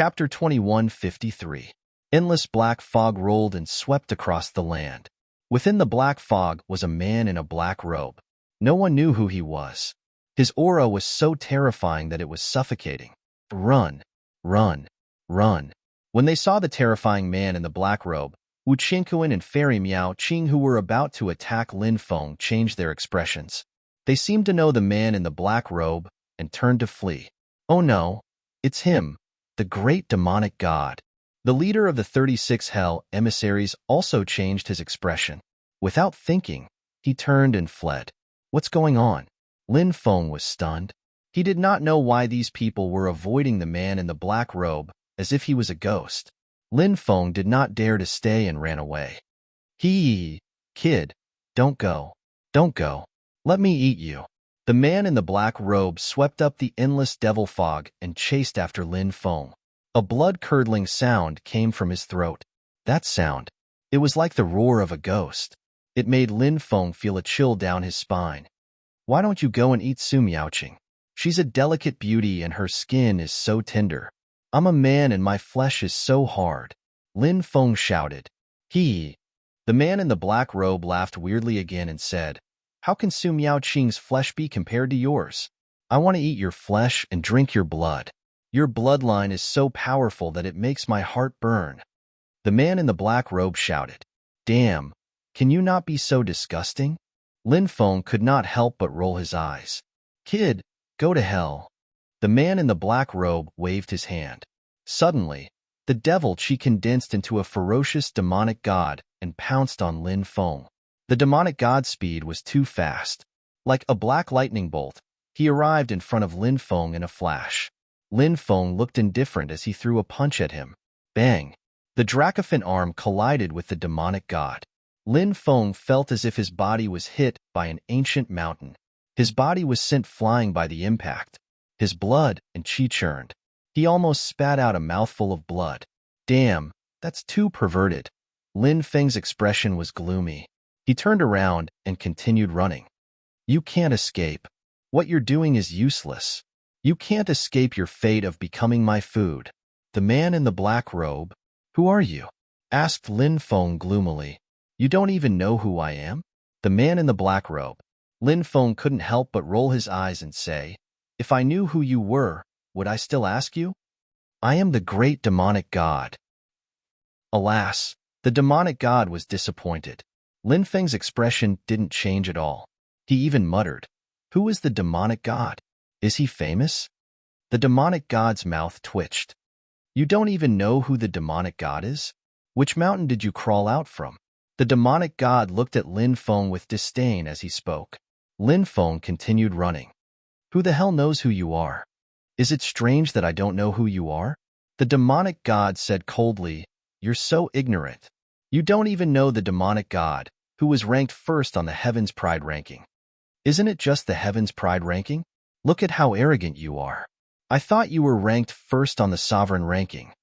Chapter 2153. Endless black fog rolled and swept across the land. Within the black fog was a man in a black robe. No one knew who he was. His aura was so terrifying that it was suffocating. Run, run, run. When they saw the terrifying man in the black robe, Wu Qingkuan and Fairy Miao Qing, who were about to attack Lin Feng, changed their expressions. They seemed to know the man in the black robe and turned to flee. Oh no, it's him, the great demonic god. The leader of the 36 Hell emissaries also changed his expression. Without thinking, he turned and fled. What's going on? Lin Feng was stunned. He did not know why these people were avoiding the man in the black robe as if he was a ghost. Lin Feng did not dare to stay and ran away. Kid, don't go. Don't go. Let me eat you. The man in the black robe swept up the endless devil fog and chased after Lin Feng. A blood-curdling sound came from his throat. That sound, it was like the roar of a ghost. It made Lin Feng feel a chill down his spine. Why don't you go and eat Su Miaoqing? She's a delicate beauty and her skin is so tender. I'm a man and my flesh is so hard. Lin Feng shouted. The man in the black robe laughed weirdly again and said, how can Su Miaoqing's flesh be compared to yours? I want to eat your flesh and drink your blood. Your bloodline is so powerful that it makes my heart burn. The man in the black robe shouted. Damn, can you not be so disgusting? Lin Feng could not help but roll his eyes. Kid, go to hell. The man in the black robe waved his hand. Suddenly, the devil Qi condensed into a ferocious demonic god and pounced on Lin Feng. The demonic god's speed was too fast. Like a black lightning bolt, he arrived in front of Lin Feng in a flash. Lin Feng looked indifferent as he threw a punch at him. Bang! The Dracophant arm collided with the demonic god. Lin Feng felt as if his body was hit by an ancient mountain. His body was sent flying by the impact. His blood and qi churned. He almost spat out a mouthful of blood. Damn, that's too perverted. Lin Feng's expression was gloomy. He turned around and continued running. You can't escape. What you're doing is useless. You can't escape your fate of becoming my food. The man in the black robe, who are you? Asked Lin Feng gloomily. You don't even know who I am? The man in the black robe. Lin Feng couldn't help but roll his eyes and say, if I knew who you were, would I still ask you? I am the great demonic god. Alas, the demonic god was disappointed. Lin Feng's expression didn't change at all. He even muttered, who is the demonic god? Is he famous? The demonic god's mouth twitched. You don't even know who the demonic god is? Which mountain did you crawl out from? The demonic god looked at Lin Feng with disdain as he spoke. Lin Feng continued running. Who the hell knows who you are? Is it strange that I don't know who you are? The demonic god said coldly, you're so ignorant. You don't even know the demonic god, who was ranked first on the Heaven's Pride ranking. Isn't it just the Heaven's Pride ranking? Look at how arrogant you are. I thought you were ranked first on the sovereign ranking.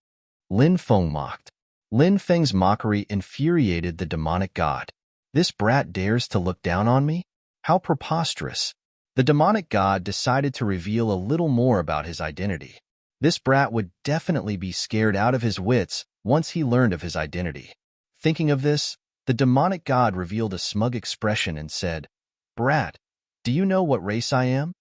Lin Feng mocked. Lin Feng's mockery infuriated the demonic god. This brat dares to look down on me? How preposterous. The demonic god decided to reveal a little more about his identity. This brat would definitely be scared out of his wits once he learned of his identity. Thinking of this, the demonic god revealed a smug expression and said, Brat, do you know what race I am?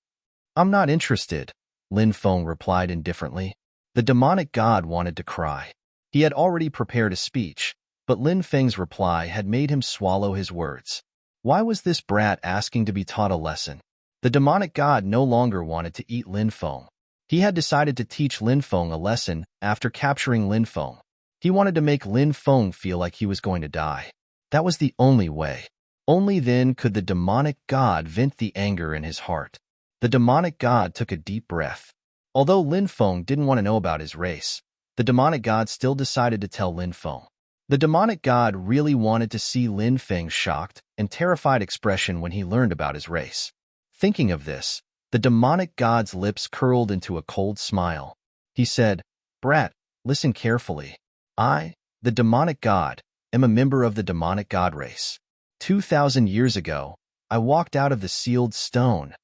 I'm not interested, Lin Feng replied indifferently. The demonic god wanted to cry. He had already prepared a speech, but Lin Feng's reply had made him swallow his words. Why was this brat asking to be taught a lesson? The demonic god no longer wanted to eat Lin Feng. He had decided to teach Lin Feng a lesson after capturing Lin Feng. He wanted to make Lin Feng feel like he was going to die. That was the only way. Only then could the demonic god vent the anger in his heart. The demonic god took a deep breath. Although Lin Feng didn't want to know about his race, the demonic god still decided to tell Lin Feng. The demonic god really wanted to see Lin Feng's shocked and terrified expression when he learned about his race. Thinking of this, the demonic god's lips curled into a cold smile. He said, Brat, listen carefully. I, the demonic god, am a member of the demonic god race. 2,000 years ago, I walked out of the sealed stone.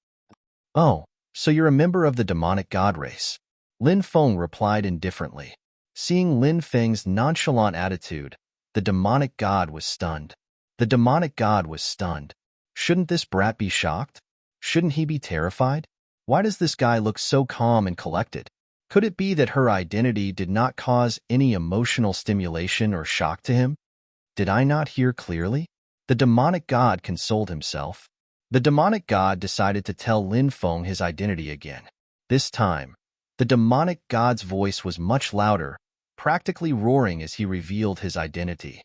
Oh, so you're a member of the demonic god race. Lin Feng replied indifferently. Seeing Lin Feng's nonchalant attitude, the demonic god was stunned. The demonic god was stunned. Shouldn't this brat be shocked? Shouldn't he be terrified? Why does this guy look so calm and collected? Could it be that her identity did not cause any emotional stimulation or shock to him? Did I not hear clearly? The demonic god consoled himself. The demonic god decided to tell Lin Feng his identity again. This time, the demonic god's voice was much louder, practically roaring as he revealed his identity.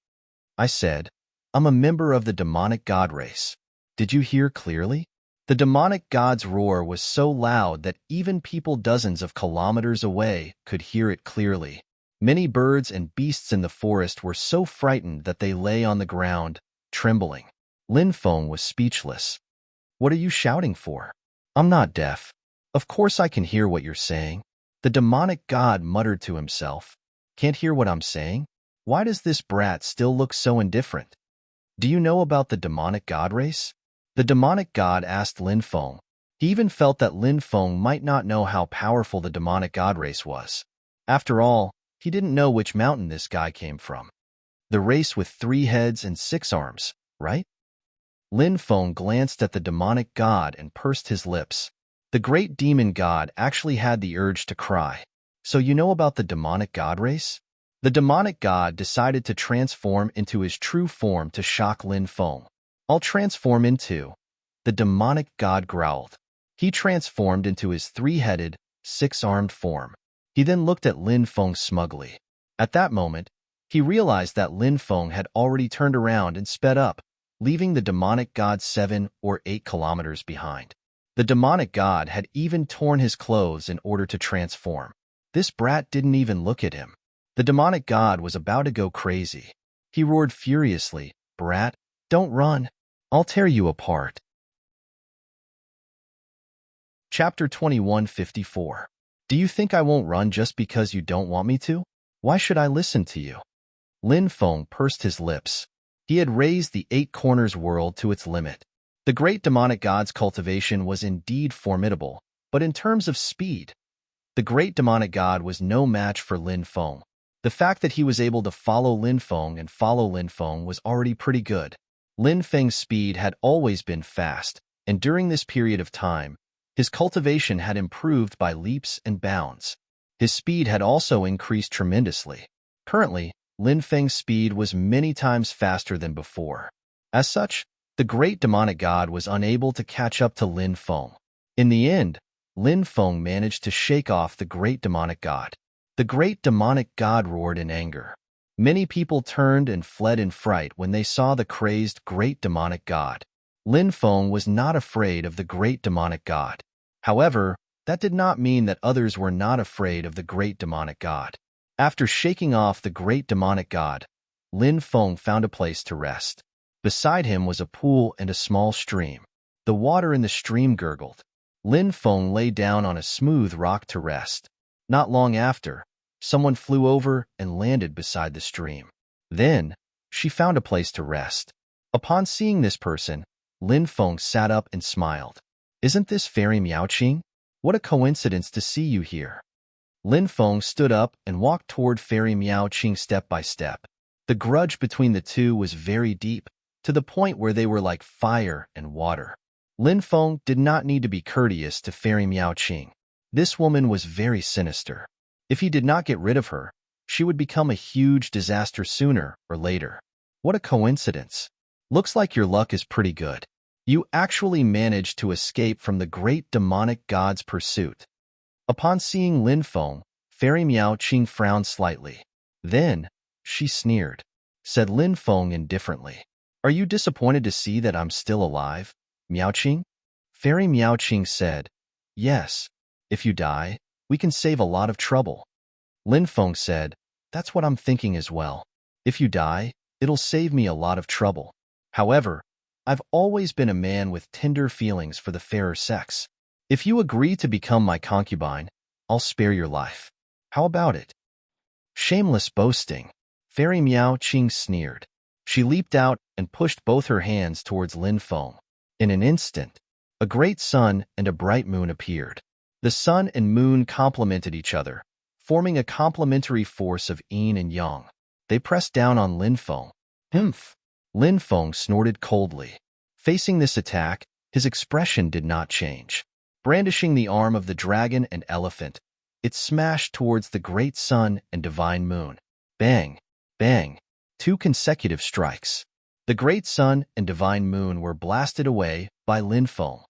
I said, I'm a member of the demonic god race. Did you hear clearly? The demonic god's roar was so loud that even people dozens of kilometers away could hear it clearly. Many birds and beasts in the forest were so frightened that they lay on the ground, trembling. Lin Feng was speechless. What are you shouting for? I'm not deaf. Of course I can hear what you're saying. The demonic god muttered to himself. Can't hear what I'm saying? Why does this brat still look so indifferent? Do you know about the demonic god race? The demonic god asked Lin Feng. He even felt that Lin Feng might not know how powerful the demonic god race was. After all, he didn't know which mountain this guy came from. The race with 3 heads and 6 arms, right? Lin Feng glanced at the demonic god and pursed his lips. The great demon god actually had the urge to cry. So you know about the demonic god race? The demonic god decided to transform into his true form to shock Lin Feng. I'll transform into... The demonic god growled. He transformed into his 3-headed, 6-armed form. He then looked at Lin Feng smugly. At that moment, he realized that Lin Feng had already turned around and sped up, leaving the demonic god 7 or 8 kilometers behind. The demonic god had even torn his clothes in order to transform. This brat didn't even look at him. The demonic god was about to go crazy. He roared furiously, Brat, don't run. I'll tear you apart. Chapter 2154. Do you think I won't run just because you don't want me to? Why should I listen to you? Lin Feng pursed his lips. He had raised the 8 corners world to its limit. The great demonic god's cultivation was indeed formidable, but in terms of speed, the great demonic god was no match for Lin Feng. The fact that he was able to follow Lin Feng and follow Lin Feng was already pretty good. Lin Feng's speed had always been fast, and during this period of time, his cultivation had improved by leaps and bounds. His speed had also increased tremendously. Currently, Lin Feng's speed was many times faster than before. As such, the great demonic god was unable to catch up to Lin Feng. In the end, Lin Feng managed to shake off the great demonic god. The great demonic god roared in anger. Many people turned and fled in fright when they saw the crazed great demonic god. Lin Feng was not afraid of the great demonic god. However, that did not mean that others were not afraid of the great demonic god. After shaking off the great demonic god, Lin Feng found a place to rest. Beside him was a pool and a small stream. The water in the stream gurgled. Lin Feng lay down on a smooth rock to rest. Not long after, someone flew over and landed beside the stream. Then, she found a place to rest. Upon seeing this person, Lin Feng sat up and smiled. Isn't this Fairy Miaoqing? What a coincidence to see you here. Lin Feng stood up and walked toward Fairy Miaoqing step by step. The grudge between the two was very deep, to the point where they were like fire and water. Lin Feng did not need to be courteous to Fairy Miaoqing. This woman was very sinister. If he did not get rid of her, she would become a huge disaster sooner or later. What a coincidence. Looks like your luck is pretty good. You actually managed to escape from the great demonic god's pursuit. Upon seeing Lin Feng, Fairy Miaoqing frowned slightly. Then, she sneered. Said Lin Feng indifferently. Are you disappointed to see that I'm still alive, Miaoqing? Fairy Miaoqing said, Yes. If you die, we can save a lot of trouble. Lin Feng said, That's what I'm thinking as well. If you die, it'll save me a lot of trouble. However, I've always been a man with tender feelings for the fairer sex. If you agree to become my concubine, I'll spare your life. How about it? Shameless boasting. Fairy Miaoqing sneered. She leaped out and pushed both her hands towards Lin Feng. In an instant, a great sun and a bright moon appeared. The sun and moon complemented each other, forming a complementary force of yin and yang. They pressed down on Lin Feng. Humph! Lin Feng snorted coldly. Facing this attack, his expression did not change. Brandishing the arm of the dragon and elephant, it smashed towards the great sun and divine moon. Bang! Bang! 2 consecutive strikes. The great sun and divine moon were blasted away by Lin Feng.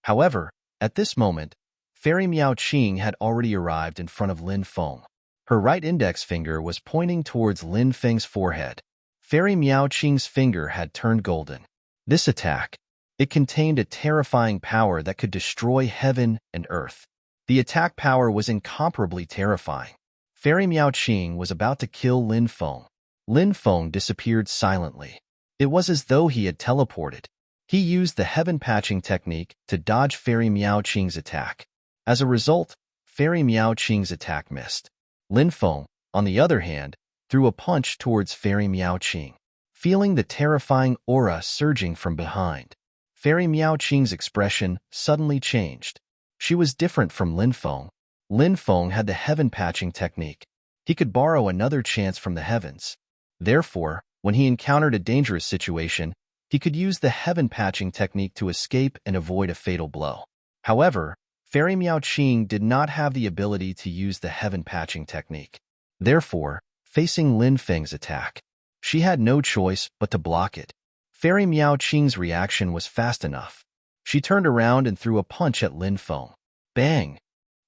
However, at this moment, Fairy Miao Qing had already arrived in front of Lin Feng. Her right index finger was pointing towards Lin Feng's forehead. Fairy Miao Qing's finger had turned golden. This attack, it contained a terrifying power that could destroy heaven and earth. The attack power was incomparably terrifying. Fairy Miao Qing was about to kill Lin Feng. Lin Feng disappeared silently. It was as though he had teleported. He used the heaven patching technique to dodge Fairy Miao Qing's attack. As a result, Fairy Miao Qing's attack missed. Lin Feng, on the other hand, threw a punch towards Fairy Miao Qing. Feeling the terrifying aura surging from behind, Fairy Miao Qing's expression suddenly changed. She was different from Lin Feng. Lin Feng had the heaven patching technique. He could borrow another chance from the heavens. Therefore, when he encountered a dangerous situation, he could use the heaven patching technique to escape and avoid a fatal blow. However, Fairy Miao Qing did not have the ability to use the heaven patching technique. Therefore, facing Lin Feng's attack, she had no choice but to block it. Fairy Miao Qing's reaction was fast enough. She turned around and threw a punch at Lin Feng. Bang!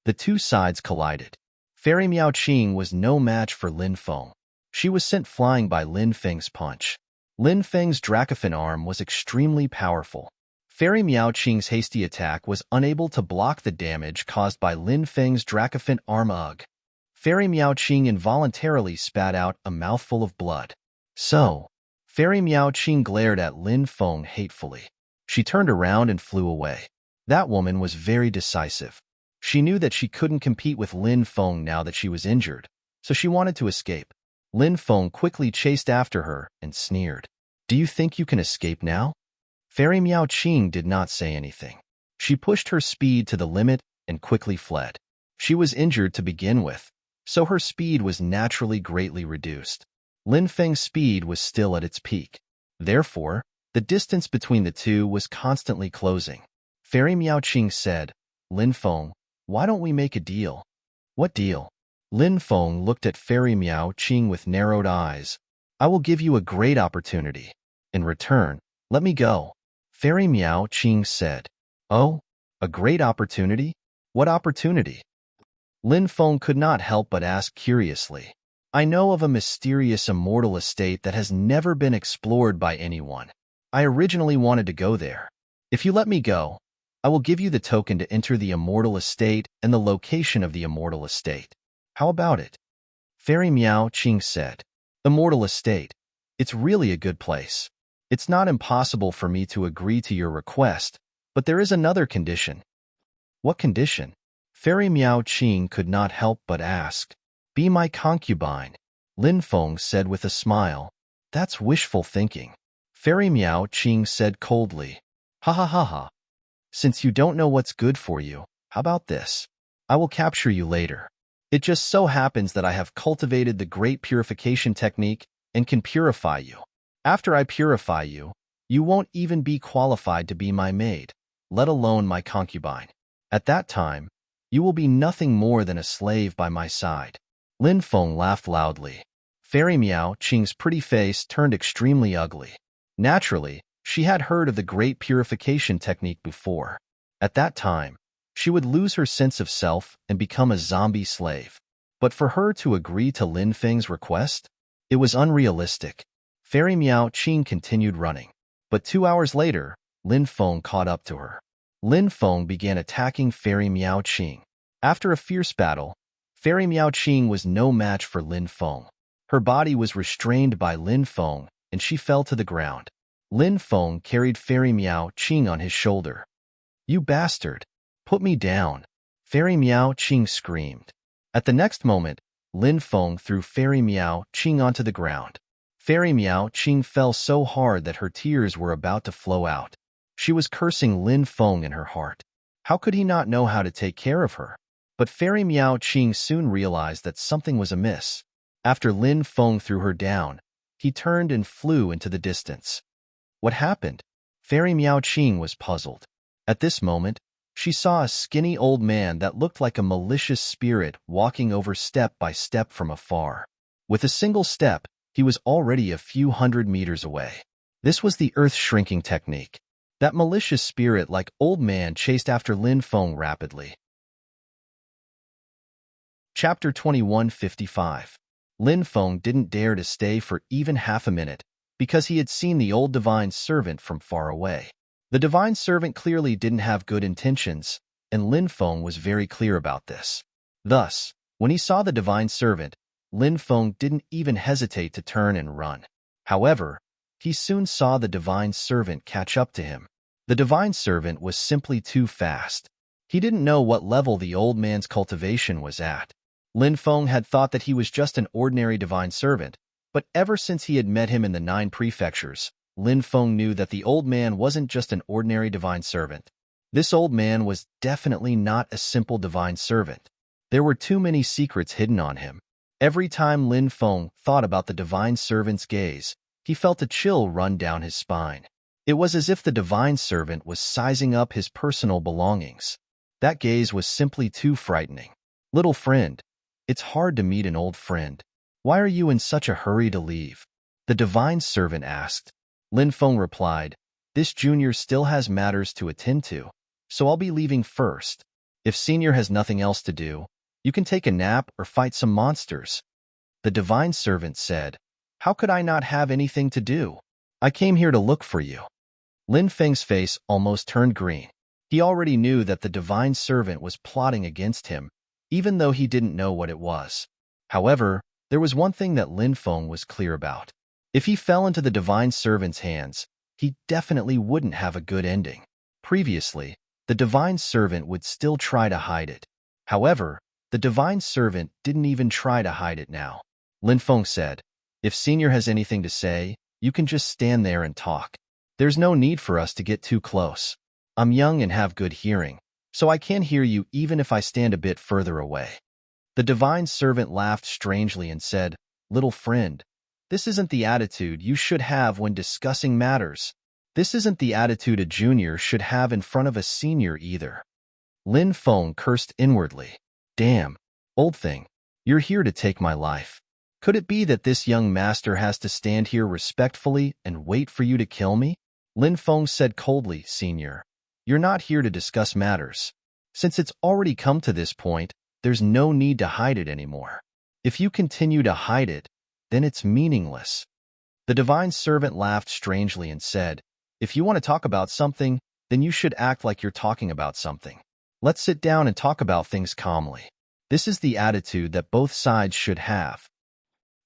The 2 sides collided. Fairy Miao Qing was no match for Lin Feng. She was sent flying by Lin Feng's punch. Lin Feng's Dracophant arm was extremely powerful. Fairy Miao Qing's hasty attack was unable to block the damage caused by Lin Feng's Dracophant arm. Ugh! Fairy Miao Qing involuntarily spat out a mouthful of blood. So, Fairy Miao Qing glared at Lin Feng hatefully. She turned around and flew away. That woman was very decisive. She knew that she couldn't compete with Lin Feng now that she was injured, so she wanted to escape. Lin Feng quickly chased after her and sneered. "Do you think you can escape now?" Fairy Miao Qing did not say anything. She pushed her speed to the limit and quickly fled. She was injured to begin with, so her speed was naturally greatly reduced. Lin Feng's speed was still at its peak. Therefore, the distance between the two was constantly closing. Fairy Miao Qing said, "Lin Feng, why don't we make a deal?" "What deal?" Lin Feng looked at Fairy Miao Qing with narrowed eyes. "I will give you a great opportunity. In return, let me go." Fairy Miao Qing said, "Oh, a great opportunity? What opportunity?" Lin Feng could not help but ask curiously. "I know of a mysterious immortal estate that has never been explored by anyone. I originally wanted to go there. If you let me go, I will give you the token to enter the immortal estate and the location of the immortal estate. How about it?" Fairy Miao Qing said, "Immortal estate. It's really a good place. It's not impossible for me to agree to your request, but there is another condition." "What condition?" Fairy Miao Qing could not help but ask. "Be my concubine," Lin Feng said with a smile. "That's wishful thinking." Fairy Miao Qing said coldly, "Ha ha ha ha. Since you don't know what's good for you, how about this? I will capture you later. It just so happens that I have cultivated the great purification technique and can purify you. After I purify you, you won't even be qualified to be my maid, let alone my concubine. At that time, you will be nothing more than a slave by my side." Lin Feng laughed loudly. Fairy Miao Qing's pretty face turned extremely ugly. Naturally, she had heard of the great purification technique before. At that time, she would lose her sense of self and become a zombie slave. But for her to agree to Lin Feng's request, it was unrealistic. Fairy Miao Qing continued running. But 2 hours later, Lin Feng caught up to her. Lin Feng began attacking Fairy Miao Qing. After a fierce battle, Fairy Miao Qing was no match for Lin Feng. Her body was restrained by Lin Feng, and she fell to the ground. Lin Feng carried Fairy Miao Qing on his shoulder. "You bastard! Put me down!" Fairy Miao Qing screamed. At the next moment, Lin Feng threw Fairy Miao Qing onto the ground. Fairy Miao Qing fell so hard that her tears were about to flow out. She was cursing Lin Feng in her heart. How could he not know how to take care of her? But Fairy Miao Qing soon realized that something was amiss. After Lin Feng threw her down, he turned and flew into the distance. What happened? Fairy Miao Qing was puzzled. At this moment, she saw a skinny old man that looked like a malicious spirit walking over step by step from afar. With a single step, he was already a few hundred meters away. This was the earth shrinking technique. That malicious spirit-like old man chased after Lin Feng rapidly. Chapter 2155. Lin Feng didn't dare to stay for even half a minute, because he had seen the old divine servant from far away. The divine servant clearly didn't have good intentions, and Lin Feng was very clear about this. Thus, when he saw the divine servant, Lin Feng didn't even hesitate to turn and run. However, he soon saw the divine servant catch up to him. The divine servant was simply too fast. He didn't know what level the old man's cultivation was at. Lin Feng had thought that he was just an ordinary divine servant, but ever since he had met him in the 9 prefectures, Lin Feng knew that the old man wasn't just an ordinary divine servant. This old man was definitely not a simple divine servant. There were too many secrets hidden on him. Every time Lin Feng thought about the divine servant's gaze, he felt a chill run down his spine. It was as if the divine servant was sizing up his personal belongings. That gaze was simply too frightening. Little friend, it's hard to meet an old friend. Why are you in such a hurry to leave? The divine servant asked. Lin Feng replied, this junior still has matters to attend to, so I'll be leaving first. If senior has nothing else to do, you can take a nap or fight some monsters. The divine servant said, how could I not have anything to do? I came here to look for you. Lin Feng's face almost turned green. He already knew that the divine servant was plotting against him, even though he didn't know what it was. However, there was one thing that Lin Feng was clear about. If he fell into the divine servant's hands, he definitely wouldn't have a good ending. Previously, the divine servant would still try to hide it. However, the divine servant didn't even try to hide it now. Lin Feng said, if senior has anything to say, you can just stand there and talk. There's no need for us to get too close. I'm young and have good hearing, so I can hear you even if I stand a bit further away. The divine servant laughed strangely and said, little friend, this isn't the attitude you should have when discussing matters. This isn't the attitude a junior should have in front of a senior either. Lin Feng cursed inwardly. Damn, old thing, you're here to take my life. Could it be that this young master has to stand here respectfully and wait for you to kill me? Lin Feng said coldly, senior, you're not here to discuss matters. Since it's already come to this point, there's no need to hide it anymore. If you continue to hide it, then it's meaningless. The divine servant laughed strangely and said, if you want to talk about something, then you should act like you're talking about something. Let's sit down and talk about things calmly. This is the attitude that both sides should have.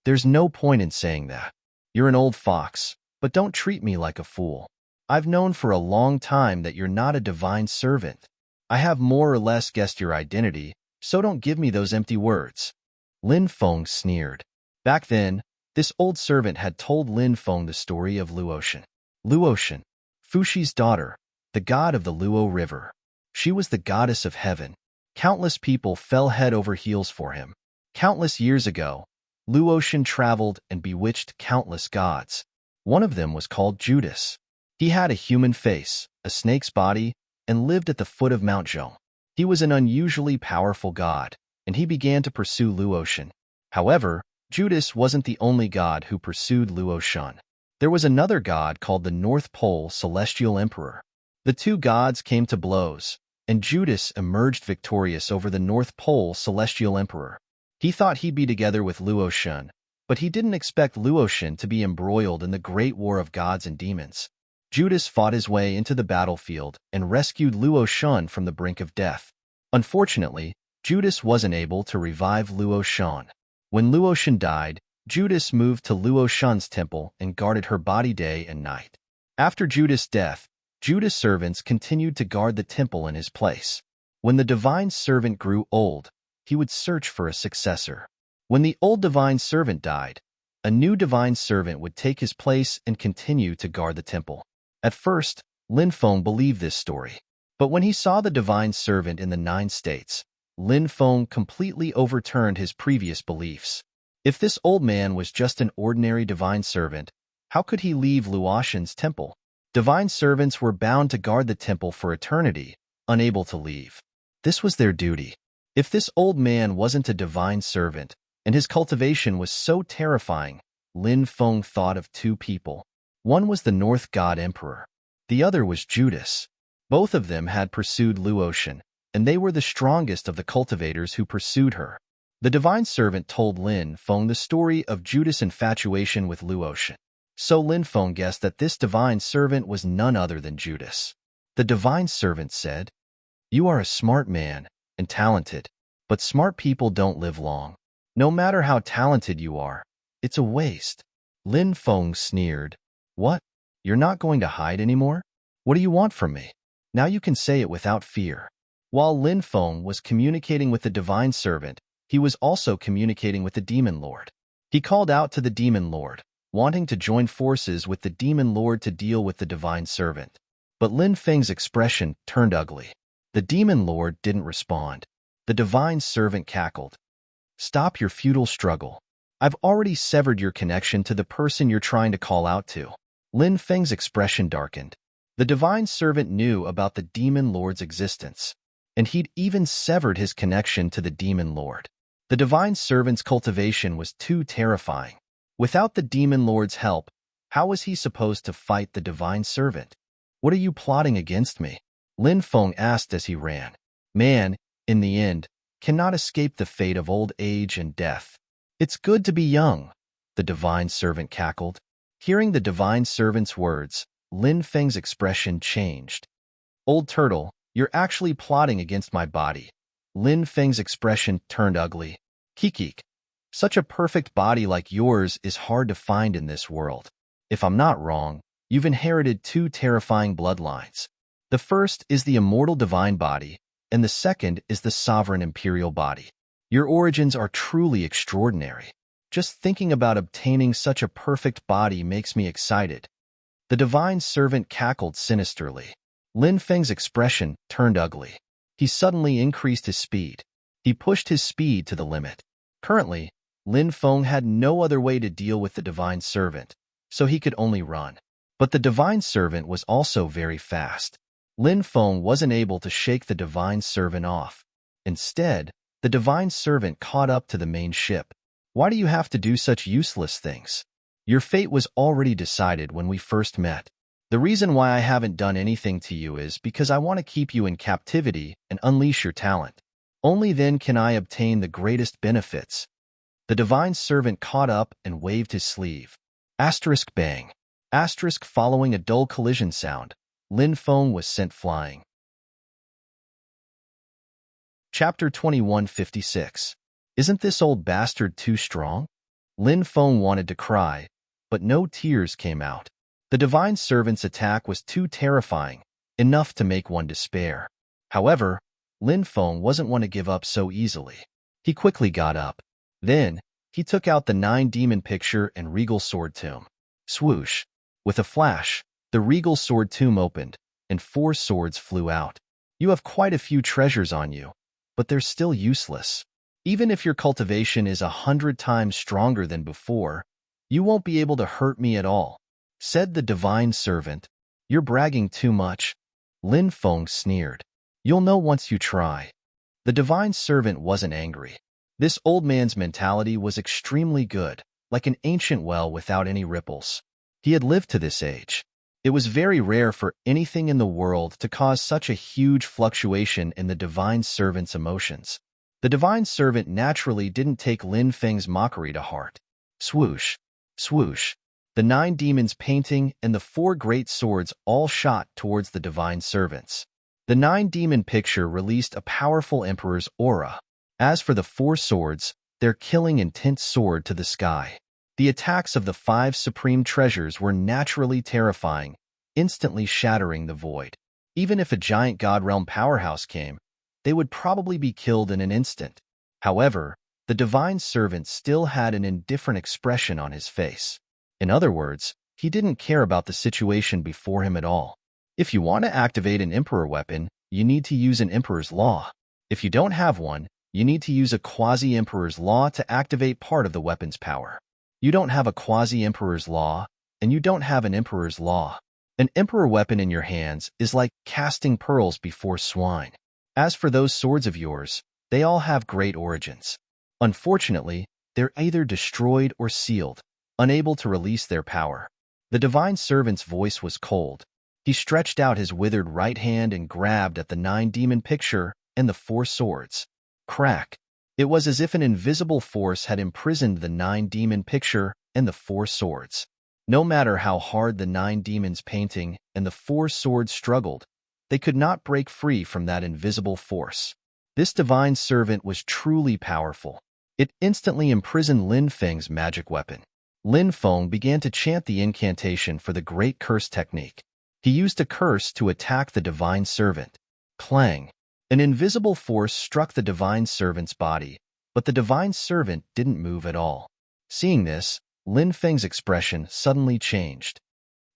There's no point in saying that. You're an old fox, but don't treat me like a fool. I've known for a long time that you're not a divine servant. I have more or less guessed your identity, so don't give me those empty words. Lin Feng sneered. Back then, this old servant had told Lin Feng the story of Luotian. Luotian, Fuxi's daughter, the god of the Luo River. She was the goddess of heaven. Countless people fell head over heels for him. Countless years ago, Luotian traveled and bewitched countless gods. One of them was called Judas. He had a human face, a snake's body, and lived at the foot of Mount Zhong. He was an unusually powerful god, and he began to pursue Luotian. However, Judas wasn't the only god who pursued Luotian. There was another god called the North Pole Celestial Emperor. The two gods came to blows, and Judas emerged victorious over the North Pole Celestial Emperor. He thought he'd be together with Luotian, but he didn't expect Luotian to be embroiled in the great war of gods and demons. Judas fought his way into the battlefield and rescued Luotian from the brink of death. Unfortunately, Judas wasn't able to revive Luotian. When Luotian died, Judas moved to Luotian's temple and guarded her body day and night. After Judas' death, Judas' servants continued to guard the temple in his place. When the divine servant grew old, he would search for a successor. When the old divine servant died, a new divine servant would take his place and continue to guard the temple. At first, Lin Feng believed this story. But when he saw the divine servant in the 9 states, Lin Feng completely overturned his previous beliefs. If this old man was just an ordinary divine servant, how could he leave Luotian's temple? Divine servants were bound to guard the temple for eternity, unable to leave. This was their duty. If this old man wasn't a divine servant, and his cultivation was so terrifying, Lin Feng thought of 2 people. One was the North God Emperor. The other was Judas. Both of them had pursued Luotian, and they were the strongest of the cultivators who pursued her. The divine servant told Lin Feng the story of Judas' infatuation with Luotian. So Lin Feng guessed that this divine servant was none other than Judas. The divine servant said, "You are a smart man and talented, but smart people don't live long. No matter how talented you are, it's a waste." Lin Feng sneered. "What? You're not going to hide anymore? What do you want from me? Now you can say it without fear." While Lin Feng was communicating with the divine servant, he was also communicating with the demon lord. He called out to the demon lord, wanting to join forces with the demon lord to deal with the divine servant. But Lin Feng's expression turned ugly. The demon lord didn't respond. The divine servant cackled. "Stop your futile struggle. I've already severed your connection to the person you're trying to call out to." Lin Feng's expression darkened. The divine servant knew about the demon lord's existence, and he'd even severed his connection to the demon lord. The divine servant's cultivation was too terrifying. Without the demon lord's help, how was he supposed to fight the divine servant? "What are you plotting against me?" Lin Feng asked as he ran. Man, in the end, cannot escape the fate of old age and death. "It's good to be young," the divine servant cackled. Hearing the divine servant's words, Lin Feng's expression changed. "Old turtle, you're actually plotting against my body." Lin Feng's expression turned ugly. "Kikik, such a perfect body like yours is hard to find in this world. If I'm not wrong, you've inherited 2 terrifying bloodlines. The first is the immortal divine body, and the second is the sovereign imperial body. Your origins are truly extraordinary. Just thinking about obtaining such a perfect body makes me excited." The divine servant cackled sinisterly. Lin Feng's expression turned ugly. He suddenly increased his speed. He pushed his speed to the limit. Currently, Lin Feng had no other way to deal with the divine servant, so he could only run. But the divine servant was also very fast. Lin Feng wasn't able to shake the divine servant off. Instead, the divine servant caught up to the main ship. "Why do you have to do such useless things? Your fate was already decided when we first met. The reason why I haven't done anything to you is because I want to keep you in captivity and unleash your talent. Only then can I obtain the greatest benefits." The divine servant caught up and waved his sleeve. Asterisk bang. Asterisk following a dull collision sound, Lin Feng was sent flying. Chapter 2156. Isn't this old bastard too strong? Lin Feng wanted to cry, but no tears came out. The divine servant's attack was too terrifying, enough to make one despair. However, Lin Feng wasn't one to give up so easily. He quickly got up. Then, he took out the 9-demon picture and regal sword tomb. Swoosh! With a flash, the regal sword tomb opened, and 4 swords flew out. "You have quite a few treasures on you, but they're still useless. Even if your cultivation is 100 times stronger than before, you won't be able to hurt me at all," said the divine servant. "You're bragging too much." Lin Feng sneered. "You'll know once you try." The divine servant wasn't angry. This old man's mentality was extremely good, like an ancient well without any ripples. He had lived to this age. It was very rare for anything in the world to cause such a huge fluctuation in the divine servant's emotions. The divine servant naturally didn't take Lin Feng's mockery to heart. Swoosh! Swoosh! The 9 demons painting and the 4 great swords all shot towards the divine servants. The 9-demon picture released a powerful emperor's aura. As for the 4 swords, their killing intent soared to the sky. The attacks of the 5 supreme treasures were naturally terrifying, instantly shattering the void. Even if a giant God Realm powerhouse came, they would probably be killed in an instant. However, the divine servant still had an indifferent expression on his face. In other words, he didn't care about the situation before him at all. If you want to activate an emperor weapon, you need to use an Emperor's Law. If you don't have one, you need to use a quasi-Emperor's Law to activate part of the weapon's power. You don't have a quasi-Emperor's Law, and you don't have an Emperor's Law. An Emperor weapon in your hands is like casting pearls before swine. As for those swords of yours, they all have great origins. Unfortunately, they're either destroyed or sealed, unable to release their power. The divine servant's voice was cold. He stretched out his withered right hand and grabbed at the 9-demon picture and the 4 swords. Crack! It was as if an invisible force had imprisoned the 9-demon picture and the 4 swords. No matter how hard the 9 demons painting and the 4 swords struggled, they could not break free from that invisible force. This divine servant was truly powerful. It instantly imprisoned Lin Feng's magic weapon. Lin Feng began to chant the incantation for the Great Curse technique. He used a curse to attack the divine servant. Clang! An invisible force struck the divine servant's body, but the divine servant didn't move at all. Seeing this, Lin Feng's expression suddenly changed.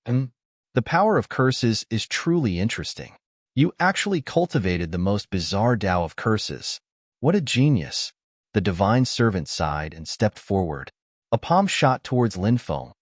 The power of curses is truly interesting. You actually cultivated the most bizarre Tao of curses. What a genius! The divine servant sighed and stepped forward. A palm shot towards Lin Feng.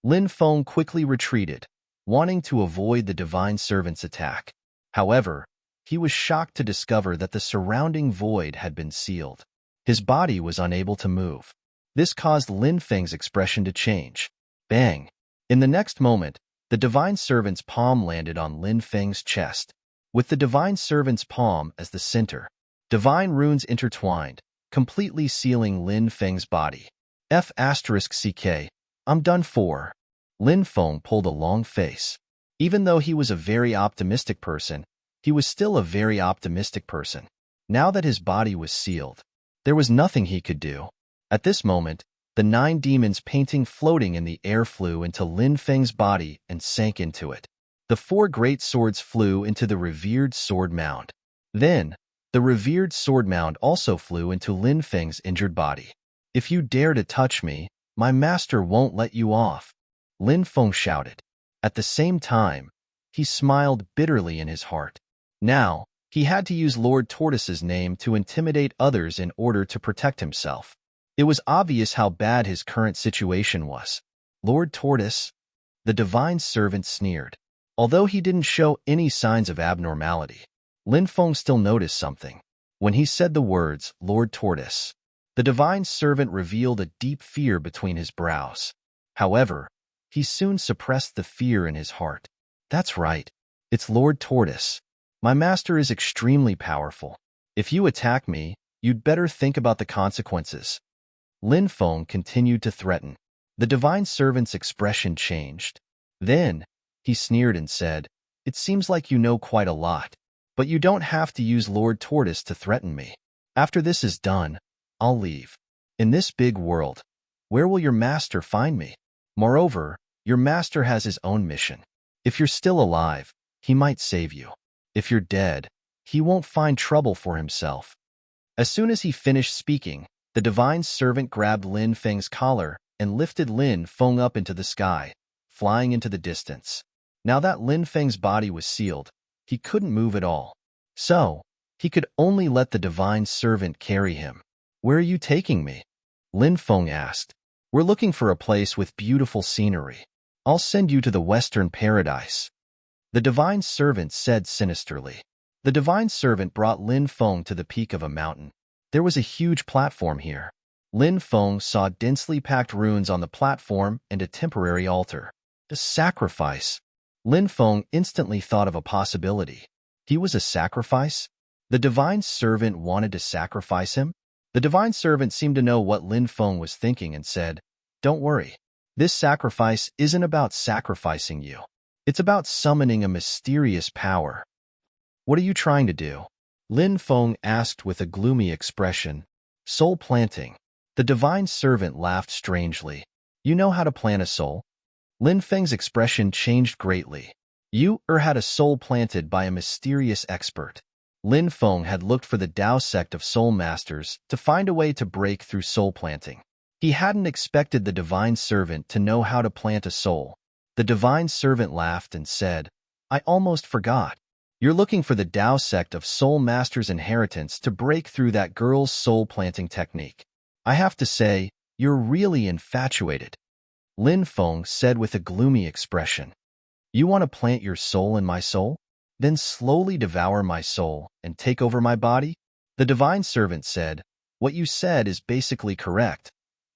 Lin Feng quickly retreated, wanting to avoid the divine servant's attack. However, he was shocked to discover that the surrounding void had been sealed. His body was unable to move. This caused Lin Feng's expression to change. Bang! In the next moment, the divine servant's palm landed on Lin Feng's chest. With the divine servant's palm as the center, divine runes intertwined, completely sealing Lin Feng's body. F***CK, I'm done for. Lin Feng pulled a long face. Even though he was a very optimistic person, he was still a very optimistic person. Now that his body was sealed, there was nothing he could do. At this moment, the 9 demons painting floating in the air flew into Lin Feng's body and sank into it. The 4 great swords flew into the revered sword mound. Then, the revered sword mound also flew into Lin Feng's injured body. If you dare to touch me, my master won't let you off, Lin Feng shouted. At the same time, he smiled bitterly in his heart. Now, he had to use Lord Tortoise's name to intimidate others in order to protect himself. It was obvious how bad his current situation was. Lord Tortoise? The divine servant sneered. Although he didn't show any signs of abnormality, Lin Feng still noticed something. When he said the words, Lord Tortoise, the divine servant revealed a deep fear between his brows. However, he soon suppressed the fear in his heart. That's right. It's Lord Tortoise. My master is extremely powerful. If you attack me, you'd better think about the consequences. Lin Feng continued to threaten. The divine servant's expression changed. Then, he sneered and said, It seems like you know quite a lot, but you don't have to use Lord Tortoise to threaten me. After this is done, I'll leave. In this big world, where will your master find me? Moreover, your master has his own mission. If you're still alive, he might save you. If you're dead, he won't find trouble for himself. As soon as he finished speaking, the divine servant grabbed Lin Feng's collar and lifted Lin Feng up into the sky, flying into the distance. Now that Lin Feng's body was sealed, he couldn't move at all. So, he could only let the divine servant carry him. Where are you taking me? Lin Feng asked. We're looking for a place with beautiful scenery. I'll send you to the Western Paradise. The divine servant said sinisterly. The divine servant brought Lin Feng to the peak of a mountain. There was a huge platform here. Lin Feng saw densely packed runes on the platform and a temporary altar. A sacrifice. Lin Feng instantly thought of a possibility. He was a sacrifice? The divine servant wanted to sacrifice him? The divine servant seemed to know what Lin Feng was thinking and said, Don't worry. This sacrifice isn't about sacrificing you. It's about summoning a mysterious power. What are you trying to do? Lin Feng asked with a gloomy expression. Soul planting. The divine servant laughed strangely. You know how to plant a soul? Lin Feng's expression changed greatly. You had a soul planted by a mysterious expert. Lin Feng had looked for the Tao sect of soul masters to find a way to break through soul planting. He hadn't expected the divine servant to know how to plant a soul. The divine servant laughed and said, I almost forgot. You're looking for the Tao sect of Soul Master's inheritance to break through that girl's soul-planting technique. I have to say, you're really infatuated, Lin Feng said with a gloomy expression. You want to plant your soul in my soul? Then slowly devour my soul and take over my body? The divine servant said, what you said is basically correct,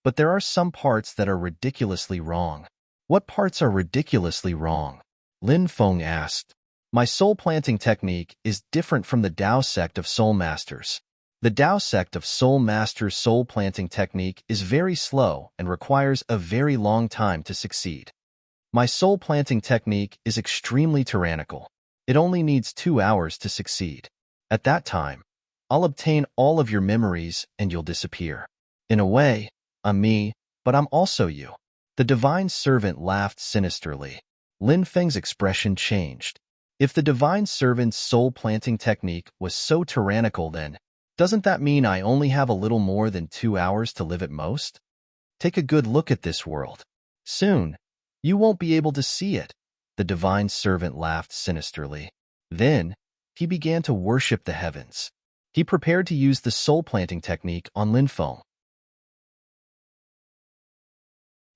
but there are some parts that are ridiculously wrong. What parts are ridiculously wrong? Lin Feng asked. My soul-planting technique is different from the Tao sect of Soul Masters. The Tao sect of Soul Masters' soul-planting technique is very slow and requires a very long time to succeed. My soul-planting technique is extremely tyrannical. It only needs 2 hours to succeed. At that time, I'll obtain all of your memories and you'll disappear. In a way, I'm me, but I'm also you. The divine servant laughed sinisterly. Lin Feng's expression changed. If the divine servant's soul-planting technique was so tyrannical then, doesn't that mean I only have a little more than 2 hours to live at most? Take a good look at this world. Soon, you won't be able to see it. The divine servant laughed sinisterly. Then, he began to worship the heavens. He prepared to use the soul-planting technique on Lin Feng.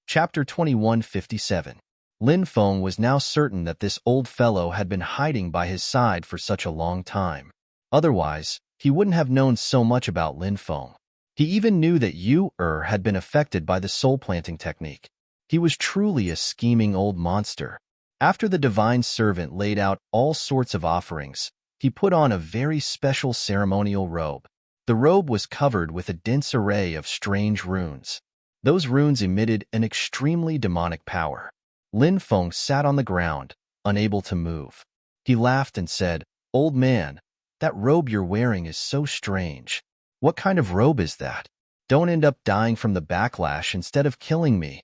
Chapter 2157. Lin Feng was now certain that this old fellow had been hiding by his side for such a long time. Otherwise, he wouldn't have known so much about Lin Feng. He even knew that Yu had been affected by the soul-planting technique. He was truly a scheming old monster. After the divine servant laid out all sorts of offerings, he put on a very special ceremonial robe. The robe was covered with a dense array of strange runes. Those runes emitted an extremely demonic power. Lin Feng sat on the ground, unable to move. He laughed and said, Old man, that robe you're wearing is so strange. What kind of robe is that? Don't end up dying from the backlash instead of killing me.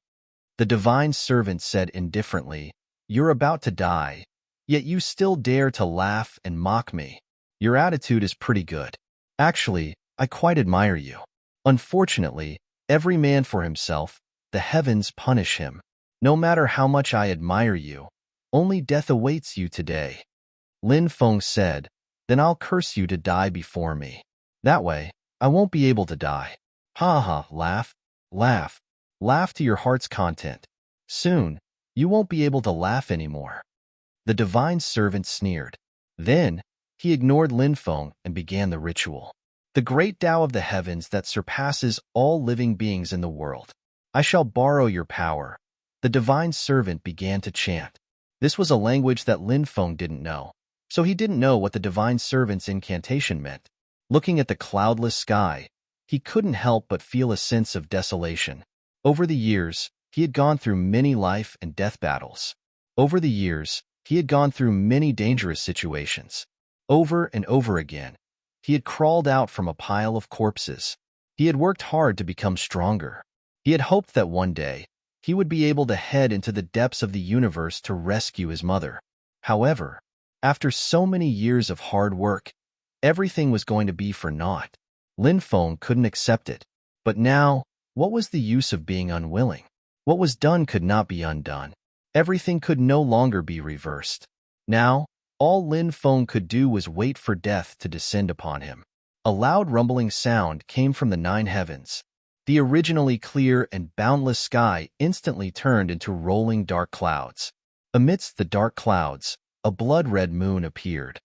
The divine servant said indifferently, You're about to die, yet you still dare to laugh and mock me. Your attitude is pretty good. Actually, I quite admire you. Unfortunately, every man for himself, the heavens punish him. No matter how much I admire you, only death awaits you today. Lin Feng said, Then I'll curse you to die before me. That way, I won't be able to die. Ha ha, laugh, laugh, laugh to your heart's content. Soon, you won't be able to laugh anymore. The divine servant sneered. Then, he ignored Lin Feng and began the ritual. The great Tao of the heavens that surpasses all living beings in the world. I shall borrow your power. The divine servant began to chant. This was a language that Lin Feng didn't know, so he didn't know what the divine servant's incantation meant. Looking at the cloudless sky, he couldn't help but feel a sense of desolation. Over the years, he had gone through many life and death battles. Over the years, he had gone through many dangerous situations. Over and over again, he had crawled out from a pile of corpses. He had worked hard to become stronger. He had hoped that one day, he would be able to head into the depths of the universe to rescue his mother. However, after so many years of hard work, everything was going to be for naught. Lin Feng couldn't accept it. But now, what was the use of being unwilling? What was done could not be undone. Everything could no longer be reversed. Now, all Lin Feng could do was wait for death to descend upon him. A loud rumbling sound came from the 9 heavens. The originally clear and boundless sky instantly turned into rolling dark clouds. Amidst the dark clouds, a blood-red moon appeared.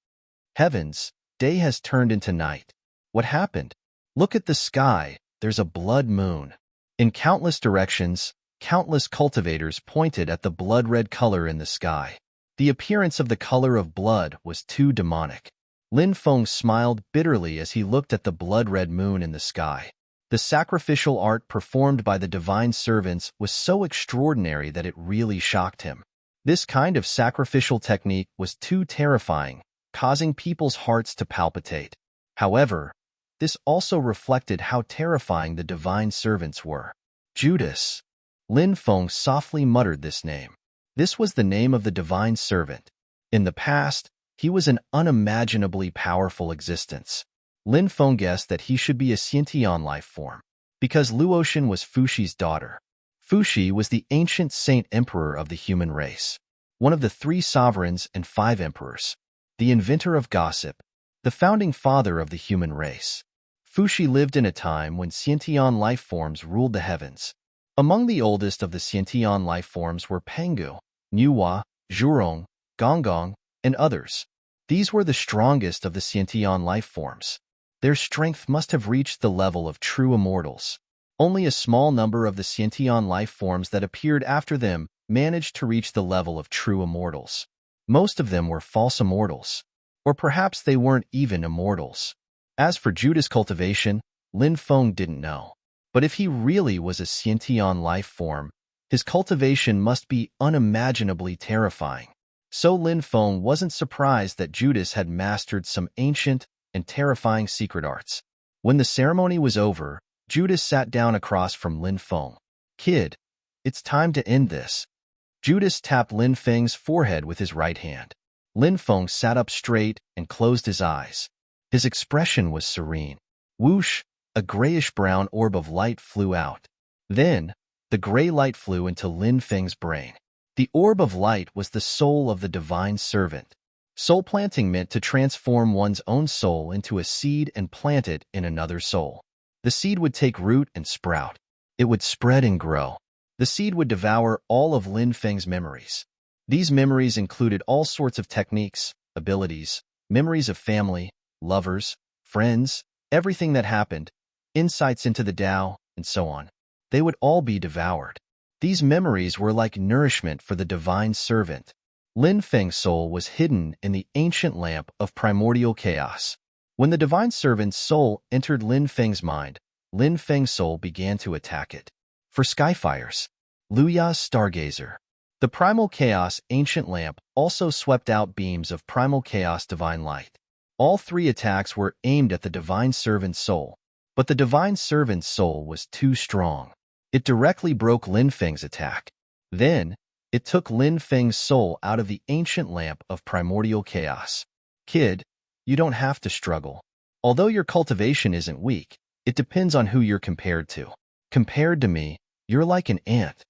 Heavens, day has turned into night. What happened? Look at the sky, there's a blood moon. In countless directions, countless cultivators pointed at the blood-red color in the sky. The appearance of the color of blood was too demonic. Lin Feng smiled bitterly as he looked at the blood-red moon in the sky. The sacrificial art performed by the divine servants was so extraordinary that it really shocked him. This kind of sacrificial technique was too terrifying, causing people's hearts to palpitate. However, this also reflected how terrifying the divine servants were. Judas. Lin Feng softly muttered this name. This was the name of the divine servant. In the past, he was an unimaginably powerful existence. Lin Feng guessed that he should be a Xiantian life form, because Luotian was Fuxi's daughter. Fuxi was the ancient saint emperor of the human race, one of the 3 sovereigns and 5 emperors. the inventor of gossip, the founding father of the human race. Fuxi lived in a time when sentient life forms ruled the heavens. Among the oldest of the sentient life forms were Pangu, Nuwa, Zhurong, Gonggong, and others. These were the strongest of the sentient life forms. Their strength must have reached the level of true immortals. Only a small number of the sentient life forms that appeared after them managed to reach the level of true immortals. Most of them were false immortals. Or perhaps they weren't even immortals. As for Judas' cultivation, Lin Feng didn't know. But if he really was a sentient life form, his cultivation must be unimaginably terrifying. So Lin Feng wasn't surprised that Judas had mastered some ancient and terrifying secret arts. When the ceremony was over, Judas sat down across from Lin Feng. "Kid, it's time to end this." Judas tapped Lin Feng's forehead with his right hand. Lin Feng sat up straight and closed his eyes. His expression was serene. Whoosh, a grayish-brown orb of light flew out. Then, the gray light flew into Lin Feng's brain. The orb of light was the soul of the divine servant. Soul planting meant to transform one's own soul into a seed and plant it in another soul. The seed would take root and sprout. It would spread and grow. The seed would devour all of Lin Feng's memories. These memories included all sorts of techniques, abilities, memories of family, lovers, friends, everything that happened, insights into the Tao, and so on. They would all be devoured. These memories were like nourishment for the divine servant. Lin Feng's soul was hidden in the ancient lamp of primordial chaos. When the divine servant's soul entered Lin Feng's mind, Lin Feng's soul began to attack it. For Skyfires, Luya's stargazer. The primal chaos ancient lamp also swept out beams of primal chaos divine light. All three attacks were aimed at the divine servant's soul, but the divine servant's soul was too strong. It directly broke Lin Feng's attack. Then, it took Lin Feng's soul out of the ancient lamp of primordial chaos. "Kid, you don't have to struggle. Although your cultivation isn't weak, it depends on who you're compared to. Compared to me, you're like an ant."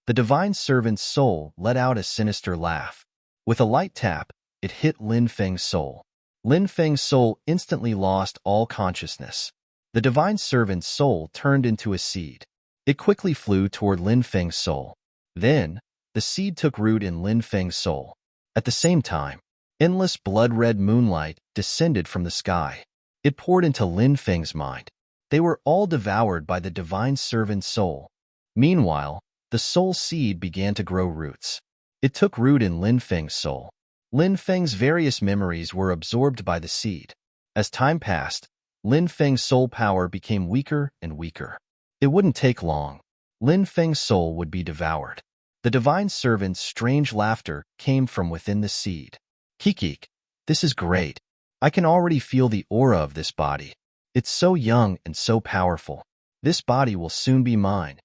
The divine servant's soul let out a sinister laugh. With a light tap, it hit Lin Feng's soul. Lin Feng's soul instantly lost all consciousness. The divine servant's soul turned into a seed. It quickly flew toward Lin Feng's soul. Then, the seed took root in Lin Feng's soul. At the same time, endless blood-red moonlight descended from the sky. It poured into Lin Feng's mind. They were all devoured by the divine servant's soul. Meanwhile, the soul seed began to grow roots. It took root in Lin Feng's soul. Lin Feng's various memories were absorbed by the seed. As time passed, Lin Feng's soul power became weaker and weaker. It wouldn't take long. Lin Feng's soul would be devoured. The divine servant's strange laughter came from within the seed. "Kikik, this is great. I can already feel the aura of this body. It's so young and so powerful. This body will soon be mine.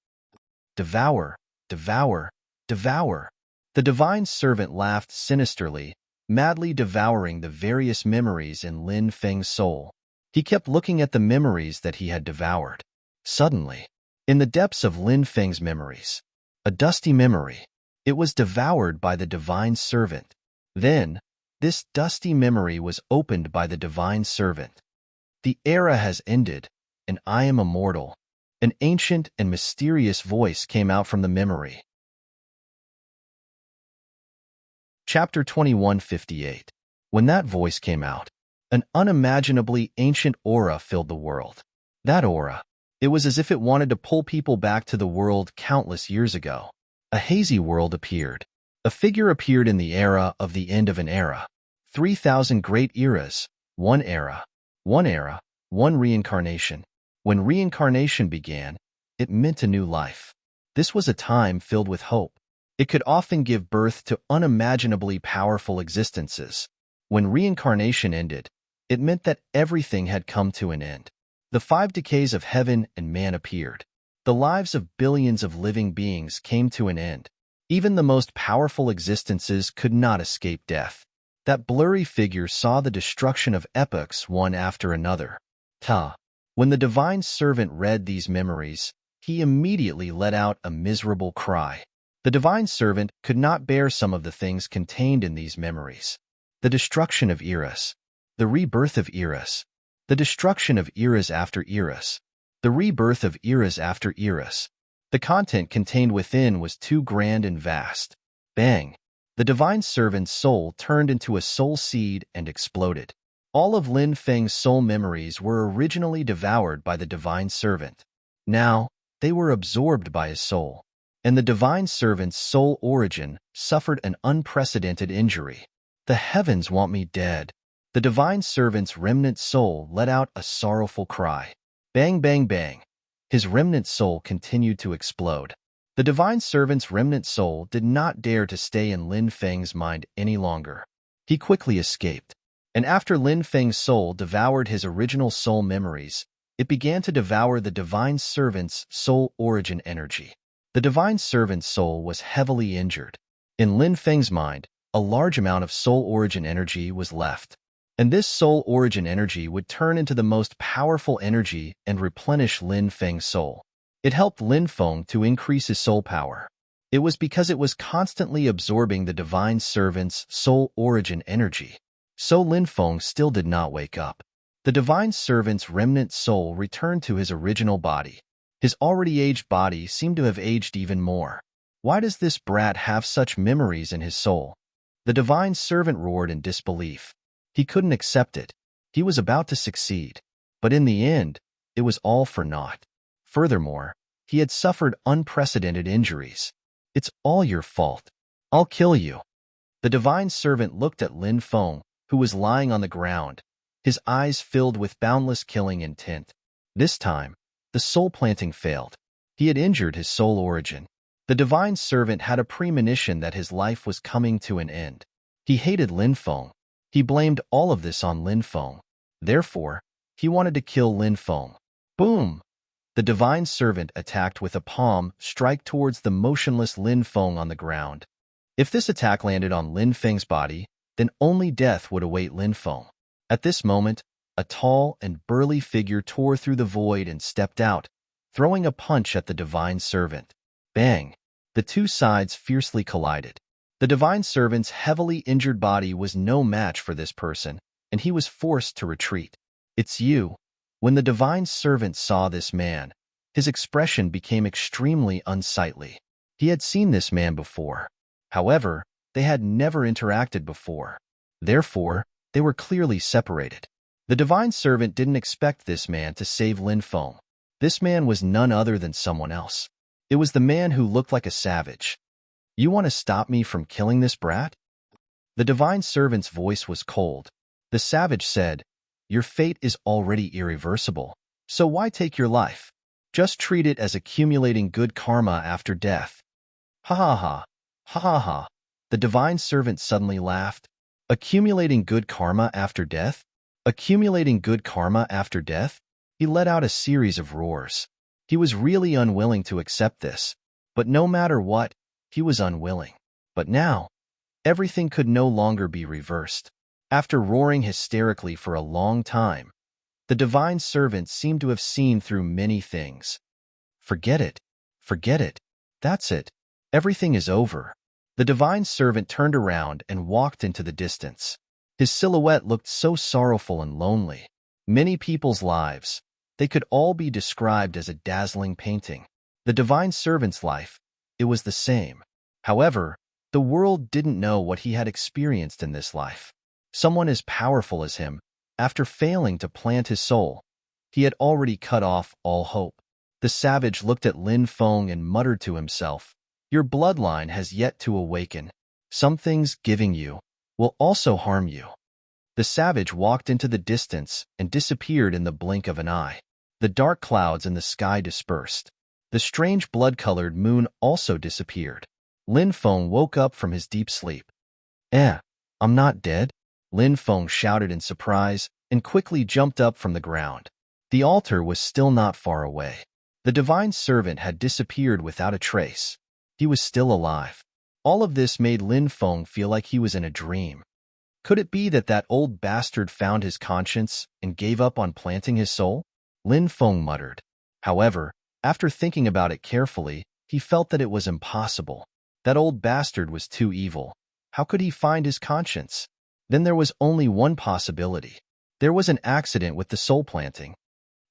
Devour, devour, devour." The divine servant laughed sinisterly, madly devouring the various memories in Lin Feng's soul. He kept looking at the memories that he had devoured. Suddenly, in the depths of Lin Feng's memories, a dusty memory. It was devoured by the divine servant. Then, this dusty memory was opened by the divine servant. "The era has ended, and I am immortal." An ancient and mysterious voice came out from the memory. Chapter 2158. When that voice came out, an unimaginably ancient aura filled the world. That aura, it was as if it wanted to pull people back to the world countless years ago. A hazy world appeared. A figure appeared in the era of the end of an era. 3,000 great eras, one era, one reincarnation. When reincarnation began, it meant a new life. This was a time filled with hope. It could often give birth to unimaginably powerful existences. When reincarnation ended, it meant that everything had come to an end. The 5 decays of heaven and man appeared. The lives of billions of living beings came to an end. Even the most powerful existences could not escape death. That blurry figure saw the destruction of epochs one after another. When the divine servant read these memories, he immediately let out a miserable cry. The divine servant could not bear some of the things contained in these memories. The destruction of eras. The rebirth of eras. The destruction of eras after eras. The rebirth of eras after eras. The content contained within was too grand and vast. Bang! The divine servant's soul turned into a soul seed and exploded. All of Lin Feng's soul memories were originally devoured by the divine servant. Now, they were absorbed by his soul. And the divine servant's soul origin suffered an unprecedented injury. The heavens want me dead. The divine servant's remnant soul let out a sorrowful cry. Bang, bang, bang. His remnant soul continued to explode. The divine servant's remnant soul did not dare to stay in Lin Feng's mind any longer. He quickly escaped. And after Lin Feng's soul devoured his original soul memories, it began to devour the divine servant's soul origin energy. The divine servant's soul was heavily injured. In Lin Feng's mind, a large amount of soul origin energy was left. And this soul origin energy would turn into the most powerful energy and replenish Lin Feng's soul. It helped Lin Feng to increase his soul power. It was because it was constantly absorbing the divine servant's soul origin energy. So Lin Feng still did not wake up. The divine servant's remnant soul returned to his original body. His already aged body seemed to have aged even more. Why does this brat have such memories in his soul? The divine servant roared in disbelief. He couldn't accept it. He was about to succeed. But in the end, it was all for naught. Furthermore, he had suffered unprecedented injuries. It's all your fault. I'll kill you. The divine servant looked at Lin Feng, who was lying on the ground, his eyes filled with boundless killing intent. This time, the soul planting failed. He had injured his soul origin. The divine servant had a premonition that his life was coming to an end. He hated Lin Feng. He blamed all of this on Lin Feng. Therefore, he wanted to kill Lin Feng. Boom! The divine servant attacked with a palm strike towards the motionless Lin Feng on the ground. If this attack landed on Lin Feng's body, then only death would await Lin Feng. At this moment, a tall and burly figure tore through the void and stepped out, throwing a punch at the divine servant. Bang! The two sides fiercely collided. The divine servant's heavily injured body was no match for this person, and he was forced to retreat. It's you. When the divine servant saw this man, his expression became extremely unsightly. He had seen this man before. However, they had never interacted before. Therefore, they were clearly separated. The divine servant didn't expect this man to save Lin Feng. This man was none other than someone else. It was the man who looked like a savage. You want to stop me from killing this brat? The divine servant's voice was cold. The savage said, your fate is already irreversible, so why take your life? Just treat it as accumulating good karma after death. Ha ha ha, ha ha ha. The divine servant suddenly laughed. Accumulating good karma after death? Accumulating good karma after death? He let out a series of roars. He was really unwilling to accept this, but no matter what, he was unwilling. But now, everything could no longer be reversed. After roaring hysterically for a long time, the divine servant seemed to have seen through many things. Forget it. Forget it. That's it. Everything is over. The divine servant turned around and walked into the distance. His silhouette looked so sorrowful and lonely. Many people's lives, they could all be described as a dazzling painting. The divine servant's life, it was the same. However, the world didn't know what he had experienced in this life. Someone as powerful as him, after failing to plant his soul, he had already cut off all hope. The savage looked at Lin Feng and muttered to himself, your bloodline has yet to awaken. Some things giving you will also harm you. The savage walked into the distance and disappeared in the blink of an eye. The dark clouds in the sky dispersed. The strange blood-colored moon also disappeared. Lin Feng woke up from his deep sleep. I'm not dead? Lin Feng shouted in surprise and quickly jumped up from the ground. The altar was still not far away. The divine servant had disappeared without a trace. He was still alive. All of this made Lin Feng feel like he was in a dream. Could it be that that old bastard found his conscience and gave up on planting his soul? Lin Feng muttered. However, after thinking about it carefully, he felt that it was impossible. That old bastard was too evil. How could he find his conscience? Then there was only one possibility. There was an accident with the soul planting.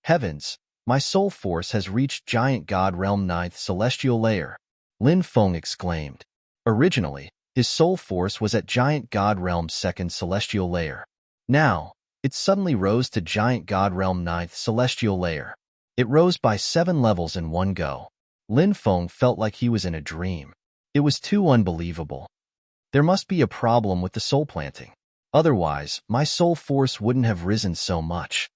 Heavens, my soul force has reached Giant God Realm 9th Celestial Layer, Lin Feng exclaimed. Originally, his soul force was at Giant God Realm 2nd Celestial Layer. Now, it suddenly rose to Giant God Realm 9th Celestial Layer. It rose by 7 levels in one go. Lin Feng felt like he was in a dream. It was too unbelievable. There must be a problem with the soul planting. Otherwise, my soul force wouldn't have risen so much.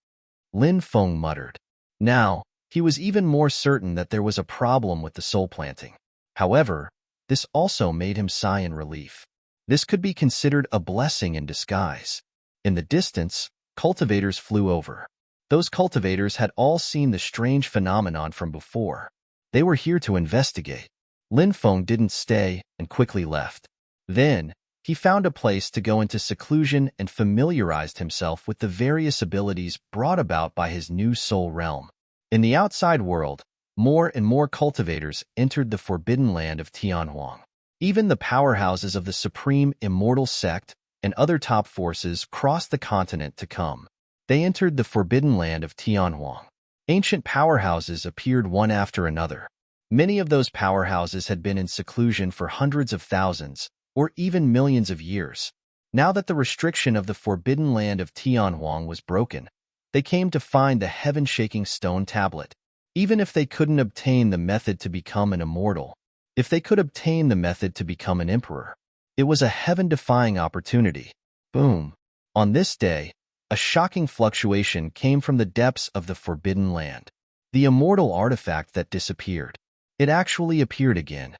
Lin Feng muttered. Now, he was even more certain that there was a problem with the soul planting. However, this also made him sigh in relief. This could be considered a blessing in disguise. In the distance, cultivators flew over. Those cultivators had all seen the strange phenomenon from before. They were here to investigate. Lin Feng didn't stay and quickly left. Then, he found a place to go into seclusion and familiarized himself with the various abilities brought about by his new soul realm. In the outside world, more and more cultivators entered the forbidden land of Tianhuang. Even the powerhouses of the supreme immortal sect and other top forces crossed the continent to come. They entered the forbidden land of Tianhuang. Ancient powerhouses appeared one after another. Many of those powerhouses had been in seclusion for hundreds of thousands, or even millions of years. Now that the restriction of the forbidden land of Tianhuang was broken, they came to find the heaven-shaking stone tablet. Even if they couldn't obtain the method to become an immortal, if they could obtain the method to become an emperor, it was a heaven-defying opportunity. Boom! On this day, a shocking fluctuation came from the depths of the forbidden land. The immortal artifact that disappeared. It actually appeared again.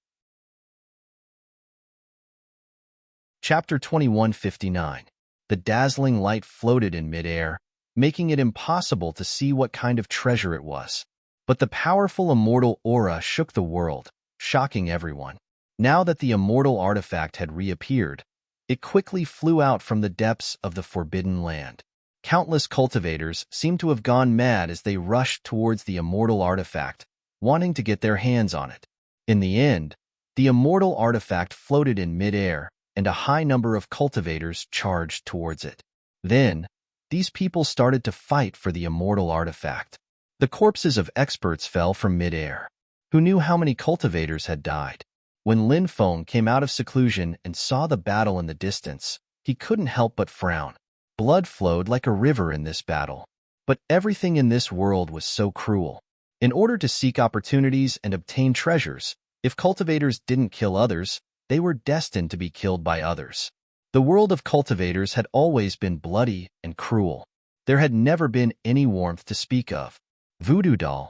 Chapter 2159. The dazzling light floated in midair, making it impossible to see what kind of treasure it was. But the powerful immortal aura shook the world, shocking everyone. Now that the immortal artifact had reappeared, it quickly flew out from the depths of the forbidden land. Countless cultivators seemed to have gone mad as they rushed towards the immortal artifact, wanting to get their hands on it. In the end, the immortal artifact floated in midair, and a high number of cultivators charged towards it. Then, these people started to fight for the immortal artifact. The corpses of experts fell from midair. Who knew how many cultivators had died? When Lin Feng came out of seclusion and saw the battle in the distance, he couldn't help but frown. Blood flowed like a river in this battle. But everything in this world was so cruel. In order to seek opportunities and obtain treasures, if cultivators didn't kill others, they were destined to be killed by others. The world of cultivators had always been bloody and cruel. There had never been any warmth to speak of. Voodoo doll.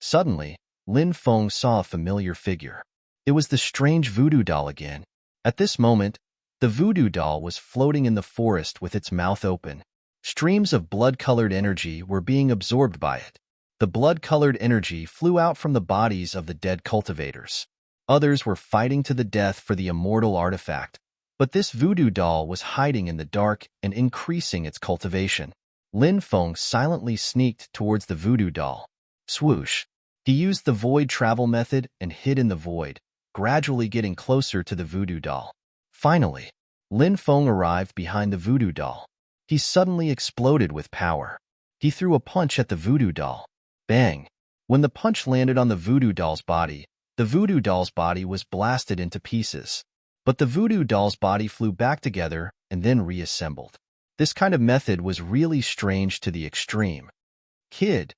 Suddenly, Lin Feng saw a familiar figure. It was the strange voodoo doll again. At this moment, the voodoo doll was floating in the forest with its mouth open. Streams of blood-colored energy were being absorbed by it. The blood-colored energy flew out from the bodies of the dead cultivators. Others were fighting to the death for the immortal artifact, but this voodoo doll was hiding in the dark and increasing its cultivation. Lin Feng silently sneaked towards the voodoo doll. Swoosh! He used the void travel method and hid in the void, gradually getting closer to the voodoo doll. Finally, Lin Feng arrived behind the voodoo doll. He suddenly exploded with power. He threw a punch at the voodoo doll. Bang! When the punch landed on the voodoo doll's body, the voodoo doll's body was blasted into pieces. But the voodoo doll's body flew back together and then reassembled. This kind of method was really strange to the extreme. Kid,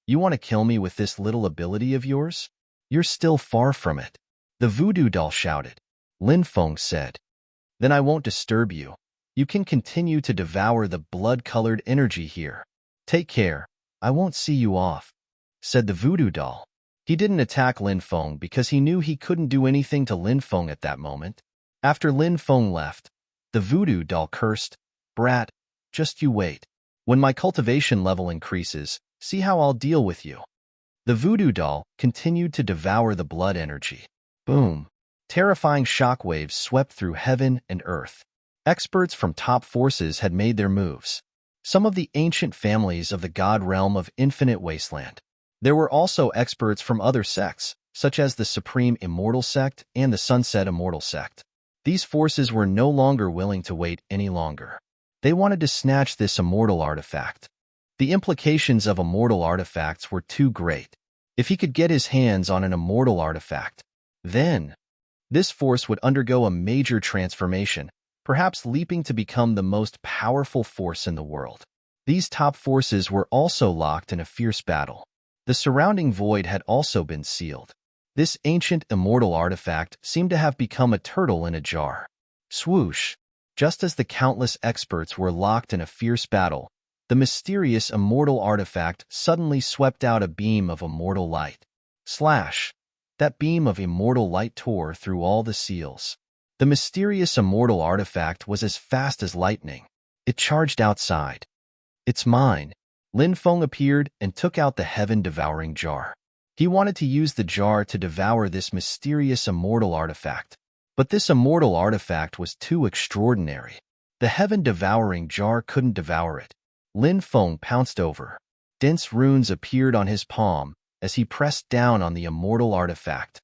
you want to kill me with this little ability of yours? You're still far from it. The voodoo doll shouted. Lin Feng said. Then I won't disturb you. You can continue to devour the blood-colored energy here. Take care, I won't see you off, said the voodoo doll. He didn't attack Lin Feng because he knew he couldn't do anything to Lin Feng at that moment. After Lin Feng left, the voodoo doll cursed, Brat, just you wait. When my cultivation level increases, see how I'll deal with you. The voodoo doll continued to devour the blood energy. Boom! Terrifying shockwaves swept through heaven and earth. Experts from top forces had made their moves. Some of the ancient families of the god realm of Infinite Wasteland. There were also experts from other sects, such as the Supreme Immortal Sect and the Sunset Immortal Sect. These forces were no longer willing to wait any longer. They wanted to snatch this immortal artifact. The implications of immortal artifacts were too great. If he could get his hands on an immortal artifact, then this force would undergo a major transformation, perhaps leaping to become the most powerful force in the world. These top forces were also locked in a fierce battle. The surrounding void had also been sealed. This ancient immortal artifact seemed to have become a turtle in a jar. Swoosh! Just as the countless experts were locked in a fierce battle, the mysterious immortal artifact suddenly swept out a beam of immortal light. Slash! That beam of immortal light tore through all the seals. The mysterious immortal artifact was as fast as lightning. It charged outside. "It's mine." Lin Feng appeared and took out the heaven-devouring jar. He wanted to use the jar to devour this mysterious immortal artifact. But this immortal artifact was too extraordinary. The heaven-devouring jar couldn't devour it. Lin Feng pounced over. Dense runes appeared on his palm as he pressed down on the immortal artifact.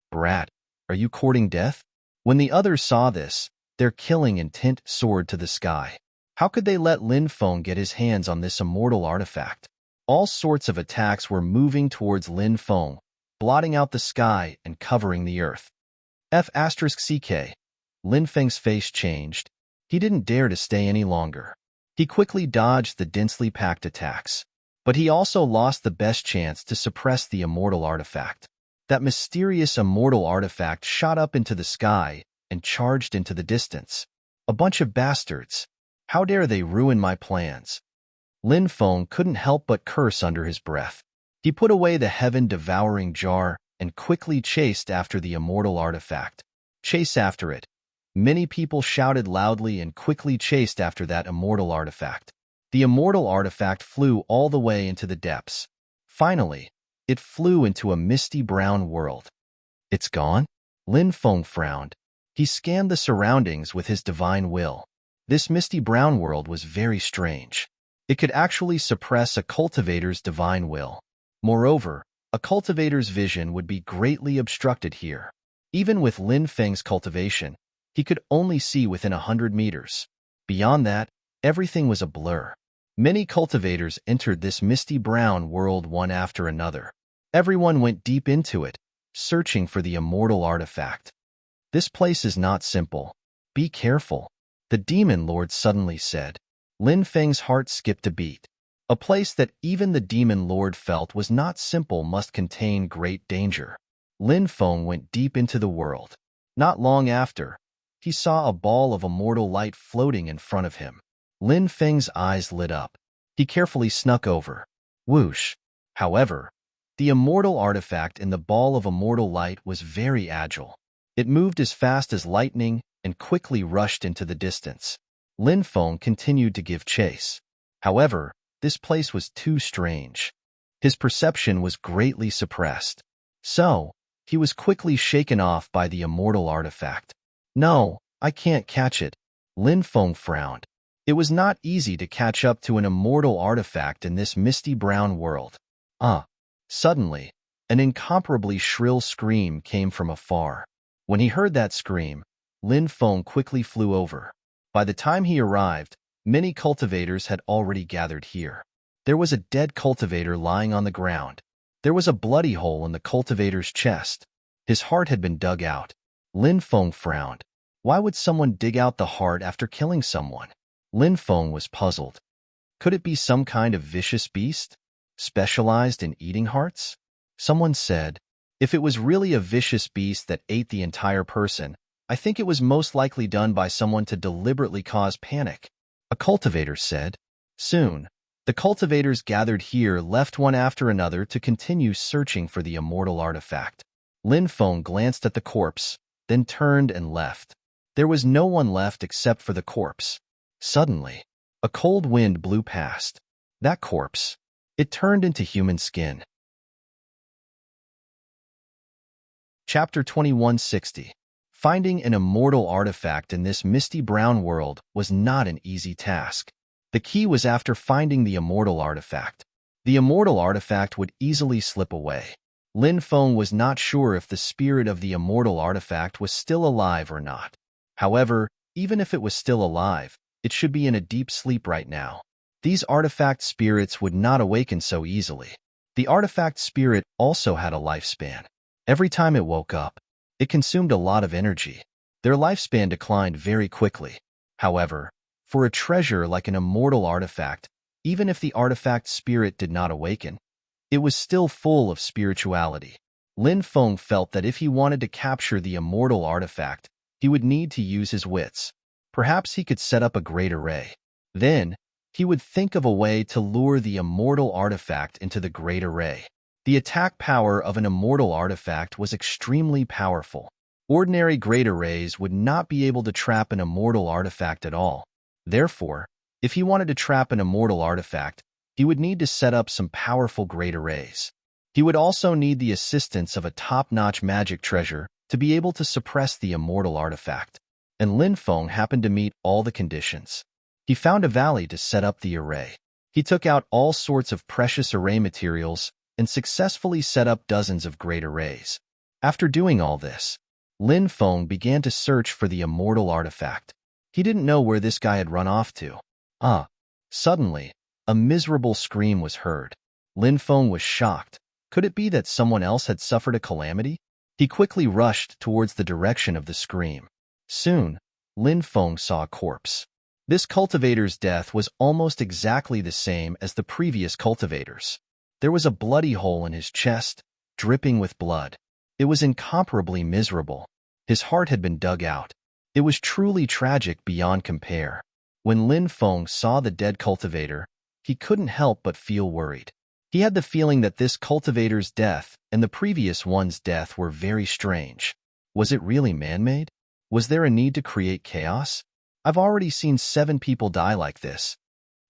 "Brat, are you courting death?" When the others saw this, their killing intent soared to the sky. How could they let Lin Feng get his hands on this immortal artifact? All sorts of attacks were moving towards Lin Feng, blotting out the sky and covering the earth. F***ck. Lin Feng's face changed. He didn't dare to stay any longer. He quickly dodged the densely packed attacks. But he also lost the best chance to suppress the immortal artifact. That mysterious immortal artifact shot up into the sky and charged into the distance. A bunch of bastards. How dare they ruin my plans? Lin Feng couldn't help but curse under his breath. He put away the heaven-devouring jar and quickly chased after the immortal artifact. Chase after it. Many people shouted loudly and quickly chased after that immortal artifact. The immortal artifact flew all the way into the depths. Finally, it flew into a misty brown world. "It's gone?" Lin Feng frowned. He scanned the surroundings with his divine will. This misty brown world was very strange. It could actually suppress a cultivator's divine will. Moreover, a cultivator's vision would be greatly obstructed here. Even with Lin Feng's cultivation, he could only see within 100 meters. Beyond that, everything was a blur. Many cultivators entered this misty brown world one after another. Everyone went deep into it, searching for the immortal artifact. "This place is not simple. Be careful," the demon lord suddenly said. Lin Feng's heart skipped a beat. A place that even the demon lord felt was not simple must contain great danger. Lin Feng went deep into the world. Not long after, he saw a ball of immortal light floating in front of him. Lin Feng's eyes lit up. He carefully snuck over. Whoosh! However, the immortal artifact in the ball of immortal light was very agile. It moved as fast as lightning and quickly rushed into the distance. Lin Feng continued to give chase. However, this place was too strange. His perception was greatly suppressed. So, he was quickly shaken off by the immortal artifact. "No, I can't catch it." Lin Feng frowned. It was not easy to catch up to an immortal artifact in this misty brown world. Suddenly, an incomparably shrill scream came from afar. When he heard that scream, Lin Feng quickly flew over. By the time he arrived, many cultivators had already gathered here. There was a dead cultivator lying on the ground. There was a bloody hole in the cultivator's chest. His heart had been dug out. Lin Feng frowned. Why would someone dig out the heart after killing someone? Lin Feng was puzzled. Could it be some kind of vicious beast, specialized in eating hearts? Someone said, if it was really a vicious beast that ate the entire person, I think it was most likely done by someone to deliberately cause panic. A cultivator said. Soon, the cultivators gathered here left one after another to continue searching for the immortal artifact. Lin Feng glanced at the corpse, then turned and left. There was no one left except for the corpse. Suddenly, a cold wind blew past. That corpse. It turned into human skin. Chapter 2160. Finding an immortal artifact in this misty brown world was not an easy task. The key was after finding the immortal artifact. The immortal artifact would easily slip away. Lin Feng was not sure if the spirit of the immortal artifact was still alive or not. However, even if it was still alive, It should be in a deep sleep right now. These artifact spirits would not awaken so easily. The artifact spirit also had a lifespan. Every time it woke up, it consumed a lot of energy. Their lifespan declined very quickly. However, for a treasure like an immortal artifact, even if the artifact spirit did not awaken, it was still full of spirituality. Lin Feng felt that if he wanted to capture the immortal artifact, he would need to use his wits. Perhaps he could set up a great array. Then, he would think of a way to lure the immortal artifact into the great array. The attack power of an immortal artifact was extremely powerful. Ordinary great arrays would not be able to trap an immortal artifact at all. Therefore, if he wanted to trap an immortal artifact, he would need to set up some powerful great arrays. He would also need the assistance of a top-notch magic treasure to be able to suppress the immortal artifact. And Lin Feng happened to meet all the conditions. He found a valley to set up the array. He took out all sorts of precious array materials and successfully set up dozens of great arrays. After doing all this, Lin Feng began to search for the immortal artifact. He didn't know where this guy had run off to. Suddenly, a miserable scream was heard. Lin Feng was shocked. Could it be that someone else had suffered a calamity? He quickly rushed towards the direction of the scream. Soon, Lin Feng saw a corpse. This cultivator's death was almost exactly the same as the previous cultivators. There was a bloody hole in his chest, dripping with blood. It was incomparably miserable. His heart had been dug out. It was truly tragic beyond compare. When Lin Feng saw the dead cultivator, he couldn't help but feel worried. He had the feeling that this cultivator's death and the previous one's death were very strange. Was it really man-made? Was there a need to create chaos? I've already seen 7 people die like this.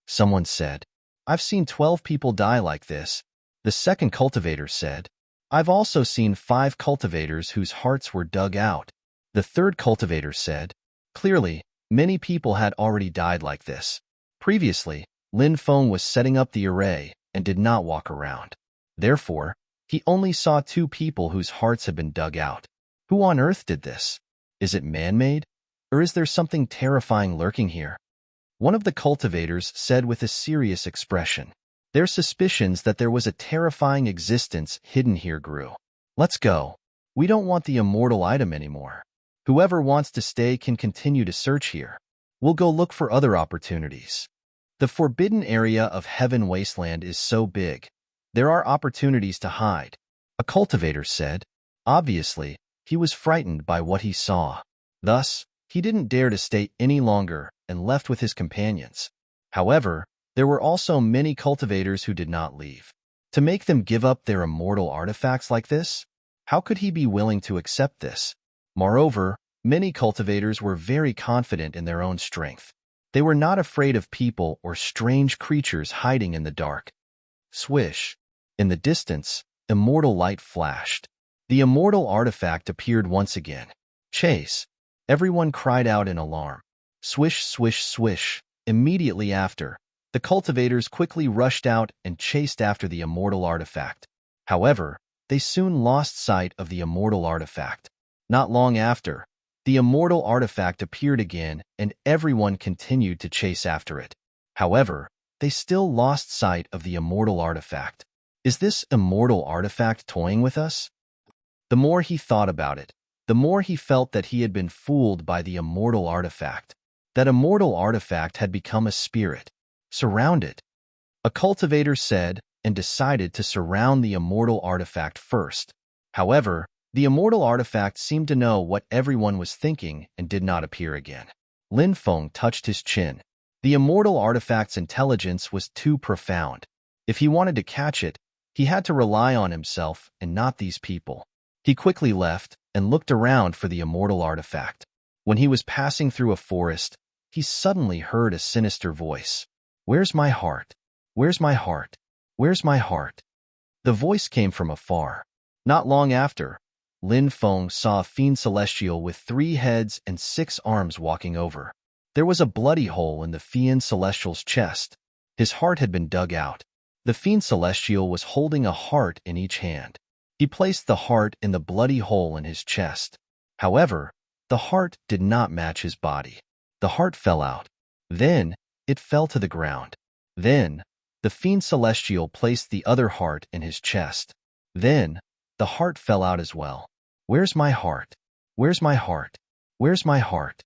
Someone said. I've seen 12 people die like this. The second cultivator said. I've also seen 5 cultivators whose hearts were dug out. The third cultivator said. Clearly, many people had already died like this. Previously, Lin Feng was setting up the array and did not walk around. Therefore, he only saw 2 people whose hearts had been dug out. Who on earth did this? Is it man-made? Or is there something terrifying lurking here? One of the cultivators said with a serious expression. Their suspicions that there was a terrifying existence hidden here grew. Let's go. We don't want the immortal item anymore. Whoever wants to stay can continue to search here. We'll go look for other opportunities. The forbidden area of Heaven Wasteland is so big. There are opportunities to hide. A cultivator said. Obviously, he was frightened by what he saw. Thus, he didn't dare to stay any longer and left with his companions. However, there were also many cultivators who did not leave. To make them give up their immortal artifacts like this? How could he be willing to accept this? Moreover, many cultivators were very confident in their own strength. They were not afraid of people or strange creatures hiding in the dark. Swish! In the distance, immortal light flashed. The immortal artifact appeared once again. Chase! Everyone cried out in alarm. Swish, swish, swish. Immediately after, the cultivators quickly rushed out and chased after the immortal artifact. However, they soon lost sight of the immortal artifact. Not long after, the immortal artifact appeared again and everyone continued to chase after it. However, they still lost sight of the immortal artifact. Is this immortal artifact toying with us? The more he thought about it, the more he felt that he had been fooled by the immortal artifact. That immortal artifact had become a spirit. Surround it. A cultivator said and decided to surround the immortal artifact first. However, the immortal artifact seemed to know what everyone was thinking and did not appear again. Lin Feng touched his chin. The immortal artifact's intelligence was too profound. If he wanted to catch it, he had to rely on himself and not these people. He quickly left and looked around for the immortal artifact. When he was passing through a forest, he suddenly heard a sinister voice. Where's my heart? Where's my heart? Where's my heart? The voice came from afar. Not long after, Lin Feng saw a fiend celestial with 3 heads and 6 arms walking over. There was a bloody hole in the fiend celestial's chest. His heart had been dug out. The fiend celestial was holding a heart in each hand. He placed the heart in the bloody hole in his chest. However, the heart did not match his body. The heart fell out. Then, it fell to the ground. Then, the fiend celestial placed the other heart in his chest. Then, the heart fell out as well. Where's my heart? Where's my heart? Where's my heart?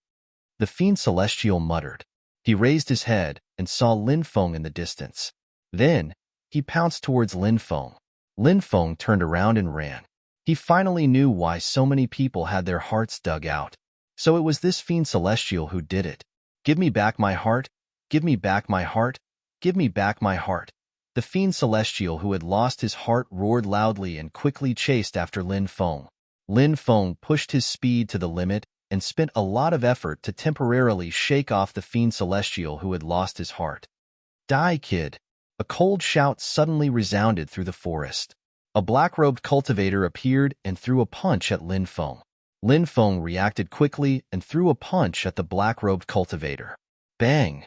The fiend celestial muttered. He raised his head and saw Lin Feng in the distance. Then, he pounced towards Lin Feng. Lin Feng turned around and ran. He finally knew why so many people had their hearts dug out. So it was this fiend celestial who did it. Give me back my heart. Give me back my heart. Give me back my heart. The fiend celestial who had lost his heart roared loudly and quickly chased after Lin Feng. Lin Feng pushed his speed to the limit and spent a lot of effort to temporarily shake off the fiend celestial who had lost his heart. Die, kid! A cold shout suddenly resounded through the forest. A black-robed cultivator appeared and threw a punch at Lin Feng. Lin Feng reacted quickly and threw a punch at the black-robed cultivator. Bang!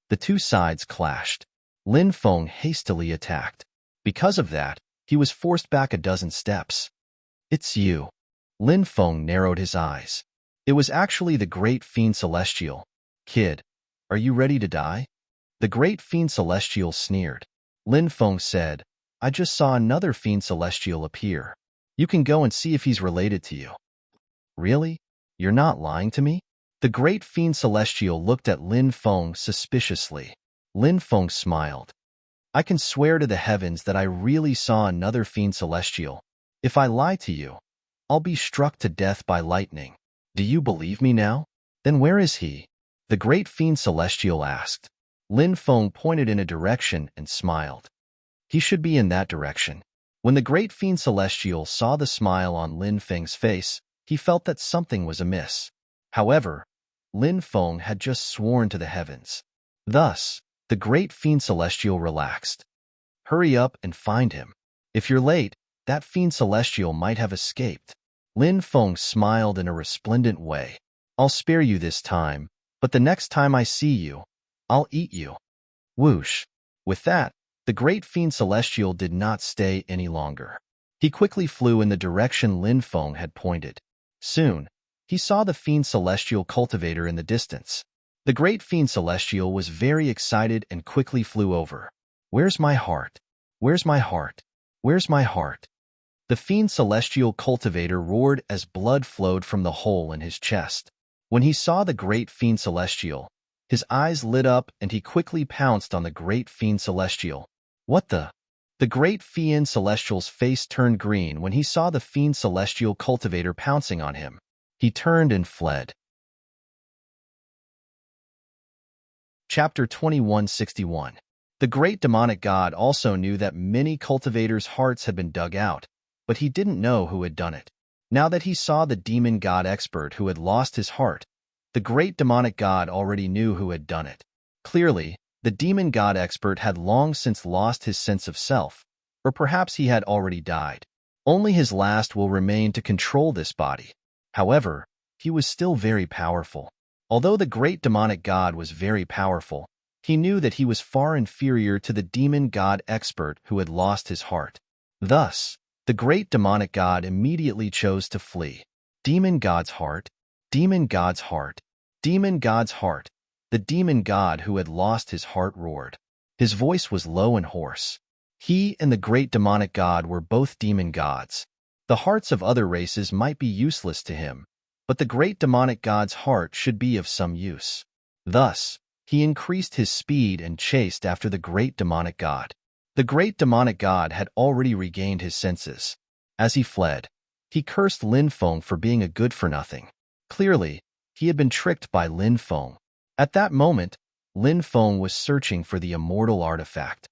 The two sides clashed. Lin Feng hastily attacked. Because of that, he was forced back a dozen steps. It's you. Lin Feng narrowed his eyes. It was actually the great fiend celestial. Kid, are you ready to die? The great fiend celestial sneered. Lin Feng said, I just saw another fiend celestial appear. You can go and see if he's related to you. Really? You're not lying to me? The great fiend celestial looked at Lin Feng suspiciously. Lin Feng smiled. I can swear to the heavens that I really saw another fiend celestial. If I lie to you, I'll be struck to death by lightning. Do you believe me now? Then where is he? The great fiend celestial asked. Lin Feng pointed in a direction and smiled. He should be in that direction. When the great fiend celestial saw the smile on Lin Feng's face, he felt that something was amiss. However, Lin Feng had just sworn to the heavens. Thus, the great fiend celestial relaxed. Hurry up and find him. If you're late, that fiend celestial might have escaped. Lin Feng smiled in a resplendent way. I'll spare you this time, but the next time I see you, I'll eat you. Whoosh. With that, the great fiend celestial did not stay any longer. He quickly flew in the direction Lin Feng had pointed. Soon, he saw the fiend celestial cultivator in the distance. The great fiend celestial was very excited and quickly flew over. Where's my heart? Where's my heart? Where's my heart? The fiend celestial cultivator roared as blood flowed from the hole in his chest. When he saw the great fiend celestial, his eyes lit up and he quickly pounced on the great fiend celestial. What the? The great fiend celestial's face turned green when he saw the fiend celestial cultivator pouncing on him. He turned and fled. Chapter 2161. The great demonic god also knew that many cultivators' hearts had been dug out, but he didn't know who had done it. Now that he saw the demon god expert who had lost his heart, the great demonic god already knew who had done it. Clearly, the demon god expert had long since lost his sense of self, or perhaps he had already died. Only his last will remain to control this body. However, he was still very powerful. Although the great demonic god was very powerful, he knew that he was far inferior to the demon god expert who had lost his heart. Thus, the great demonic god immediately chose to flee. Demon god's heart, demon god's heart, demon god's heart. The demon god who had lost his heart roared. His voice was low and hoarse. He and the great demonic god were both demon gods. The hearts of other races might be useless to him, but the great demonic god's heart should be of some use. Thus, he increased his speed and chased after the great demonic god. The great demonic god had already regained his senses. As he fled, he cursed Lin Feng for being a good-for-nothing. Clearly, he had been tricked by Lin Feng. At that moment, Lin Feng was searching for the immortal artifact.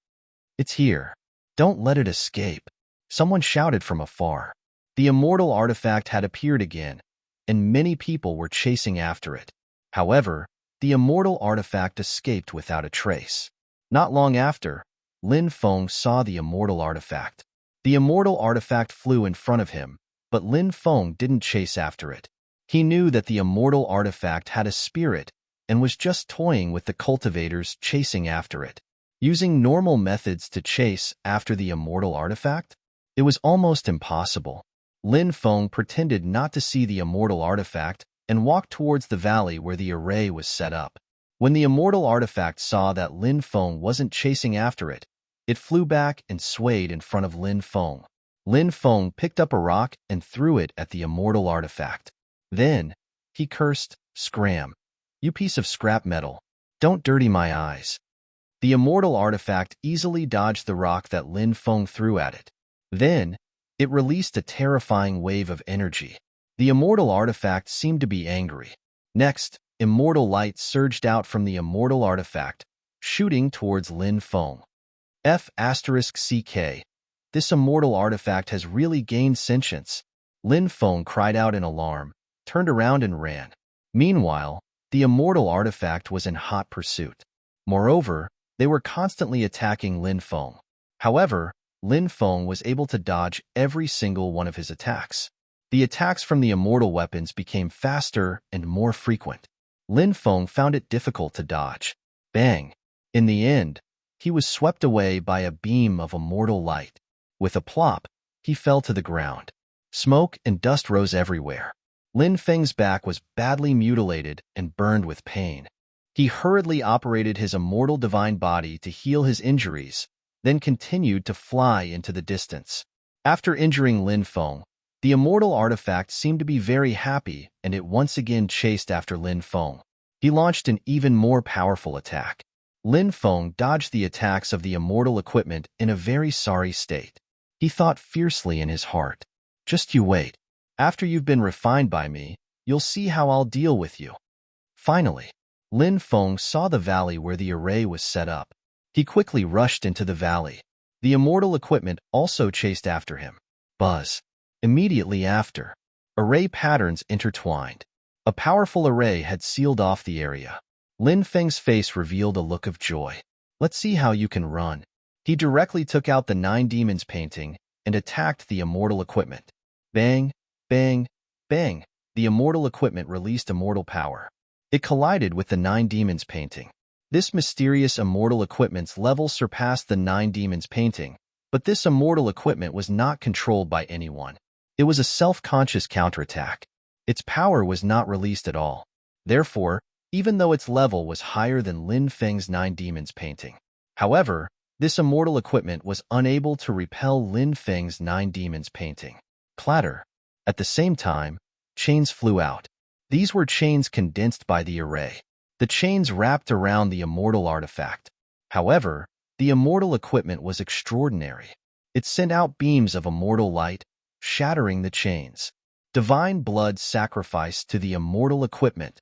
It's here. Don't let it escape. Someone shouted from afar. The immortal artifact had appeared again, and many people were chasing after it. However, the immortal artifact escaped without a trace. Not long after, Lin Feng saw the immortal artifact. The immortal artifact flew in front of him, but Lin Feng didn't chase after it. He knew that the immortal artifact had a spirit and was just toying with the cultivators chasing after it. Using normal methods to chase after the immortal artifact? It was almost impossible. Lin Feng pretended not to see the immortal artifact and walked towards the valley where the array was set up. When the immortal artifact saw that Lin Feng wasn't chasing after it, it flew back and swayed in front of Lin Feng. Lin Feng picked up a rock and threw it at the immortal artifact. Then, he cursed, "Scram! You piece of scrap metal. Don't dirty my eyes." The immortal artifact easily dodged the rock that Lin Feng threw at it. Then, it released a terrifying wave of energy. The immortal artifact seemed to be angry. Next, immortal light surged out from the immortal artifact, shooting towards Lin Feng. F***CK. This immortal artifact has really gained sentience. Lin Feng cried out in alarm, turned around and ran. Meanwhile, the immortal artifact was in hot pursuit. Moreover, they were constantly attacking Lin Feng. However, Lin Feng was able to dodge every single one of his attacks. The attacks from the immortal weapons became faster and more frequent. Lin Feng found it difficult to dodge. Bang! In the end, he was swept away by a beam of immortal light. With a plop, he fell to the ground. Smoke and dust rose everywhere. Lin Feng's back was badly mutilated and burned with pain. He hurriedly operated his immortal divine body to heal his injuries, then continued to fly into the distance. After injuring Lin Feng, the immortal artifact seemed to be very happy, and it once again chased after Lin Feng. He launched an even more powerful attack. Lin Feng dodged the attacks of the immortal equipment in a very sorry state. He thought fiercely in his heart, "Just you wait. After you've been refined by me, you'll see how I'll deal with you." Finally, Lin Feng saw the valley where the array was set up. He quickly rushed into the valley. The immortal equipment also chased after him. Buzz. Immediately after, array patterns intertwined. A powerful array had sealed off the area. Lin Feng's face revealed a look of joy. "Let's see how you can run." He directly took out the 9 Demons painting and attacked the immortal equipment. Bang, bang, bang. The immortal equipment released immortal power. It collided with the 9 Demons painting. This mysterious immortal equipment's level surpassed the 9 Demons painting, but this immortal equipment was not controlled by anyone. It was a self-conscious counterattack. Its power was not released at all. Therefore, even though its level was higher than Lin Feng's 9 Demons painting. However, this immortal equipment was unable to repel Lin Feng's 9 Demons painting. Clatter. At the same time, chains flew out. These were chains condensed by the array. The chains wrapped around the immortal artifact. However, the immortal equipment was extraordinary. It sent out beams of immortal light, shattering the chains. Divine blood sacrificed to the immortal equipment.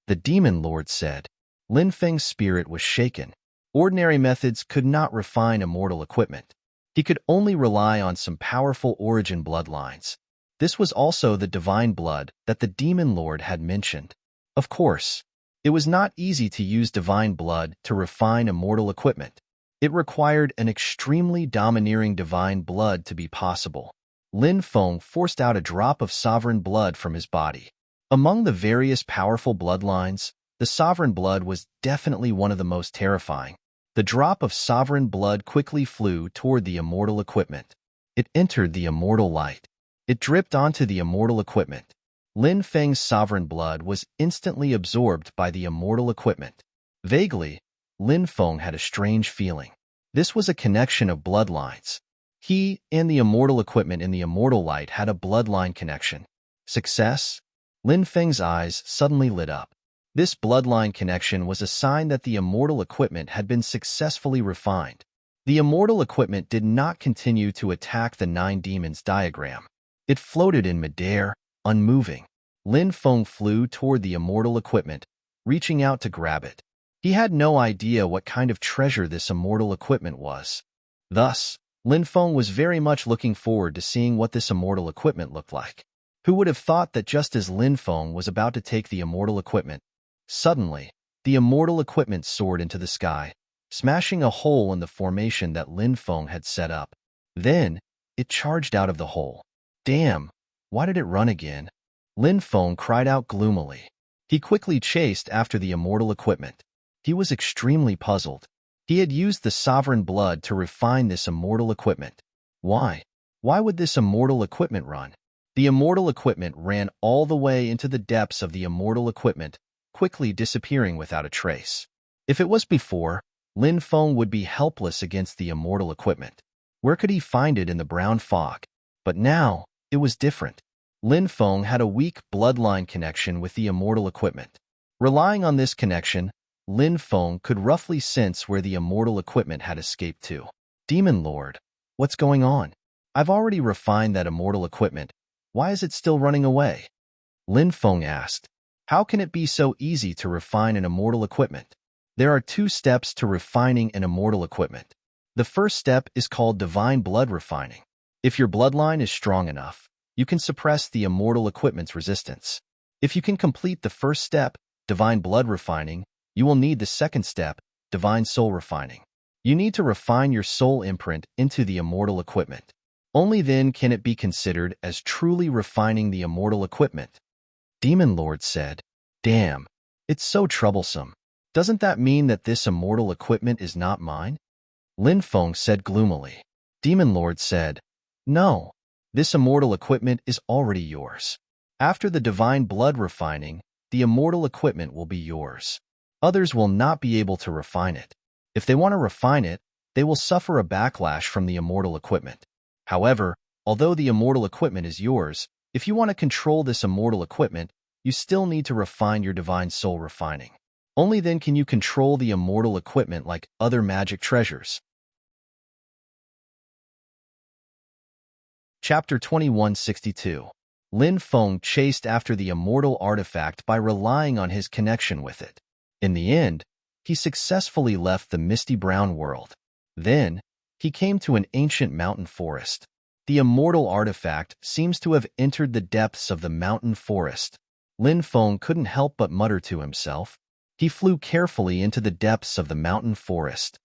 The demon lord said. Lin Feng's spirit was shaken. Ordinary methods could not refine immortal equipment. He could only rely on some powerful origin bloodlines. This was also the divine blood that the demon lord had mentioned. Of course, it was not easy to use divine blood to refine immortal equipment. It required an extremely domineering divine blood to be possible. Lin Feng forced out a drop of sovereign blood from his body. Among the various powerful bloodlines, the sovereign blood was definitely one of the most terrifying. The drop of sovereign blood quickly flew toward the immortal equipment. It entered the immortal light. It dripped onto the immortal equipment. Lin Feng's sovereign blood was instantly absorbed by the immortal equipment. Vaguely, Lin Feng had a strange feeling. This was a connection of bloodlines. He and the immortal equipment in the immortal light had a bloodline connection. Success? Lin Feng's eyes suddenly lit up. This bloodline connection was a sign that the immortal equipment had been successfully refined. The immortal equipment did not continue to attack the 9 Demons diagram. It floated in midair, unmoving. Lin Feng flew toward the immortal equipment, reaching out to grab it. He had no idea what kind of treasure this immortal equipment was. Thus, Lin Feng was very much looking forward to seeing what this immortal equipment looked like. Who would have thought that just as Lin Feng was about to take the immortal equipment, suddenly, the immortal equipment soared into the sky, smashing a hole in the formation that Lin Feng had set up. Then, it charged out of the hole. Damn, why did it run again? Lin Feng cried out gloomily. He quickly chased after the immortal equipment. He was extremely puzzled. He had used the sovereign blood to refine this immortal equipment. Why? Why would this immortal equipment run? The immortal equipment ran all the way into the depths of the immortal equipment, quickly disappearing without a trace. If it was before, Lin Feng would be helpless against the immortal equipment. Where could he find it in the brown fog? But now, it was different. Lin Feng had a weak bloodline connection with the immortal equipment. Relying on this connection, Lin Feng could roughly sense where the immortal equipment had escaped to. Demon Lord, what's going on? I've already refined that immortal equipment. Why is it still running away? Lin Feng asked. How can it be so easy to refine an immortal equipment? There are 2 steps to refining an immortal equipment. The first step is called divine blood refining. If your bloodline is strong enough, you can suppress the immortal equipment's resistance. If you can complete the first step, divine blood refining, you will need the second step, divine soul refining. You need to refine your soul imprint into the immortal equipment. Only then can it be considered as truly refining the immortal equipment. Demon Lord said, Damn, it's so troublesome. Doesn't that mean that this immortal equipment is not mine? Lin Feng said gloomily. Demon Lord said, No, this immortal equipment is already yours. After the divine blood refining, the immortal equipment will be yours. Others will not be able to refine it. If they want to refine it, they will suffer a backlash from the immortal equipment. However, although the immortal equipment is yours, if you want to control this immortal equipment, you still need to refine your divine soul refining. Only then can you control the immortal equipment like other magic treasures. Chapter 2162. Lin Feng chased after the immortal artifact by relying on his connection with it. In the end, he successfully left the misty brown world. Then, he came to an ancient mountain forest. The immortal artifact seems to have entered the depths of the mountain forest. Lin Feng couldn't help but mutter to himself. He flew carefully into the depths of the mountain forest.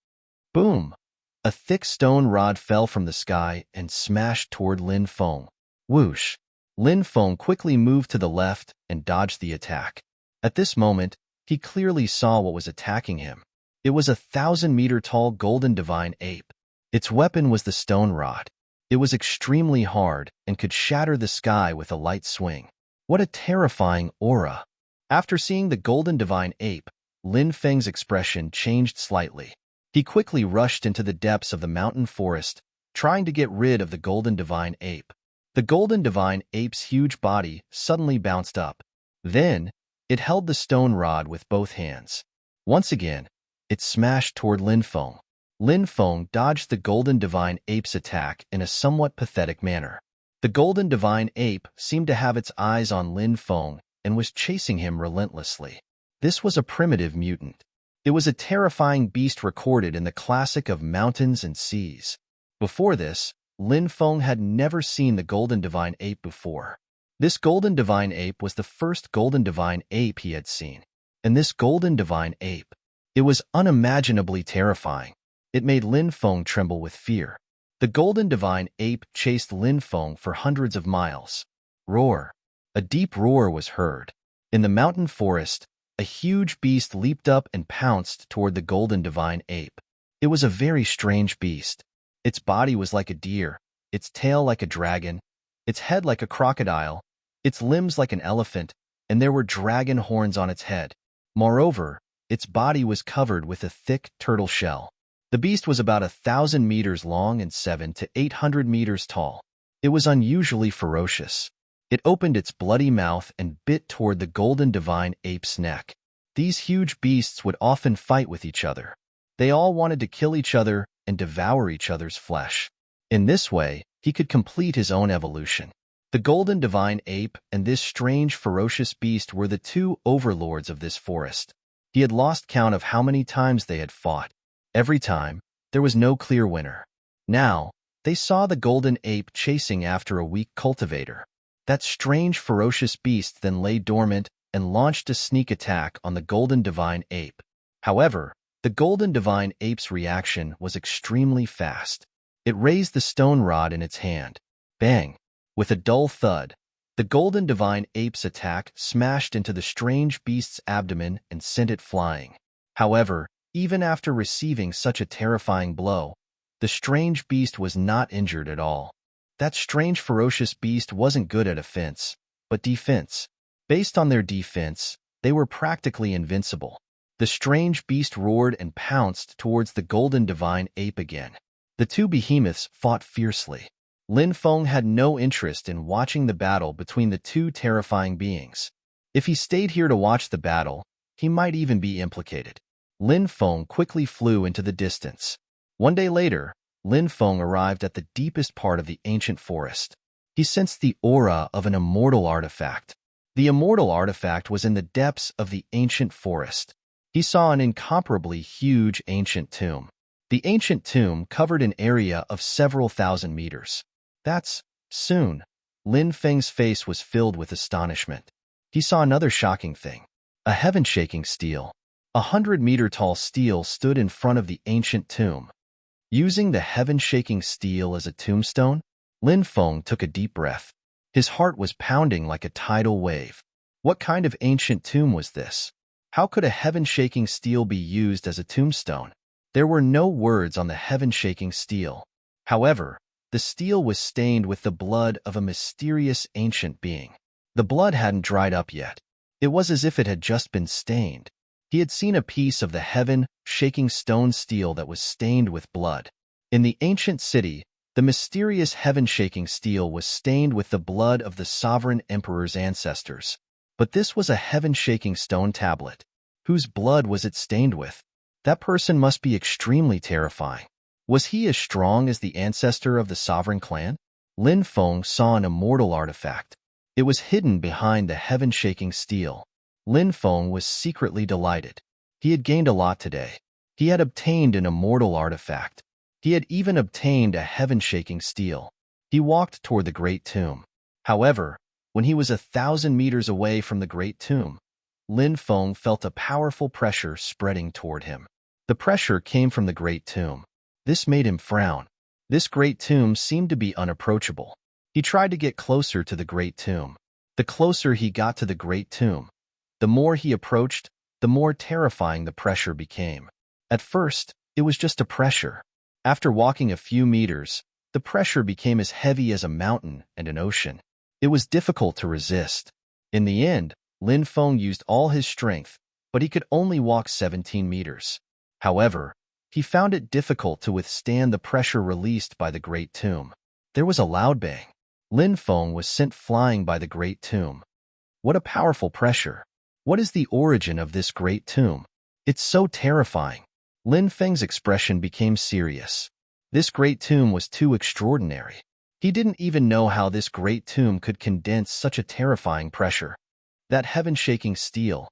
Boom! A thick stone rod fell from the sky and smashed toward Lin Feng. Whoosh! Lin Feng quickly moved to the left and dodged the attack. At this moment, he clearly saw what was attacking him. It was a 1,000-meter-tall golden divine ape. Its weapon was the stone rod. It was extremely hard and could shatter the sky with a light swing. What a terrifying aura! After seeing the golden divine ape, Lin Feng's expression changed slightly. He quickly rushed into the depths of the mountain forest, trying to get rid of the golden divine ape. The golden divine ape's huge body suddenly bounced up. Then, it held the stone rod with both hands. Once again, it smashed toward Lin Feng. Lin Feng dodged the golden divine ape's attack in a somewhat pathetic manner. The golden divine ape seemed to have its eyes on Lin Feng and was chasing him relentlessly. This was a primitive mutant. It was a terrifying beast recorded in the classic of mountains and seas. Before this, Lin Feng had never seen the golden divine ape before. This golden divine ape was the first golden divine ape he had seen. And this golden divine ape, it was unimaginably terrifying. It made Lin Feng tremble with fear. The golden divine ape chased Lin Feng for hundreds of miles. Roar! A deep roar was heard. In the mountain forest, a huge beast leaped up and pounced toward the golden divine ape. It was a very strange beast. Its body was like a deer, its tail like a dragon, its head like a crocodile, its limbs like an elephant, and there were dragon horns on its head. Moreover, its body was covered with a thick turtle shell. The beast was about 1,000 meters long and 700 to 800 meters tall. It was unusually ferocious. It opened its bloody mouth and bit toward the golden divine ape's neck. These huge beasts would often fight with each other. They all wanted to kill each other and devour each other's flesh. In this way, he could complete his own evolution. The golden divine ape and this strange ferocious beast were the 2 overlords of this forest. He had lost count of how many times they had fought. Every time, there was no clear winner. Now, they saw the golden ape chasing after a weak cultivator. That strange ferocious beast then lay dormant and launched a sneak attack on the golden divine ape. However, the golden divine ape's reaction was extremely fast. It raised the stone rod in its hand. Bang! With a dull thud, the golden divine ape's attack smashed into the strange beast's abdomen and sent it flying. However, even after receiving such a terrifying blow, the strange beast was not injured at all. That strange ferocious beast wasn't good at offense, but defense. Based on their defense, They were practically invincible. The strange beast roared and pounced towards the golden divine ape again. The two behemoths fought fiercely. Lin Feng had no interest in watching the battle between the two terrifying beings. If he stayed here to watch the battle, he might even be implicated. Lin Feng quickly flew into the distance. One day later, Lin Feng arrived at the deepest part of the ancient forest. He sensed the aura of an immortal artifact. The immortal artifact was in the depths of the ancient forest. He saw an incomparably huge ancient tomb. The ancient tomb covered an area of several thousand meters. That's soon. Lin Feng's face was filled with astonishment. He saw another shocking thing. A heaven-shaking stele. 100-meter-tall stele stood in front of the ancient tomb. Using the heaven-shaking stele as a tombstone, Lin Feng took a deep breath. His heart was pounding like a tidal wave. What kind of ancient tomb was this? How could a heaven-shaking stele be used as a tombstone? There were no words on the heaven-shaking stele. However, the stele was stained with the blood of a mysterious ancient being. The blood hadn't dried up yet. It was as if it had just been stained. He had seen a piece of the heaven-shaking stone stele that was stained with blood. In the ancient city, the mysterious heaven-shaking stele was stained with the blood of the sovereign emperor's ancestors. But this was a heaven-shaking stone tablet. Whose blood was it stained with? That person must be extremely terrifying. Was he as strong as the ancestor of the sovereign clan? Lin Feng saw an immortal artifact. It was hidden behind the heaven-shaking stele. Lin Feng was secretly delighted. He had gained a lot today. He had obtained an immortal artifact. He had even obtained a heaven-shaking stele. He walked toward the great tomb. However, when he was 1,000 meters away from the great tomb, Lin Feng felt a powerful pressure spreading toward him. The pressure came from the great tomb. This made him frown. This great tomb seemed to be unapproachable. He tried to get closer to the great tomb. The closer he got to the great tomb, the more he approached, the more terrifying the pressure became. At first, it was just a pressure. After walking a few meters, the pressure became as heavy as a mountain and an ocean. It was difficult to resist. In the end, Lin Feng used all his strength, but he could only walk 17 meters. However, he found it difficult to withstand the pressure released by the great tomb. There was a loud bang. Lin Feng was sent flying by the great tomb. What a powerful pressure! What is the origin of this great tomb? It's so terrifying. Lin Feng's expression became serious. This great tomb was too extraordinary. He didn't even know how this great tomb could condense such a terrifying pressure. That heaven-shaking stele.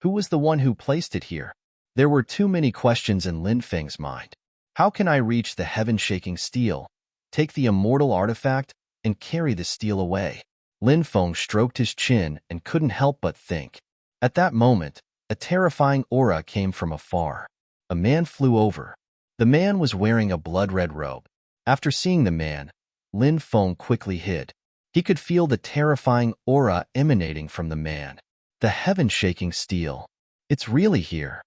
Who was the one who placed it here? There were too many questions in Lin Feng's mind. How can I reach the heaven-shaking stele, take the immortal artifact, and carry the stele away? Lin Feng stroked his chin and couldn't help but think. At that moment, a terrifying aura came from afar. A man flew over. The man was wearing a blood-red robe. After seeing the man, Lin Feng quickly hid. He could feel the terrifying aura emanating from the man. The heaven-shaking stele. It's really here.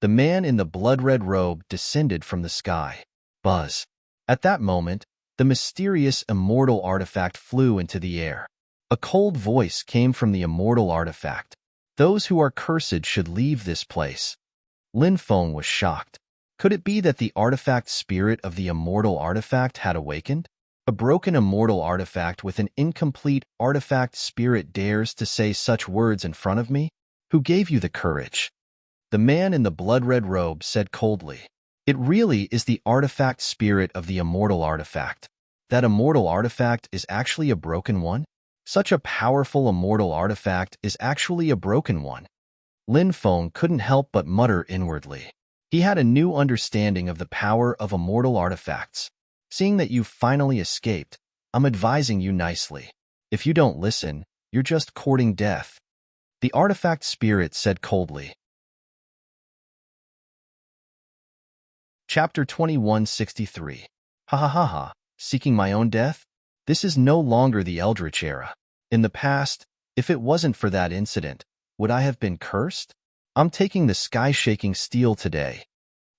The man in the blood-red robe descended from the sky. Buzz. At that moment, the mysterious immortal artifact flew into the air. A cold voice came from the immortal artifact. Those who are cursed should leave this place. Lin Feng was shocked. Could it be that the artifact spirit of the immortal artifact had awakened? A broken immortal artifact with an incomplete artifact spirit dares to say such words in front of me? Who gave you the courage? The man in the blood-red robe said coldly. It really is the artifact spirit of the immortal artifact. That immortal artifact is actually a broken one? Such a powerful immortal artifact is actually a broken one. Lin Feng couldn't help but mutter inwardly. He had a new understanding of the power of immortal artifacts. Seeing that you've finally escaped, I'm advising you nicely. If you don't listen, you're just courting death. The artifact spirit said coldly. Chapter 2163. Ha ha ha ha, seeking my own death? This is no longer the Eldritch era. In the past, if it wasn't for that incident, would I have been cursed? I'm taking the sky-shaking stele today.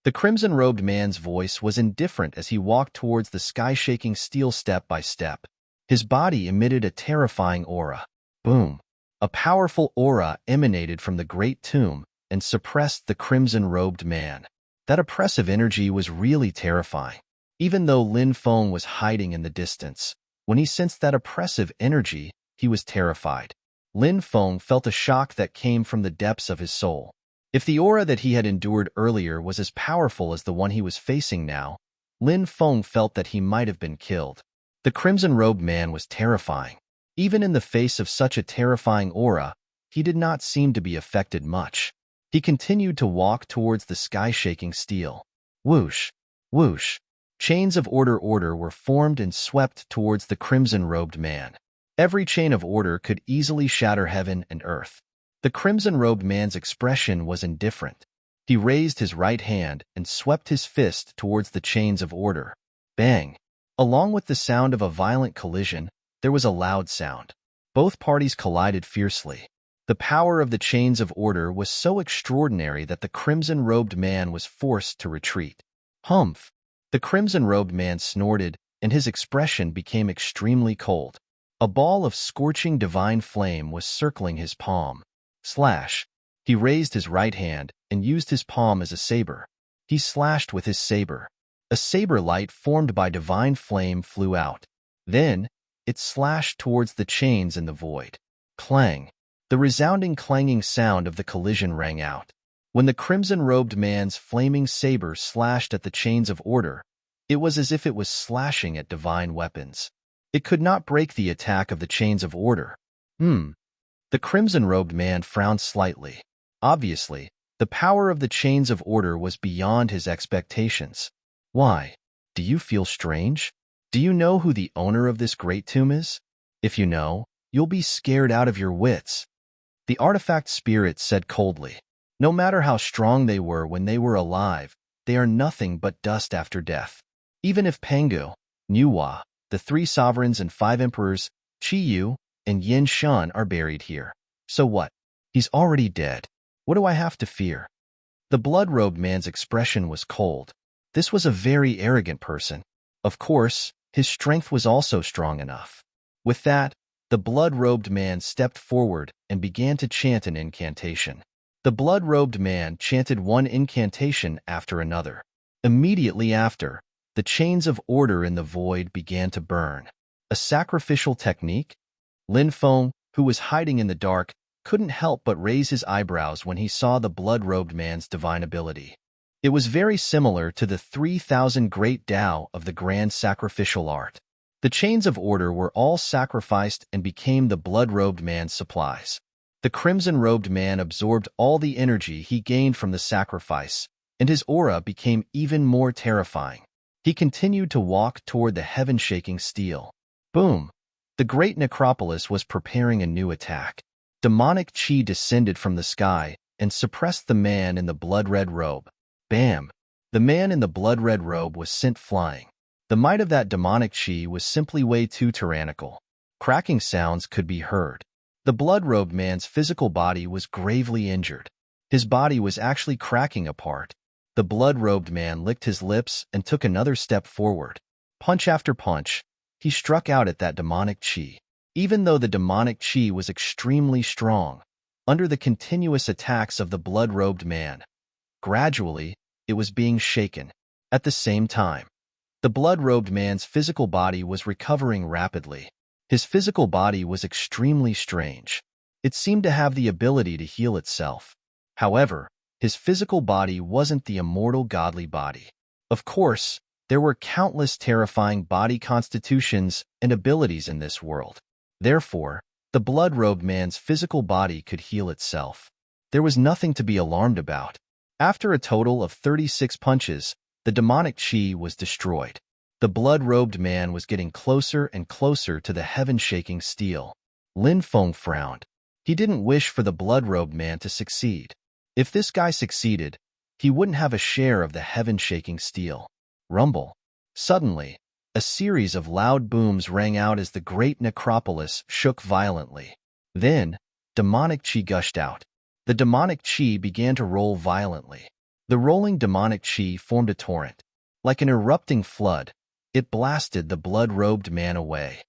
The crimson-robed man's voice was indifferent as he walked towards the sky-shaking stele step by step. His body emitted a terrifying aura. Boom! A powerful aura emanated from the great tomb and suppressed the crimson-robed man. That oppressive energy was really terrifying. Even though Lin Feng was hiding in the distance, when he sensed that oppressive energy, he was terrified. Lin Feng felt a shock that came from the depths of his soul. If the aura that he had endured earlier was as powerful as the one he was facing now, Lin Feng felt that he might have been killed. The crimson-robed man was terrifying. Even in the face of such a terrifying aura, he did not seem to be affected much. He continued to walk towards the sky-shaking steel. Whoosh, whoosh. Chains of order were formed and swept towards the crimson-robed man. Every chain of order could easily shatter heaven and earth. The crimson-robed man's expression was indifferent. He raised his right hand and swept his fist towards the chains of order. Bang! Along with the sound of a violent collision, there was a loud sound. Both parties collided fiercely. The power of the chains of order was so extraordinary that the crimson-robed man was forced to retreat. Humph! The crimson-robed man snorted, and his expression became extremely cold. A ball of scorching divine flame was circling his palm. Slash! He raised his right hand and used his palm as a saber. He slashed with his saber. A saber light formed by divine flame flew out. Then, it slashed towards the chains in the void. Clang! The resounding clanging sound of the collision rang out. When the crimson-robed man's flaming saber slashed at the chains of order, it was as if it was slashing at divine weapons. It could not break the attack of the chains of order. The crimson-robed man frowned slightly. Obviously, the power of the chains of order was beyond his expectations. Why? Do you feel strange? Do you know who the owner of this great tomb is? If you know, you'll be scared out of your wits. The artifact spirit said coldly. No matter how strong they were when they were alive, they are nothing but dust after death. Even if Pangu, Nuwa, the 3 sovereigns and 5 emperors, Qi Yu, and Yin Shan are buried here. So what? He's already dead. What do I have to fear? The blood-robed man's expression was cold. This was a very arrogant person. Of course, his strength was also strong enough. With that, the blood-robed man stepped forward and began to chant an incantation. The blood-robed man chanted one incantation after another. Immediately after, the chains of order in the void began to burn. A sacrificial technique? Lin Feng, who was hiding in the dark, couldn't help but raise his eyebrows when he saw the blood-robed man's divine ability. It was very similar to the 3,000 great Tao of the grand sacrificial art. The chains of order were all sacrificed and became the blood-robed man's supplies. The crimson-robed man absorbed all the energy he gained from the sacrifice, and his aura became even more terrifying. He continued to walk toward the heaven-shaking steel. Boom! The great necropolis was preparing a new attack. Demonic chi descended from the sky and suppressed the man in the blood-red robe. Bam! The man in the blood-red robe was sent flying. The might of that demonic chi was simply way too tyrannical. Cracking sounds could be heard. The blood-robed man's physical body was gravely injured. His body was actually cracking apart. The blood-robed man licked his lips and took another step forward. Punch after punch, he struck out at that demonic chi. Even though the demonic chi was extremely strong, under the continuous attacks of the blood-robed man, gradually, it was being shaken. At the same time, the blood-robed man's physical body was recovering rapidly. His physical body was extremely strange. It seemed to have the ability to heal itself. However, his physical body wasn't the immortal godly body. Of course, there were countless terrifying body constitutions and abilities in this world. Therefore, the blood-robed man's physical body could heal itself. There was nothing to be alarmed about. After a total of 36 punches, the demonic chi was destroyed. The blood-robed man was getting closer and closer to the heaven-shaking steel. Lin Feng frowned. He didn't wish for the blood-robed man to succeed. If this guy succeeded, he wouldn't have a share of the heaven-shaking steel. Rumble. Suddenly, a series of loud booms rang out as the great necropolis shook violently. Then, demonic chi gushed out. The demonic chi began to roll violently. The rolling demonic chi formed a torrent. Like an erupting flood, it blasted the blood-robed man away.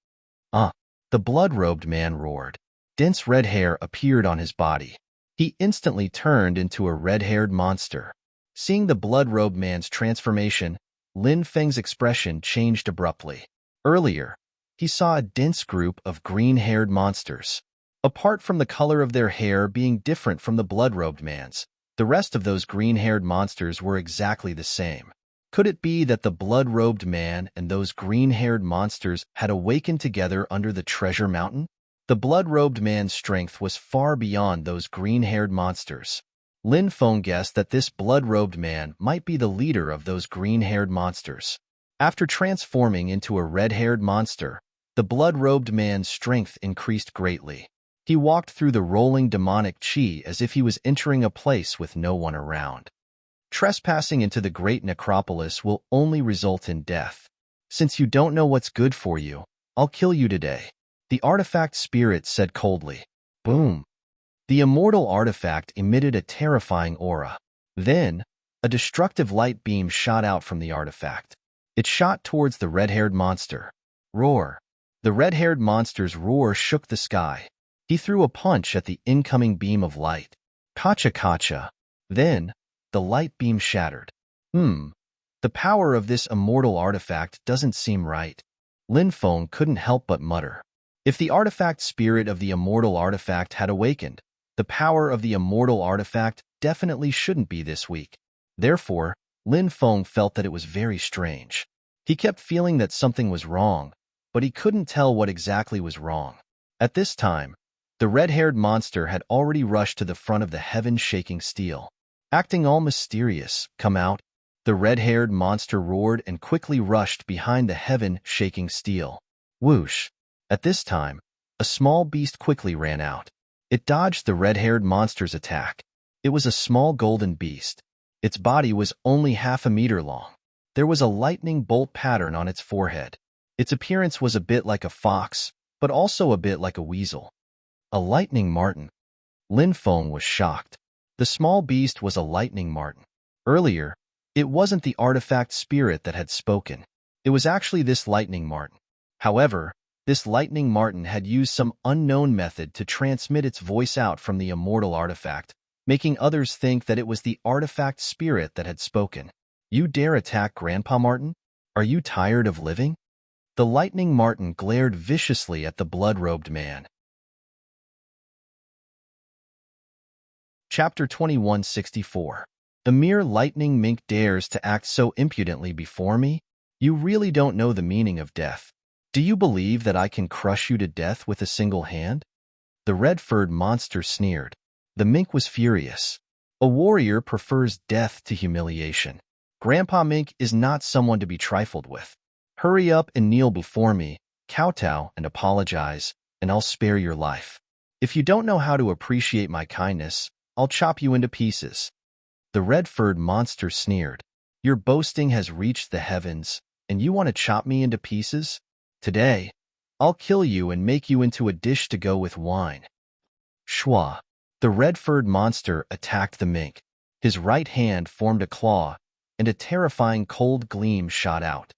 The blood-robed man roared. Dense red hair appeared on his body. He instantly turned into a red-haired monster. Seeing the blood-robed man's transformation, Lin Feng's expression changed abruptly. Earlier, he saw a dense group of green-haired monsters. Apart from the color of their hair being different from the blood-robed man's, the rest of those green-haired monsters were exactly the same. Could it be that the blood-robed man and those green-haired monsters had awakened together under the treasure mountain? The blood-robed man's strength was far beyond those green-haired monsters. Lin Feng guessed that this blood-robed man might be the leader of those green-haired monsters. After transforming into a red-haired monster, the blood-robed man's strength increased greatly. He walked through the rolling demonic chi as if he was entering a place with no one around. Trespassing into the great necropolis will only result in death. Since you don't know what's good for you, I'll kill you today. The artifact spirit said coldly. Boom! The immortal artifact emitted a terrifying aura. Then, a destructive light beam shot out from the artifact. It shot towards the red-haired monster. Roar! The red-haired monster's roar shook the sky. He threw a punch at the incoming beam of light. Kacha-kacha! Then, the light beam shattered. The power of this immortal artifact doesn't seem right. Lin Feng couldn't help but mutter. If the artifact spirit of the immortal artifact had awakened, the power of the immortal artifact definitely shouldn't be this weak. Therefore, Lin Feng felt that it was very strange. He kept feeling that something was wrong, but he couldn't tell what exactly was wrong. At this time, the red-haired monster had already rushed to the front of the heaven-shaking steel. Acting all mysterious, come out. The red-haired monster roared and quickly rushed behind the heaven-shaking steel. Whoosh! At this time, a small beast quickly ran out. It dodged the red-haired monster's attack. It was a small golden beast. Its body was only half a meter long. There was a lightning bolt pattern on its forehead. Its appearance was a bit like a fox, but also a bit like a weasel. A lightning marten. Lin Feng was shocked. The small beast was a lightning marten. Earlier, it wasn't the artifact spirit that had spoken. It was actually this lightning marten. However, this lightning marten had used some unknown method to transmit its voice out from the immortal artifact, making others think that it was the artifact spirit that had spoken. You dare attack Grandpa Marten? Are you tired of living? The lightning marten glared viciously at the blood-robed man. Chapter 2164. A mere lightning mink dares to act so impudently before me? You really don't know the meaning of death. Do you believe that I can crush you to death with a single hand? The red-furred monster sneered. The mink was furious. A warrior prefers death to humiliation. Grandpa Mink is not someone to be trifled with. Hurry up and kneel before me, kowtow and apologize, and I'll spare your life. If you don't know how to appreciate my kindness, I'll chop you into pieces. The red-furred monster sneered. Your boasting has reached the heavens, and you want to chop me into pieces? Today, I'll kill you and make you into a dish to go with wine. Shwa! The red-furred monster attacked the mink. His right hand formed a claw, and a terrifying cold gleam shot out.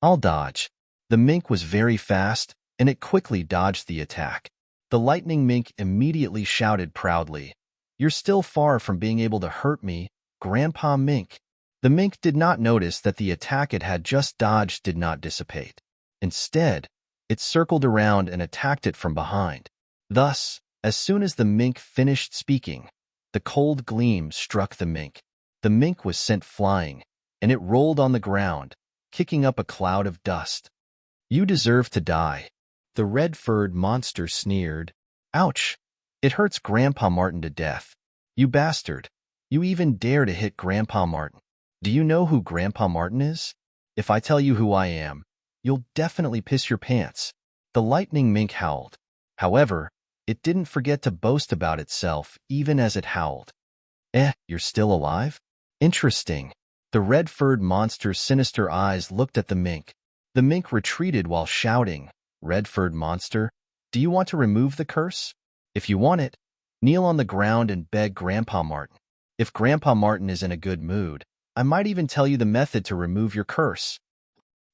I'll dodge. The mink was very fast, and it quickly dodged the attack. The lightning mink immediately shouted proudly, You're still far from being able to hurt me, Grandpa Mink. The mink did not notice that the attack it had just dodged did not dissipate. Instead, it circled around and attacked it from behind. Thus, as soon as the mink finished speaking, the cold gleam struck the mink. The mink was sent flying, and it rolled on the ground, kicking up a cloud of dust. You deserve to die. The red-furred monster sneered. Ouch! It hurts Grandpa Marten to death. You bastard! You even dare to hit Grandpa Marten. Do you know who Grandpa Marten is? If I tell you who I am, you'll definitely piss your pants. The lightning mink howled. However, it didn't forget to boast about itself even as it howled. You're still alive? Interesting. The red-furred monster's sinister eyes looked at the mink. The mink retreated while shouting, Red-furred monster, do you want to remove the curse? If you want it, kneel on the ground and beg Grandpa Marten. If Grandpa Marten is in a good mood, I might even tell you the method to remove your curse.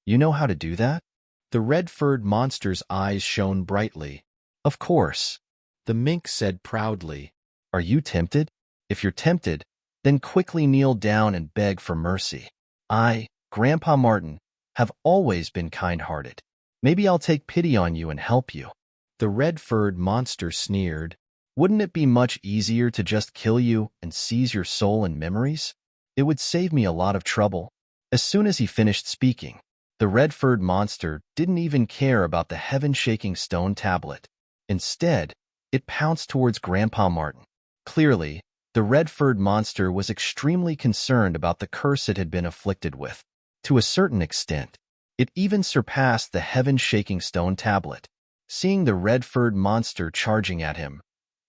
You know how to do that? The red-furred monster's eyes shone brightly. Of course. The mink said proudly, "Are you tempted? If you're tempted, then quickly kneel down and beg for mercy. I, Grandpa Martin, have always been kind-hearted. Maybe I'll take pity on you and help you." The red-furred monster sneered, "Wouldn't it be much easier to just kill you and seize your soul and memories? It would save me a lot of trouble." As soon as he finished speaking, the red-furred monster didn't even care about the heaven-shaking stone tablet. Instead, it pounced towards Grandpa Martin. Clearly, the red-furred monster was extremely concerned about the curse it had been afflicted with. To a certain extent, it even surpassed the heaven-shaking stone tablet. Seeing the red-furred monster charging at him,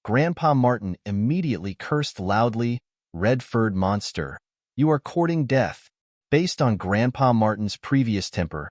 Grandpa Martin immediately cursed loudly, "Red-furred monster, you are courting death." Based on Grandpa Martin's previous temper,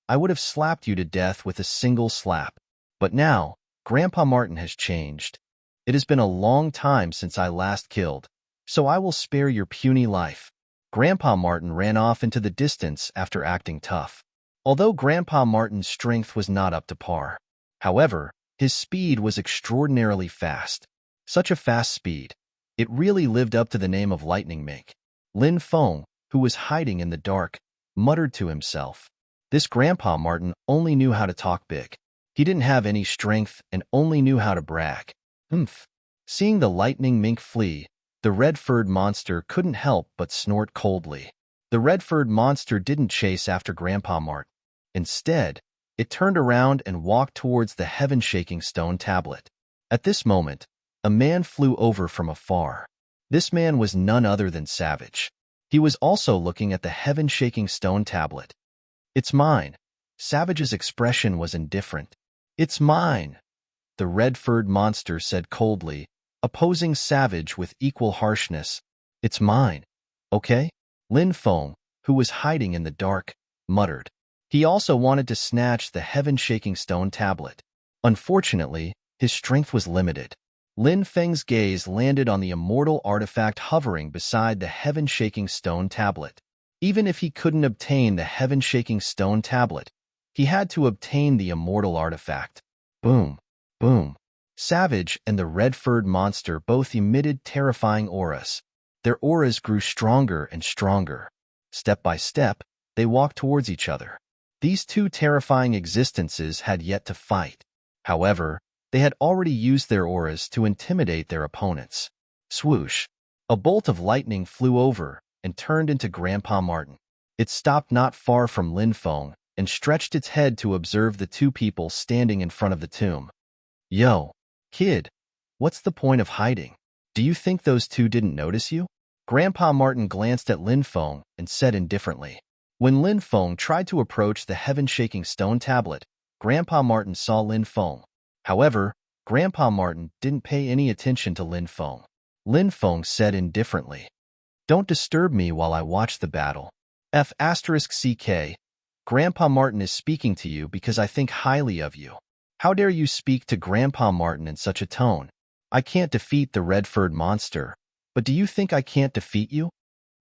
I would have slapped you to death with a single slap. But now, Grandpa Martin has changed. It has been a long time since I last killed, so I will spare your puny life. Grandpa Martin ran off into the distance after acting tough. Although Grandpa Martin's strength was not up to par, however, his speed was extraordinarily fast. Such a fast speed, it really lived up to the name of Lightning Mink. Lin Feng, who was hiding in the dark, muttered to himself. This Grandpa Martin only knew how to talk big. He didn't have any strength and only knew how to brag. Humph. Seeing the lightning mink flee, the red-furred monster couldn't help but snort coldly. The red-furred monster didn't chase after Grandpa Martin. Instead, it turned around and walked towards the heaven-shaking stone tablet. At this moment, a man flew over from afar. This man was none other than Savage. He was also looking at the heaven-shaking stone tablet. "It's mine." Savage's expression was indifferent. "It's mine," the red-furred monster said coldly, opposing Savage with equal harshness. "It's mine, okay?" Lin Feng, who was hiding in the dark, muttered. He also wanted to snatch the heaven-shaking stone tablet. Unfortunately, his strength was limited. Lin Feng's gaze landed on the immortal artifact hovering beside the heaven-shaking stone tablet. Even if he couldn't obtain the heaven-shaking stone tablet, he had to obtain the immortal artifact. Boom, boom. Savage and the red-furred monster both emitted terrifying auras. Their auras grew stronger and stronger. Step by step, they walked towards each other. These two terrifying existences had yet to fight. However, they had already used their auras to intimidate their opponents. Swoosh! A bolt of lightning flew over and turned into Grandpa Martin. It stopped not far from Lin Feng and stretched its head to observe the two people standing in front of the tomb. "Yo, kid, what's the point of hiding? Do you think those two didn't notice you?" Grandpa Martin glanced at Lin Feng and said indifferently. When Lin Feng tried to approach the heaven-shaking stone tablet, Grandpa Martin saw Lin Feng. However, Grandpa Martin didn't pay any attention to Lin Feng. Lin Feng said indifferently, "Don't disturb me while I watch the battle. F***CK, Grandpa Martin is speaking to you because I think highly of you. How dare you speak to Grandpa Martin in such a tone? I can't defeat the red-furred monster, but do you think I can't defeat you?"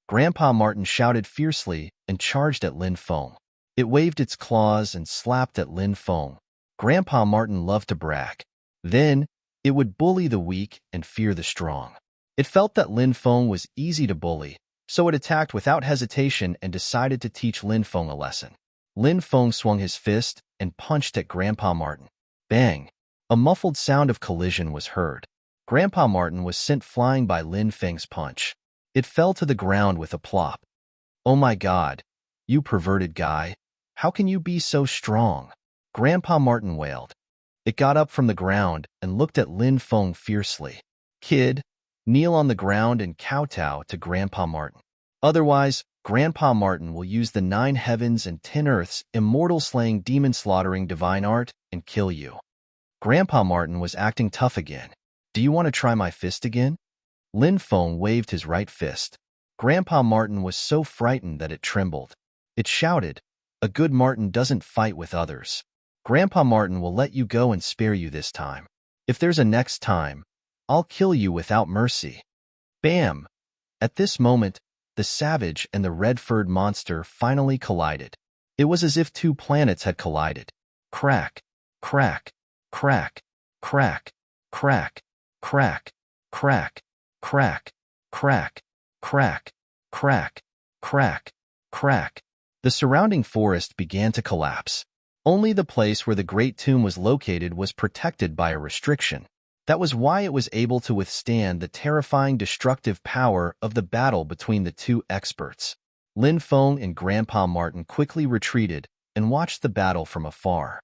Grandpa Martin shouted fiercely and charged at Lin Feng. It waved its claws and slapped at Lin Feng. Grandpa Martin loved to brag. Then, it would bully the weak and fear the strong. It felt that Lin Feng was easy to bully, so it attacked without hesitation and decided to teach Lin Feng a lesson. Lin Feng swung his fist and punched at Grandpa Martin. Bang! A muffled sound of collision was heard. Grandpa Martin was sent flying by Lin Feng's punch. It fell to the ground with a plop. "Oh my God, you perverted guy. How can you be so strong?" Grandpa Martin wailed. It got up from the ground and looked at Lin Feng fiercely. "Kid, kneel on the ground and kowtow to Grandpa Martin. Otherwise, Grandpa Martin will use the 9 heavens and 10 earths immortal-slaying demon-slaughtering divine art and kill you." Grandpa Martin was acting tough again. "Do you want to try my fist again?" Lin Feng waved his right fist. Grandpa Martin was so frightened that it trembled. It shouted, "A good Martin doesn't fight with others. Grandpa Martin will let you go and spare you this time. If there's a next time, I'll kill you without mercy." Bam! At this moment, the savage and the red-furred monster finally collided. It was as if two planets had collided. Crack, crack, crack, crack. Crack, crack, crack, crack, crack, crack, crack, crack, crack. The surrounding forest began to collapse. Only the place where the great tomb was located was protected by a restriction. That was why it was able to withstand the terrifying destructive power of the battle between the two experts. Lin Feng and Grandpa Martin quickly retreated and watched the battle from afar.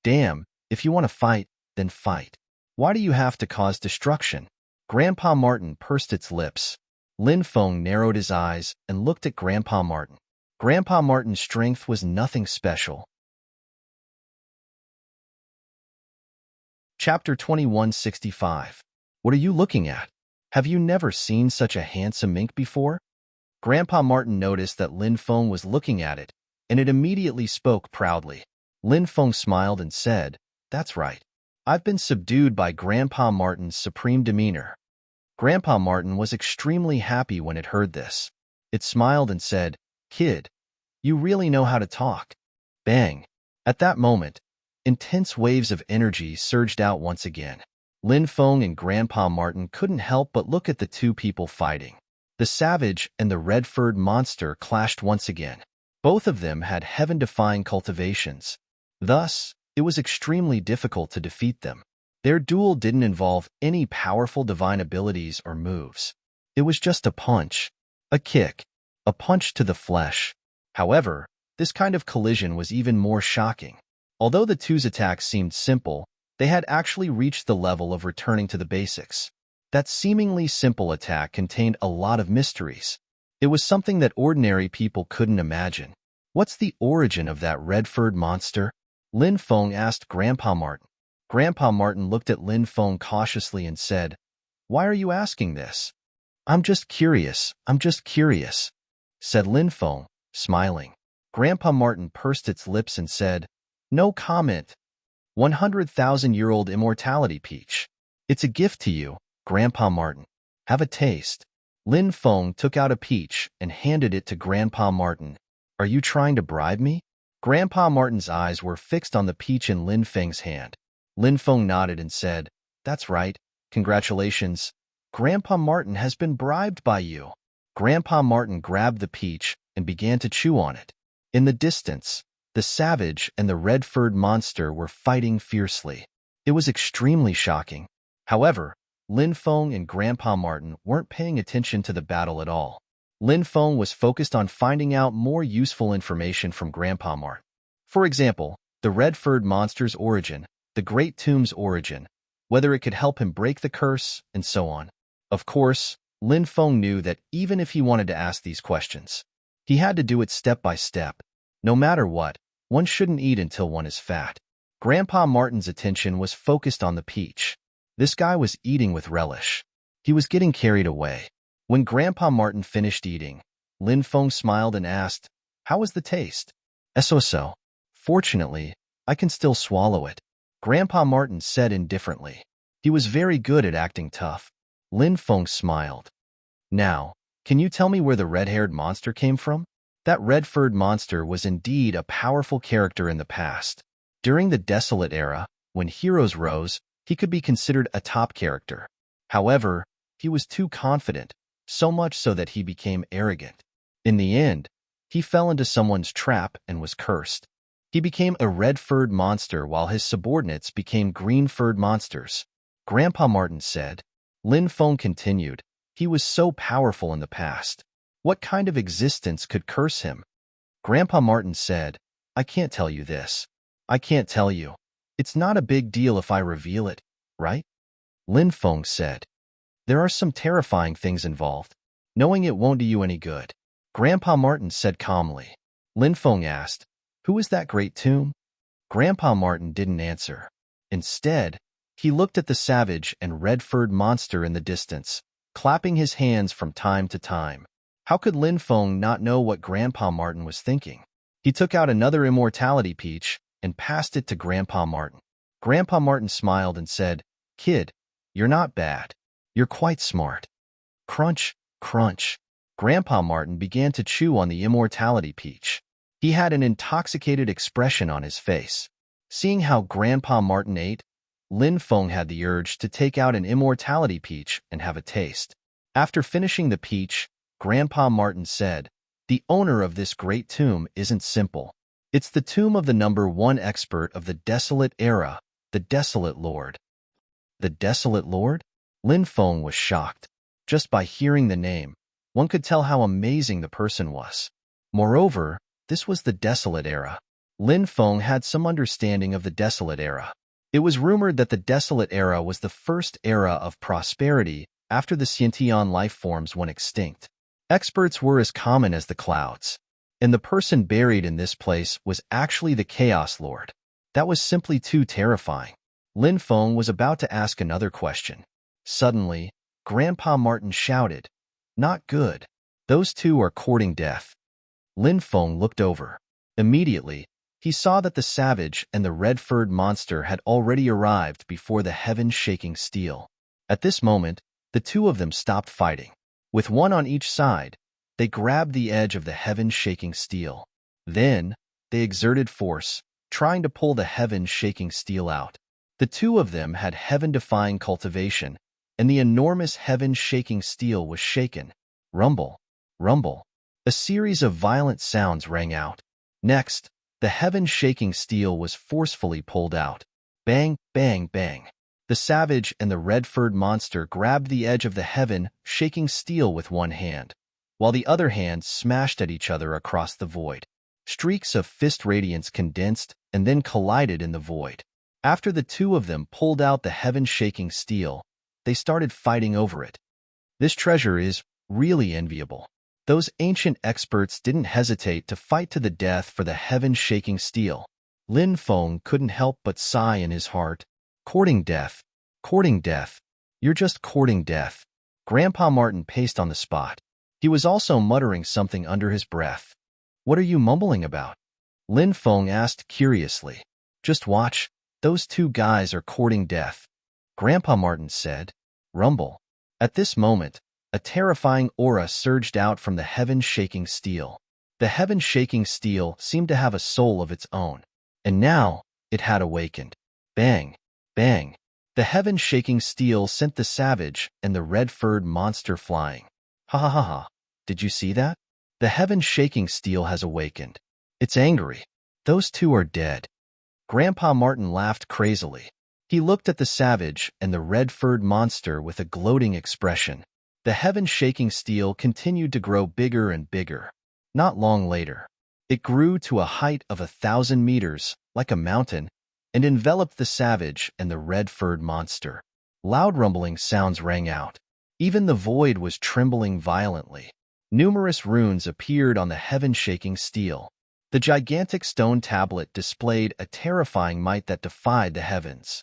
Damn, if you want to fight, then fight. Why do you have to cause destruction? Grandpa Martin pursed its lips. Lin Feng narrowed his eyes and looked at Grandpa Martin. Grandpa Martin's strength was nothing special. Chapter 2165. What are you looking at? Have you never seen such a handsome mink before? Grandpa Martin noticed that Lin Feng was looking at it, and it immediately spoke proudly. Lin Feng smiled and said, "That's right. I've been subdued by Grandpa Martin's supreme demeanor." Grandpa Martin was extremely happy when it heard this. It smiled and said, "Kid, you really know how to talk." Bang! At that moment, intense waves of energy surged out once again. Lin Feng and Grandpa Martin couldn't help but look at the two people fighting. The savage and the red-furred monster clashed once again. Both of them had heaven-defying cultivations. Thus, it was extremely difficult to defeat them. Their duel didn't involve any powerful divine abilities or moves. It was just a punch, a kick, a punch to the flesh. However, this kind of collision was even more shocking. Although the two's attacks seemed simple, they had actually reached the level of returning to the basics. That seemingly simple attack contained a lot of mysteries. It was something that ordinary people couldn't imagine. What's the origin of that red-furred monster? Lin Feng asked Grandpa Martin. Grandpa Martin looked at Lin Feng cautiously and said, "Why are you asking this?" I'm just curious, said Lin Feng, smiling. Grandpa Martin pursed its lips and said, "No comment. 100,000-year-old immortality peach. It's a gift to you, Grandpa Martin. Have a taste." Lin Feng took out a peach and handed it to Grandpa Martin. "Are you trying to bribe me?" Grandpa Martin's eyes were fixed on the peach in Lin Feng's hand. Lin Feng nodded and said, "That's right. Congratulations. Grandpa Martin has been bribed by you." Grandpa Martin grabbed the peach and began to chew on it. In the distance, the savage and the red-furred monster were fighting fiercely. It was extremely shocking. However, Lin Feng and Grandpa Martin weren't paying attention to the battle at all. Lin Feng was focused on finding out more useful information from Grandpa Martin. For example, the red-furred monster's origin, the Great Tomb's origin, whether it could help him break the curse, and so on. Of course, Lin Feng knew that even if he wanted to ask these questions, he had to do it step by step. No matter what, one shouldn't eat until one is fat. Grandpa Martin's attention was focused on the peach. This guy was eating with relish. He was getting carried away. When Grandpa Martin finished eating, Lin Feng smiled and asked, "How was the taste?" "So. Fortunately, I can still swallow it," Grandpa Martin said indifferently. He was very good at acting tough. Lin Feng smiled. "Now, can you tell me where the red-haired monster came from?" That red-furred monster was indeed a powerful character in the past. During the Desolate Era, when heroes rose, he could be considered a top character. However, he was too confident, so much so that he became arrogant. In the end, he fell into someone's trap and was cursed. He became a red-furred monster while his subordinates became green-furred monsters. Grandpa Martin said. Lin Feng continued, "He was so powerful in the past. What kind of existence could curse him?" Grandpa Martin said, "I can't tell you this. I can't tell you. It's not a big deal if I reveal it, right?" Lin Feng said, "There are some terrifying things involved. Knowing it won't do you any good." Grandpa Martin said calmly. Lin Feng asked, "Who is that great tomb?" Grandpa Martin didn't answer. Instead, he looked at the savage and red-furred monster in the distance, clapping his hands from time to time. How could Lin Feng not know what Grandpa Martin was thinking? He took out another immortality peach and passed it to Grandpa Martin. Grandpa Martin smiled and said, "Kid, you're not bad. You're quite smart." Crunch, crunch. Grandpa Martin began to chew on the immortality peach. He had an intoxicated expression on his face. Seeing how Grandpa Martin ate, Lin Feng had the urge to take out an immortality peach and have a taste. After finishing the peach, Grandpa Martin said, "The owner of this great tomb isn't simple. It's the tomb of the #1 expert of the Desolate Era, the Desolate Lord." The Desolate Lord? Lin Feng was shocked. Just by hearing the name, one could tell how amazing the person was. Moreover, this was the Desolate Era. Lin Feng had some understanding of the Desolate Era. It was rumored that the Desolate Era was the first era of prosperity after the Scientian life forms went extinct. Experts were as common as the clouds, and the person buried in this place was actually the Chaos Lord. That was simply too terrifying. Lin Feng was about to ask another question. Suddenly, Grandpa Martin shouted, "Not good. Those two are courting death." Lin Feng looked over. Immediately, he saw that the savage and the red-furred monster had already arrived before the heaven-shaking steel. At this moment, the two of them stopped fighting. With one on each side, they grabbed the edge of the heaven-shaking steel. Then, they exerted force, trying to pull the heaven-shaking steel out. The two of them had heaven-defying cultivation, and the enormous heaven-shaking steel was shaken. Rumble, rumble. A series of violent sounds rang out. Next, the heaven-shaking steel was forcefully pulled out. Bang, bang, bang. The savage and the red-furred monster grabbed the edge of the heaven-shaking steel with one hand, while the other hand smashed at each other across the void. Streaks of fist radiance condensed and then collided in the void. After the two of them pulled out the heaven-shaking steel, they started fighting over it. This treasure is really enviable. Those ancient experts didn't hesitate to fight to the death for the heaven-shaking steel. Lin Feng couldn't help but sigh in his heart. Courting death. Courting death. You're just courting death. Grandpa Martin paced on the spot. He was also muttering something under his breath. What are you mumbling about? Lin Feng asked curiously. Just watch. Those two guys are courting death. Grandpa Martin said. Rumble. At this moment, a terrifying aura surged out from the heaven-shaking steel. The heaven-shaking steel seemed to have a soul of its own, and now it had awakened. Bang, bang. The heaven-shaking steel sent the savage and the red-furred monster flying. Ha ha ha ha. Did you see that? The heaven-shaking steel has awakened. It's angry. Those two are dead. Grandpa Martin laughed crazily. He looked at the savage and the red-furred monster with a gloating expression. The heaven-shaking steel continued to grow bigger and bigger. Not long later, it grew to a height of 1,000 meters, like a mountain, and enveloped the savage and the red-furred monster. Loud rumbling sounds rang out. Even the void was trembling violently. Numerous runes appeared on the heaven-shaking steel. The gigantic stone tablet displayed a terrifying might that defied the heavens.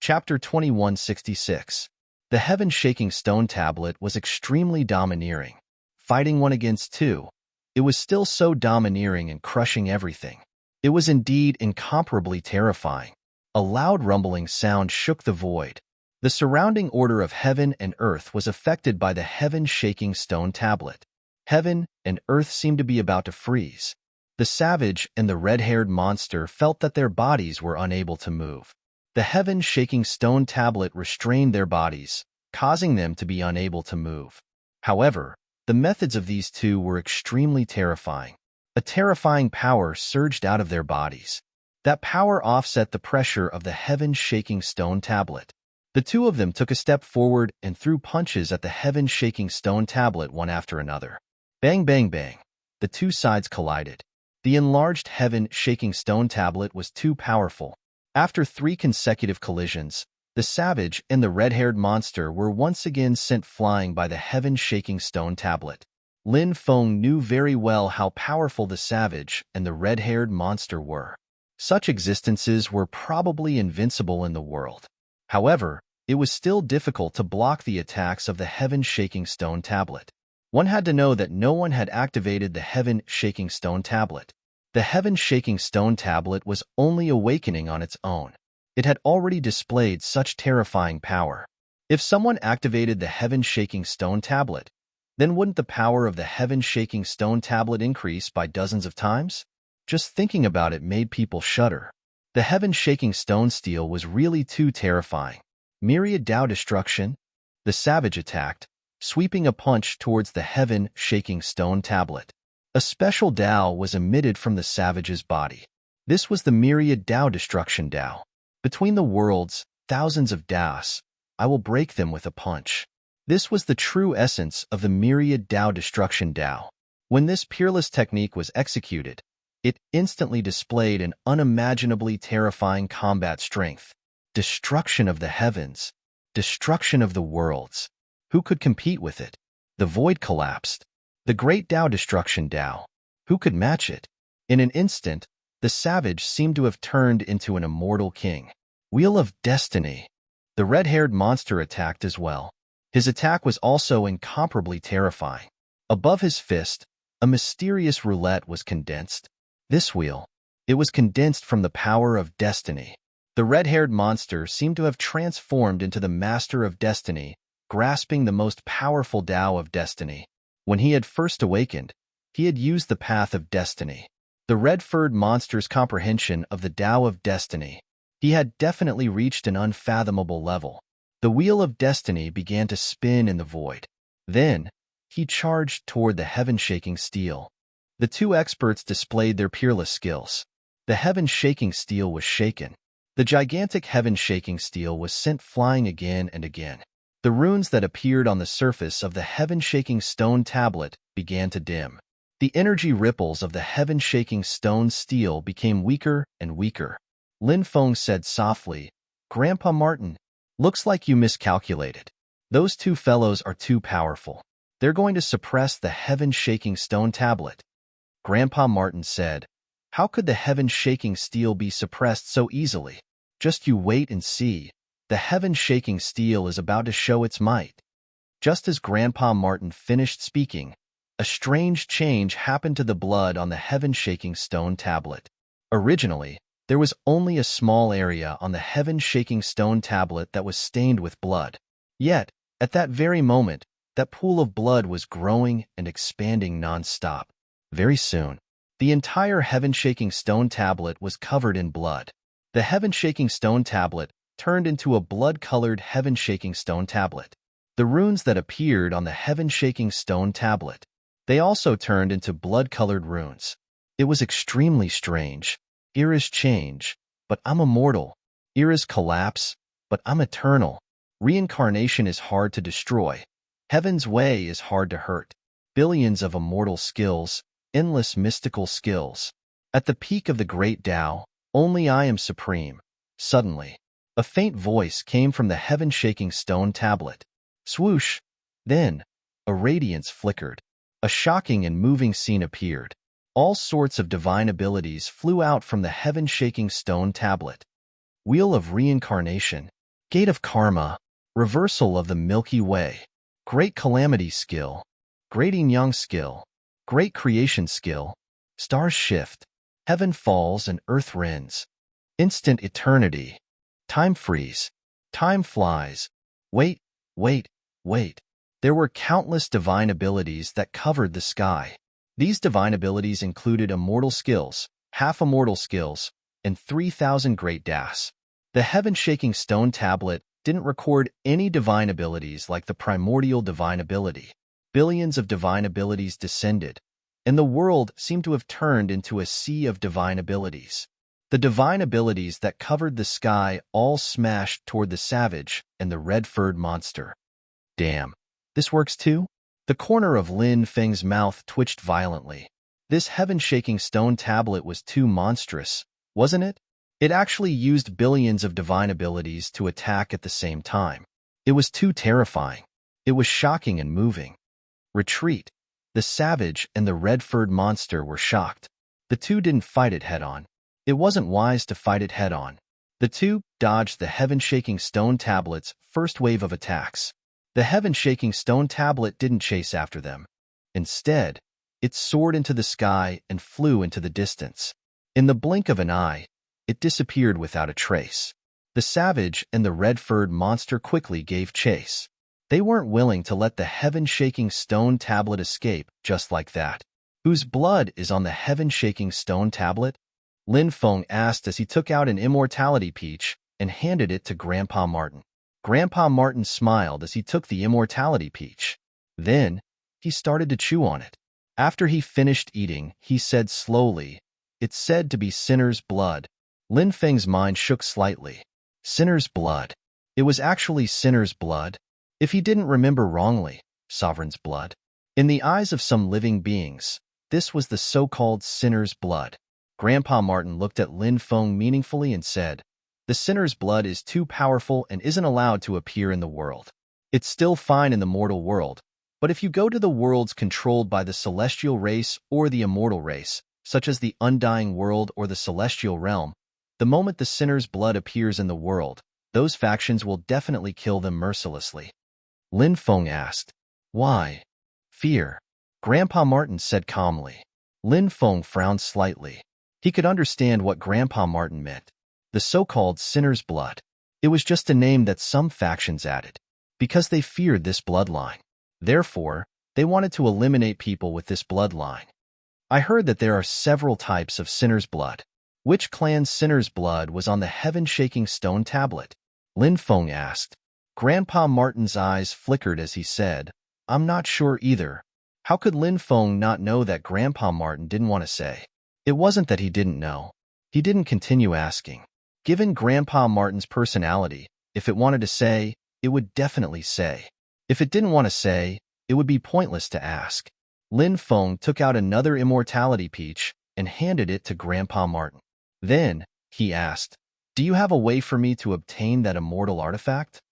Chapter 2166. The heaven-shaking stone tablet was extremely domineering. Fighting one against two, it was still so domineering and crushing everything. It was indeed incomparably terrifying. A loud rumbling sound shook the void. The surrounding order of heaven and earth was affected by the heaven-shaking stone tablet. Heaven and earth seemed to be about to freeze. The savage and the red-haired monster felt that their bodies were unable to move. The heaven-shaking stone tablet restrained their bodies, causing them to be unable to move. However, the methods of these two were extremely terrifying. A terrifying power surged out of their bodies. That power offset the pressure of the heaven-shaking stone tablet. The two of them took a step forward and threw punches at the heaven-shaking stone tablet one after another. Bang, bang, bang. The two sides collided. The enlarged heaven-shaking stone tablet was too powerful. After 3 consecutive collisions, the savage and the red-haired monster were once again sent flying by the heaven-shaking stone tablet. Lin Feng knew very well how powerful the savage and the red-haired monster were. Such existences were probably invincible in the world. However, it was still difficult to block the attacks of the heaven-shaking stone tablet. One had to know that no one had activated the heaven-shaking stone tablet. The heaven-shaking stone tablet was only awakening on its own. It had already displayed such terrifying power. If someone activated the heaven-shaking stone tablet, then wouldn't the power of the heaven-shaking stone tablet increase by dozens of times? Just thinking about it made people shudder. The heaven-shaking stone steel was really too terrifying. Myriad Tao destruction. The savage attacked, sweeping a punch towards the heaven-shaking stone tablet. A special Tao was emitted from the savage's body. This was the Myriad Tao destruction Tao. Between the worlds, thousands of Taos. I will break them with a punch. This was the true essence of the Myriad Tao destruction Tao. When this peerless technique was executed, it instantly displayed an unimaginably terrifying combat strength. Destruction of the heavens. Destruction of the worlds. Who could compete with it? The void collapsed. The great Tao destruction Tao. Who could match it? In an instant, the savage seemed to have turned into an immortal king. Wheel of Destiny. The red-haired monster attacked as well. His attack was also incomparably terrifying. Above his fist, a mysterious roulette was condensed. This wheel. It was condensed from the power of destiny. The red-haired monster seemed to have transformed into the master of destiny, grasping the most powerful Tao of destiny. When he had first awakened, he had used the path of destiny. The red-furred monster's comprehension of the Tao of destiny. He had definitely reached an unfathomable level. The wheel of destiny began to spin in the void. Then, he charged toward the heaven-shaking steel. The two experts displayed their peerless skills. The heaven-shaking steel was shaken. The gigantic heaven-shaking steel was sent flying again and again. The runes that appeared on the surface of the heaven-shaking stone tablet began to dim. The energy ripples of the heaven-shaking stone steel became weaker and weaker. Lin Feng said softly, "Grandpa Martin, looks like you miscalculated. Those two fellows are too powerful. They're going to suppress the heaven-shaking stone tablet." Grandpa Martin said, "How could the heaven-shaking steel be suppressed so easily? Just you wait and see. The heaven-shaking steel is about to show its might." Just as Grandpa Martin finished speaking, a strange change happened to the blood on the heaven-shaking stone tablet. Originally, there was only a small area on the heaven-shaking stone tablet that was stained with blood. Yet, at that very moment, that pool of blood was growing and expanding non-stop. Very soon, the entire heaven-shaking stone tablet was covered in blood. The heaven-shaking stone tablet turned into a blood-colored heaven-shaking stone tablet. The runes that appeared on the heaven-shaking stone tablet, they also turned into blood-colored runes. It was extremely strange. Eras change, but I'm immortal. Eras collapse, but I'm eternal. Reincarnation is hard to destroy. Heaven's way is hard to hurt. Billions of immortal skills, endless mystical skills. At the peak of the great Tao, only I am supreme. Suddenly, a faint voice came from the heaven-shaking stone tablet. Swoosh! Then, a radiance flickered. A shocking and moving scene appeared. All sorts of divine abilities flew out from the heaven-shaking stone tablet. Wheel of Reincarnation, Gate of Karma, Reversal of the Milky Way, Great Calamity Skill, Great Yin-Yang Skill, Great Creation Skill, Stars Shift, Heaven Falls and Earth Rends, Instant Eternity, Time Freeze, Time Flies, Wait, wait, wait. There were countless divine abilities that covered the sky. These divine abilities included immortal skills, half-immortal skills, and 3,000 great Das. The heaven-shaking stone tablet didn't record any divine abilities like the primordial divine ability. Billions of divine abilities descended, and the world seemed to have turned into a sea of divine abilities. The divine abilities that covered the sky all smashed toward the savage and the red-furred monster. Damn, this works too? The corner of Lin Feng's mouth twitched violently. This heaven-shaking stone tablet was too monstrous, wasn't it? It actually used billions of divine abilities to attack at the same time. It was too terrifying. It was shocking and moving. Retreat. The savage and the red-furred monster were shocked. The two didn't fight it head-on. It wasn't wise to fight it head-on. The two dodged the heaven-shaking stone tablet's first wave of attacks. The heaven-shaking stone tablet didn't chase after them. Instead, it soared into the sky and flew into the distance. In the blink of an eye, it disappeared without a trace. The savage and the red-furred monster quickly gave chase. They weren't willing to let the heaven-shaking stone tablet escape just like that. Whose blood is on the heaven-shaking stone tablet? Lin Feng asked as he took out an immortality peach and handed it to Grandpa Martin. Grandpa Martin smiled as he took the immortality peach. Then, he started to chew on it. After he finished eating, he said slowly, "It's said to be sinner's blood." Lin Feng's mind shook slightly. Sinner's blood. It was actually sinner's blood. If he didn't remember wrongly, sovereign's blood. In the eyes of some living beings, this was the so-called sinner's blood. Grandpa Martin looked at Lin Feng meaningfully and said, "The sinner's blood is too powerful and isn't allowed to appear in the world. It's still fine in the mortal world, but if you go to the worlds controlled by the celestial race or the immortal race, such as the undying world or the celestial realm, the moment the sinner's blood appears in the world, those factions will definitely kill them mercilessly." Lin Feng asked, "Why?" "Fear," Grandpa Martin said calmly. Lin Feng frowned slightly. He could understand what Grandpa Martin meant. The so-called sinner's blood. It was just a name that some factions added, because they feared this bloodline. Therefore, they wanted to eliminate people with this bloodline. I heard that there are several types of sinner's blood. Which clan's sinner's blood was on the heaven-shaking stone tablet? Lin Feng asked. Grandpa Martin's eyes flickered as he said, "I'm not sure either." How could Lin Feng not know that Grandpa Martin didn't want to say? It wasn't that he didn't know. He didn't continue asking. Given Grandpa Martin's personality, if it wanted to say, it would definitely say. If it didn't want to say, it would be pointless to ask. Lin Feng took out another immortality peach and handed it to Grandpa Martin. Then, he asked, "Do you have a way for me to obtain that immortal artifact?"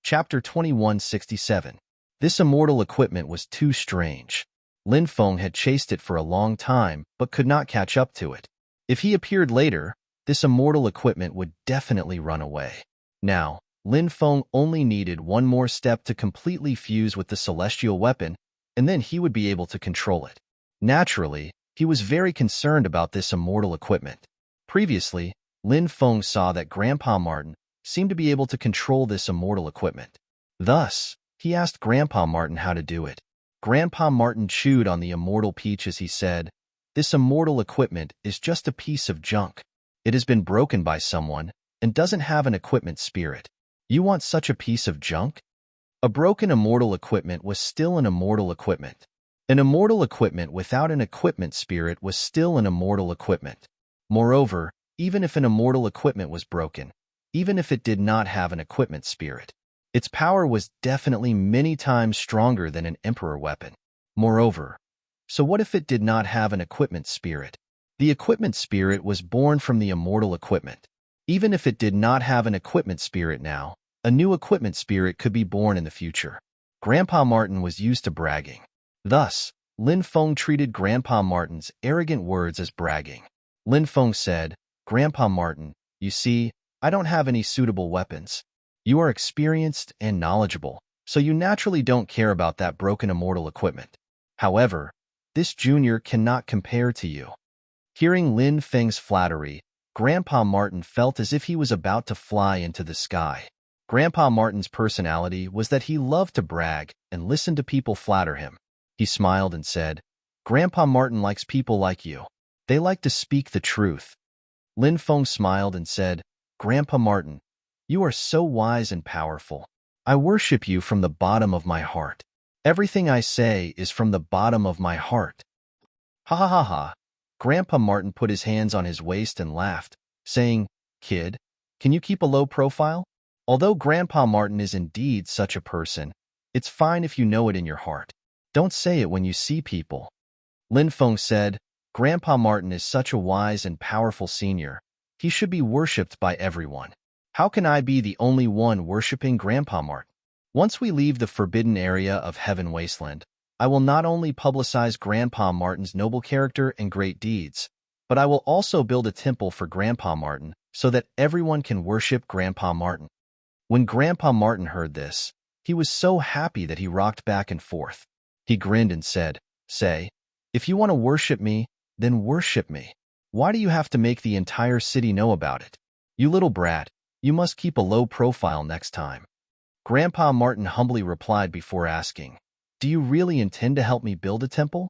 Chapter 2167. This immortal equipment was too strange. Lin Feng had chased it for a long time, but could not catch up to it. If he appeared later, this immortal equipment would definitely run away. Now, Lin Feng only needed one more step to completely fuse with the celestial weapon, and then he would be able to control it. Naturally, he was very concerned about this immortal equipment. Previously, Lin Feng saw that Grandpa Martin seemed to be able to control this immortal equipment. Thus, he asked Grandpa Martin how to do it. Grandpa Martin chewed on the immortal peach as he said, "This immortal equipment is just a piece of junk. It has been broken by someone and doesn't have an equipment spirit. You want such a piece of junk?" A broken immortal equipment was still an immortal equipment. An immortal equipment without an equipment spirit was still an immortal equipment. Moreover, even if an immortal equipment was broken, even if it did not have an equipment spirit, its power was definitely many times stronger than an emperor weapon. Moreover, so what if it did not have an equipment spirit? The equipment spirit was born from the immortal equipment. Even if it did not have an equipment spirit now, a new equipment spirit could be born in the future. Grandpa Martin was used to bragging. Thus, Lin Feng treated Grandpa Martin's arrogant words as bragging. Lin Feng said, "Grandpa Martin, you see, I don't have any suitable weapons. You are experienced and knowledgeable, so you naturally don't care about that broken immortal equipment. However, this junior cannot compare to you." Hearing Lin Feng's flattery, Grandpa Martin felt as if he was about to fly into the sky. Grandpa Martin's personality was that he loved to brag and listen to people flatter him. He smiled and said, "Grandpa Martin likes people like you. They like to speak the truth." Lin Feng smiled and said, "Grandpa Martin, you are so wise and powerful. I worship you from the bottom of my heart. Everything I say is from the bottom of my heart." Ha ha ha ha. Grandpa Martin put his hands on his waist and laughed, saying, "Kid, can you keep a low profile?" Although Grandpa Martin is indeed such a person, it's fine if you know it in your heart. Don't say it when you see people. Lin Feng said, "Grandpa Martin is such a wise and powerful senior. He should be worshipped by everyone. How can I be the only one worshipping Grandpa Martin? Once we leave the forbidden area of Heaven Wasteland, I will not only publicize Grandpa Martin's noble character and great deeds, but I will also build a temple for Grandpa Martin so that everyone can worship Grandpa Martin." When Grandpa Martin heard this, he was so happy that he rocked back and forth. He grinned and said, "Say, if you want to worship me, then worship me. Why do you have to make the entire city know about it? You little brat, you must keep a low profile next time." Grandpa Martin humbly replied before asking, do you really intend to help me build a temple?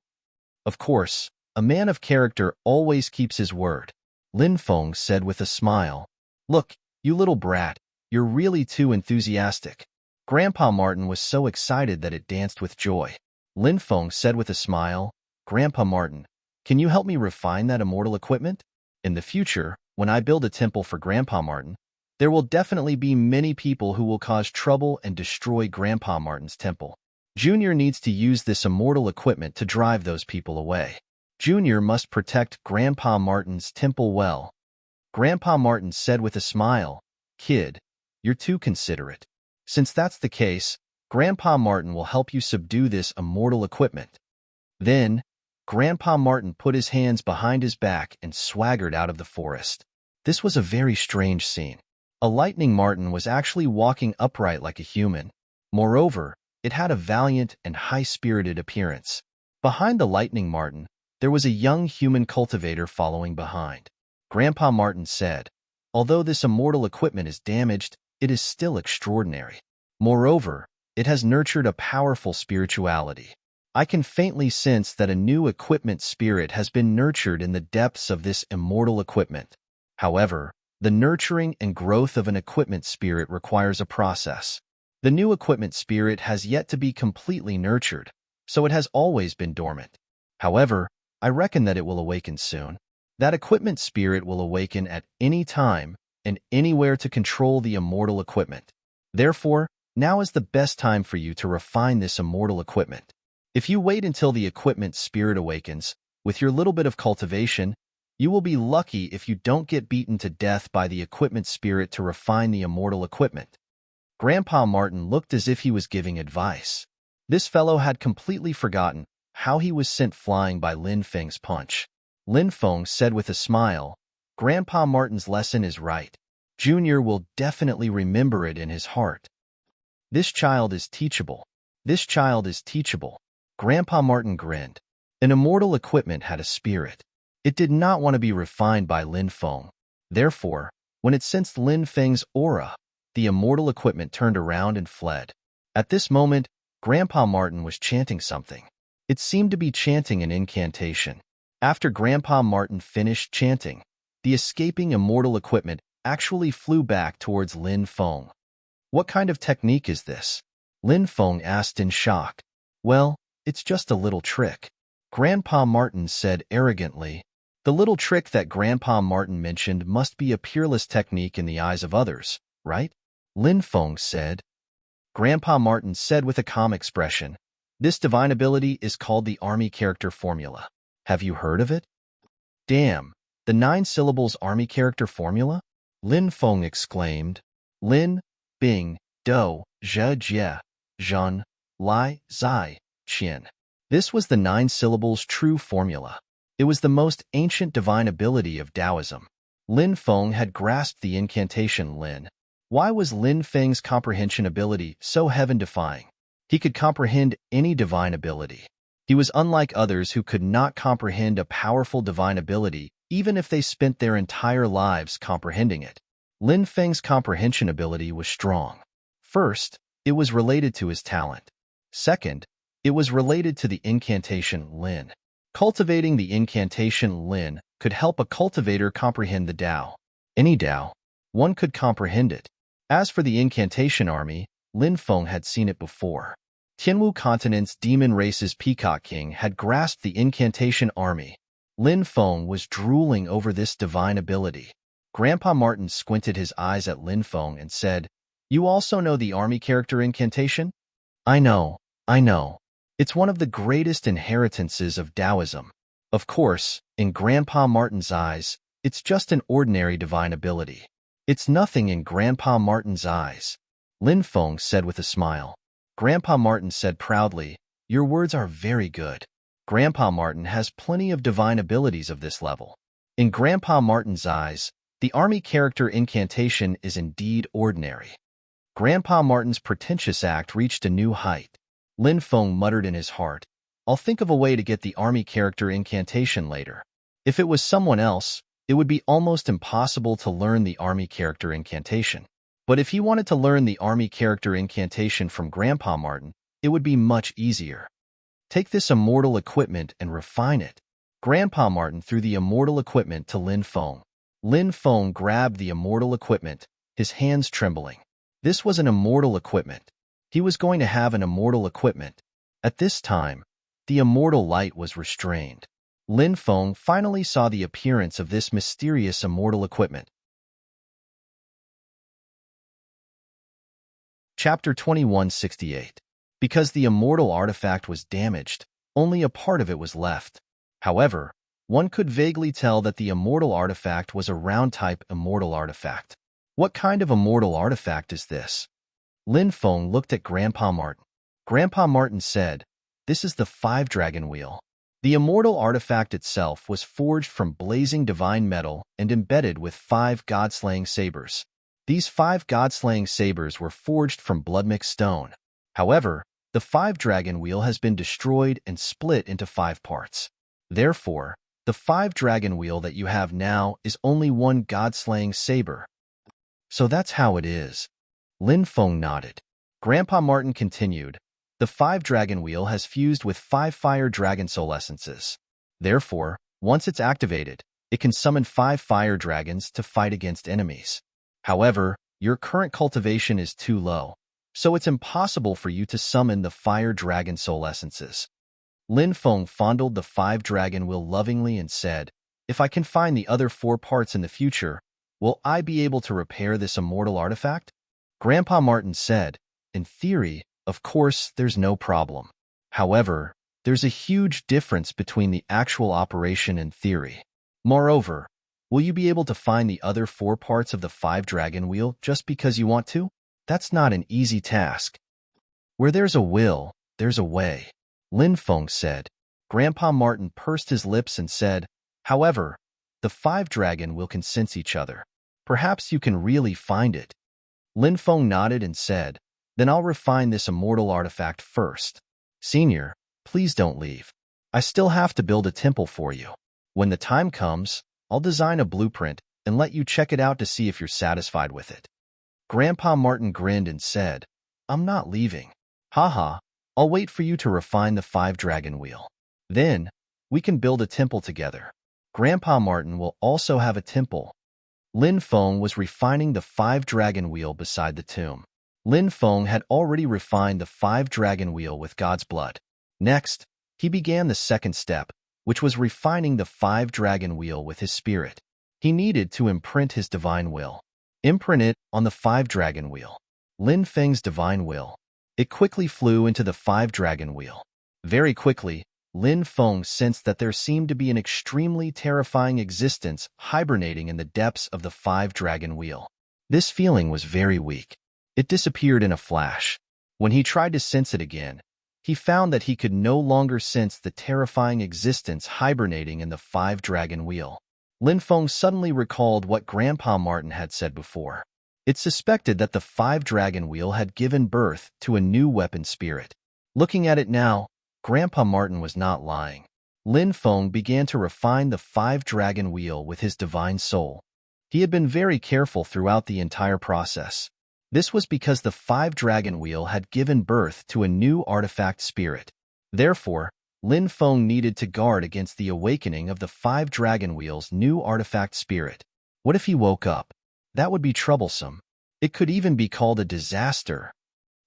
Of course, a man of character always keeps his word, Lin Feng said with a smile. Look, you little brat, you're really too enthusiastic. Grandpa Martin was so excited that it danced with joy. Lin Feng said with a smile, Grandpa Martin, can you help me refine that immortal equipment? In the future, when I build a temple for Grandpa Martin, there will definitely be many people who will cause trouble and destroy Grandpa Martin's temple. Junior needs to use this immortal equipment to drive those people away. Junior must protect Grandpa Martin's temple well. Grandpa Martin said with a smile, Kid, you're too considerate. Since that's the case, Grandpa Martin will help you subdue this immortal equipment. Then, Grandpa Martin put his hands behind his back and swaggered out of the forest. This was a very strange scene. A lightning Martin was actually walking upright like a human. Moreover, it had a valiant and high-spirited appearance. Behind the lightning Martin, there was a young human cultivator following behind. Grandpa Martin said, although this immortal equipment is damaged, it is still extraordinary. Moreover, it has nurtured a powerful spirituality. I can faintly sense that a new equipment spirit has been nurtured in the depths of this immortal equipment. However, the nurturing and growth of an equipment spirit requires a process. The new equipment spirit has yet to be completely nurtured, so it has always been dormant. However, I reckon that it will awaken soon. That equipment spirit will awaken at any time and anywhere to control the immortal equipment. Therefore, now is the best time for you to refine this immortal equipment. If you wait until the equipment spirit awakens, with your little bit of cultivation, you will be lucky if you don't get beaten to death by the equipment spirit to refine the immortal equipment. Grandpa Martin looked as if he was giving advice. This fellow had completely forgotten how he was sent flying by Lin Feng's punch. Lin Feng said with a smile, Grandpa Martin's lesson is right. Junior will definitely remember it in his heart. This child is teachable. This child is teachable. Grandpa Martin grinned. An immortal equipment had a spirit. It did not want to be refined by Lin Feng. Therefore, when it sensed Lin Feng's aura, the immortal equipment turned around and fled. At this moment, Grandpa Martin was chanting something. It seemed to be chanting an incantation. After Grandpa Martin finished chanting, the escaping immortal equipment actually flew back towards Lin Feng. What kind of technique is this? Lin Feng asked in shock. Well, it's just a little trick. Grandpa Martin said arrogantly. The little trick that Grandpa Martin mentioned must be a peerless technique in the eyes of others, right? Lin Feng said. Grandpa Martin said with a calm expression, This divine ability is called the army character formula. Have you heard of it? Damn, the 9 syllables army character formula? Lin Feng exclaimed. Lin, Bing, Do, Zhe Jie, Zhen, Lai, Zai, Qian. This was the 9 syllables true formula. It was the most ancient divine ability of Taoism. Lin Feng had grasped the incantation Lin. Why was Lin Feng's comprehension ability so heaven-defying? He could comprehend any divine ability. He was unlike others who could not comprehend a powerful divine ability even if they spent their entire lives comprehending it. Lin Feng's comprehension ability was strong. First, it was related to his talent. Second, it was related to the incantation Lin. Cultivating the incantation Lin could help a cultivator comprehend the Tao. Any Tao, one could comprehend it. As for the incantation army, Lin Feng had seen it before. Tianwu Continent's demon race's Peacock King had grasped the incantation army. Lin Feng was drooling over this divine ability. Grandpa Martin squinted his eyes at Lin Feng and said, You also know the army character incantation? I know. It's one of the greatest inheritances of Taoism. Of course, in Grandpa Martin's eyes, it's just an ordinary divine ability. It's nothing in Grandpa Martin's eyes, Lin Feng said with a smile. Grandpa Martin said proudly, Your words are very good. Grandpa Martin has plenty of divine abilities of this level. In Grandpa Martin's eyes, the army character incantation is indeed ordinary. Grandpa Martin's pretentious act reached a new height. Lin Feng muttered in his heart, I'll think of a way to get the army character incantation later. If it was someone else, it would be almost impossible to learn the army character incantation. But if he wanted to learn the army character incantation from Grandpa Martin, it would be much easier. Take this immortal equipment and refine it. Grandpa Martin threw the immortal equipment to Lin Feng. Lin Feng grabbed the immortal equipment, his hands trembling. This was an immortal equipment. He was going to have an immortal equipment. At this time, the immortal light was restrained. Lin Feng finally saw the appearance of this mysterious immortal equipment. Chapter 2168. Because the immortal artifact was damaged, only a part of it was left. However, one could vaguely tell that the immortal artifact was a round-type immortal artifact. What kind of immortal artifact is this? Lin Feng looked at Grandpa Martin. Grandpa Martin said, "This is the 5-dragon wheel." The immortal artifact itself was forged from blazing divine metal and embedded with 5 god-slaying sabers. These 5 god-slaying sabers were forged from blood-mixed stone. However, the 5-dragon wheel has been destroyed and split into 5 parts. Therefore, the 5-dragon wheel that you have now is only one god-slaying saber. So that's how it is. Lin Feng nodded. Grandpa Martin continued, "The 5-dragon wheel has fused with 5 fire dragon soul essences. Therefore, once it's activated, it can summon 5 fire dragons to fight against enemies. However, your current cultivation is too low, so it's impossible for you to summon the fire dragon soul essences." Lin Feng fondled the 5-dragon wheel lovingly and said, "If I can find the other 4 parts in the future, will I be able to repair this immortal artifact?" Grandpa Martin said, "In theory, of course, there's no problem. However, there's a huge difference between the actual operation and theory. Moreover, will you be able to find the other 4 parts of the 5-dragon wheel just because you want to? That's not an easy task." "Where there's a will, there's a way," Lin Feng said. Grandpa Martin pursed his lips and said, "However, the 5-dragon will can sense each other. Perhaps you can really find it." Lin Feng nodded and said, "Then I'll refine this immortal artifact first. Senior, please don't leave. I still have to build a temple for you. When the time comes, I'll design a blueprint and let you check it out to see if you're satisfied with it." Grandpa Martin grinned and said, "I'm not leaving. Haha, I'll wait for you to refine the 5-dragon wheel. Then, we can build a temple together. Grandpa Martin will also have a temple." Lin Feng was refining the 5-dragon wheel beside the tomb. Lin Feng had already refined the 5-dragon wheel with God's blood. Next, he began the second step, which was refining the 5-dragon wheel with his spirit. He needed to imprint his divine will. Imprint it on the 5-dragon wheel. Lin Feng's divine will. It quickly flew into the 5-dragon wheel. Very quickly, Lin Feng sensed that there seemed to be an extremely terrifying existence hibernating in the depths of the 5-dragon wheel. This feeling was very weak. It disappeared in a flash. When he tried to sense it again, he found that he could no longer sense the terrifying existence hibernating in the 5-dragon wheel. Lin Feng suddenly recalled what Grandpa Martin had said before. It suspected that the 5-dragon wheel had given birth to a new weapon spirit. Looking at it now, Grandpa Martin was not lying. Lin Feng began to refine the 5-dragon wheel with his divine soul. He had been very careful throughout the entire process. This was because the 5-dragon wheel had given birth to a new artifact spirit. Therefore, Lin Feng needed to guard against the awakening of the 5-dragon wheel's new artifact spirit. What if he woke up? That would be troublesome. It could even be called a disaster.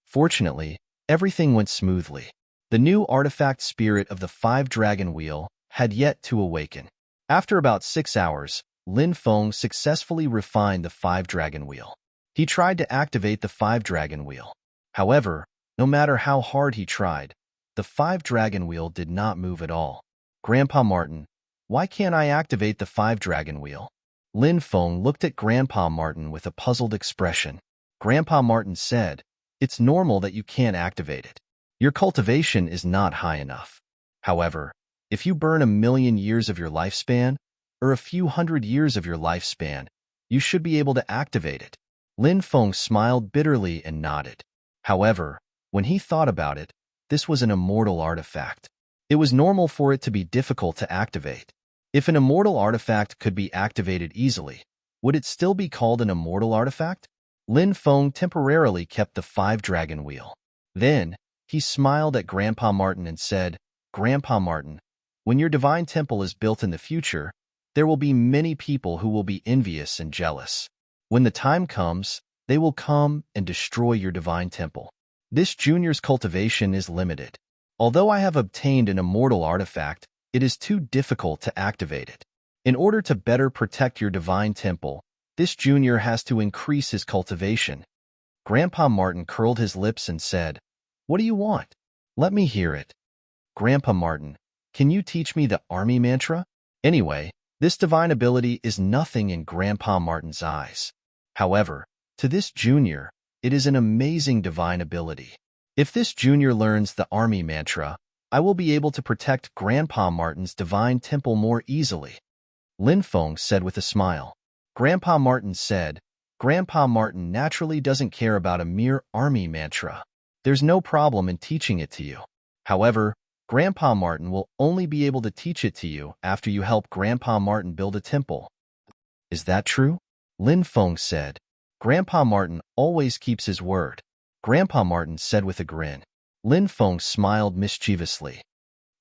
Fortunately, everything went smoothly. The new artifact spirit of the 5-dragon wheel had yet to awaken. After about 6 hours, Lin Feng successfully refined the 5-dragon wheel. He tried to activate the 5-dragon wheel. However, no matter how hard he tried, the 5-dragon wheel did not move at all. "Grandpa Martin, why can't I activate the 5-dragon wheel?" Lin Feng looked at Grandpa Martin with a puzzled expression. Grandpa Martin said, "It's normal that you can't activate it. Your cultivation is not high enough. However, if you burn 1,000,000 years of your lifespan, or a few hundred years of your lifespan, you should be able to activate it." Lin Feng smiled bitterly and nodded. However, when he thought about it, this was an immortal artifact. It was normal for it to be difficult to activate. If an immortal artifact could be activated easily, would it still be called an immortal artifact? Lin Feng temporarily kept the 5-dragon wheel. Then, He smiled at Grandpa Martin and said, "Grandpa Martin, when your divine temple is built in the future, there will be many people who will be envious and jealous. When the time comes, they will come and destroy your divine temple. This junior's cultivation is limited. Although I have obtained an immortal artifact, it is too difficult to activate it. In order to better protect your divine temple, this junior has to increase his cultivation." Grandpa Martin curled his lips and said, "What do you want? Let me hear it." "Grandpa Martin, can you teach me the army mantra?" Anyway, this divine ability is nothing in Grandpa Martin's eyes. However, to this junior, it is an amazing divine ability. If this junior learns the army mantra, I will be able to protect Grandpa Martin's divine temple more easily, Lin Feng said with a smile. Grandpa Martin said, "Grandpa Martin naturally doesn't care about a mere army mantra. There's no problem in teaching it to you. However, Grandpa Martin will only be able to teach it to you after you help Grandpa Martin build a temple." "Is that true?" Lin Feng said. "Grandpa Martin always keeps his word," Grandpa Martin said with a grin. Lin Feng smiled mischievously.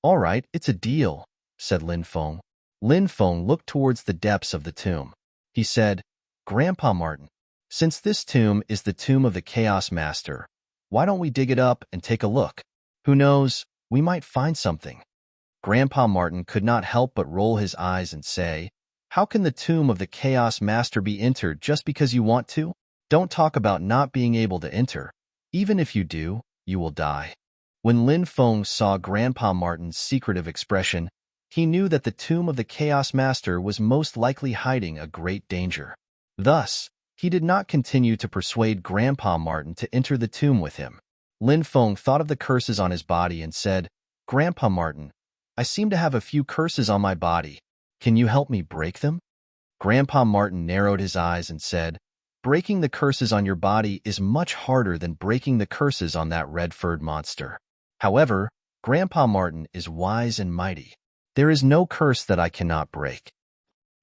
"All right, it's a deal," said Lin Feng. Lin Feng looked towards the depths of the tomb. He said, "Grandpa Martin, since this tomb is the tomb of the Chaos Master, why don't we dig it up and take a look? Who knows, we might find something." Grandpa Martin could not help but roll his eyes and say, "How can the tomb of the Chaos Master be entered just because you want to? Don't talk about not being able to enter. Even if you do, you will die." When Lin Feng saw Grandpa Martin's secretive expression, he knew that the tomb of the Chaos Master was most likely hiding a great danger. Thus, he did not continue to persuade Grandpa Martin to enter the tomb with him. Lin Feng thought of the curses on his body and said, "Grandpa Martin, I seem to have a few curses on my body. Can you help me break them?" Grandpa Martin narrowed his eyes and said, "Breaking the curses on your body is much harder than breaking the curses on that red-furred monster. However, Grandpa Martin is wise and mighty. There is no curse that I cannot break."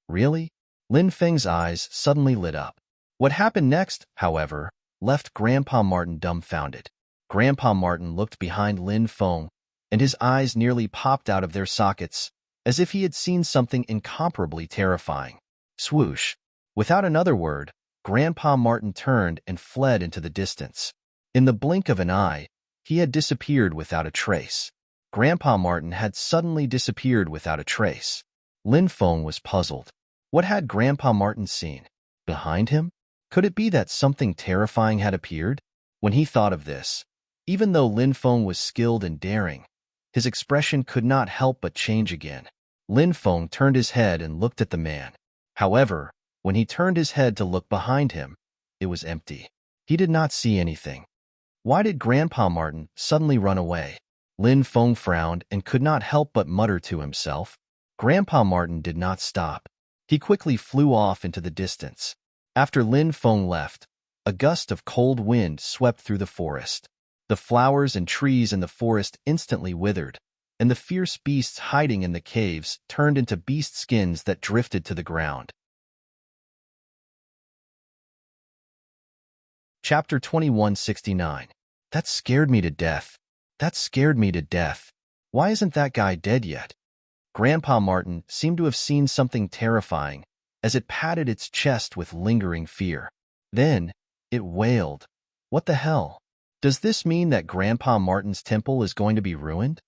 "Really?" Lin Feng's eyes suddenly lit up. What happened next, however, left Grandpa Martin dumbfounded. Grandpa Martin looked behind Lin Feng, and his eyes nearly popped out of their sockets, as if he had seen something incomparably terrifying. Swoosh! Without another word, Grandpa Martin turned and fled into the distance. In the blink of an eye, he had disappeared without a trace. Grandpa Martin had suddenly disappeared without a trace. Lin Feng was puzzled. What had Grandpa Martin seen? Behind him? Could it be that something terrifying had appeared? When he thought of this, even though Lin Feng was skilled and daring, his expression could not help but change again. Lin Feng turned his head and looked at the man. However, when he turned his head to look behind him, it was empty. He did not see anything. Why did Grandpa Martin suddenly run away? Lin Feng frowned and could not help but mutter to himself. Grandpa Martin did not stop. He quickly flew off into the distance. After Lin Feng left, a gust of cold wind swept through the forest. The flowers and trees in the forest instantly withered, and the fierce beasts hiding in the caves turned into beast skins that drifted to the ground. Chapter 2169. That scared me to death. That scared me to death. Why isn't that guy dead yet? Grandpa Martin seemed to have seen something terrifying as it patted its chest with lingering fear. Then, it wailed. What the hell? Does this mean that Grandpa Martin's temple is going to be ruined?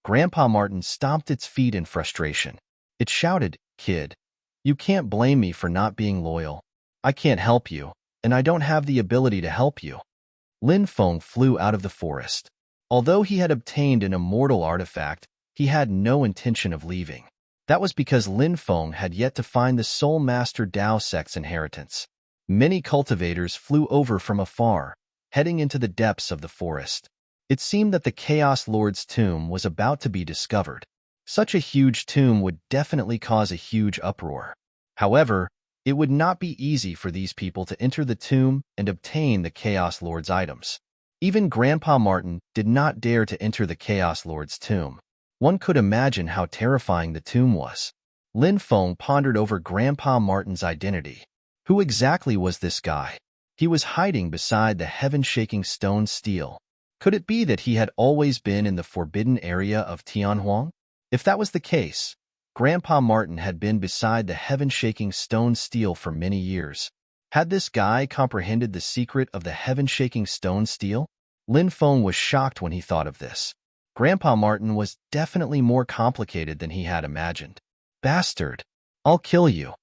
Grandpa Martin stomped its feet in frustration. It shouted, "Kid, you can't blame me for not being loyal. I can't help you, and I don't have the ability to help you." Lin Feng flew out of the forest. Although he had obtained an immortal artifact, he had no intention of leaving. That was because Lin Feng had yet to find the Soul Master Dao sect's inheritance. Many cultivators flew over from afar, heading into the depths of the forest. It seemed that the Chaos Lord's tomb was about to be discovered. Such a huge tomb would definitely cause a huge uproar. However, it would not be easy for these people to enter the tomb and obtain the Chaos Lord's items. Even Grandpa Martin did not dare to enter the Chaos Lord's tomb. One could imagine how terrifying the tomb was. Lin Feng pondered over Grandpa Martin's identity. Who exactly was this guy? He was hiding beside the heaven-shaking stone stele. Could it be that he had always been in the forbidden area of Tianhuang? If that was the case, Grandpa Martin had been beside the heaven-shaking stone steel for many years. Had this guy comprehended the secret of the heaven-shaking stone steel? Lin Feng was shocked when he thought of this. Grandpa Martin was definitely more complicated than he had imagined. Bastard! I'll kill you!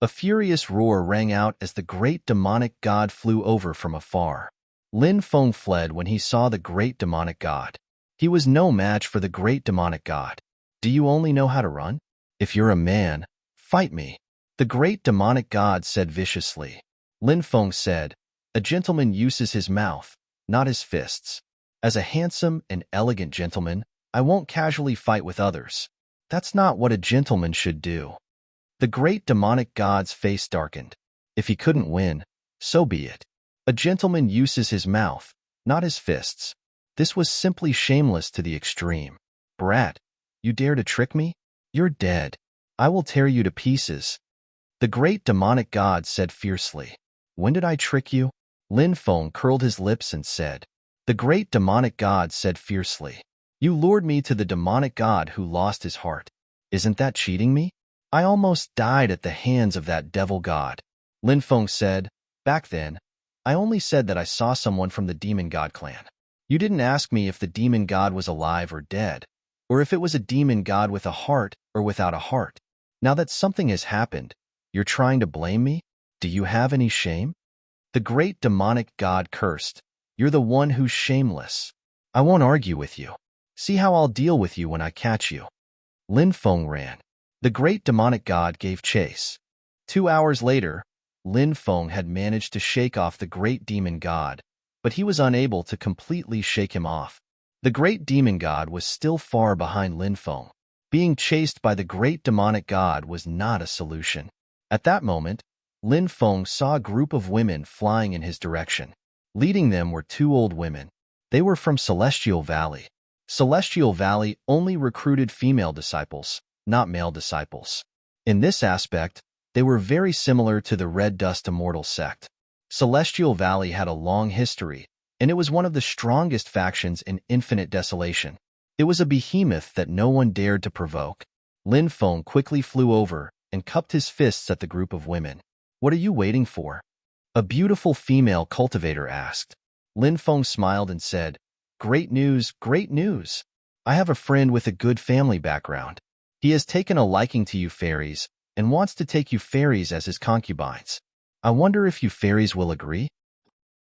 A furious roar rang out as the great demonic god flew over from afar. Lin Feng fled when he saw the great demonic god. He was no match for the great demonic god. Do you only know how to run? If you're a man, fight me, the great demonic god said viciously. Lin Feng said, a gentleman uses his mouth, not his fists. As a handsome and elegant gentleman, I won't casually fight with others. That's not what a gentleman should do. The great demonic god's face darkened. If he couldn't win, so be it. A gentleman uses his mouth, not his fists. This was simply shameless to the extreme. Brat, you dare to trick me? You're dead. I will tear you to pieces. The great demonic god said fiercely. When did I trick you? Lin Feng curled his lips and said. The great demonic god said fiercely. You lured me to the demonic god who lost his heart. Isn't that cheating me? I almost died at the hands of that devil god. Lin Feng said, back then, I only said that I saw someone from the demon god clan. You didn't ask me if the demon god was alive or dead, or if it was a demon god with a heart or without a heart. Now that something has happened, you're trying to blame me? Do you have any shame? The great demonic god cursed. You're the one who's shameless. I won't argue with you. See how I'll deal with you when I catch you. Lin Feng ran. The great demonic god gave chase. 2 hours later, Lin Feng had managed to shake off the great demon god, but he was unable to completely shake him off. The great demon god was still far behind Lin Feng. Being chased by the great demonic god was not a solution. At that moment, Lin Feng saw a group of women flying in his direction. Leading them were 2 old women. They were from Celestial Valley. Celestial Valley only recruited female disciples, not male disciples. In this aspect, they were very similar to the Red Dust Immortal sect. Celestial Valley had a long history, and it was one of the strongest factions in Infinite Desolation. It was a behemoth that no one dared to provoke. Lin Feng quickly flew over and cupped his fists at the group of women. What are you waiting for? A beautiful female cultivator asked. Lin Feng smiled and said, great news, great news. I have a friend with a good family background. He has taken a liking to you fairies and wants to take you fairies as his concubines. I wonder if you fairies will agree?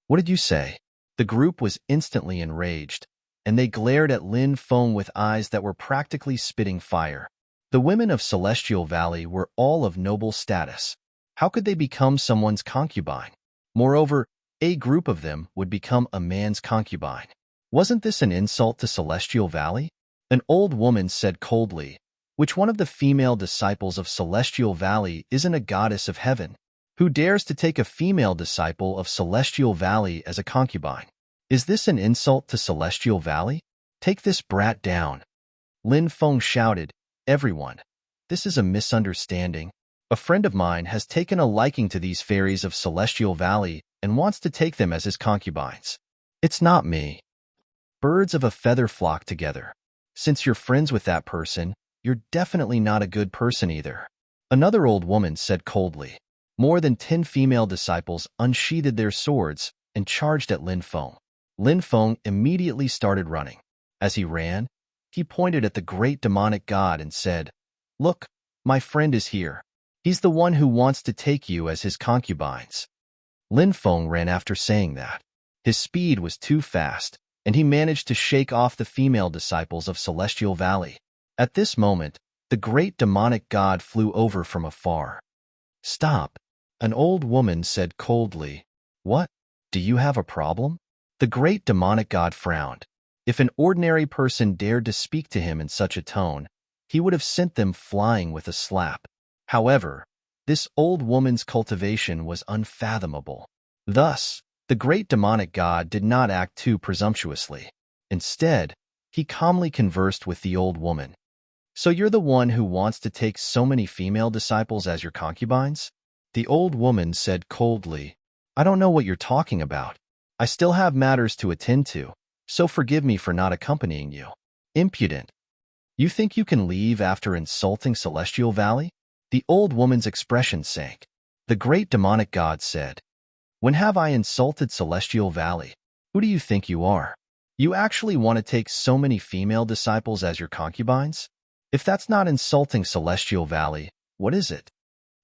What did you say? The group was instantly enraged, and they glared at Lin Feng with eyes that were practically spitting fire. The women of Celestial Valley were all of noble status. How could they become someone's concubine? Moreover, a group of them would become a man's concubine. Wasn't this an insult to Celestial Valley? An old woman said coldly, which one of the female disciples of Celestial Valley isn't a goddess of heaven? Who dares to take a female disciple of Celestial Valley as a concubine? Is this an insult to Celestial Valley? Take this brat down. Lin Feng shouted, everyone, this is a misunderstanding. A friend of mine has taken a liking to these fairies of Celestial Valley and wants to take them as his concubines. It's not me. Birds of a feather flock together. Since you're friends with that person, you're definitely not a good person either. Another old woman said coldly. More than 10 female disciples unsheathed their swords and charged at Lin Feng. Lin Feng immediately started running. As he ran, he pointed at the great demonic god and said, look, my friend is here. He's the one who wants to take you as his concubines. Lin Feng ran after saying that. His speed was too fast, and he managed to shake off the female disciples of Celestial Valley. At this moment, the great demonic god flew over from afar. Stop, an old woman said coldly. What? Do you have a problem? The great demonic god frowned. If an ordinary person dared to speak to him in such a tone, he would have sent them flying with a slap. However, this old woman's cultivation was unfathomable. Thus, the great demonic god did not act too presumptuously. Instead, he calmly conversed with the old woman. So you're the one who wants to take so many female disciples as your concubines? The old woman said coldly, I don't know what you're talking about. I still have matters to attend to. so forgive me for not accompanying you. Impudent. You think you can leave after insulting Celestial Valley? The old woman's expression sank. The great demonic god said, When have I insulted Celestial Valley? Who do you think you are? You actually want to take so many female disciples as your concubines? If that's not insulting Celestial Valley, what is it?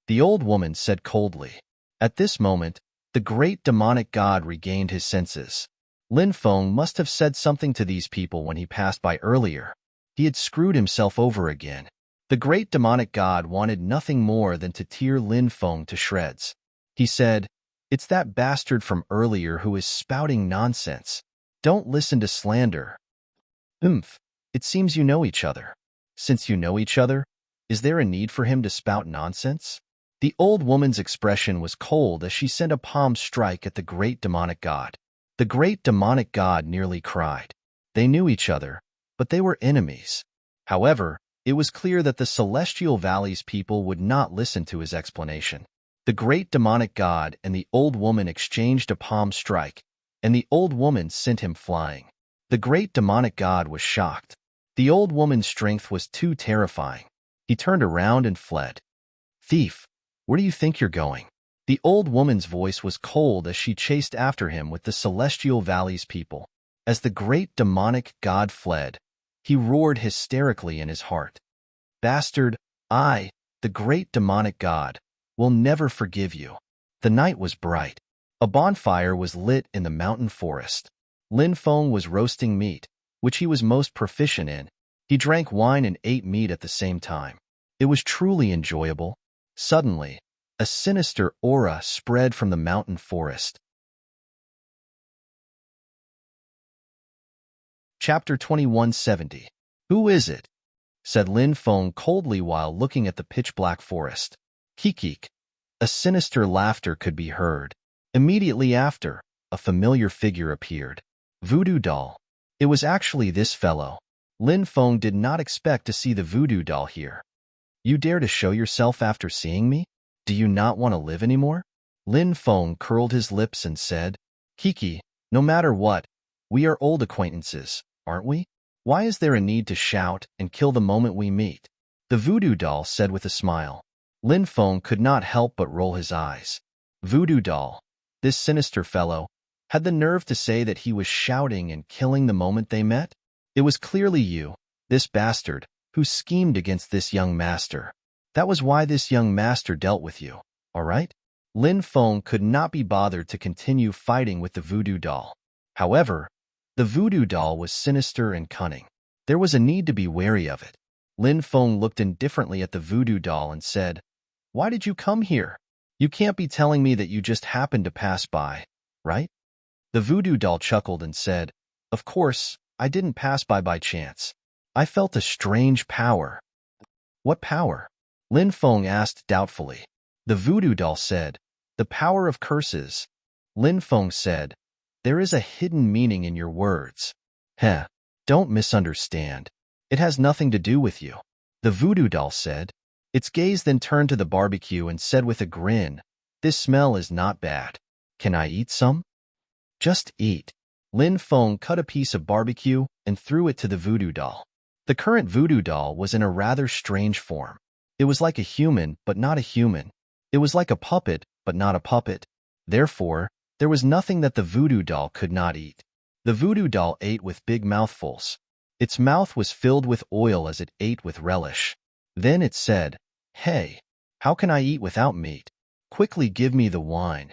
The old woman said coldly. At this moment, the great demonic god regained his senses. Lin Feng must have said something to these people when he passed by earlier. He had screwed himself over again. The great demonic god wanted nothing more than to tear Lin Feng to shreds. He said, It's that bastard from earlier who is spouting nonsense. Don't listen to slander. It seems you know each other. Since you know each other, is there a need for him to spout nonsense? The old woman's expression was cold as she sent a palm strike at the great demonic god. The great demonic god nearly cried. They knew each other, but they were enemies. However, it was clear that the Celestial Valley's people would not listen to his explanation. The great demonic god and the old woman exchanged a palm strike, and the old woman sent him flying. The great demonic god was shocked. The old woman's strength was too terrifying. He turned around and fled. Thief, where do you think you're going? The old woman's voice was cold as she chased after him with the Celestial Valley's people. As the great demonic god fled, he roared hysterically in his heart. Bastard, I, the great demonic god, will never forgive you. The night was bright. A bonfire was lit in the mountain forest. Lin Feng was roasting meat, which he was most proficient in. He drank wine and ate meat at the same time. It was truly enjoyable. Suddenly, a sinister aura spread from the mountain forest. Chapter 2170. Who is it? Said Lin Feng coldly while looking at the pitch-black forest. Kikik. A sinister laughter could be heard. Immediately after, a familiar figure appeared. Voodoo doll. It was actually this fellow. Lin Feng did not expect to see the voodoo doll here. You dare to show yourself after seeing me? Do you not want to live anymore? Lin Feng curled his lips and said, Kiki, no matter what, we are old acquaintances, aren't we? Why is there a need to shout and kill the moment we meet? The voodoo doll said with a smile. Lin Feng could not help but roll his eyes. Voodoo doll, this sinister fellow, had the nerve to say that he was shouting and killing the moment they met? It was clearly you, this bastard, who schemed against this young master. That was why this young master dealt with you, all right? Lin Feng could not be bothered to continue fighting with the voodoo doll. However, the voodoo doll was sinister and cunning. There was a need to be wary of it. Lin Feng looked indifferently at the voodoo doll and said, Why did you come here? You can't be telling me that you just happened to pass by, right? The voodoo doll chuckled and said, Of course, I didn't pass by chance. I felt a strange power. What power? Lin Feng asked doubtfully. The voodoo doll said, The power of curses. Lin Feng said, There is a hidden meaning in your words. Don't misunderstand. It has nothing to do with you. The voodoo doll said. Its gaze then turned to the barbecue and said with a grin, This smell is not bad. Can I eat some? Just eat. Lin Feng cut a piece of barbecue and threw it to the voodoo doll. The current voodoo doll was in a rather strange form. It was like a human, but not a human. It was like a puppet, but not a puppet. Therefore, there was nothing that the voodoo doll could not eat. The voodoo doll ate with big mouthfuls. Its mouth was filled with oil as it ate with relish. Then it said, Hey, how can I eat without meat? Quickly give me the wine.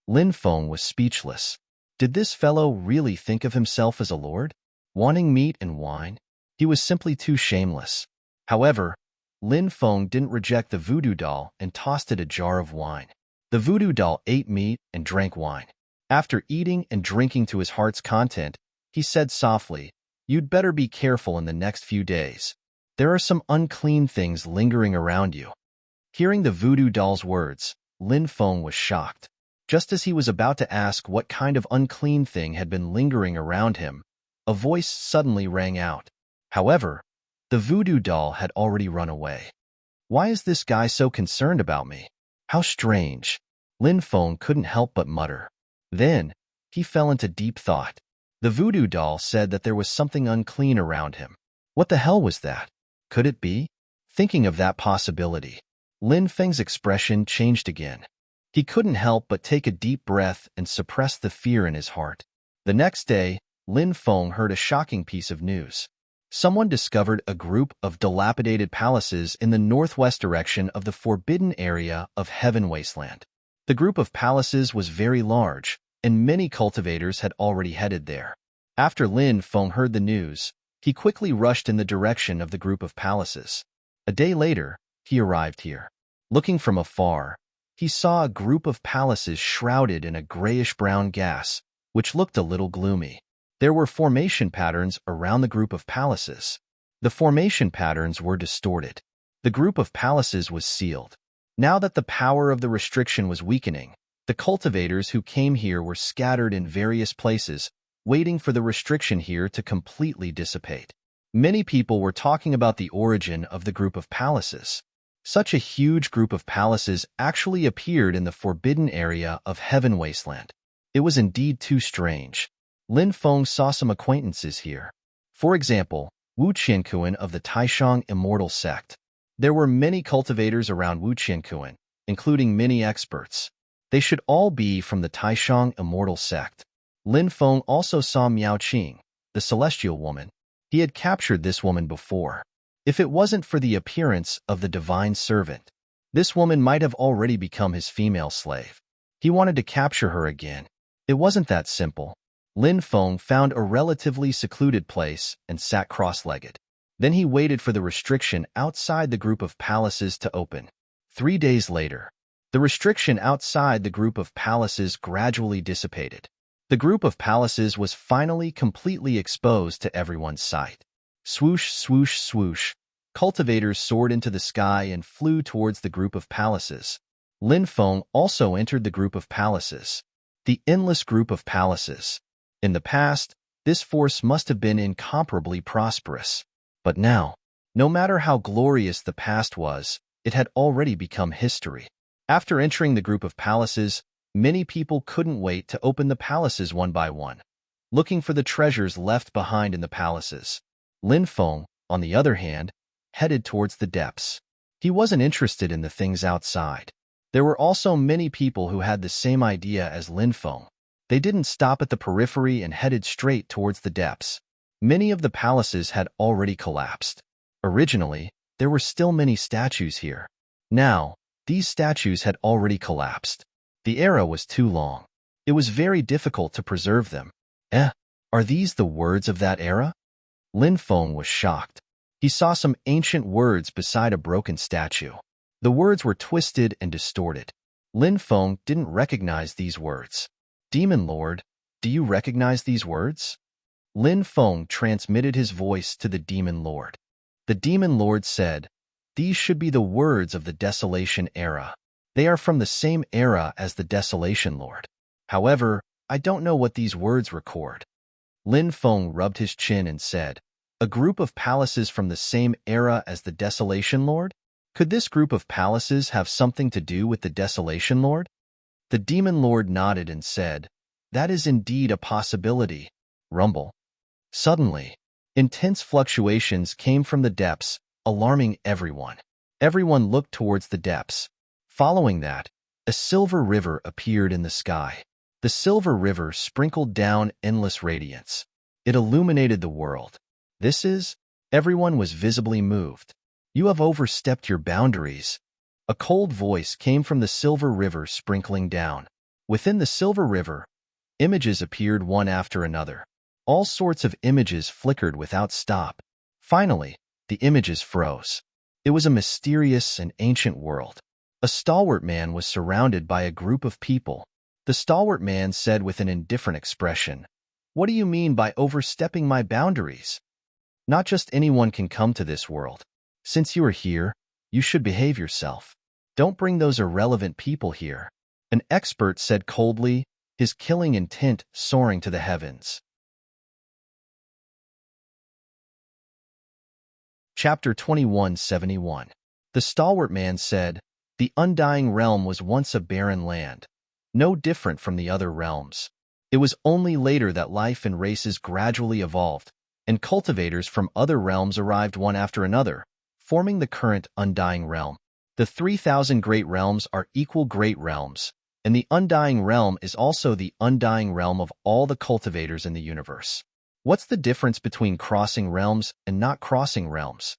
Lin Feng was speechless. Did this fellow really think of himself as a lord? Wanting meat and wine? He was simply too shameless. However, Lin Feng didn't reject the voodoo doll and tossed it a jar of wine. The voodoo doll ate meat and drank wine. After eating and drinking to his heart's content, he said softly, You'd better be careful in the next few days. There are some unclean things lingering around you. Hearing the voodoo doll's words, Lin Feng was shocked. Just as he was about to ask what kind of unclean thing had been lingering around him, a voice suddenly rang out. However, the voodoo doll had already run away. Why is this guy so concerned about me? How strange. Lin Feng couldn't help but mutter. Then, he fell into deep thought. The voodoo doll said that there was something unclean around him. What the hell was that? Could it be? Thinking of that possibility, Lin Feng's expression changed again. He couldn't help but take a deep breath and suppress the fear in his heart. The next day, Lin Feng heard a shocking piece of news. Someone discovered a group of dilapidated palaces in the northwest direction of the forbidden area of Heaven Wasteland. The group of palaces was very large, and many cultivators had already headed there. After Lin Feng heard the news, he quickly rushed in the direction of the group of palaces. A day later, he arrived here. Looking from afar, he saw a group of palaces shrouded in a grayish-brown gas, which looked a little gloomy. There were formation patterns around the group of palaces. The formation patterns were distorted. The group of palaces was sealed. Now that the power of the restriction was weakening, the cultivators who came here were scattered in various places, waiting for the restriction here to completely dissipate. Many people were talking about the origin of the group of palaces. Such a huge group of palaces actually appeared in the forbidden area of Heaven Wasteland. It was indeed too strange. Lin Feng saw some acquaintances here. For example, Wu Qiankuan of the Taishang Immortal Sect. There were many cultivators around Wu Qiankuan, including many experts. They should all be from the Taishang Immortal Sect. Lin Feng also saw Miao Qing, the celestial woman. He had captured this woman before. If it wasn't for the appearance of the divine servant, this woman might have already become his female slave. He wanted to capture her again. It wasn't that simple. Lin Feng found a relatively secluded place and sat cross-legged. Then he waited for the restriction outside the group of palaces to open. 3 days later, the restriction outside the group of palaces gradually dissipated. The group of palaces was finally completely exposed to everyone's sight. Swoosh, swoosh, swoosh. Cultivators soared into the sky and flew towards the group of palaces. Lin Feng also entered the group of palaces. The endless group of palaces. In the past, this force must have been incomparably prosperous. But now, no matter how glorious the past was, it had already become history. After entering the group of palaces, many people couldn't wait to open the palaces one by one, looking for the treasures left behind in the palaces. Lin Feng, on the other hand, headed towards the depths. He wasn't interested in the things outside. There were also many people who had the same idea as Lin Feng. They didn't stop at the periphery and headed straight towards the depths. Many of the palaces had already collapsed. Originally, there were still many statues here. Now, these statues had already collapsed. The era was too long. It was very difficult to preserve them. Are these the words of that era? Lin Feng was shocked. He saw some ancient words beside a broken statue. The words were twisted and distorted. Lin Feng didn't recognize these words. Demon Lord, do you recognize these words? Lin Feng transmitted his voice to the Demon Lord. The Demon Lord said, "These should be the words of the Desolation era. They are from the same era as the Desolation Lord. However, I don't know what these words record." Lin Feng rubbed his chin and said, "A group of palaces from the same era as the Desolation Lord? Could this group of palaces have something to do with the Desolation Lord?" The Demon Lord nodded and said, "That is indeed a possibility." Rumble. Suddenly, intense fluctuations came from the depths, alarming everyone. Everyone looked towards the depths. Following that, a silver river appeared in the sky. The silver river sprinkled down endless radiance. It illuminated the world. Everyone was visibly moved. "You have overstepped your boundaries." A cold voice came from the silver river sprinkling down. Within the silver river, images appeared one after another. All sorts of images flickered without stop. Finally, the images froze. It was a mysterious and ancient world. A stalwart man was surrounded by a group of people. The stalwart man said with an indifferent expression, "What do you mean by overstepping my boundaries? Not just anyone can come to this world. Since you are here, you should behave yourself. Don't bring those irrelevant people here." An expert said coldly, his killing intent soaring to the heavens. Chapter 2171. The stalwart man said, "The Undying Realm was once a barren land, no different from the other realms. It was only later that life and races gradually evolved, and cultivators from other realms arrived one after another, forming the current Undying Realm. The 3,000 Great Realms are equal Great Realms, and the Undying Realm is also the Undying Realm of all the cultivators in the universe. What's the difference between crossing realms and not crossing realms?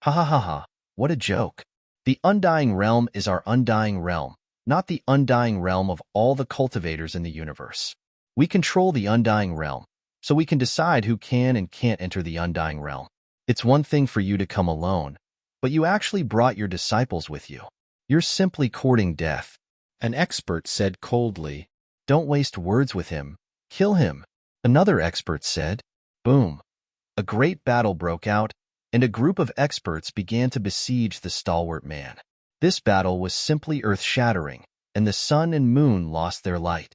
Ha ha ha ha, what a joke. The Undying Realm is our Undying Realm, not the Undying Realm of all the cultivators in the universe. We control the Undying Realm, so we can decide who can and can't enter the Undying Realm. It's one thing for you to come alone, but you actually brought your disciples with you. You're simply courting death. An expert said coldly, "Don't waste words with him. Kill him." Another expert said, "Boom." A great battle broke out, and a group of experts began to besiege the stalwart man. This battle was simply earth-shattering, and the sun and moon lost their light.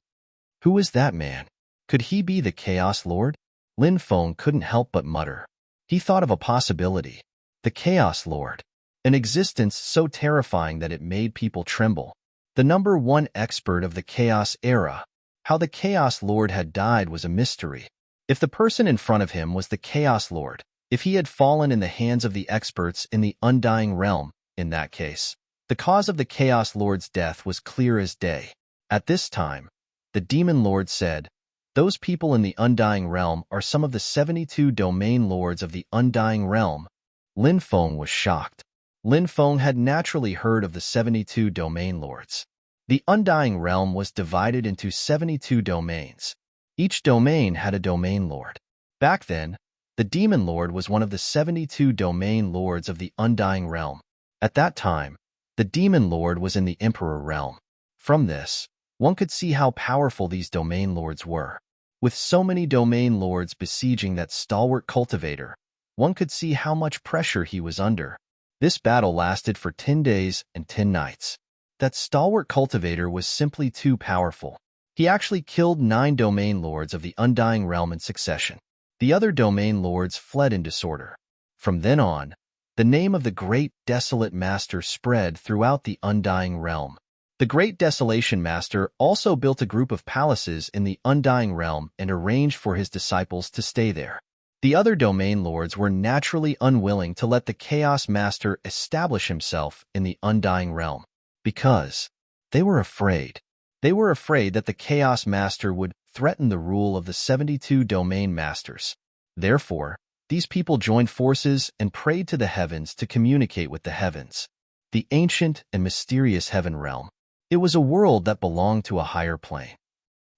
Who was that man? Could he be the Chaos Lord? Lin Feng couldn't help but mutter. He thought of a possibility. The Chaos Lord. An existence so terrifying that it made people tremble. The number one expert of the Chaos era. How the Chaos Lord had died was a mystery. If the person in front of him was the Chaos Lord, if he had fallen in the hands of the experts in the Undying Realm, in that case, the cause of the Chaos Lord's death was clear as day. At this time, the Demon Lord said, "Those people in the Undying Realm are some of the 72 domain lords of the Undying Realm." Lin Feng was shocked. Lin Feng had naturally heard of the 72 domain lords. The Undying Realm was divided into 72 domains. Each domain had a domain lord. Back then, the Demon Lord was one of the 72 domain lords of the Undying Realm. At that time, the Demon Lord was in the Emperor Realm. From this, one could see how powerful these domain lords were. With so many domain lords besieging that stalwart cultivator, one could see how much pressure he was under. This battle lasted for 10 days and 10 nights. That stalwart cultivator was simply too powerful. He actually killed 9 domain lords of the Undying Realm in succession. The other domain lords fled in disorder. From then on, the name of the Great Desolate Master spread throughout the Undying Realm. The Great Desolation Master also built a group of palaces in the Undying Realm and arranged for his disciples to stay there. The other domain lords were naturally unwilling to let the Chaos Master establish himself in the Undying Realm, because they were afraid. They were afraid that the Chaos Master would threaten the rule of the 72 domain masters. Therefore, these people joined forces and prayed to the heavens to communicate with the heavens. The ancient and mysterious heaven realm. It was a world that belonged to a higher plane.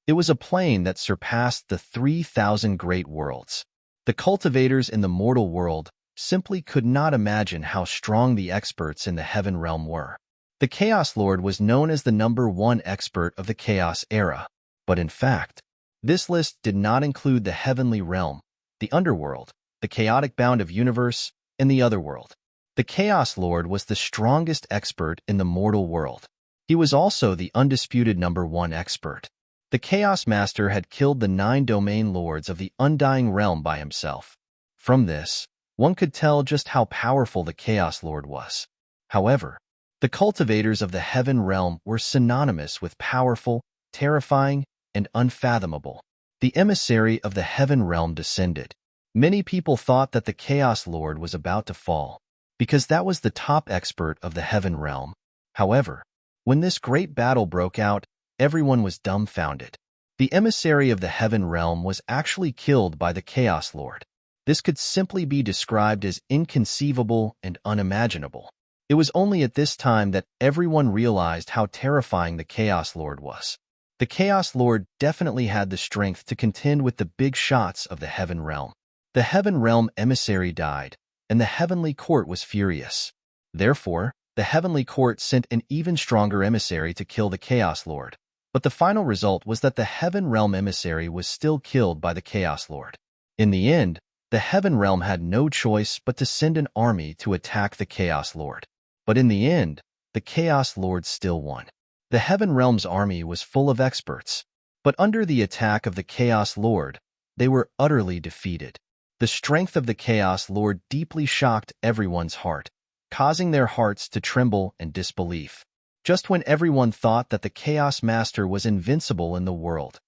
It was a plane that surpassed the 3,000 great worlds. The cultivators in the mortal world simply could not imagine how strong the experts in the heaven realm were. The Chaos Lord was known as the number one expert of the Chaos era, but in fact, this list did not include the heavenly realm, the underworld, the chaotic bound of universe, and the otherworld. The Chaos Lord was the strongest expert in the mortal world. He was also the undisputed number one expert. The Chaos Master had killed the 9 domain lords of the Undying Realm by himself. From this, one could tell just how powerful the Chaos Lord was. However, the cultivators of the heaven realm were synonymous with powerful, terrifying, and unfathomable. The emissary of the heaven realm descended. Many people thought that the Chaos Lord was about to fall, because that was the top expert of the heaven realm. However, when this great battle broke out, everyone was dumbfounded. The emissary of the heaven realm was actually killed by the Chaos Lord. This could simply be described as inconceivable and unimaginable. It was only at this time that everyone realized how terrifying the Chaos Lord was. The Chaos Lord definitely had the strength to contend with the big shots of the heaven realm. The heaven realm emissary died, and the heavenly court was furious. Therefore, the heavenly court sent an even stronger emissary to kill the Chaos Lord. But the final result was that the heaven realm emissary was still killed by the Chaos Lord. In the end, the heaven realm had no choice but to send an army to attack the Chaos Lord. But in the end, the Chaos Lord still won. The heaven realm's army was full of experts, but under the attack of the Chaos Lord, they were utterly defeated. The strength of the Chaos Lord deeply shocked everyone's heart, causing their hearts to tremble in disbelief. Just when everyone thought that the Chaos Master was invincible in the world,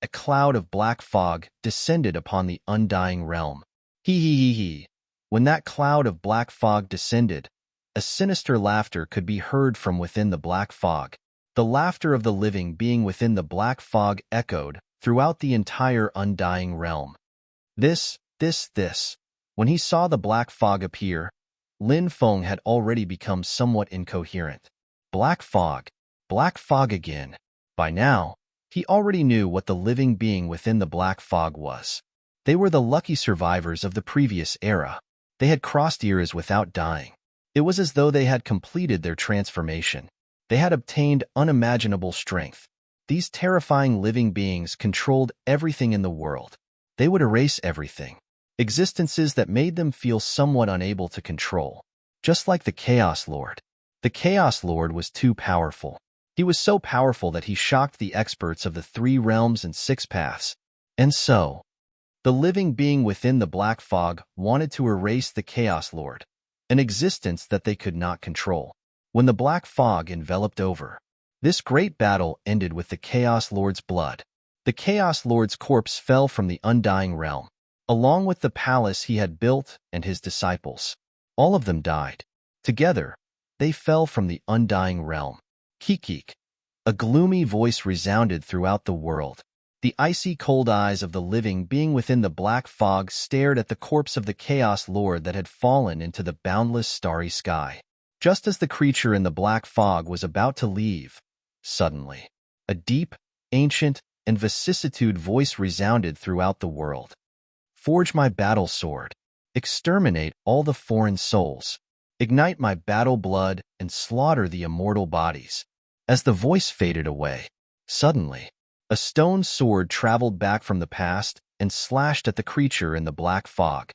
a cloud of black fog descended upon the undying realm. Hee hee hee hee. When that cloud of black fog descended, a sinister laughter could be heard from within the black fog. The laughter of the living being within the black fog echoed throughout the entire undying realm. This. When he saw the black fog appear, Lin Feng had already become somewhat incoherent. Black fog again. By now, he already knew what the living being within the black fog was. They were the lucky survivors of the previous era. They had crossed eras without dying. It was as though they had completed their transformation. They had obtained unimaginable strength. These terrifying living beings controlled everything in the world. They would erase everything. Existences that made them feel somewhat unable to control. Just like the Chaos Lord. The Chaos Lord was too powerful. He was so powerful that he shocked the experts of the 3 realms and 6 paths. And so, the living being within the black fog wanted to erase the Chaos Lord, an existence that they could not control. When the black fog enveloped over, this great battle ended with the Chaos Lord's blood. The Chaos Lord's corpse fell from the undying realm, along with the palace he had built and his disciples. All of them died. Together, they fell from the undying realm. Kikik. A gloomy voice resounded throughout the world. The icy cold eyes of the living being within the black fog stared at the corpse of the Chaos Lord that had fallen into the boundless starry sky. Just as the creature in the black fog was about to leave, suddenly, a deep, ancient, and vicissitude voice resounded throughout the world. Forge my battle sword. Exterminate all the foreign souls. Ignite my battle blood and slaughter the immortal bodies. As the voice faded away, suddenly, a stone sword traveled back from the past and slashed at the creature in the black fog.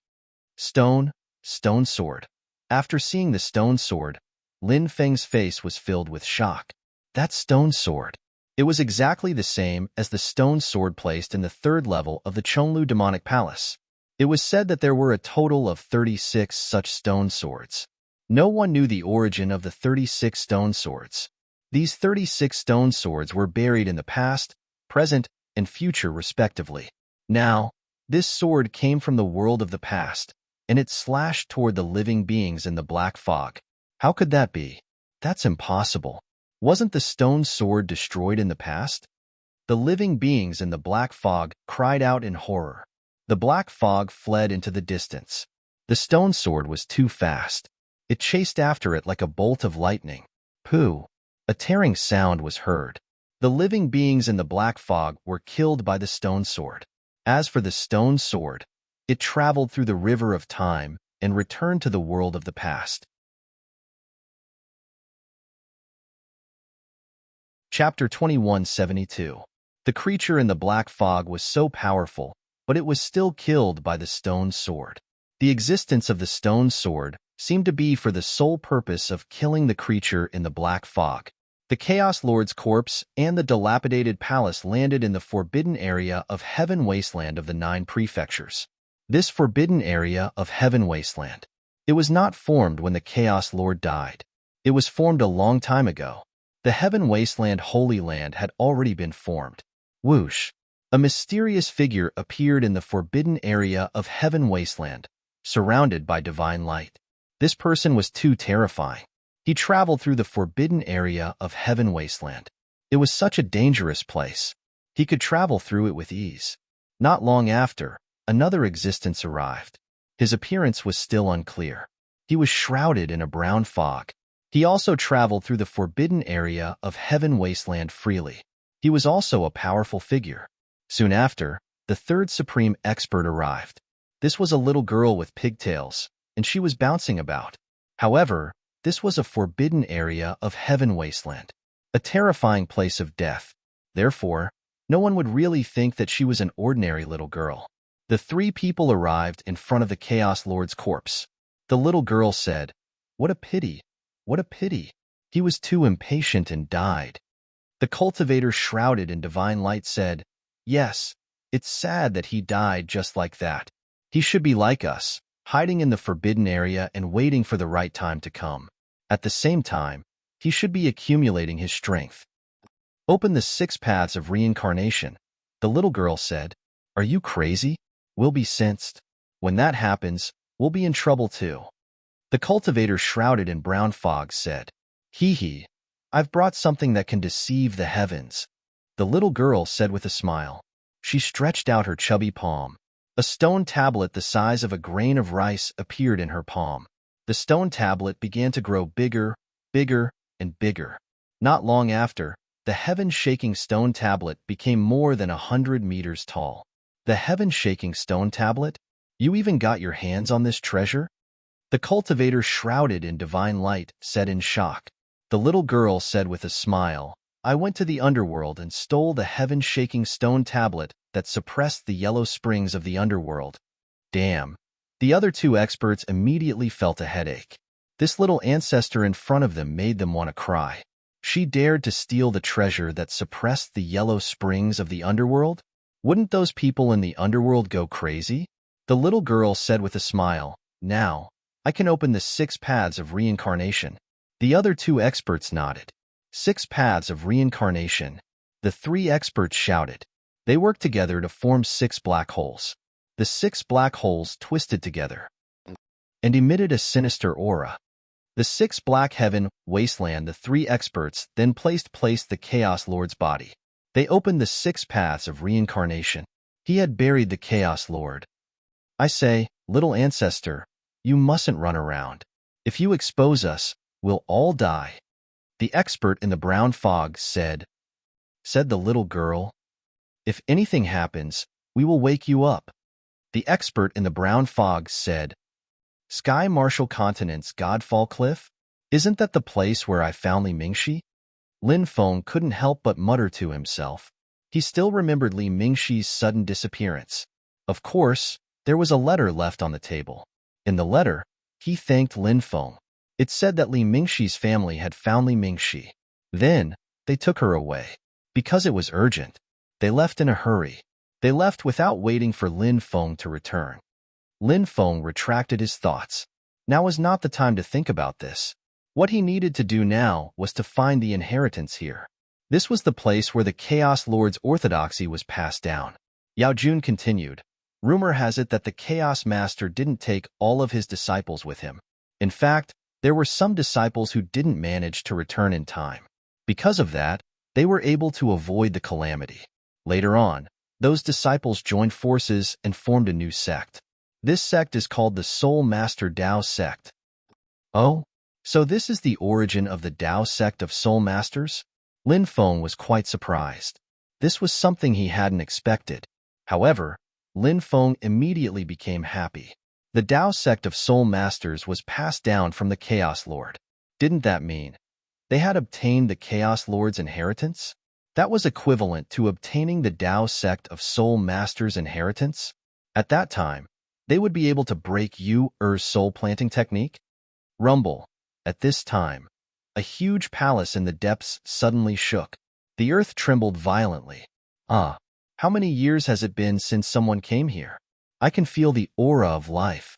Stone sword. After seeing the stone sword, Lin Feng's face was filled with shock. That stone sword. It was exactly the same as the stone sword placed in the 3rd level of the Chonglu demonic palace. It was said that there were a total of 36 such stone swords. No one knew the origin of the 36 stone swords. These 36 stone swords were buried in the past, present, and future respectively. Now, this sword came from the world of the past, and it slashed toward the living beings in the black fog. How could that be? That's impossible. Wasn't the stone sword destroyed in the past? The living beings in the black fog cried out in horror. The black fog fled into the distance. The stone sword was too fast. It chased after it like a bolt of lightning. Pooh! A tearing sound was heard. The living beings in the black fog were killed by the stone sword. As for the stone sword, it traveled through the river of time and returned to the world of the past. Chapter 2172. The creature in the black fog was so powerful, but it was still killed by the stone sword. The existence of the stone sword seemed to be for the sole purpose of killing the creature in the black fog. The Chaos Lord's corpse and the dilapidated palace landed in the forbidden area of Heaven Wasteland of the 9 prefectures. This forbidden area of Heaven Wasteland. It was not formed when the Chaos Lord died. It was formed a long time ago. The Heaven Wasteland Holy Land had already been formed. Whoosh! A mysterious figure appeared in the forbidden area of Heaven Wasteland, surrounded by divine light. This person was too terrifying. He traveled through the forbidden area of Heaven Wasteland. It was such a dangerous place. He could travel through it with ease. Not long after, another existence arrived. His appearance was still unclear. He was shrouded in a brown fog. He also traveled through the forbidden area of Heaven Wasteland freely. He was also a powerful figure. Soon after, the 3rd supreme expert arrived. This was a little girl with pigtails, and she was bouncing about. However, this was a forbidden area of Heaven Wasteland, a terrifying place of death. Therefore, no one would really think that she was an ordinary little girl. The 3 people arrived in front of the Chaos Lord's corpse. The little girl said, "What a pity, what a pity. He was too impatient and died." The cultivator shrouded in divine light said, "Yes, it's sad that he died just like that. He should be like us, hiding in the forbidden area and waiting for the right time to come. At the same time, he should be accumulating his strength. Open the 6 paths of reincarnation. The little girl said, "Are you crazy? We'll be sensed. When that happens, we'll be in trouble too." The cultivator, shrouded in brown fog, said, "Hee hee, I've brought something that can deceive the heavens." The little girl said with a smile. She stretched out her chubby palm. A stone tablet the size of a grain of rice appeared in her palm. The stone tablet began to grow bigger, bigger, and bigger. Not long after, the heaven-shaking stone tablet became more than 100 meters tall. The heaven-shaking stone tablet? You even got your hands on this treasure? The cultivator, shrouded in divine light, said in shock. The little girl said with a smile, "I went to the underworld and stole the heaven-shaking stone tablet that suppressed the yellow springs of the underworld." Damn. The other two experts immediately felt a headache. This little ancestor in front of them made them want to cry. She dared to steal the treasure that suppressed the yellow springs of the underworld? Wouldn't those people in the underworld go crazy? The little girl said with a smile, "Now, I can open the 6 paths of reincarnation." The other two experts nodded. 6 paths of reincarnation. The 3 experts shouted. They worked together to form 6 black holes. The 6 black holes twisted together and emitted a sinister aura. The 6 black heaven wasteland. The 3 experts then placed the Chaos Lord's body. They opened the 6 paths of reincarnation. He had buried the Chaos Lord. "I say, little ancestor, you mustn't run around. If you expose us, we'll all die." The expert in the brown fog said the little girl, "If anything happens, we will wake you up." The expert in the brown fog said, "Sky Marshall Continent's Godfall Cliff? Isn't that the place where I found Li Mingxi?" Lin Feng couldn't help but mutter to himself. He still remembered Li Mingxi's sudden disappearance. Of course, there was a letter left on the table. In the letter, he thanked Lin Feng. It said that Li Mingxi's family had found Li Mingxi. Then, they took her away. Because it was urgent, they left in a hurry. They left without waiting for Lin Feng to return. Lin Feng retracted his thoughts. Now was not the time to think about this. What he needed to do now was to find the inheritance here. This was the place where the Chaos Lord's orthodoxy was passed down. Yao Jun continued. Rumor has it that the Chaos Master didn't take all of his disciples with him. In fact, there were some disciples who didn't manage to return in time. Because of that, they were able to avoid the calamity. Later on, those disciples joined forces and formed a new sect. This sect is called the Soul Master Dao sect. Oh, so this is the origin of the Dao sect of Soul Masters? Lin Feng was quite surprised. This was something he hadn't expected. However, Lin Feng immediately became happy. The Dao sect of Soul Masters was passed down from the Chaos Lord. Didn't that mean they had obtained the Chaos Lord's inheritance? That was equivalent to obtaining the Dao sect of Soul Masters' inheritance. At that time, they would be able to break Yu-Er's soul-planting technique? Rumble. At this time, a huge palace in the depths suddenly shook. The earth trembled violently. Ah, how many years has it been since someone came here? I can feel the aura of life.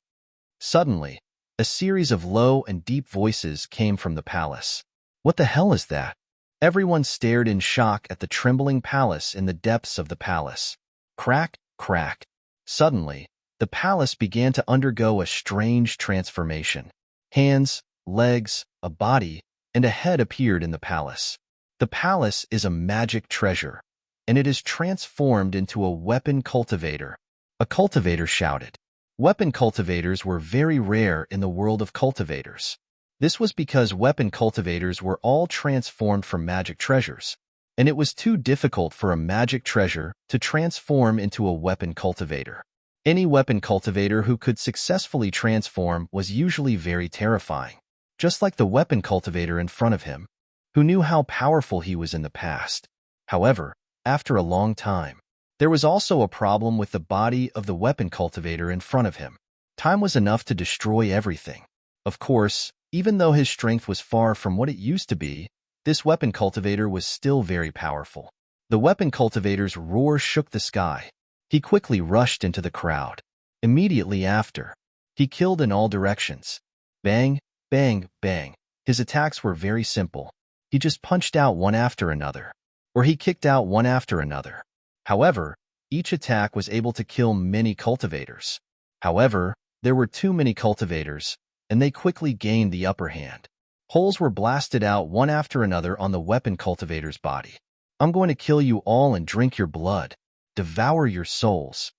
Suddenly, a series of low and deep voices came from the palace. What the hell is that? Everyone stared in shock at the trembling palace in the depths of the palace. Crack, crack. Suddenly, the palace began to undergo a strange transformation. Hands, legs, a body, and a head appeared in the palace. The palace is a magic treasure, and it is transformed into a weapon cultivator. A cultivator shouted. Weapon cultivators were very rare in the world of cultivators. This was because weapon cultivators were all transformed from magic treasures, and it was too difficult for a magic treasure to transform into a weapon cultivator. Any weapon cultivator who could successfully transform was usually very terrifying, just like the weapon cultivator in front of him, who knew how powerful he was in the past. However, after a long time, there was also a problem with the body of the weapon cultivator in front of him. Time was enough to destroy everything. Of course, even though his strength was far from what it used to be, this weapon cultivator was still very powerful. The weapon cultivator's roar shook the sky. He quickly rushed into the crowd. Immediately after, he killed in all directions. Bang, bang, bang. His attacks were very simple. He just punched out one after another, or he kicked out one after another. However, each attack was able to kill many cultivators. However, there were too many cultivators, and they quickly gained the upper hand. Holes were blasted out one after another on the weapon cultivator's body. I'm going to kill you all and drink your blood, devour your souls.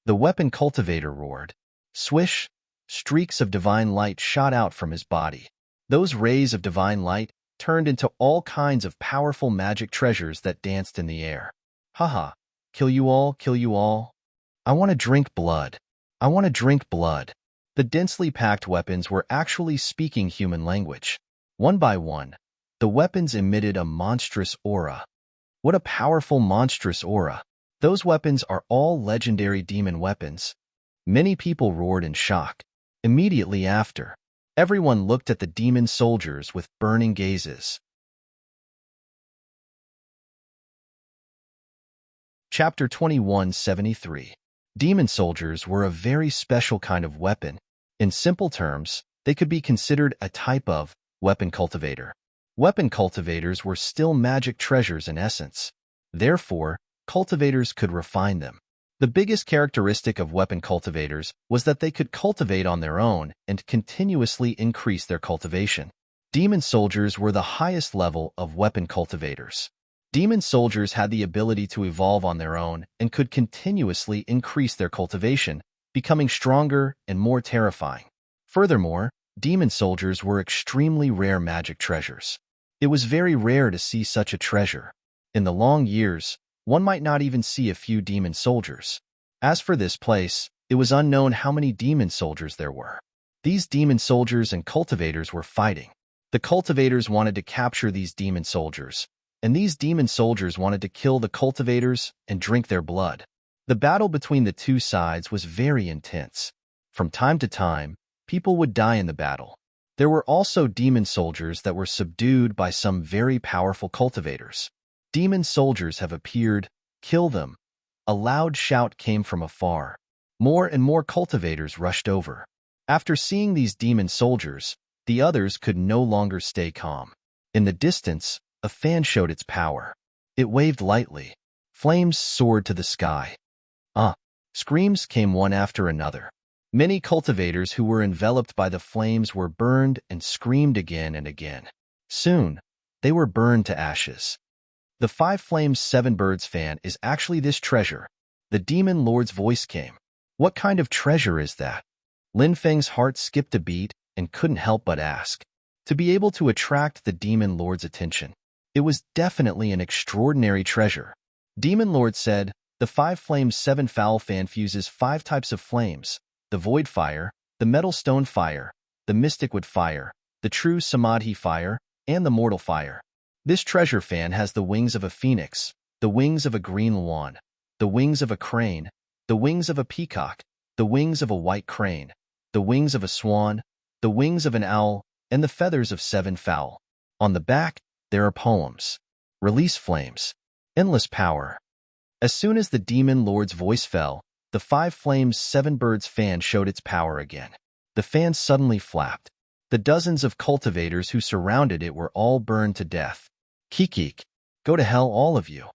The weapon cultivator roared. Swish! Streaks of divine light shot out from his body. Those rays of divine light turned into all kinds of powerful magic treasures that danced in the air. Haha, kill you all, kill you all. I want to drink blood. I want to drink blood. The densely packed weapons were actually speaking human language. One by one, the weapons emitted a monstrous aura. What a powerful monstrous aura. Those weapons are all legendary demon weapons. Many people roared in shock. Immediately after, everyone looked at the demon soldiers with burning gazes. Chapter 2173. Demon soldiers were a very special kind of weapon. In simple terms, they could be considered a type of weapon cultivator. Weapon cultivators were still magic treasures in essence. Therefore, cultivators could refine them. The biggest characteristic of weapon cultivators was that they could cultivate on their own and continuously increase their cultivation. Demon soldiers were the highest level of weapon cultivators. Demon soldiers had the ability to evolve on their own and could continuously increase their cultivation, becoming stronger and more terrifying. Furthermore, demon soldiers were extremely rare magic treasures. It was very rare to see such a treasure. In the long years, one might not even see a few demon soldiers. As for this place, it was unknown how many demon soldiers there were. These demon soldiers and cultivators were fighting. The cultivators wanted to capture these demon soldiers, and these demon soldiers wanted to kill the cultivators and drink their blood. The battle between the two sides was very intense. From time to time, people would die in the battle. There were also demon soldiers that were subdued by some very powerful cultivators. Demon soldiers have appeared. Kill them. A loud shout came from afar. More and more cultivators rushed over. After seeing these demon soldiers, the others could no longer stay calm. In the distance, a fan showed its power. It waved lightly. Flames soared to the sky. Screams came one after another. Many cultivators who were enveloped by the flames were burned and screamed again and again. Soon, they were burned to ashes. The 5 Flames 7 Birds fan is actually this treasure. The demon lord's voice came. What kind of treasure is that? Lin Feng's heart skipped a beat and couldn't help but ask. To be able to attract the demon lord's attention, it was definitely an extraordinary treasure. Demon Lord said, the 5 Flames 7 Foul fan fuses 5 types of flames: the void fire, the metal stone fire, the mystic wood fire, the true samadhi fire, and the mortal fire. This treasure fan has the wings of a phoenix, the wings of a green swan, the wings of a crane, the wings of a peacock, the wings of a white crane, the wings of a swan, the wings of an owl, and the feathers of 7 fowl. On the back, there are poems. Release flames. Endless power. As soon as the demon lord's voice fell, the 5 Flames 7 Birds fan showed its power again. The fan suddenly flapped. The dozens of cultivators who surrounded it were all burned to death. Kikik, go to hell all of you.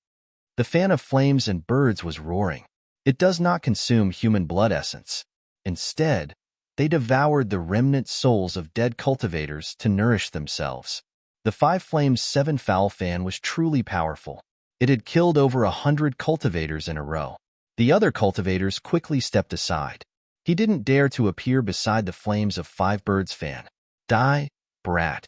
The fan of flames and birds was roaring. It does not consume human blood essence. Instead, they devoured the remnant souls of dead cultivators to nourish themselves. The 5 Flames 7 Foul fan was truly powerful. It had killed over 100 cultivators in a row. The other cultivators quickly stepped aside. He didn't dare to appear beside the Flames of 5 Birds fan. Die, brat.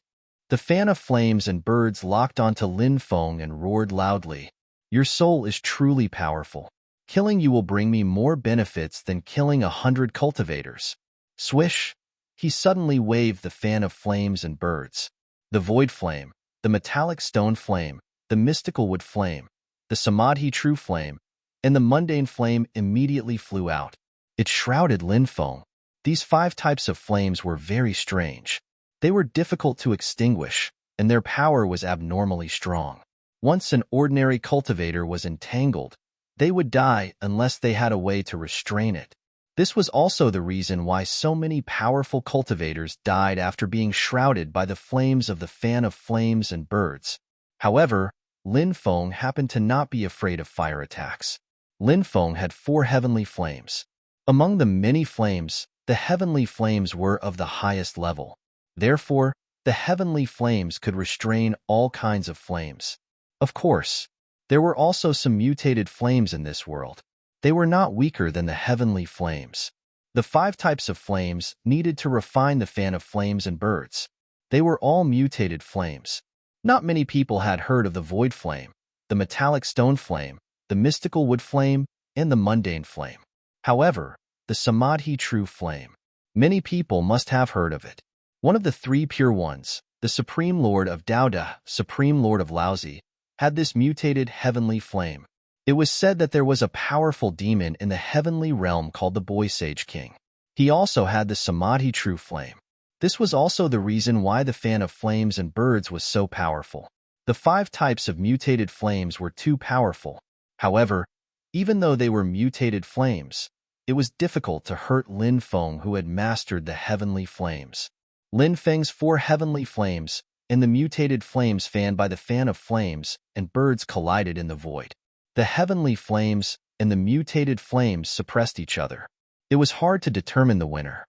The fan of flames and birds locked onto Lin Feng and roared loudly. Your soul is truly powerful. Killing you will bring me more benefits than killing 100 cultivators. Swish! He suddenly waved the fan of flames and birds. The void flame, the metallic stone flame, the mystical wood flame, the samadhi true flame, and the mundane flame immediately flew out. It shrouded Lin Feng. These 5 types of flames were very strange. They were difficult to extinguish, and their power was abnormally strong. Once an ordinary cultivator was entangled, they would die unless they had a way to restrain it. This was also the reason why so many powerful cultivators died after being shrouded by the flames of the fan of flames and birds. However, Lin Feng happened to not be afraid of fire attacks. Lin Feng had 4 heavenly flames. Among the many flames, the heavenly flames were of the highest level. Therefore, the heavenly flames could restrain all kinds of flames. Of course, there were also some mutated flames in this world. They were not weaker than the heavenly flames. The 5 types of flames needed to refine the fan of flames and birds. They were all mutated flames. Not many people had heard of the void flame, the metallic stone flame, the mystical wood flame, and the mundane flame. However, the samadhi true flame, many people must have heard of it. One of the 3 pure ones, the Supreme Lord of Daoda, Supreme Lord of Laozi, had this mutated heavenly flame. It was said that there was a powerful demon in the heavenly realm called the Boy Sage King. He also had the samadhi true flame. This was also the reason why the fan of flames and birds was so powerful. The 5 types of mutated flames were too powerful. However, even though they were mutated flames, it was difficult to hurt Lin Feng, who had mastered the heavenly flames. Lin Feng's 4 heavenly flames and the mutated flames fanned by the fan of flames and birds collided in the void. The heavenly flames and the mutated flames suppressed each other. It was hard to determine the winner.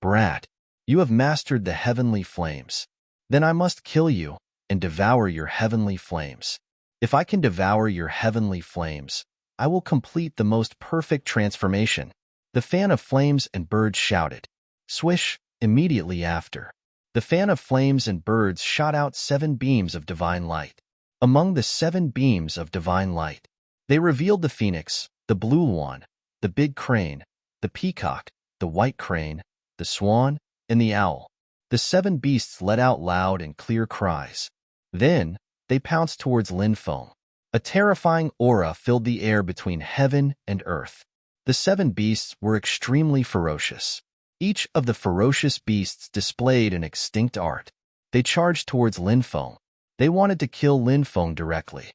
Brat, you have mastered the heavenly flames. Then I must kill you and devour your heavenly flames. If I can devour your heavenly flames, I will complete the most perfect transformation. The fan of flames and birds shouted. Swish, immediately after. The fan of flames and birds shot out 7 beams of divine light. Among the 7 beams of divine light, they revealed the phoenix, the blue swan, the big crane, the peacock, the white crane, the swan, and the owl. The 7 beasts let out loud and clear cries. Then, they pounced towards Lin Feng. A terrifying aura filled the air between heaven and earth. The 7 beasts were extremely ferocious. Each of the ferocious beasts displayed an extinct art. They charged towards Lin Feng. They wanted to kill Lin Feng directly.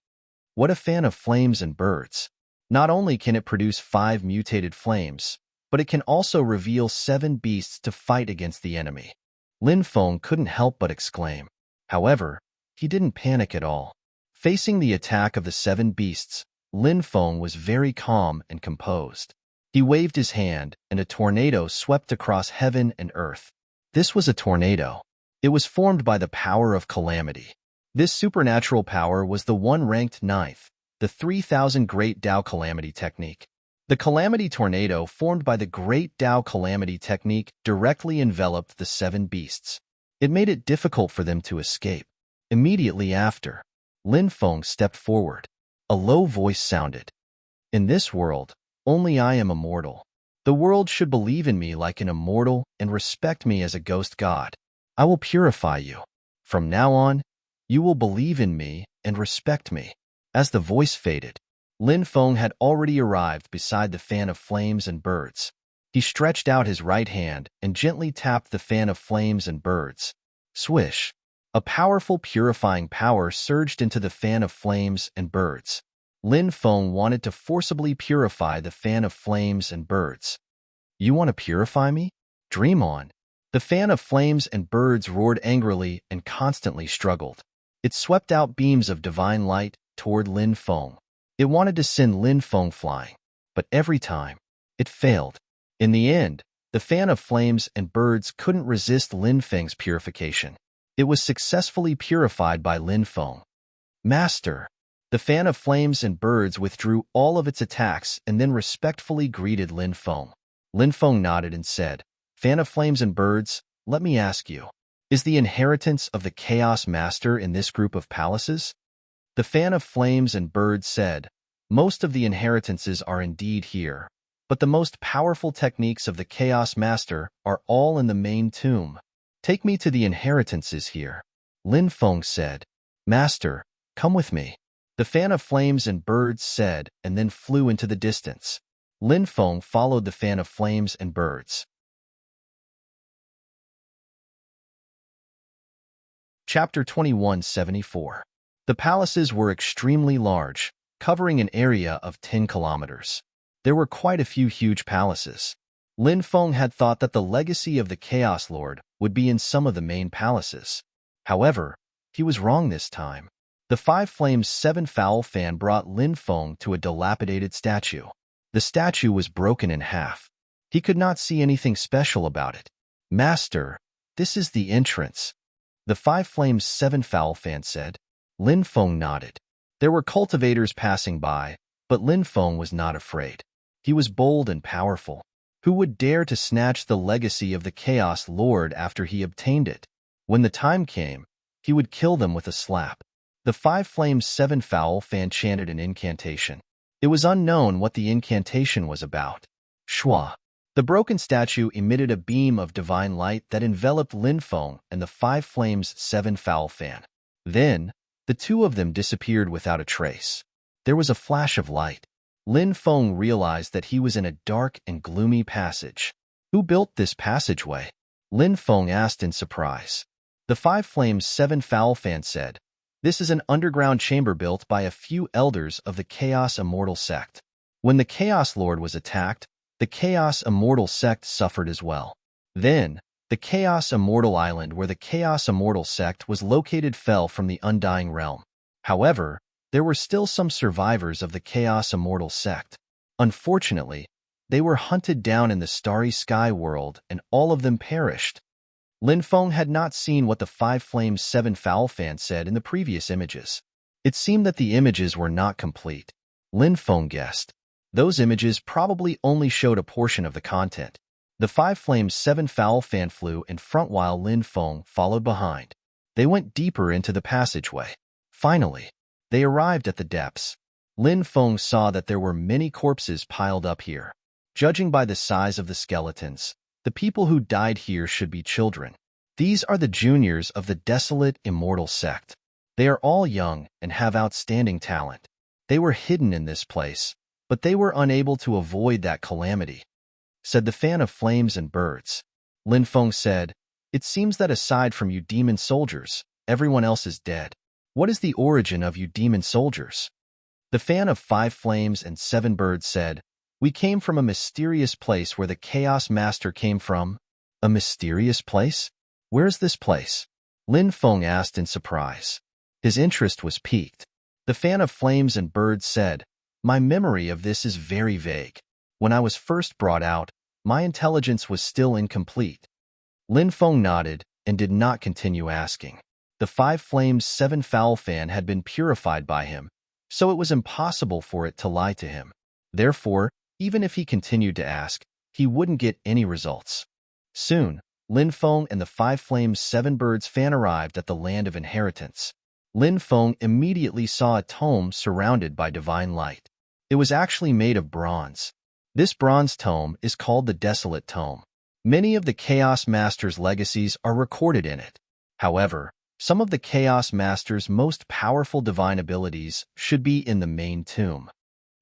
What a fan of flames and birds. Not only can it produce 5 mutated flames, but it can also reveal 7 beasts to fight against the enemy. Lin Feng couldn't help but exclaim. However, he didn't panic at all. Facing the attack of the 7 beasts, Lin Feng was very calm and composed. He waved his hand, and a tornado swept across heaven and earth. This was a tornado. It was formed by the power of calamity. This supernatural power was the one ranked 9th, the 3000 Great Tao Calamity Technique. The Calamity Tornado formed by the Great Tao Calamity Technique directly enveloped the 7 beasts. It made it difficult for them to escape. Immediately after, Lin Feng stepped forward. A low voice sounded. In this world, only I am immortal. The world should believe in me like an immortal and respect me as a ghost god. I will purify you. From now on, you will believe in me and respect me. As the voice faded, Lin Feng had already arrived beside the fan of flames and birds. He stretched out his right hand and gently tapped the fan of flames and birds. Swish! A powerful purifying power surged into the fan of flames and birds. Lin Feng wanted to forcibly purify the fan of flames and birds. You want to purify me? Dream on. The fan of flames and birds roared angrily and constantly struggled. It swept out beams of divine light toward Lin Feng. It wanted to send Lin Feng flying, but every time, it failed. In the end, the fan of flames and birds couldn't resist Lin Feng's purification. It was successfully purified by Lin Feng. Master! The fan of flames and birds withdrew all of its attacks and then respectfully greeted Lin Feng. Lin Feng nodded and said, Fan of flames and birds, let me ask you, is the inheritance of the Chaos Master in this group of palaces? The fan of flames and birds said, Most of the inheritances are indeed here, but the most powerful techniques of the Chaos Master are all in the main tomb. Take me to the inheritances here. Lin Feng said, Master, come with me. The fan of flames and birds said and then flew into the distance. Lin Feng followed the fan of flames and birds. Chapter 2174. The palaces were extremely large, covering an area of 10 kilometers. There were quite a few huge palaces. Lin Feng had thought that the legacy of the Chaos Lord would be in some of the main palaces. However, he was wrong this time. The Five Flames 7 Foul fan brought Lin Feng to a dilapidated statue. The statue was broken in half. He could not see anything special about it. "Master, this is the entrance," the Five Flames 7 Foul fan said. Lin Feng nodded. There were cultivators passing by, but Lin Feng was not afraid. He was bold and powerful. Who would dare to snatch the legacy of the Chaos Lord after he obtained it? When the time came, he would kill them with a slap. The Five Flames 7 Foul fan chanted an incantation. It was unknown what the incantation was about. Shua. The broken statue emitted a beam of divine light that enveloped Lin Feng and the Five Flames 7 Foul fan. Then, the two of them disappeared without a trace. There was a flash of light. Lin Feng realized that he was in a dark and gloomy passage. Who built this passageway? Lin Feng asked in surprise. The Five Flames 7 Foul fan said, "This is an underground chamber built by a few elders of the Chaos Immortal sect. When the Chaos Lord was attacked, the Chaos Immortal sect suffered as well. Then, the Chaos Immortal Island where the Chaos Immortal sect was located fell from the Undying Realm. However, there were still some survivors of the Chaos Immortal sect. Unfortunately, they were hunted down in the Starry Sky world and all of them perished." Lin Feng had not seen what the Five Flames 7 Foul fan said in the previous images. It seemed that the images were not complete. Lin Feng guessed. Those images probably only showed a portion of the content. The Five Flames 7 Foul fan flew in front while Lin Feng followed behind. They went deeper into the passageway. Finally, they arrived at the depths. Lin Feng saw that there were many corpses piled up here. Judging by the size of the skeletons, the people who died here should be children. These are the juniors of the desolate immortal sect. They are all young and have outstanding talent. They were hidden in this place, but they were unable to avoid that calamity, said the fan of flames and birds. Lin Feng said, "It seems that aside from you demon soldiers, everyone else is dead. What is the origin of you demon soldiers?" The fan of 5 flames and 7 birds said, "We came from a mysterious place where the Chaos Master came from." "A mysterious place? Where's this place?" Lin Feng asked in surprise. His interest was piqued. The fan of flames and birds said, "My memory of this is very vague. When I was first brought out, my intelligence was still incomplete." Lin Feng nodded and did not continue asking. The 5 Flames 7 Foul fan had been purified by him, so it was impossible for it to lie to him. Therefore, even if he continued to ask, he wouldn't get any results. Soon, Lin Feng and the 5 Flames 7 Birds fan arrived at the land of inheritance. Lin Feng immediately saw a tome surrounded by divine light. It was actually made of bronze. This bronze tome is called the Desolate Tome. Many of the Chaos Master's legacies are recorded in it. However, some of the Chaos Master's most powerful divine abilities should be in the main tomb.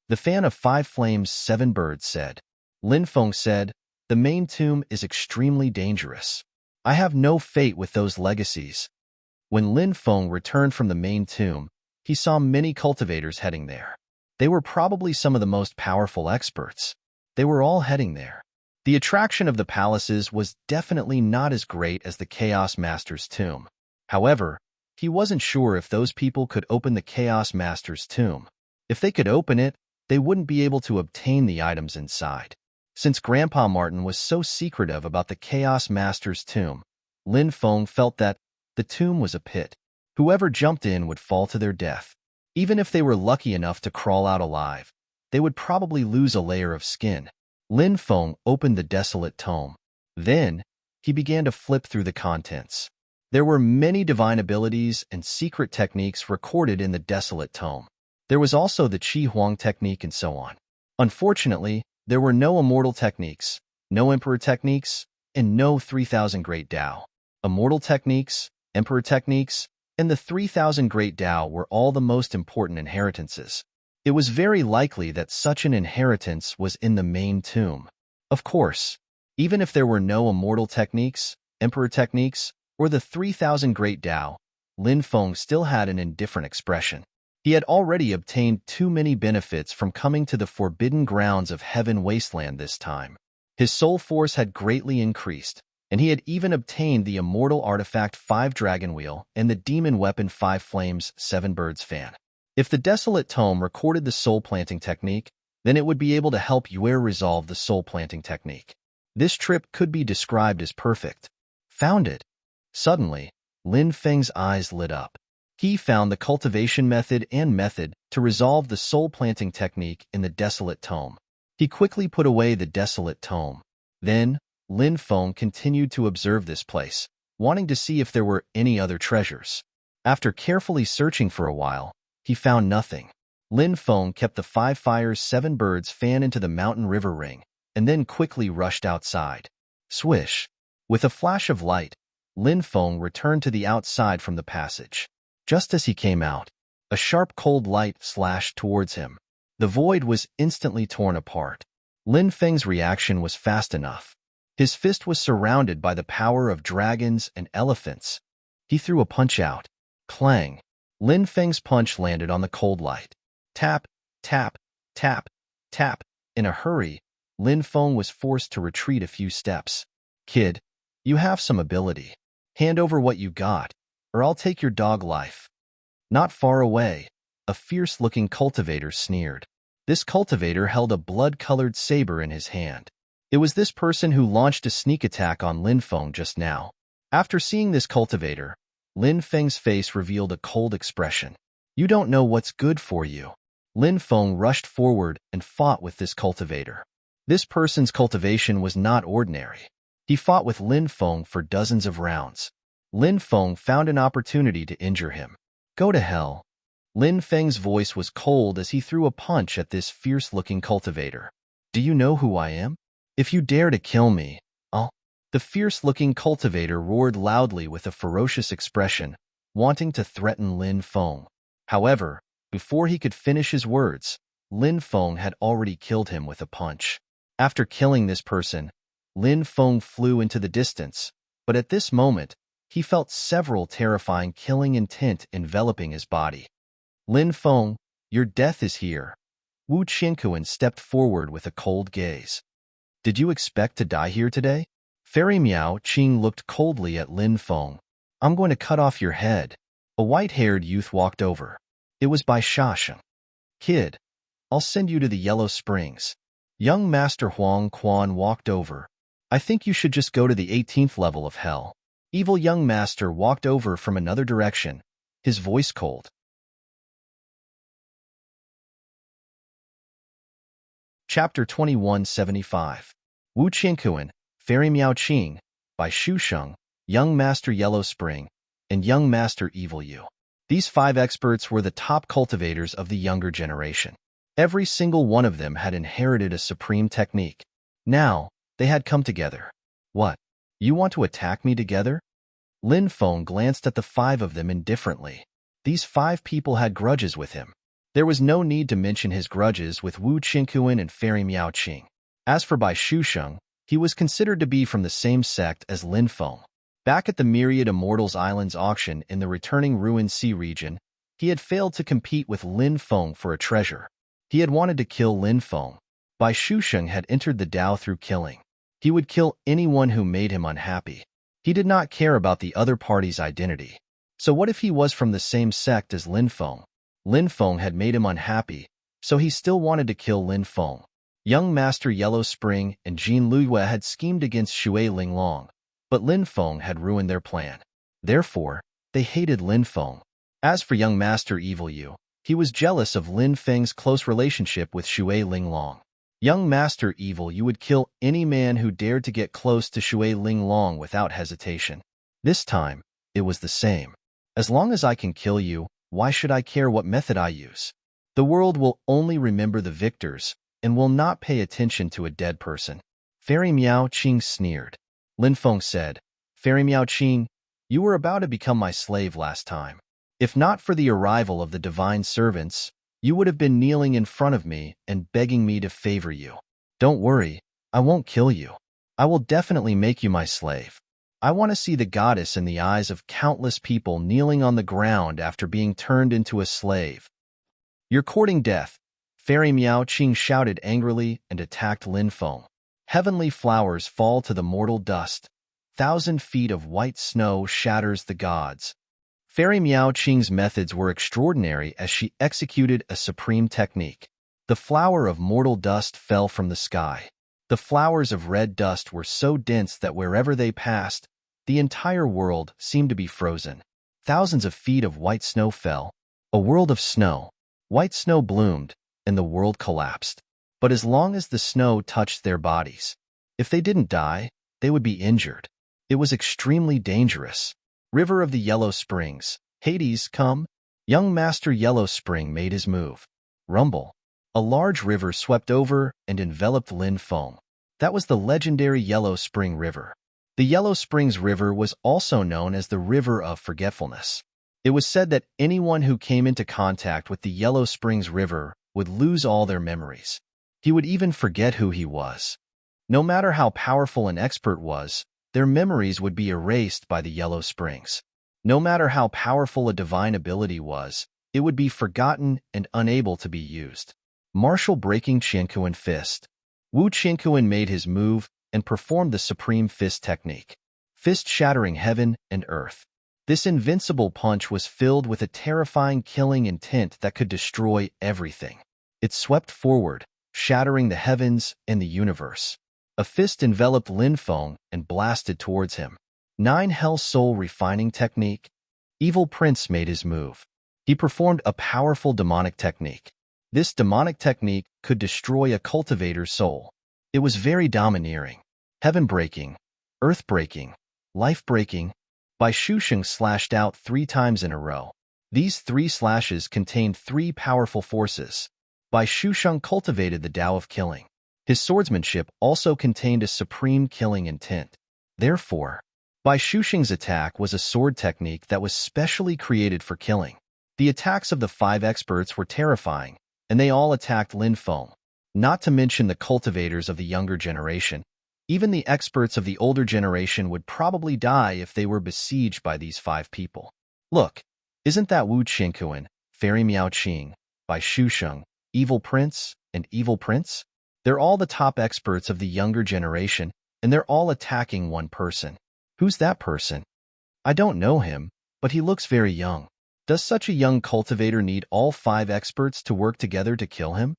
The fan of 5 Flames 7 Birds said. Lin Feng said, "The main tomb is extremely dangerous. I have no fate with those legacies." When Lin Feng returned from the main tomb, he saw many cultivators heading there. They were probably some of the most powerful experts. They were all heading there. The attraction of the palaces was definitely not as great as the Chaos Master's tomb. However, he wasn't sure if those people could open the Chaos Master's tomb. If they could open it, they wouldn't be able to obtain the items inside. Since Grandpa Martin was so secretive about the Chaos Master's tomb, Lin Feng felt that the tomb was a pit. Whoever jumped in would fall to their death. Even if they were lucky enough to crawl out alive, they would probably lose a layer of skin. Lin Feng opened the Desolate Tome. Then, he began to flip through the contents. There were many divine abilities and secret techniques recorded in the Desolate Tome. There was also the Qi Huang technique and so on. Unfortunately, there were no immortal techniques, no emperor techniques, and no 3,000 Great Tao. Immortal techniques, emperor techniques, and the 3,000 Great Tao were all the most important inheritances. It was very likely that such an inheritance was in the main tomb. Of course, even if there were no immortal techniques, emperor techniques, or the 3,000 Great Tao, Lin Feng still had an indifferent expression. He had already obtained too many benefits from coming to the forbidden grounds of Heaven Wasteland this time. His soul force had greatly increased, and he had even obtained the immortal artifact 5 Dragon Wheel and the demon weapon 5 Flames 7 Birds Fan. If the Desolate Tome recorded the soul planting technique, then it would be able to help Yue resolve the soul planting technique. This trip could be described as perfect. Found it. Suddenly, Lin Feng's eyes lit up. He found the cultivation method and method to resolve the soul planting technique in the Desolate Tome. He quickly put away the Desolate Tome. Then, Lin Feng continued to observe this place, wanting to see if there were any other treasures. After carefully searching for a while, he found nothing. Lin Feng kept the 5 Fires 7 Birds fan into the mountain river ring, and then quickly rushed outside. Swish! With a flash of light, Lin Feng returned to the outside from the passage. Just as he came out, a sharp cold light slashed towards him. The void was instantly torn apart. Lin Feng's reaction was fast enough. His fist was surrounded by the power of dragons and elephants. He threw a punch out. Clang! Lin Feng's punch landed on the cold light. Tap, tap, tap, tap. In a hurry, Lin Feng was forced to retreat a few steps. Kid, you have some ability. Hand over what you got, or I'll take your dog life. Not far away, a fierce-looking cultivator sneered. This cultivator held a blood-colored saber in his hand. It was this person who launched a sneak attack on Lin Feng just now. After seeing this cultivator, Lin Feng's face revealed a cold expression. You don't know what's good for you. Lin Feng rushed forward and fought with this cultivator. This person's cultivation was not ordinary. He fought with Lin Feng for dozens of rounds. Lin Feng found an opportunity to injure him. Go to hell. Lin Feng's voice was cold as he threw a punch at this fierce-looking cultivator. Do you know who I am? If you dare to kill me, I'll... The fierce-looking cultivator roared loudly with a ferocious expression, wanting to threaten Lin Feng. However, before he could finish his words, Lin Feng had already killed him with a punch. After killing this person, Lin Feng flew into the distance, but at this moment, he felt several terrifying killing intent enveloping his body. Lin Feng, your death is here. Wu Qingkuan stepped forward with a cold gaze. Did you expect to die here today? Fairy Miao Qing looked coldly at Lin Feng. I'm going to cut off your head. A white-haired youth walked over. It was Bai Shasheng. Kid, I'll send you to the Yellow Springs. Young Master Huang Quan walked over. I think you should just go to the 18th level of hell. Evil young master walked over from another direction, his voice cold. Chapter 2175. Wu Qingkuan, Fairy Miao Qing, by Shu Sheng, Young Master Yellow Spring, and Young Master Evil Yu. These 5 experts were the top cultivators of the younger generation. Every single one of them had inherited a supreme technique. Now, they had come together. What? You want to attack me together? Lin Feng glanced at the 5 of them indifferently. These 5 people had grudges with him. There was no need to mention his grudges with Wu Qingkuan and Fairy Miao Qing. As for Bai Shusheng, he was considered to be from the same sect as Lin Feng. Back at the Myriad Immortals Islands auction in the returning Ruined Sea region, he had failed to compete with Lin Feng for a treasure. He had wanted to kill Lin Feng. Bai Shusheng had entered the Dao through killing. He would kill anyone who made him unhappy. He did not care about the other party's identity. So what if he was from the same sect as Lin Feng? Lin Feng had made him unhappy, so he still wanted to kill Lin Feng. Young Master Yellow Spring and Jin Luyue had schemed against Shui Linglong, but Lin Feng had ruined their plan. Therefore, they hated Lin Feng. As for Young Master Evil Yu, he was jealous of Lin Feng's close relationship with Shui Linglong. Young Master Evil Yu would kill any man who dared to get close to Shui Linglong without hesitation. This time, it was the same. As long as I can kill you, why should I care what method I use? The world will only remember the victors and will not pay attention to a dead person. Fairy Miao Qing sneered. Lin Feng said, Fairy Miao Qing, you were about to become my slave last time. If not for the arrival of the divine servants, you would have been kneeling in front of me and begging me to favor you. Don't worry, I won't kill you. I will definitely make you my slave. I want to see the goddess in the eyes of countless people kneeling on the ground after being turned into a slave. You're courting death, Fairy Miao Qing shouted angrily and attacked Lin Feng. Heavenly flowers fall to the mortal dust. 1,000 feet of white snow shatters the gods. Fairy Miao Qing's methods were extraordinary as she executed a supreme technique. The flower of mortal dust fell from the sky. The flowers of red dust were so dense that wherever they passed, the entire world seemed to be frozen. Thousands of feet of white snow fell. A world of snow. White snow bloomed, and the world collapsed. But as long as the snow touched their bodies, if they didn't die, they would be injured. It was extremely dangerous. River of the Yellow Springs. Hades, come. Young Master Yellow Spring made his move. Rumble. A large river swept over and enveloped Lin Feng. That was the legendary Yellow Spring River. The Yellow Springs River was also known as the River of Forgetfulness. It was said that anyone who came into contact with the Yellow Springs River would lose all their memories. He would even forget who he was. No matter how powerful an expert was, their memories would be erased by the Yellow Springs. No matter how powerful a divine ability was, it would be forgotten and unable to be used. Martial breaking Qianquan fist. Wu Qianquan made his move and performed the supreme fist technique. Fist shattering heaven and earth. This invincible punch was filled with a terrifying killing intent that could destroy everything. It swept forward, shattering the heavens and the universe. A fist enveloped Lin Feng and blasted towards him. 9 Hell Soul Refining Technique. Evil Prince made his move. He performed a powerful demonic technique. This demonic technique could destroy a cultivator's soul. It was very domineering. Heaven-breaking, earth-breaking, life-breaking. Bai Shusheng slashed out 3 times in a row. These 3 slashes contained 3 powerful forces. Bai Shusheng cultivated the Tao of killing. His swordsmanship also contained a supreme killing intent. Therefore, Bai Shusheng's attack was a sword technique that was specially created for killing. The attacks of the 5 experts were terrifying, and they all attacked Lin Feng. Not to mention the cultivators of the younger generation. Even the experts of the older generation would probably die if they were besieged by these 5 people. Look, isn't that Wu Qianquan, Fairy Miao Qing, Bai Shusheng, Evil Prince, and Evil Prince? They're all the top experts of the younger generation, and they're all attacking one person. Who's that person? I don't know him, but he looks very young. Does such a young cultivator need all 5 experts to work together to kill him?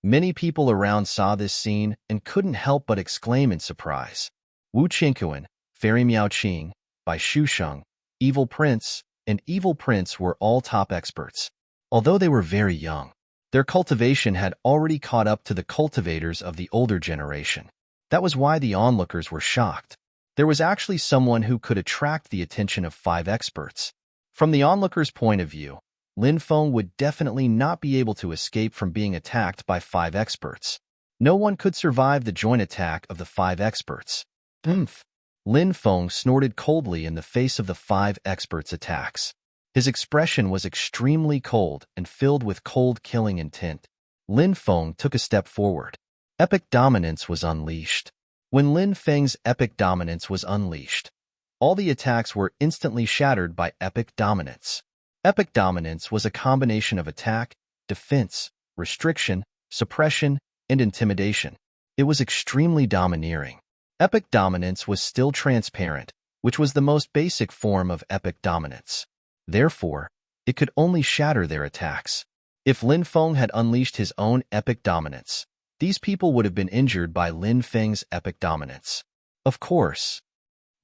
Many people around saw this scene and couldn't help but exclaim in surprise. Wu Qianquan, Fairy Miao Qing, Bai Shusheng, Evil Prince, and Evil Prince were all top experts. Although they were very young, their cultivation had already caught up to the cultivators of the older generation. That was why the onlookers were shocked. There was actually someone who could attract the attention of 5 experts. From the onlookers' point of view, Lin Feng would definitely not be able to escape from being attacked by 5 experts. No one could survive the joint attack of the 5 experts. Oomph! Lin Feng snorted coldly in the face of the 5 experts' attacks. His expression was extremely cold and filled with cold killing intent. Lin Feng took a step forward. Epic dominance was unleashed. When Lin Feng's epic dominance was unleashed, all the attacks were instantly shattered by epic dominance. Epic dominance was a combination of attack, defense, restriction, suppression, and intimidation. It was extremely domineering. Epic dominance was still transparent, which was the most basic form of epic dominance. Therefore, it could only shatter their attacks. If Lin Feng had unleashed his own epic dominance, these people would have been injured by Lin Feng's epic dominance. Of course,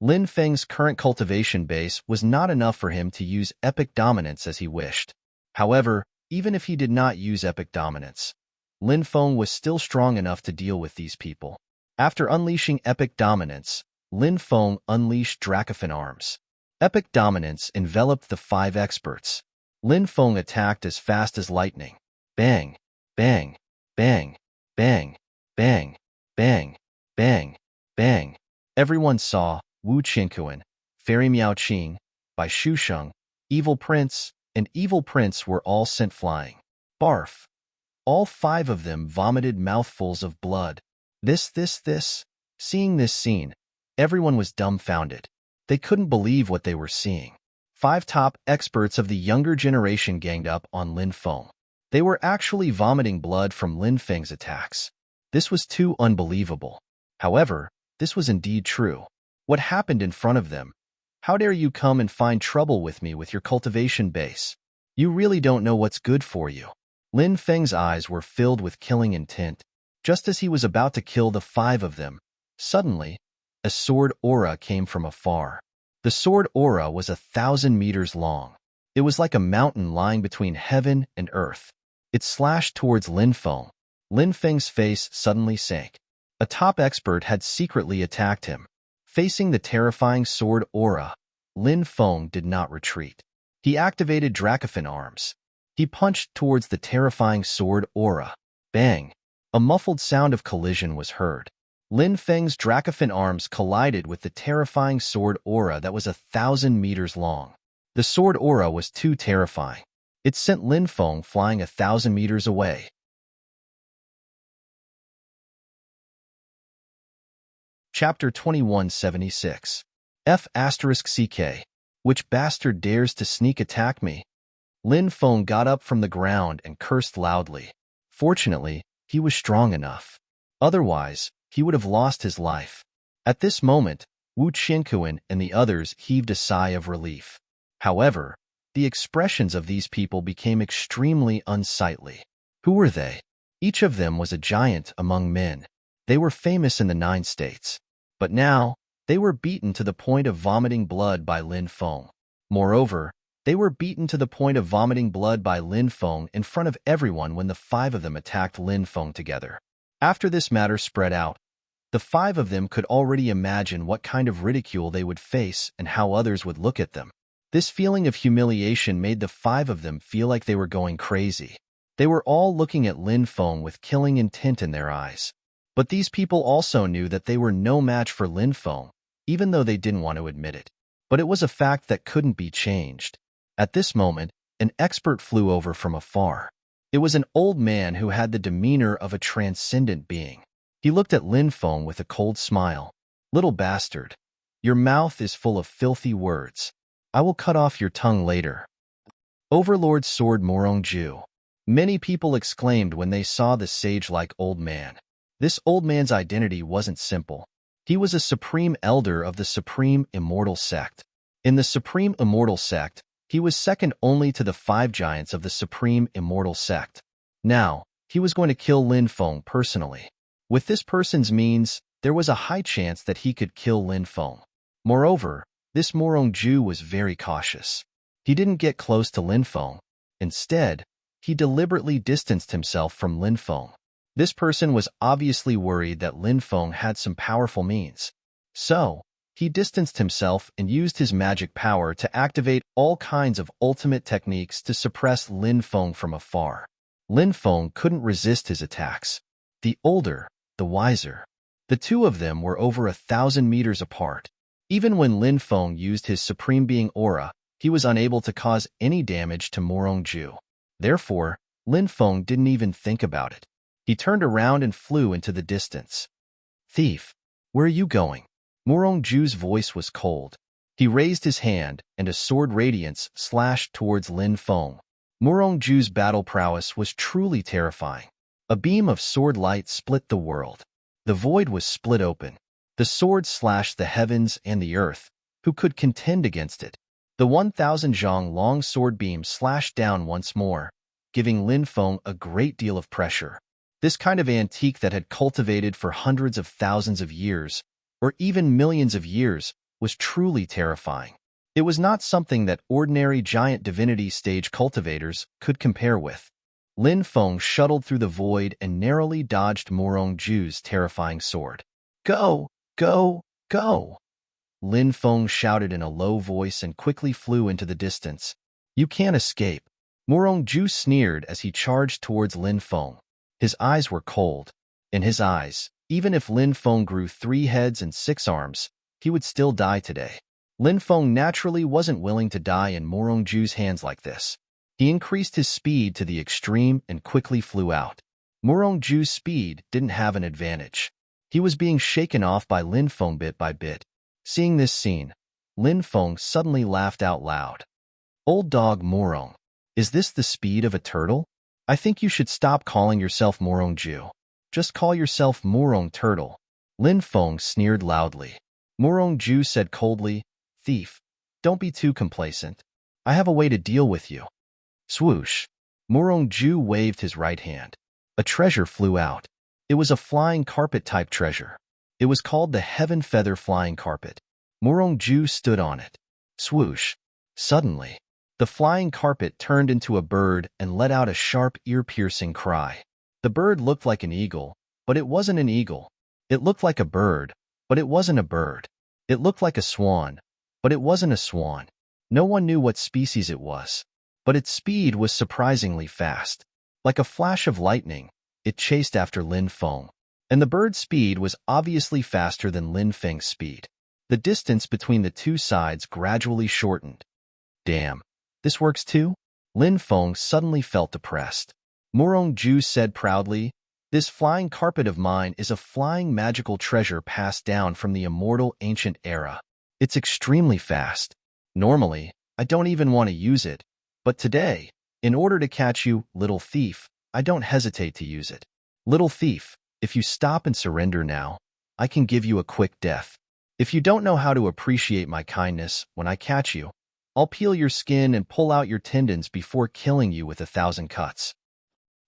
Lin Feng's current cultivation base was not enough for him to use epic dominance as he wished. However, even if he did not use epic dominance, Lin Feng was still strong enough to deal with these people. After unleashing epic dominance, Lin Feng unleashed Dracophan arms. Epic dominance enveloped the 5 experts. Lin Feng attacked as fast as lightning. Bang, bang, bang, bang, bang, bang, bang, bang. Everyone saw Wu Qianquan, Fairy Miao Qing, Bai Shusheng, Evil Prince, and Evil Prince were all sent flying. Barf! All 5 of them vomited mouthfuls of blood. Seeing this scene, everyone was dumbfounded. They couldn't believe what they were seeing. 5 top experts of the younger generation ganged up on Lin Feng. They were actually vomiting blood from Lin Feng's attacks. This was too unbelievable. However, this was indeed true. What happened in front of them? How dare you come and find trouble with me with your cultivation base? You really don't know what's good for you. Lin Feng's eyes were filled with killing intent. Just as he was about to kill the 5 of them, suddenly, a sword aura came from afar. The sword aura was 1,000 meters long. It was like a mountain lying between heaven and earth. It slashed towards Lin Feng. Lin Feng's face suddenly sank. A top expert had secretly attacked him. Facing the terrifying sword aura, Lin Feng did not retreat. He activated Dracofin arms. He punched towards the terrifying sword aura. Bang! A muffled sound of collision was heard. Lin Feng's Dracofin arms collided with the terrifying sword aura that was 1,000 meters long. The sword aura was too terrifying. It sent Lin Feng flying 1,000 meters away. Chapter 2176. F***CK. Which bastard dares to sneak attack me? Lin Feng got up from the ground and cursed loudly. Fortunately, he was strong enough. Otherwise, he would have lost his life. At this moment, Wu Qinkuan and the others heaved a sigh of relief. However, the expressions of these people became extremely unsightly. Who were they? Each of them was a giant among men. They were famous in the 9 states. But now, they were beaten to the point of vomiting blood by Lin Feng. Moreover, they were beaten to the point of vomiting blood by Lin Feng in front of everyone when the 5 of them attacked Lin Feng together. After this matter spread out, the 5 of them could already imagine what kind of ridicule they would face and how others would look at them. This feeling of humiliation made the 5 of them feel like they were going crazy. They were all looking at Lin Feng with killing intent in their eyes. But these people also knew that they were no match for Lin Feng, even though they didn't want to admit it. But it was a fact that couldn't be changed. At this moment, an expert flew over from afar. It was an old man who had the demeanor of a transcendent being. He looked at Lin Feng with a cold smile. "Little bastard, your mouth is full of filthy words. I will cut off your tongue later." Overlord Sword Morongju. Many people exclaimed when they saw the sage-like old man. This old man's identity wasn't simple. He was a supreme elder of the Supreme Immortal Sect. In the Supreme Immortal Sect, he was second only to the 5 giants of the Supreme Immortal Sect. Now, he was going to kill Lin Feng personally. With this person's means, there was a high chance that he could kill Lin Feng. Moreover, this Morongju was very cautious. He didn't get close to Lin Feng. Instead, he deliberately distanced himself from Lin Feng. This person was obviously worried that Lin Feng had some powerful means. So, he distanced himself and used his magic power to activate all kinds of ultimate techniques to suppress Lin Feng from afar. Lin Feng couldn't resist his attacks. The older, the wiser. The 2 of them were over 1,000 meters apart. Even when Lin Feng used his Supreme Being aura, he was unable to cause any damage to Morongju. Therefore, Lin Feng didn't even think about it. He turned around and flew into the distance. "Thief, where are you going?" Morongju's voice was cold. He raised his hand, and a sword radiance slashed towards Lin Feng. Morongju's battle prowess was truly terrifying. A beam of sword light split the world. The void was split open. The sword slashed the heavens and the earth. Who could contend against it? The 1,000 zhang long sword beam slashed down once more, giving Lin Feng a great deal of pressure. This kind of antique that had cultivated for hundreds of thousands of years, or even millions of years, was truly terrifying. It was not something that ordinary giant divinity stage cultivators could compare with. Lin Feng shuttled through the void and narrowly dodged Morongju's terrifying sword. "Go! Go! Go!" Lin Feng shouted in a low voice and quickly flew into the distance. "You can't escape." Morongju sneered as he charged towards Lin Feng. His eyes were cold. In his eyes, even if Lin Feng grew 3 heads and 6 arms, he would still die today. Lin Feng naturally wasn't willing to die in Morongju's hands like this. He increased his speed to the extreme and quickly flew out. Morongju's speed didn't have an advantage. He was being shaken off by Lin Feng bit by bit. Seeing this scene, Lin Feng suddenly laughed out loud. "Old dog Morong, is this the speed of a turtle? I think you should stop calling yourself Morongju. Just call yourself Morong Turtle." Lin Feng sneered loudly. Morong-ju said coldly, "Thief, don't be too complacent. I have a way to deal with you." Swoosh. Morong-ju waved his right hand. A treasure flew out. It was a flying carpet-type treasure. It was called the Heaven Feather Flying Carpet. Morong-ju stood on it. Swoosh. Suddenly, the flying carpet turned into a bird and let out a sharp, ear-piercing cry. The bird looked like an eagle, but it wasn't an eagle. It looked like a bird, but it wasn't a bird. It looked like a swan, but it wasn't a swan. No one knew what species it was, but its speed was surprisingly fast. Like a flash of lightning, it chased after Lin Feng, and the bird's speed was obviously faster than Lin Feng's speed. The distance between the two sides gradually shortened. Damn, this works too? Lin Feng suddenly felt depressed. Morong-ju said proudly, "This flying carpet of mine is a flying magical treasure passed down from the immortal ancient era. It's extremely fast. Normally, I don't even want to use it, but today, in order to catch you, little thief, I don't hesitate to use it. Little thief, if you stop and surrender now, I can give you a quick death. If you don't know how to appreciate my kindness when I catch you, I'll peel your skin and pull out your tendons before killing you with 1,000 cuts."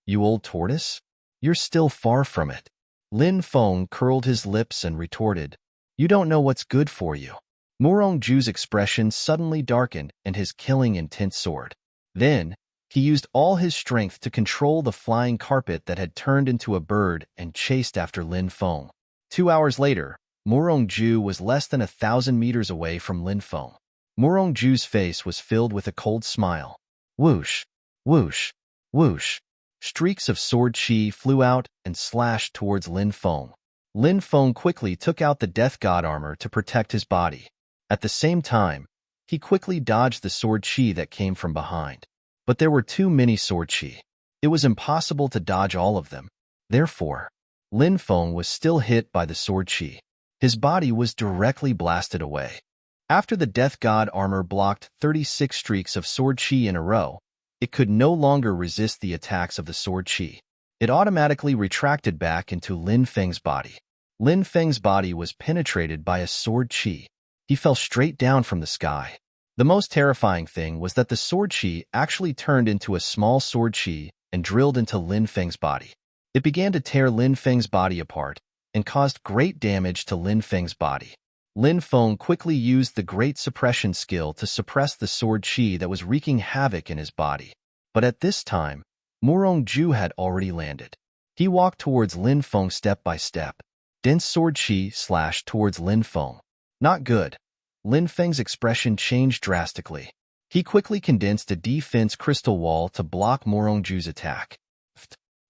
"You old tortoise? You're still far from it." Lin Feng curled his lips and retorted, "You don't know what's good for you." Morong-ju's expression suddenly darkened and his killing intent soared. Then, he used all his strength to control the flying carpet that had turned into a bird and chased after Lin Feng. 2 hours later, Morong-ju was less than 1,000 meters away from Lin Feng. Morong-ju's face was filled with a cold smile. Whoosh, whoosh, whoosh. Streaks of sword chi flew out and slashed towards Lin Feng. Lin Feng quickly took out the death god armor to protect his body. At the same time, he quickly dodged the sword chi that came from behind. But there were too many sword chi. It was impossible to dodge all of them. Therefore, Lin Feng was still hit by the sword chi. His body was directly blasted away. After the death god armor blocked 36 streaks of sword chi in a row, it could no longer resist the attacks of the sword chi. It automatically retracted back into Lin Feng's body. Lin Feng's body was penetrated by a sword chi. He fell straight down from the sky. The most terrifying thing was that the sword chi actually turned into a small sword chi and drilled into Lin Feng's body. It began to tear Lin Feng's body apart and caused great damage to Lin Feng's body. Lin Feng quickly used the great suppression skill to suppress the sword chi that was wreaking havoc in his body. But at this time, Morong-ju had already landed. He walked towards Lin Feng step by step. Dense sword chi slashed towards Lin Feng. Not good. Lin Feng's expression changed drastically. He quickly condensed a defense crystal wall to block Morong-ju's attack.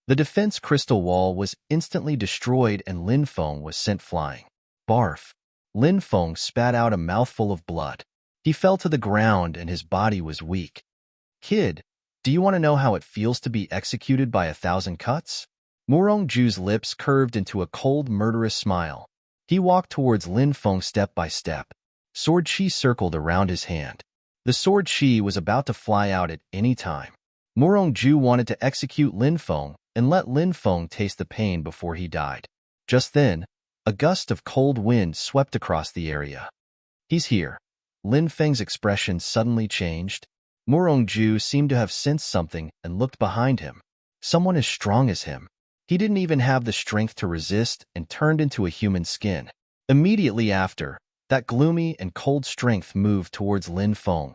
The defense crystal wall was instantly destroyed and Lin Feng was sent flying. Barf. Lin Feng spat out a mouthful of blood. He fell to the ground and his body was weak. "Kid, do you want to know how it feels to be executed by 1,000 cuts?" Morong-ju's lips curved into a cold, murderous smile. He walked towards Lin Feng step by step. Sword chi circled around his hand. The sword chi was about to fly out at any time. Morong-ju wanted to execute Lin Feng and let Lin Feng taste the pain before he died. Just then, a gust of cold wind swept across the area. "He's here." Lin Feng's expression suddenly changed. Morong-ju seemed to have sensed something and looked behind him. Someone as strong as him. He didn't even have the strength to resist and turned into a human skin. Immediately after, that gloomy and cold strength moved towards Lin Feng.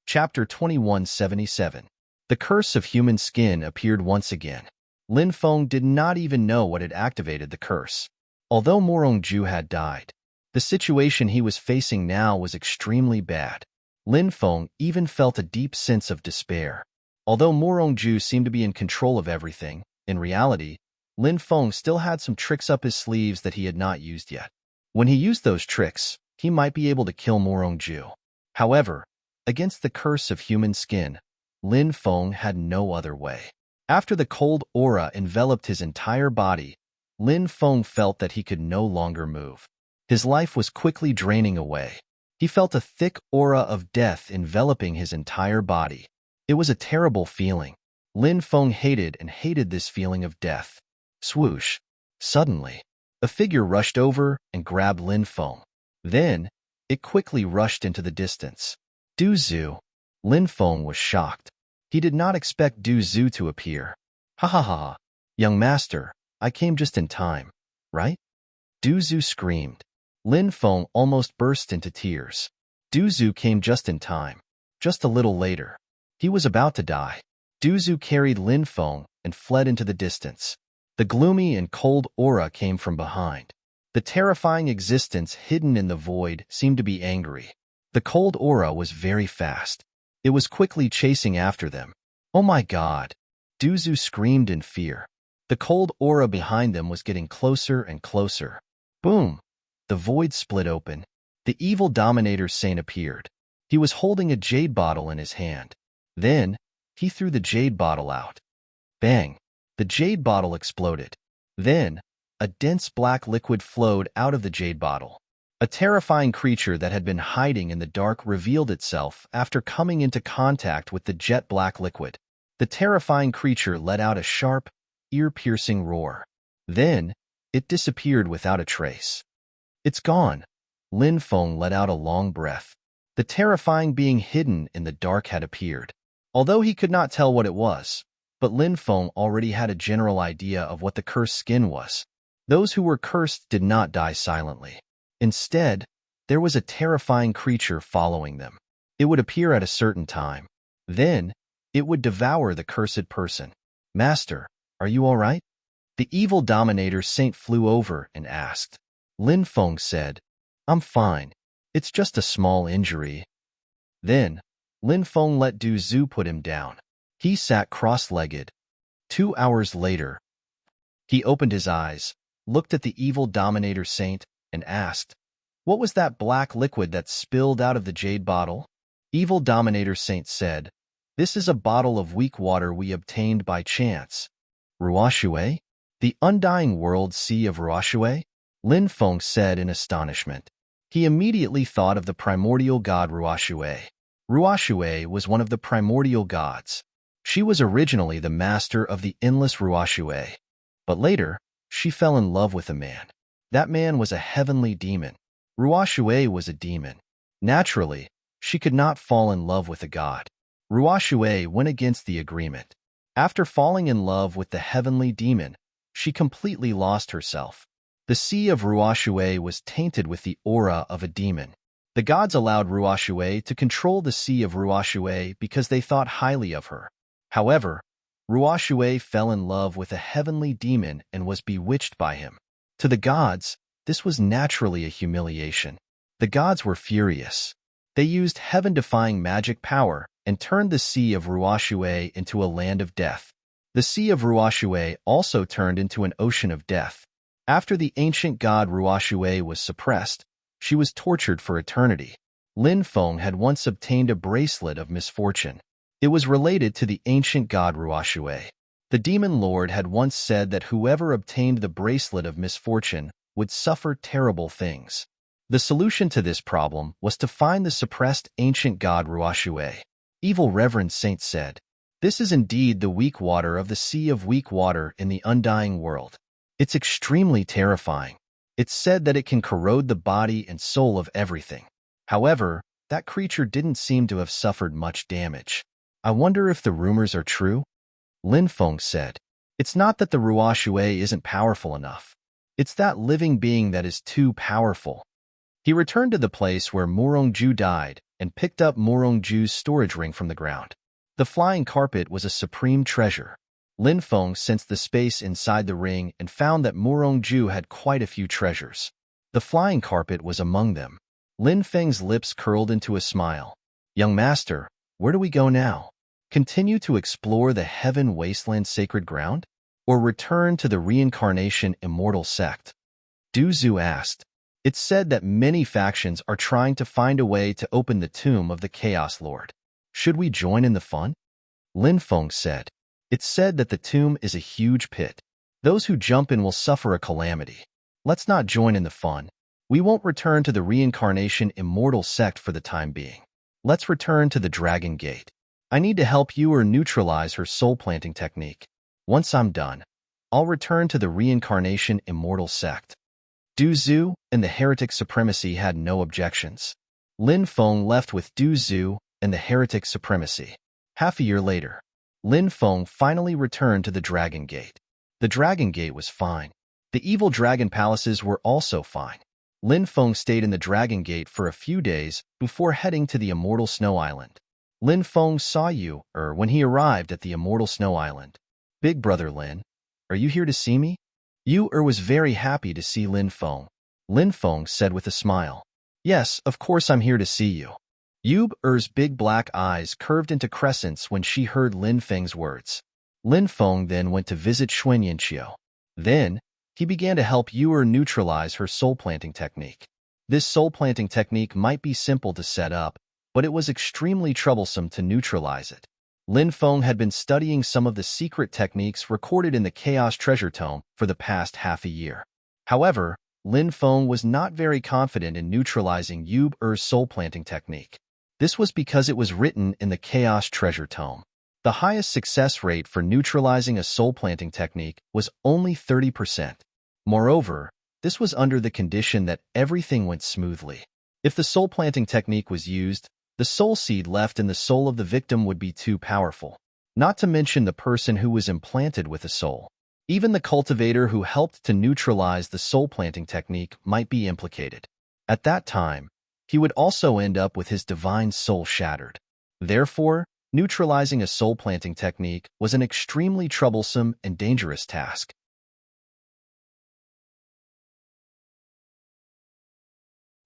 Chapter 2177. The curse of human skin appeared once again. Lin Feng did not even know what had activated the curse. Although Morong-ju had died, the situation he was facing now was extremely bad. Lin Feng even felt a deep sense of despair. Although Morong-ju seemed to be in control of everything, in reality, Lin Feng still had some tricks up his sleeves that he had not used yet. When he used those tricks, he might be able to kill Morong-ju. However, against the curse of human skin, Lin Feng had no other way. After the cold aura enveloped his entire body, Lin Feng felt that he could no longer move. His life was quickly draining away. He felt a thick aura of death enveloping his entire body. It was a terrible feeling. Lin Feng hated this feeling of death. Swoosh. Suddenly, a figure rushed over and grabbed Lin Feng. Then, it quickly rushed into the distance. Du Zhu. Lin Feng was shocked. He did not expect Du Zhu to appear. Ha ha ha. Young master, I came just in time, right? Du Zhu screamed. Lin Feng almost burst into tears. Du Zhu came just in time. Just a little later. He was about to die. Du Zhu carried Lin Feng and fled into the distance. The gloomy and cold aura came from behind. The terrifying existence hidden in the void seemed to be angry. The cold aura was very fast. It was quickly chasing after them. Oh my God! Du Zhu screamed in fear. The cold aura behind them was getting closer and closer. Boom! The void split open. The evil Dominator Saint appeared. He was holding a jade bottle in his hand. Then, he threw the jade bottle out. Bang! The jade bottle exploded. Then, a dense black liquid flowed out of the jade bottle. A terrifying creature that had been hiding in the dark revealed itself after coming into contact with the jet black liquid. The terrifying creature let out a sharp, ear-piercing roar. Then, it disappeared without a trace. It's gone. Lin Feng let out a long breath. The terrifying being hidden in the dark had appeared. Although he could not tell what it was, but Lin Feng already had a general idea of what the cursed skin was. Those who were cursed did not die silently. Instead, there was a terrifying creature following them. It would appear at a certain time. Then, it would devour the cursed person. Master, are you all right? The evil Dominator Saint flew over and asked. Lin Feng said, I'm fine. It's just a small injury. Then, Lin Feng let Du Zhu put him down. He sat cross-legged. 2 hours later, he opened his eyes, looked at the evil Dominator Saint, and asked, What was that black liquid that spilled out of the jade bottle? Evil Dominator Saint said, This is a bottle of weak water we obtained by chance. Ruoxue? The undying world sea of Ruoxue? Lin Feng said in astonishment. He immediately thought of the primordial god Ruoxue. Ruoxue was one of the primordial gods. She was originally the master of the endless Ruoxue. But later, she fell in love with a man. That man was a heavenly demon. Ruoxue was a demon. Naturally, she could not fall in love with a god. Ruoxue went against the agreement. After falling in love with the heavenly demon, she completely lost herself. The sea of Ruoxue was tainted with the aura of a demon. The gods allowed Ruoxue to control the sea of Ruoxue because they thought highly of her. However, Ruoxue fell in love with a heavenly demon and was bewitched by him. To the gods, this was naturally a humiliation. The gods were furious. They used heaven-defying magic power and turned the sea of Ruoxue into a land of death. The sea of Ruoxue also turned into an ocean of death. After the ancient god Ruoxue was suppressed, she was tortured for eternity. Lin Feng had once obtained a bracelet of misfortune. It was related to the ancient god Ruoxue. The demon lord had once said that whoever obtained the bracelet of misfortune would suffer terrible things. The solution to this problem was to find the suppressed ancient god Ruoxue. Evil Reverend Saint said, This is indeed the weak water of the sea of weak water in the undying world. It's extremely terrifying. It's said that it can corrode the body and soul of everything. However, that creature didn't seem to have suffered much damage. I wonder if the rumors are true? Lin Feng said, It's not that the Ruoxue isn't powerful enough. It's that living being that is too powerful. He returned to the place where Murongju died and picked up Murongju's storage ring from the ground. The flying carpet was a supreme treasure. Lin Feng sensed the space inside the ring and found that Murongju had quite a few treasures. The flying carpet was among them. Lin Feng's lips curled into a smile. Young master, where do we go now? Continue to explore the heaven wasteland sacred ground? Or return to the reincarnation immortal sect? Du Zhu asked. It's said that many factions are trying to find a way to open the tomb of the Chaos Lord. Should we join in the fun? Lin Feng said. It's said that the tomb is a huge pit. Those who jump in will suffer a calamity. Let's not join in the fun. We won't return to the reincarnation immortal sect for the time being. Let's return to the Dragon Gate. I need to help you or neutralize her soul planting technique. Once I'm done, I'll return to the reincarnation immortal sect. Du Zhu and the heretic supremacy had no objections. Lin Feng left with Du Zhu and the heretic supremacy. Half a year later, Lin Feng finally returned to the Dragon Gate. The Dragon Gate was fine. The evil dragon palaces were also fine. Lin Feng stayed in the Dragon Gate for a few days before heading to the Immortal Snow Island. Lin Feng saw Yu when he arrived at the Immortal Snow Island. Big brother Lin, are you here to see me? Yu was very happy to see Lin Feng. Lin Feng said with a smile. Yes, of course I'm here to see you. Yu's big black eyes curved into crescents when she heard Lin Feng's words. Lin Feng then went to visit Xuanyanqiu. Then, he began to help Yu neutralize her soul-planting technique. This soul-planting technique might be simple to set up, but it was extremely troublesome to neutralize it. Lin Feng had been studying some of the secret techniques recorded in the Chaos Treasure Tome for the past half a year. However, Lin Feng was not very confident in neutralizing Yu's soul-planting technique. This was because it was written in the Chaos Treasure Tome. The highest success rate for neutralizing a soul-planting technique was only 30%. Moreover, this was under the condition that everything went smoothly. If the soul-planting technique was used, the soul seed left in the soul of the victim would be too powerful, not to mention the person who was implanted with a soul. Even the cultivator who helped to neutralize the soul-planting technique might be implicated. At that time, he would also end up with his divine soul shattered. Therefore, neutralizing a soul-planting technique was an extremely troublesome and dangerous task.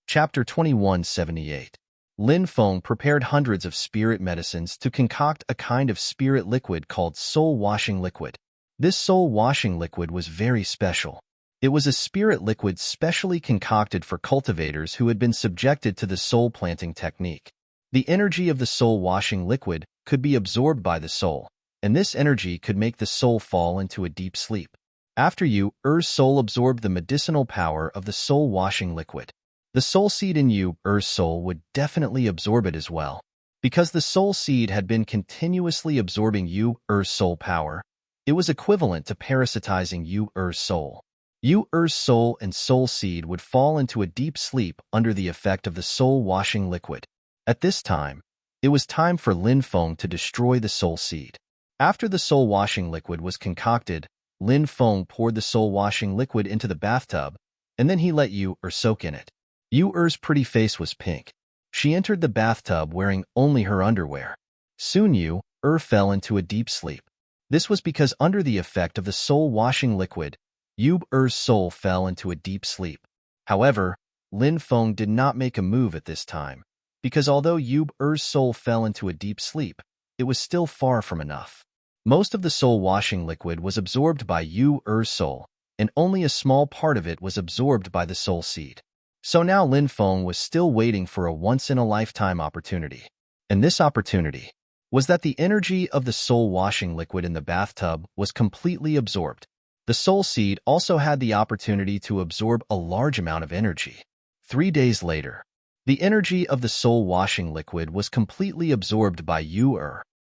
Chapter 2178. Lin Feng prepared hundreds of spirit medicines to concoct a kind of spirit liquid called soul-washing liquid. This soul-washing liquid was very special. It was a spirit liquid specially concocted for cultivators who had been subjected to the soul-planting technique. The energy of the soul-washing liquid could be absorbed by the soul, and this energy could make the soul fall into a deep sleep. After Yu's soul absorbed the medicinal power of the soul-washing liquid, the soul seed in Yu's soul would definitely absorb it as well. Because the soul seed had been continuously absorbing Yu's soul power, it was equivalent to parasitizing Yu's soul. Yu's soul and soul seed would fall into a deep sleep under the effect of the soul-washing liquid. At this time, it was time for Lin Feng to destroy the soul seed. After the soul-washing liquid was concocted, Lin Feng poured the soul-washing liquid into the bathtub, and then he let Yu soak in it. Yu's pretty face was pink. She entered the bathtub wearing only her underwear. Soon Yu fell into a deep sleep. This was because under the effect of the soul-washing liquid, Yu's soul fell into a deep sleep. However, Lin Feng did not make a move at this time, because although Yu's soul fell into a deep sleep, it was still far from enough. Most of the soul-washing liquid was absorbed by Yu's soul, and only a small part of it was absorbed by the soul seed. So now Lin Feng was still waiting for a once-in-a-lifetime opportunity. And this opportunity was that the energy of the soul-washing liquid in the bathtub was completely absorbed. The soul seed also had the opportunity to absorb a large amount of energy. 3 days later, the energy of the soul-washing liquid was completely absorbed by Yu.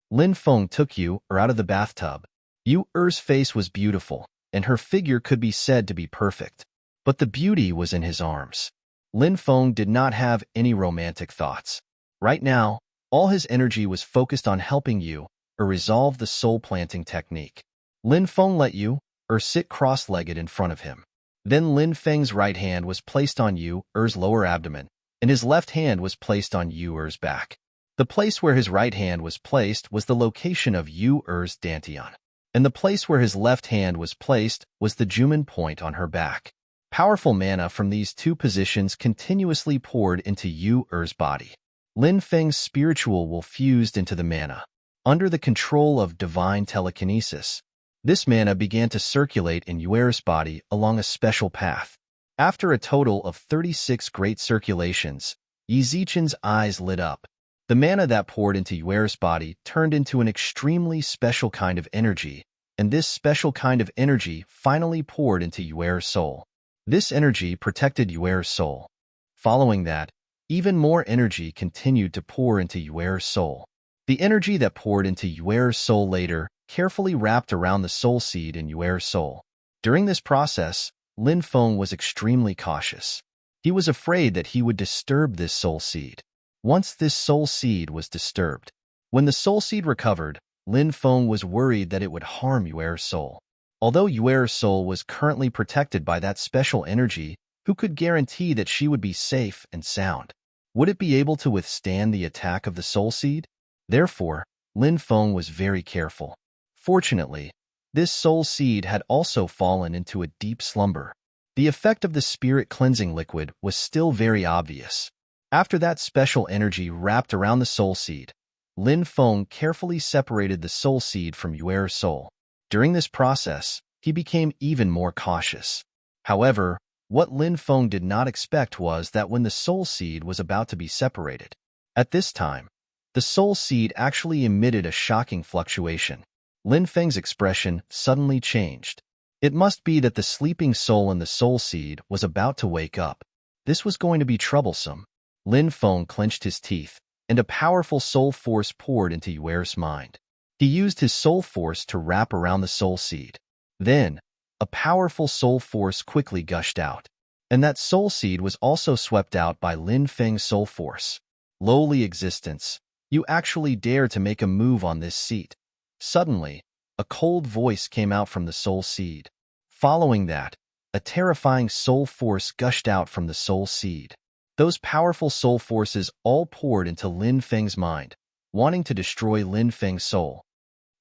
Lin Feng took Yu out of the bathtub. Yu's face was beautiful, and her figure could be said to be perfect. But the beauty was in his arms. Lin Feng did not have any romantic thoughts. Right now, all his energy was focused on helping Yu resolve the soul-planting technique. Lin Feng let Yu sit cross-legged in front of him. Then Lin Feng's right hand was placed on Yu's lower abdomen, and his left hand was placed on Yu's back. The place where his right hand was placed was the location of Yu's dantian, and the place where his left hand was placed was the Juman point on her back. Powerful mana from these two positions continuously poured into Yu's body. Lin Feng's spiritual will fused into the mana. Under the control of divine telekinesis, this mana began to circulate in Yu's body along a special path. After a total of 36 great circulations, Yi Zichen's eyes lit up. The mana that poured into Yu's body turned into an extremely special kind of energy, and this special kind of energy finally poured into Yu's soul. This energy protected Yu's soul. Following that, even more energy continued to pour into Yu's soul. The energy that poured into Yu's soul later carefully wrapped around the soul seed in Yu's soul. During this process, Lin Feng was extremely cautious. He was afraid that he would disturb this soul seed. Once this soul seed was disturbed, when the soul seed recovered, Lin Feng was worried that it would harm Yuer's soul. Although Yuer's soul was currently protected by that special energy, who could guarantee that she would be safe and sound? Would it be able to withstand the attack of the soul seed? Therefore, Lin Feng was very careful. Fortunately, this soul seed had also fallen into a deep slumber. The effect of the spirit cleansing liquid was still very obvious. After that special energy wrapped around the soul seed, Lin Feng carefully separated the soul seed from Yuer's soul. During this process, he became even more cautious. However, what Lin Feng did not expect was that when the soul seed was about to be separated, at this time, the soul seed actually emitted a shocking fluctuation. Lin Feng's expression suddenly changed. It must be that the sleeping soul in the soul seed was about to wake up. This was going to be troublesome. Lin Feng clenched his teeth, and a powerful soul force poured into Yuer's mind. He used his soul force to wrap around the soul seed. Then, a powerful soul force quickly gushed out, and that soul seed was also swept out by Lin Feng's soul force. Lowly existence, you actually dare to make a move on this seat. Suddenly, a cold voice came out from the soul seed. Following that, a terrifying soul force gushed out from the soul seed. Those powerful soul forces all poured into Lin Feng's mind, wanting to destroy Lin Feng's soul.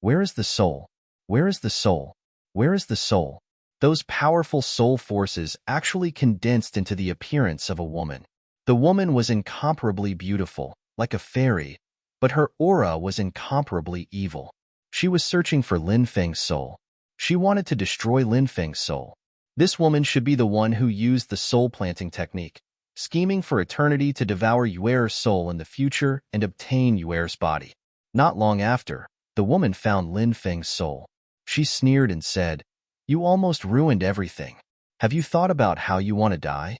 Where is the soul? Where is the soul? Where is the soul? Those powerful soul forces actually condensed into the appearance of a woman. The woman was incomparably beautiful, like a fairy, but her aura was incomparably evil. She was searching for Lin Feng's soul. She wanted to destroy Lin Feng's soul. This woman should be the one who used the soul-planting technique, scheming for eternity to devour Yuer's soul in the future and obtain Yuer's body. Not long after, the woman found Lin Feng's soul. She sneered and said, "You almost ruined everything. Have you thought about how you want to die?"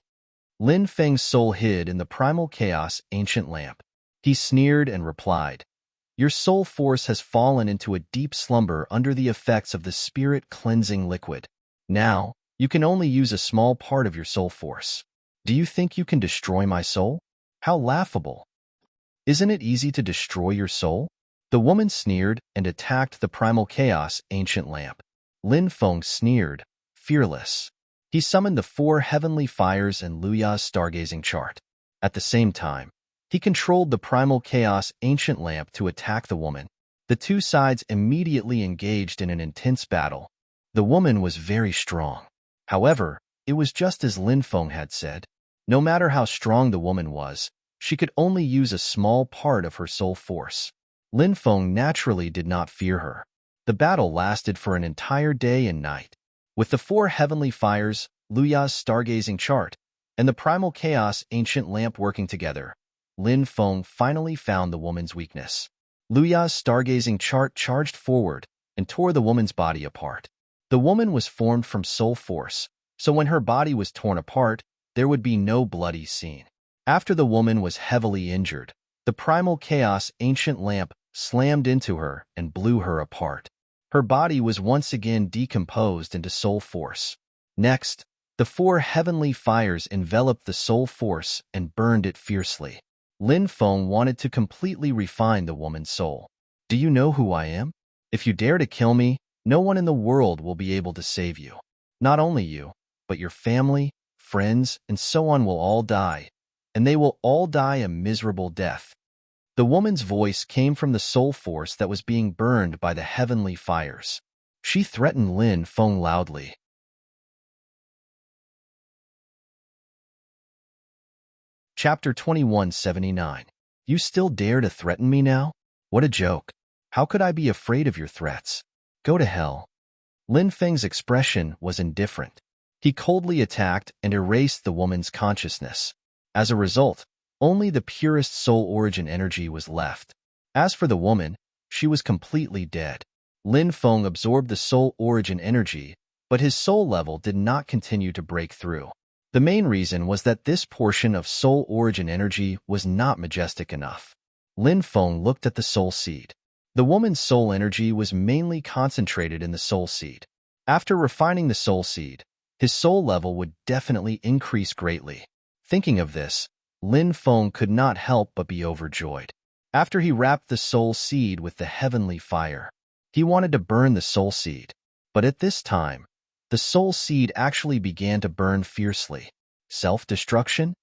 Lin Feng's soul hid in the primal chaos ancient lamp. He sneered and replied, "Your soul force has fallen into a deep slumber under the effects of the spirit cleansing liquid. Now, you can only use a small part of your soul force. Do you think you can destroy my soul? How laughable! Isn't it easy to destroy your soul?" The woman sneered and attacked the primal chaos ancient lamp. Lin Feng sneered, fearless. He summoned the 4 heavenly fires and Luya's stargazing chart. At the same time, he controlled the primal chaos ancient lamp to attack the woman. The two sides immediately engaged in an intense battle. The woman was very strong. However, it was just as Lin Feng had said. No matter how strong the woman was, she could only use a small part of her soul force. Lin Feng naturally did not fear her. The battle lasted for an entire day and night. With the 4 heavenly fires, Luya's stargazing chart, and the primal chaos ancient lamp working together, Lin Feng finally found the woman's weakness. Luya's stargazing chart charged forward and tore the woman's body apart. The woman was formed from soul force, so when her body was torn apart, there would be no bloody scene. After the woman was heavily injured, the primal chaos ancient lamp slammed into her and blew her apart. Her body was once again decomposed into soul force. Next, the 4 heavenly fires enveloped the soul force and burned it fiercely. Lin Feng wanted to completely refine the woman's soul. "Do you know who I am? If you dare to kill me, no one in the world will be able to save you. Not only you, but your family, friends, and so on will all die, and they will all die a miserable death." The woman's voice came from the soul force that was being burned by the heavenly fires. She threatened Lin Feng loudly. Chapter 2179. You still dare to threaten me now? What a joke. How could I be afraid of your threats? Go to hell. Lin Feng's expression was indifferent. He coldly attacked and erased the woman's consciousness. As a result, only the purest soul origin energy was left. As for the woman, she was completely dead. Lin Feng absorbed the soul origin energy, but his soul level did not continue to break through. The main reason was that this portion of soul origin energy was not majestic enough. Lin Feng looked at the soul seed. The woman's soul energy was mainly concentrated in the soul seed. After refining the soul seed, his soul level would definitely increase greatly. Thinking of this, Lin Feng could not help but be overjoyed. After he wrapped the soul seed with the heavenly fire, he wanted to burn the soul seed. But at this time, the soul seed actually began to burn fiercely. Self-destruction?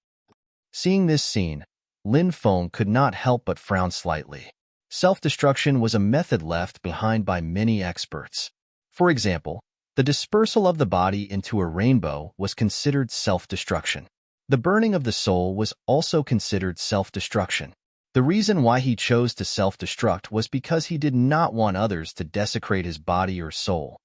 Seeing this scene, Lin Feng could not help but frown slightly. Self-destruction was a method left behind by many experts. For example, the dispersal of the body into a rainbow was considered self-destruction. The burning of the soul was also considered self-destruction. The reason why he chose to self-destruct was because he did not want others to desecrate his body or soul.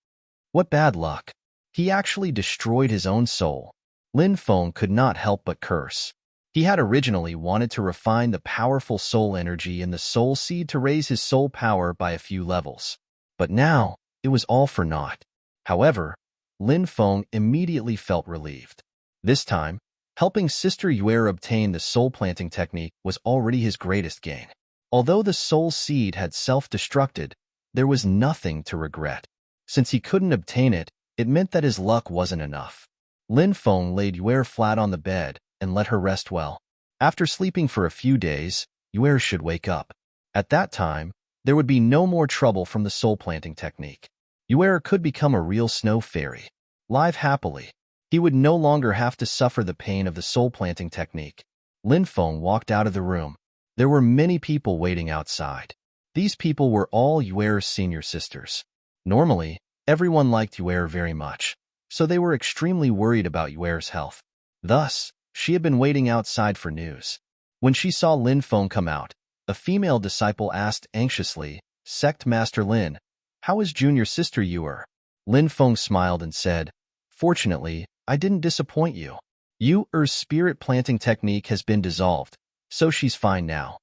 What bad luck! He actually destroyed his own soul. Lin Feng could not help but curse. He had originally wanted to refine the powerful soul energy in the soul seed to raise his soul power by a few levels. But now, it was all for naught. However, Lin Feng immediately felt relieved. This time, helping Sister Yuer obtain the soul planting technique was already his greatest gain. Although the soul seed had self-destructed, there was nothing to regret. Since he couldn't obtain it, it meant that his luck wasn't enough. Lin Feng laid Yuer flat on the bed and let her rest well. After sleeping for a few days, Yuer should wake up. At that time, there would be no more trouble from the soul planting technique. Yuer could become a real snow fairy. Live happily. He would no longer have to suffer the pain of the soul planting technique. Lin Feng walked out of the room. There were many people waiting outside. These people were all Yuer's senior sisters. Normally, everyone liked Yuer very much, so they were extremely worried about Yuer's health. Thus, she had been waiting outside for news. When she saw Lin Feng come out, a female disciple asked anxiously, "Sect Master Lin, how is junior sister Yuer?" Lin Feng smiled and said, "Fortunately, I didn't disappoint you. Yuer's spirit planting technique has been dissolved, so she's fine now."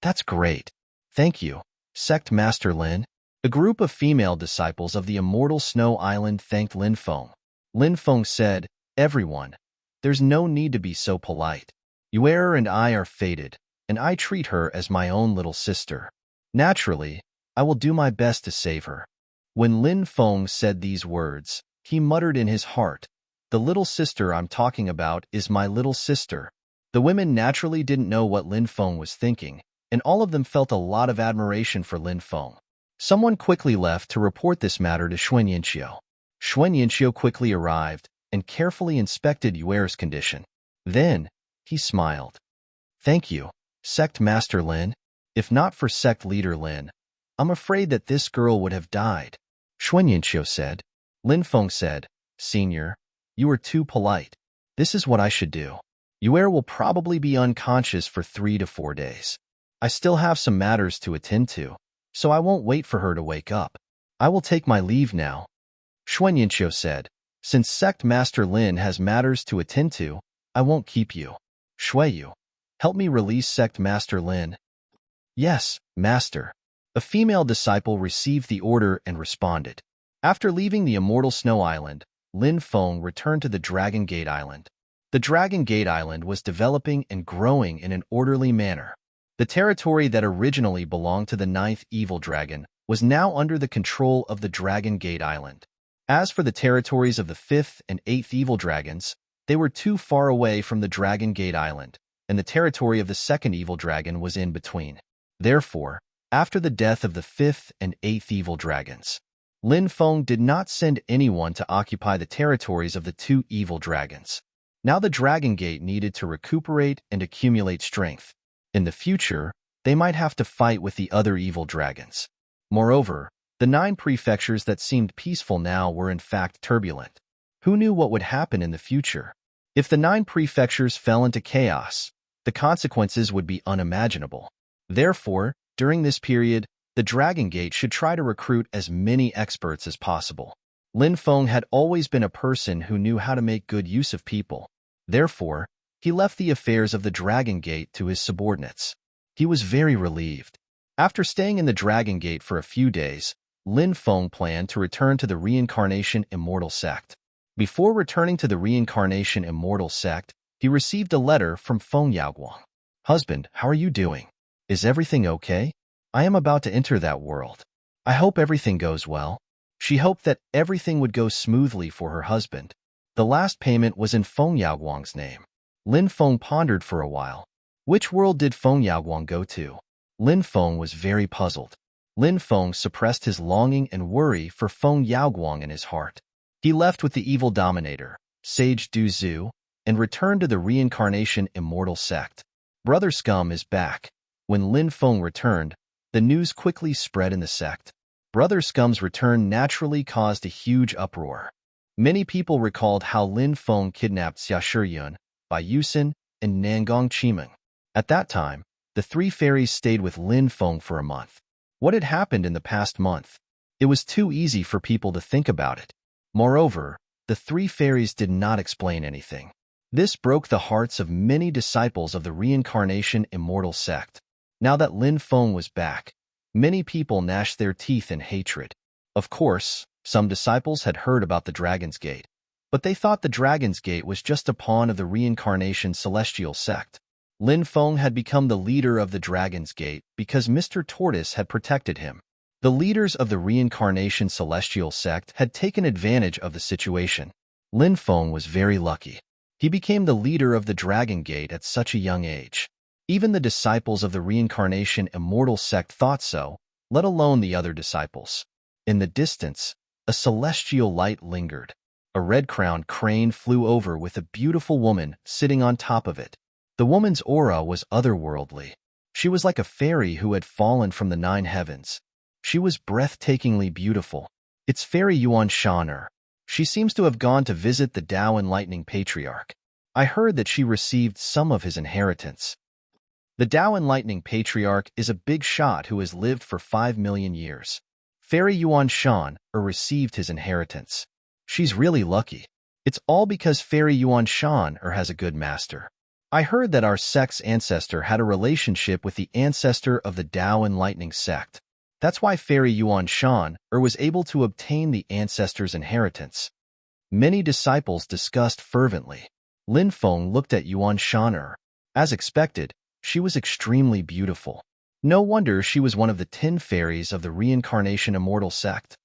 "That's great. Thank you, Sect Master Lin." A group of female disciples of the immortal Snow Island thanked Lin Feng. Lin Feng said, "Everyone, there's no need to be so polite. Yuer and I are fated, and I treat her as my own little sister. Naturally, I will do my best to save her." When Lin Feng said these words, he muttered in his heart, "The little sister I'm talking about is my little sister." The women naturally didn't know what Lin Feng was thinking, and all of them felt a lot of admiration for Lin Feng. Someone quickly left to report this matter to Xuan Yinxiu. Xuan Yinxiu quickly arrived and carefully inspected Yuer's condition. Then, he smiled. "Thank you, Sect Master Lin. If not for Sect Leader Lin, I'm afraid that this girl would have died." Xuan Yinxiu said. Lin Feng said, "Senior, you are too polite. This is what I should do. Yuer will probably be unconscious for 3 to 4 days. I still have some matters to attend to, so I won't wait for her to wake up. I will take my leave now." Xuan Yinxiu said, "Since Sect Master Lin has matters to attend to, I won't keep you. Shuiyu, help me release Sect Master Lin." "Yes, Master." A female disciple received the order and responded. After leaving the immortal Snow Island, Lin Feng returned to the Dragon Gate Island. The Dragon Gate Island was developing and growing in an orderly manner. The territory that originally belonged to the 9th Evil Dragon was now under the control of the Dragon Gate Island. As for the territories of the 5th and 8th Evil Dragons, they were too far away from the Dragon Gate Island, and the territory of the 2nd Evil Dragon was in between. Therefore, after the death of the 5th and 8th Evil Dragons, Lin Feng did not send anyone to occupy the territories of the 2 Evil Dragons. Now the Dragon Gate needed to recuperate and accumulate strength. In the future, they might have to fight with the other Evil Dragons. Moreover, the 9 prefectures that seemed peaceful now were in fact turbulent. Who knew what would happen in the future? If the 9 prefectures fell into chaos, the consequences would be unimaginable. Therefore, during this period, the Dragon Gate should try to recruit as many experts as possible. Lin Feng had always been a person who knew how to make good use of people. Therefore, he left the affairs of the Dragon Gate to his subordinates. He was very relieved. After staying in the Dragon Gate for a few days, Lin Feng planned to return to the Reincarnation Immortal Sect. Before returning to the Reincarnation Immortal Sect, he received a letter from Feng Yaoguang. "Husband, how are you doing? Is everything okay? I am about to enter that world. I hope everything goes well." She hoped that everything would go smoothly for her husband. The last payment was in Feng Yaoguang's name. Lin Feng pondered for a while. Which world did Feng Yaoguang go to? Lin Feng was very puzzled. Lin Feng suppressed his longing and worry for Feng Yaoguang in his heart. He left with the evil dominator, Sage Du Zhu, and returned to the reincarnation immortal sect. Brother Scum is back. When Lin Feng returned, the news quickly spread in the sect. Brother Scum's return naturally caused a huge uproar. Many people recalled how Lin Feng kidnapped Xia Shiyun, Bai Yusin, and Nangong Qimeng. At that time, the three fairies stayed with Lin Feng for a month. What had happened in the past month? It was too easy for people to think about it. Moreover, the three fairies did not explain anything. This broke the hearts of many disciples of the reincarnation immortal sect. Now that Lin Feng was back, many people gnashed their teeth in hatred. Of course, some disciples had heard about the Dragon's Gate, but they thought the Dragon's Gate was just a pawn of the reincarnation celestial sect. Lin Feng had become the leader of the Dragon's Gate because Mr. Tortoise had protected him. The leaders of the reincarnation celestial sect had taken advantage of the situation. Lin Feng was very lucky. He became the leader of the Dragon Gate at such a young age. Even the disciples of the reincarnation immortal sect thought so, let alone the other disciples. In the distance, a celestial light lingered. A red-crowned crane flew over with a beautiful woman sitting on top of it. The woman's aura was otherworldly. She was like a fairy who had fallen from the 9 heavens. She was breathtakingly beautiful. It's Fairy Yuan Shan'er. She seems to have gone to visit the Tao Enlightening Patriarch. I heard that she received some of his inheritance. The Tao Enlightening Patriarch is a big shot who has lived for 5 million years. Fairy Yuan Shan'er received his inheritance. She's really lucky. It's all because Fairy Yuan Shan'er has a good master. I heard that our sect's ancestor had a relationship with the ancestor of the Tao Enlightening sect. That's why Fairy Yuan Shan'er was able to obtain the ancestor's inheritance. Many disciples discussed fervently. Lin Feng looked at Yuan Shan'er. As expected, she was extremely beautiful. No wonder she was one of the 10 fairies of the reincarnation immortal sect.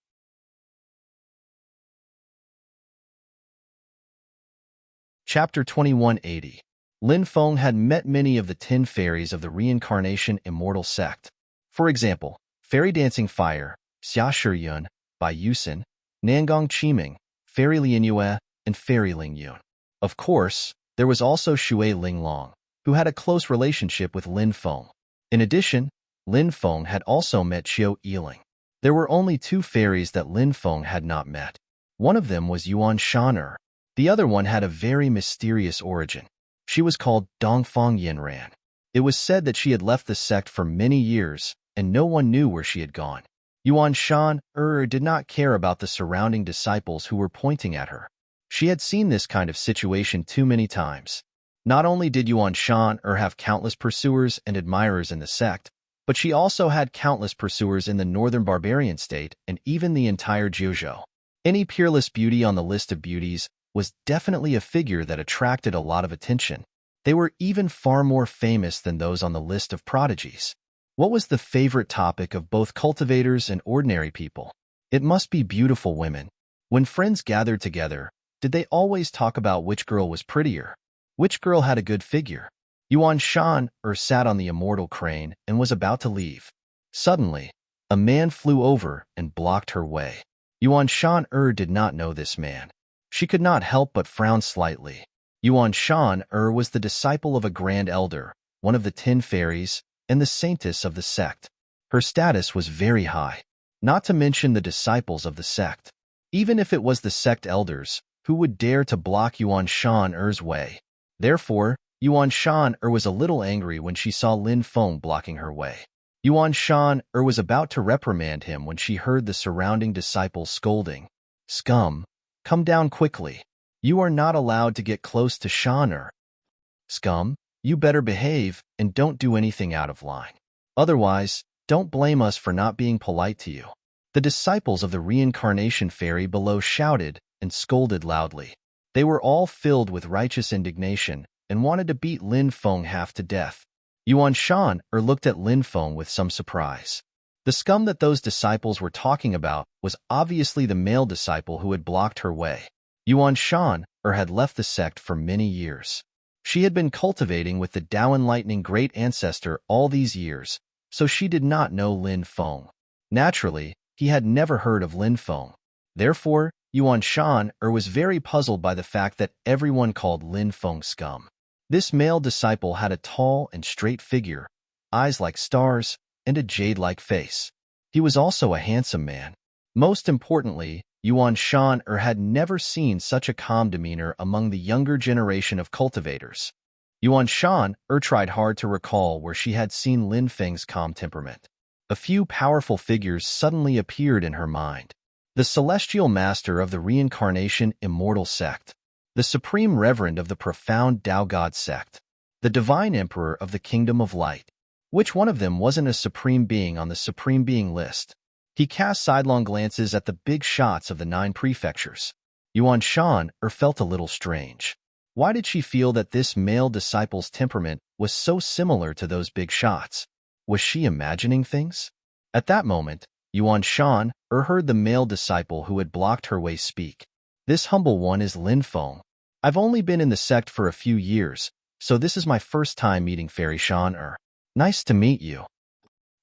Chapter 2180. Lin Feng had met many of the 10 fairies of the reincarnation immortal sect. For example, Fairy Dancing Fire, Xia Shiyun, Bai Yusin, Nangong Qimeng, Fairy Lianyue, and Fairy Lingyun. Of course, there was also Shui Linglong, who had a close relationship with Lin Feng. In addition, Lin Feng had also met Xiao Yiling. There were only 2 fairies that Lin Feng had not met. One of them was Yuan Shan'er. The other one had a very mysterious origin. She was called Dongfang Yinran. It was said that she had left the sect for many years, and no one knew where she had gone. Yuan Shan'er did not care about the surrounding disciples who were pointing at her. She had seen this kind of situation too many times. Not only did Yuan Shan'er have countless pursuers and admirers in the sect, but she also had countless pursuers in the northern barbarian state and even the entire Jiuzhou. Any peerless beauty on the list of beauties was definitely a figure that attracted a lot of attention. They were even far more famous than those on the list of prodigies. What was the favorite topic of both cultivators and ordinary people? It must be beautiful women. When friends gathered together, did they always talk about which girl was prettier? Which girl had a good figure? Yuan Shan'er sat on the immortal crane and was about to leave. Suddenly, a man flew over and blocked her way. Yuan Shan'er did not know this man. She could not help but frown slightly. Yuan Shan'er was the disciple of a grand elder, one of the 10 fairies, and the saintess of the sect. Her status was very high, not to mention the disciples of the sect. Even if it was the sect elders, who would dare to block Yuan Shan'er's way? Therefore, Yuan Shan'er was a little angry when she saw Lin Feng blocking her way. Yuan Shan'er was about to reprimand him when she heard the surrounding disciples scolding. "Scum, come down quickly. You are not allowed to get close to Shan'er. Scum, you better behave and don't do anything out of line. Otherwise, don't blame us for not being polite to you." The disciples of the reincarnation fairy below shouted and scolded loudly. They were all filled with righteous indignation and wanted to beat Lin Feng half to death. Yuan Shan'er looked at Lin Feng with some surprise. The scum that those disciples were talking about was obviously the male disciple who had blocked her way. Yuan Shan had left the sect for many years. She had been cultivating with the Tao Enlightening Great Ancestor all these years, so she did not know Lin Feng. Naturally, he had never heard of Lin Feng. Therefore, Yuan Shan was very puzzled by the fact that everyone called Lin Feng scum. This male disciple had a tall and straight figure, eyes like stars, and a jade-like face. He was also a handsome man. Most importantly, Yuan Shan had never seen such a calm demeanor among the younger generation of cultivators. Yuan Shan tried hard to recall where she had seen Lin Feng's calm temperament. A few powerful figures suddenly appeared in her mind. The celestial master of the reincarnation immortal sect, the supreme reverend of the profound Tao God sect, the divine emperor of the kingdom of light. Which one of them wasn't a supreme being on the supreme being list? He cast sidelong glances at the big shots of the 9 prefectures. Yuan Shan felt a little strange. Why did she feel that this male disciple's temperament was so similar to those big shots? Was she imagining things? At that moment, Yuan Shan heard the male disciple who had blocked her way speak. This humble one is Lin Feng. I've only been in the sect for a few years, so this is my first time meeting Fairy Shan. Nice to meet you.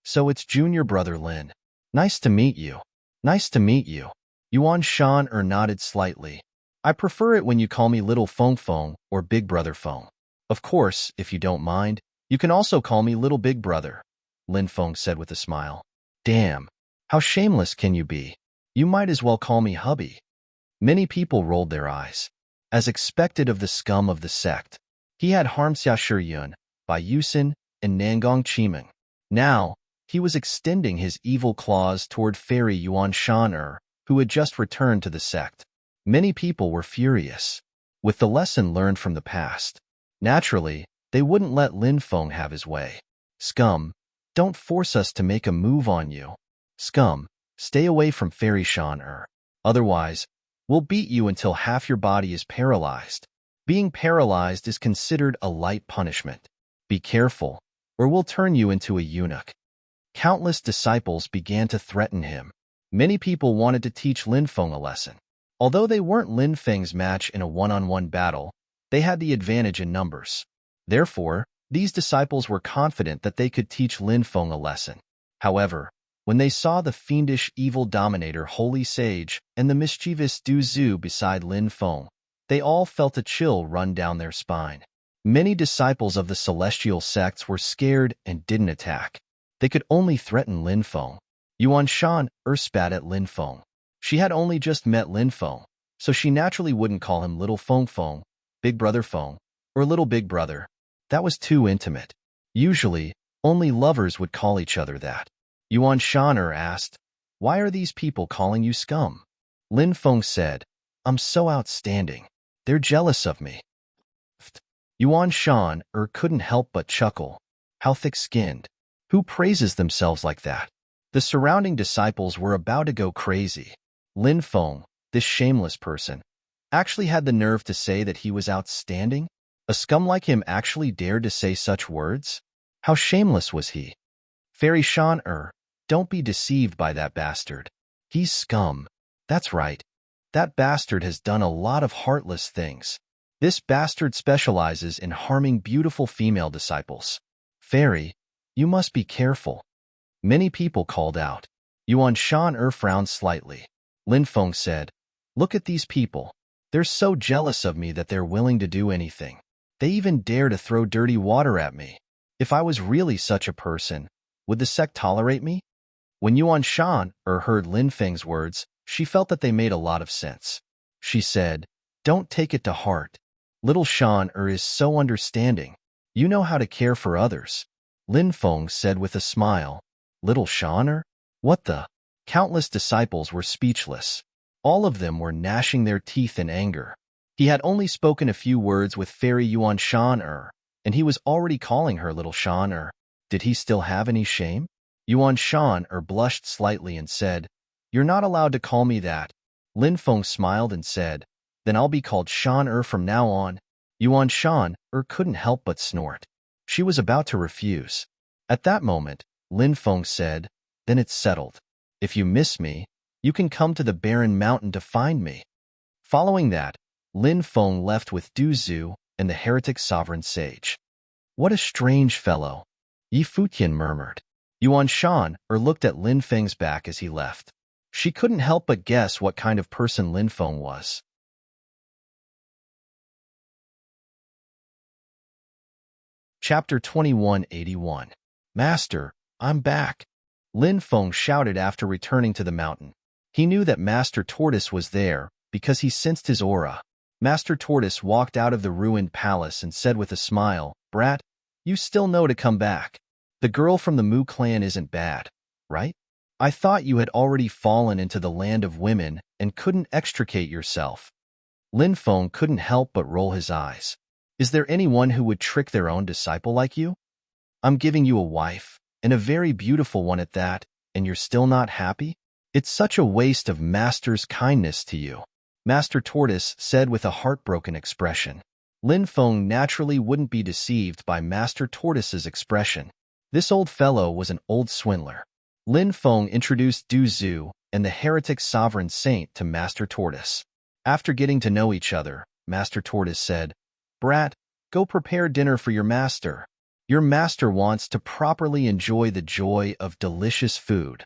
So it's junior brother Lin. Nice to meet you. Nice to meet you. Yuan Shan nodded slightly. I prefer it when you call me Little Feng Feng or Big Brother Feng. Of course, if you don't mind, you can also call me Little Big Brother, Lin Feng said with a smile. Damn, how shameless can you be? You might as well call me hubby. Many people rolled their eyes. As expected of the scum of the sect, he had harmed Xia Shiyun, Bai Yusin, and Nangong Qimeng. Now, he was extending his evil claws toward Fairy Yuan Shan who had just returned to the sect. Many people were furious. With the lesson learned from the past, naturally, they wouldn't let Lin Feng have his way. Scum, don't force us to make a move on you. Scum, stay away from Fairy Shan. Otherwise, we'll beat you until half your body is paralyzed. Being paralyzed is considered a light punishment. Be careful, or we'll turn you into a eunuch. Countless disciples began to threaten him. Many people wanted to teach Lin Feng a lesson. Although they weren't Lin Feng's match in a one-on-one battle, they had the advantage in numbers. Therefore, these disciples were confident that they could teach Lin Feng a lesson. However, when they saw the fiendish evil dominator Holy Sage and the mischievous Du Zhu beside Lin Feng, they all felt a chill run down their spine. Many disciples of the celestial sects were scared and didn't attack. They could only threaten Lin Feng. Yuan Shan spat at Lin Feng. She had only just met Lin Feng, so she naturally wouldn't call him Little Feng Feng, Big Brother Feng, or Little Big Brother. That was too intimate. Usually, only lovers would call each other that. Yuan Shan asked, "Why are these people calling you scum?" Lin Feng said, "I'm so outstanding. They're jealous of me." Yuan Shan couldn't help but chuckle. How thick-skinned. Who praises themselves like that? The surrounding disciples were about to go crazy. Lin Feng, this shameless person, actually had the nerve to say that he was outstanding? A scum like him actually dared to say such words? How shameless was he? Fairy Shan don't be deceived by that bastard. He's scum. That's right. That bastard has done a lot of heartless things. This bastard specializes in harming beautiful female disciples. Fairy, you must be careful. Many people called out. Yuan Shan frowned slightly. Lin Feng said, "Look at these people. They're so jealous of me that they're willing to do anything. They even dare to throw dirty water at me. If I was really such a person, would the sect tolerate me?" When Yuan Shan heard Lin Feng's words, she felt that they made a lot of sense. She said, "Don't take it to heart. Little Shan is so understanding. You know how to care for others." Lin Feng said with a smile, "Little Shan? What the?" Countless disciples were speechless. All of them were gnashing their teeth in anger. He had only spoken a few words with Fairy Yuan Shan and he was already calling her Little Shan. Did he still have any shame? Yuan Shan blushed slightly and said, "You're not allowed to call me that." Lin Feng smiled and said, "Then I'll be called Shan from now on." Yuan Shan couldn't help but snort. She was about to refuse. At that moment, Lin Feng said, then it's settled. If you miss me, you can come to the barren mountain to find me." Following that, Lin Feng left with Du Zhu and the heretic sovereign sage. "What a strange fellow," Yi Futian murmured. Yuan Shan looked at Lin Feng's back as he left. She couldn't help but guess what kind of person Lin Feng was. Chapter 2181. "Master, I'm back," Lin Feng shouted after returning to the mountain. He knew that Master Tortoise was there because he sensed his aura. Master Tortoise walked out of the ruined palace and said with a smile, "Brat, you still know to come back. The girl from the Mu clan isn't bad, right? I thought you had already fallen into the land of women and couldn't extricate yourself." Lin Feng couldn't help but roll his eyes. "Is there anyone who would trick their own disciple like you? I'm giving you a wife, and a very beautiful one at that, and you're still not happy? It's such a waste of Master's kindness to you," Master Tortoise said with a heartbroken expression. Lin Feng naturally wouldn't be deceived by Master Tortoise's expression. This old fellow was an old swindler. Lin Feng introduced Du Zhu and the heretic sovereign saint to Master Tortoise. After getting to know each other, Master Tortoise said, "Brat, go prepare dinner for your master. Your master wants to properly enjoy the joy of delicious food."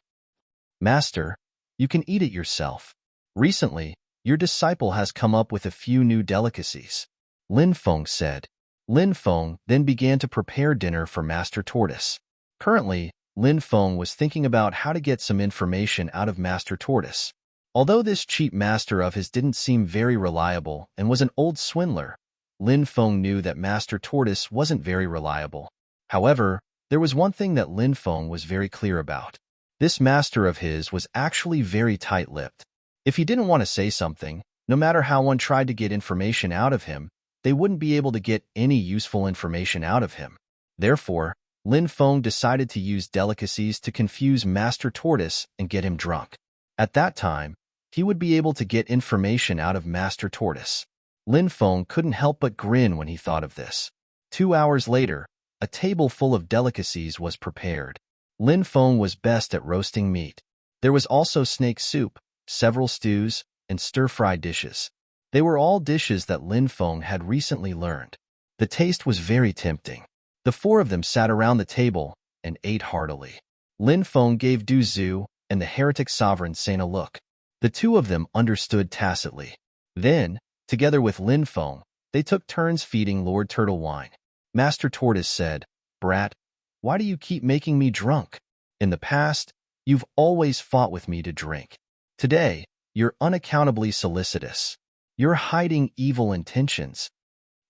"Master, you can eat it yourself. Recently, your disciple has come up with a few new delicacies," Lin Feng said. Lin Feng then began to prepare dinner for Master Tortoise. Currently, Lin Feng was thinking about how to get some information out of Master Tortoise. Although this cheap master of his didn't seem very reliable and was an old swindler, Lin Feng knew that Master Tortoise wasn't very reliable. However, there was one thing that Lin Feng was very clear about. This master of his was actually very tight-lipped. If he didn't want to say something, no matter how one tried to get information out of him, they wouldn't be able to get any useful information out of him. Therefore, Lin Feng decided to use delicacies to confuse Master Tortoise and get him drunk. At that time, he would be able to get information out of Master Tortoise. Lin Feng couldn't help but grin when he thought of this. 2 hours later, a table full of delicacies was prepared. Lin Feng was best at roasting meat. There was also snake soup, several stews, and stir-fried dishes. They were all dishes that Lin Feng had recently learned. The taste was very tempting. The four of them sat around the table and ate heartily. Lin Feng gave Du Zhu and the heretic sovereign saint a look. The two of them understood tacitly. Then, together with Lin Feng, they took turns feeding Lord Turtle wine. Master Tortoise said, "Brat, why do you keep making me drunk? In the past, you've always fought with me to drink. Today, you're unaccountably solicitous. You're hiding evil intentions."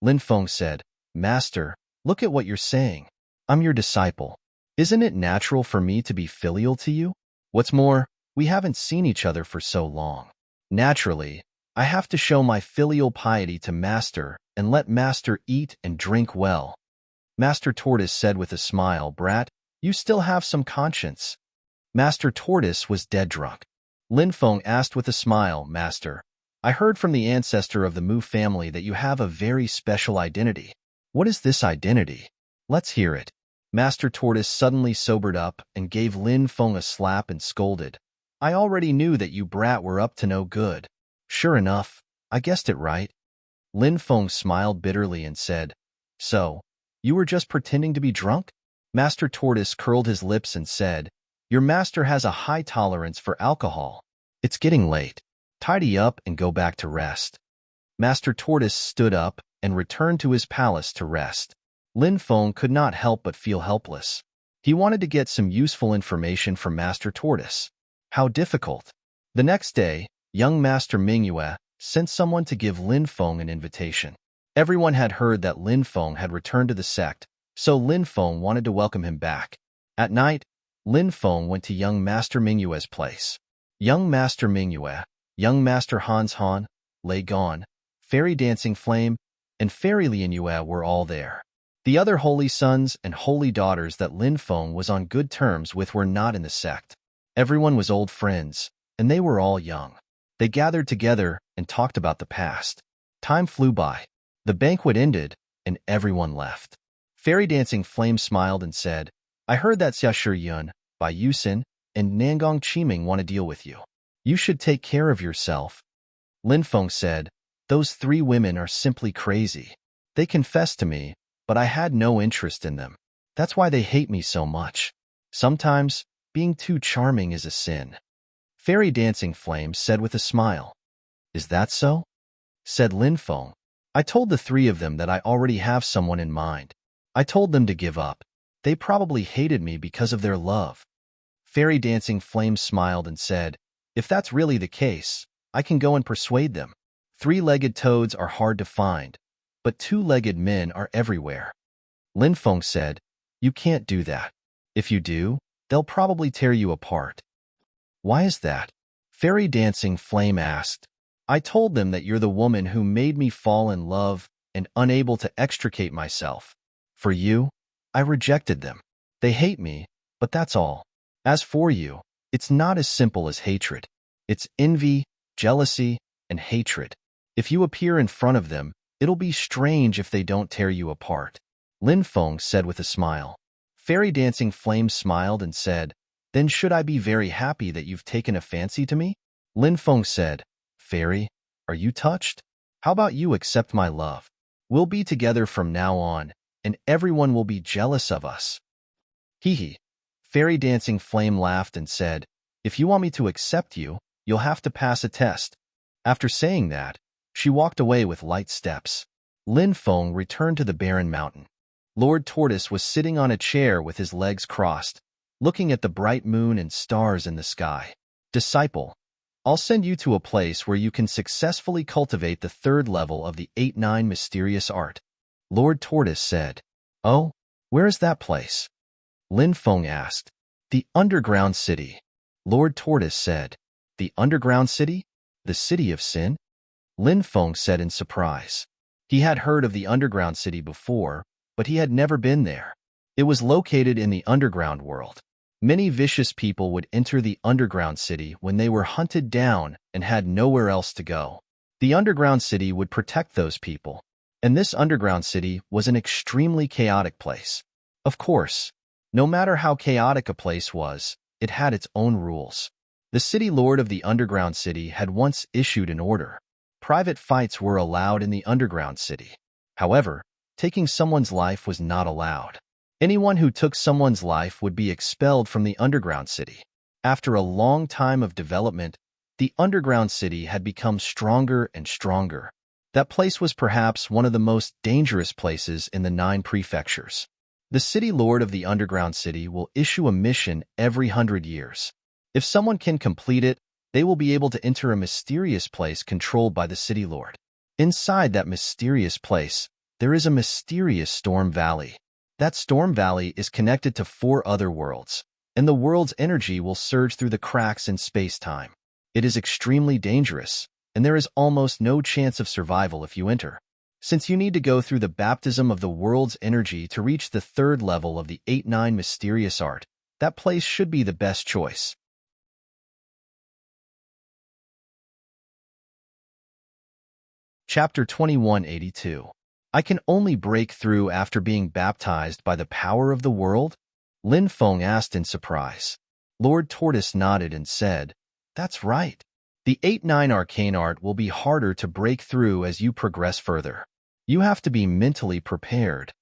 Lin Feng said, "Master, look at what you're saying. I'm your disciple. Isn't it natural for me to be filial to you? What's more, we haven't seen each other for so long. Naturally, I have to show my filial piety to Master and let Master eat and drink well." Master Tortoise said with a smile, "Brat, you still have some conscience." Master Tortoise was dead drunk. Lin Feng asked with a smile, "Master, I heard from the ancestor of the Mu family that you have a very special identity. What is this identity? Let's hear it." Master Tortoise suddenly sobered up and gave Lin Feng a slap and scolded, "I already knew that you brat were up to no good. Sure enough, I guessed it right." Lin Feng smiled bitterly and said, "So, you were just pretending to be drunk?" Master Tortoise curled his lips and said, "Your master has a high tolerance for alcohol. It's getting late. Tidy up and go back to rest." Master Tortoise stood up and returned to his palace to rest. Lin Feng could not help but feel helpless. He wanted to get some useful information from Master Tortoise. How difficult. The next day, young Master Mingyue sent someone to give Lin Feng an invitation. Everyone had heard that Lin Feng had returned to the sect, so Lin Feng wanted to welcome him back. At night, Lin Feng went to young Master Mingyue's place. Young Master Mingyue, young Master Hans Han, Lei Gon, Fairy Dancing Flame, and Fairy Lian Yue were all there. The other holy sons and holy daughters that Lin Feng was on good terms with were not in the sect. Everyone was old friends, and they were all young. They gathered together and talked about the past. Time flew by. The banquet ended, and everyone left. Fairy Dancing Flame smiled and said, "I heard that Xia Shi Yun, Bai Yusin, and Nangong Chiming want to deal with you. You should take care of yourself. Lin Feng said, those 3 women are simply crazy. They confessed to me, but I had no interest in them. That's why they hate me so much. Sometimes, being too charming is a sin. Fairy Dancing Flame said with a smile. Is that so? Said Lin Feng. I told the 3 of them that I already have someone in mind. I told them to give up. They probably hated me because of their love. Fairy Dancing Flame smiled and said, if that's really the case, I can go and persuade them. 3-legged toads are hard to find, but 2-legged men are everywhere. Lin Feng said, you can't do that. If you do, they'll probably tear you apart. Why is that? Fairy Dancing Flame asked. I told them that you're the woman who made me fall in love and unable to extricate myself. For you, I rejected them. They hate me, but that's all. As for you, it's not as simple as hatred. It's envy, jealousy, and hatred. If you appear in front of them, it'll be strange if they don't tear you apart. Lin Feng said with a smile. Fairy Dancing Flame smiled and said, then should I be very happy that you've taken a fancy to me? Lin Feng said, Fairy, are you touched? How about you accept my love? We'll be together from now on, and everyone will be jealous of us. Hee hee. Fairy Dancing Flame laughed and said, if you want me to accept you, you'll have to pass a test. After saying that, she walked away with light steps. Lin Feng returned to the barren mountain. Lord Tortoise was sitting on a chair with his legs crossed, looking at the bright moon and stars in the sky. Disciple, I'll send you to a place where you can successfully cultivate the 3rd level of the 8-9 mysterious art. Lord Tortoise said. Oh, where is that place? Lin Feng asked. The underground city. Lord Tortoise said. The underground city? The city of sin? Lin Feng said in surprise. He had heard of the underground city before, but he had never been there. It was located in the underground world. Many vicious people would enter the underground city when they were hunted down and had nowhere else to go. The underground city would protect those people, and this underground city was an extremely chaotic place. Of course, no matter how chaotic a place was, it had its own rules. The city lord of the underground city had once issued an order. Private fights were allowed in the underground city. However, taking someone's life was not allowed. Anyone who took someone's life would be expelled from the underground city. After a long time of development, the underground city had become stronger and stronger. That place was perhaps one of the most dangerous places in the 9 prefectures. The city lord of the underground city will issue a mission every 100 years. If someone can complete it, they will be able to enter a mysterious place controlled by the city lord. Inside that mysterious place, there is a mysterious storm valley. That storm valley is connected to 4 other worlds, and the world's energy will surge through the cracks in space-time. It is extremely dangerous, and there is almost no chance of survival if you enter. Since you need to go through the baptism of the world's energy to reach the 3rd level of the 8-9 mysterious art, that place should be the best choice. Chapter 2182. I can only break through after being baptized by the power of the world? Lin Feng asked in surprise. Lord Tortoise nodded and said, that's right. The 8-9 arcane art will be harder to break through as you progress further. You have to be mentally prepared.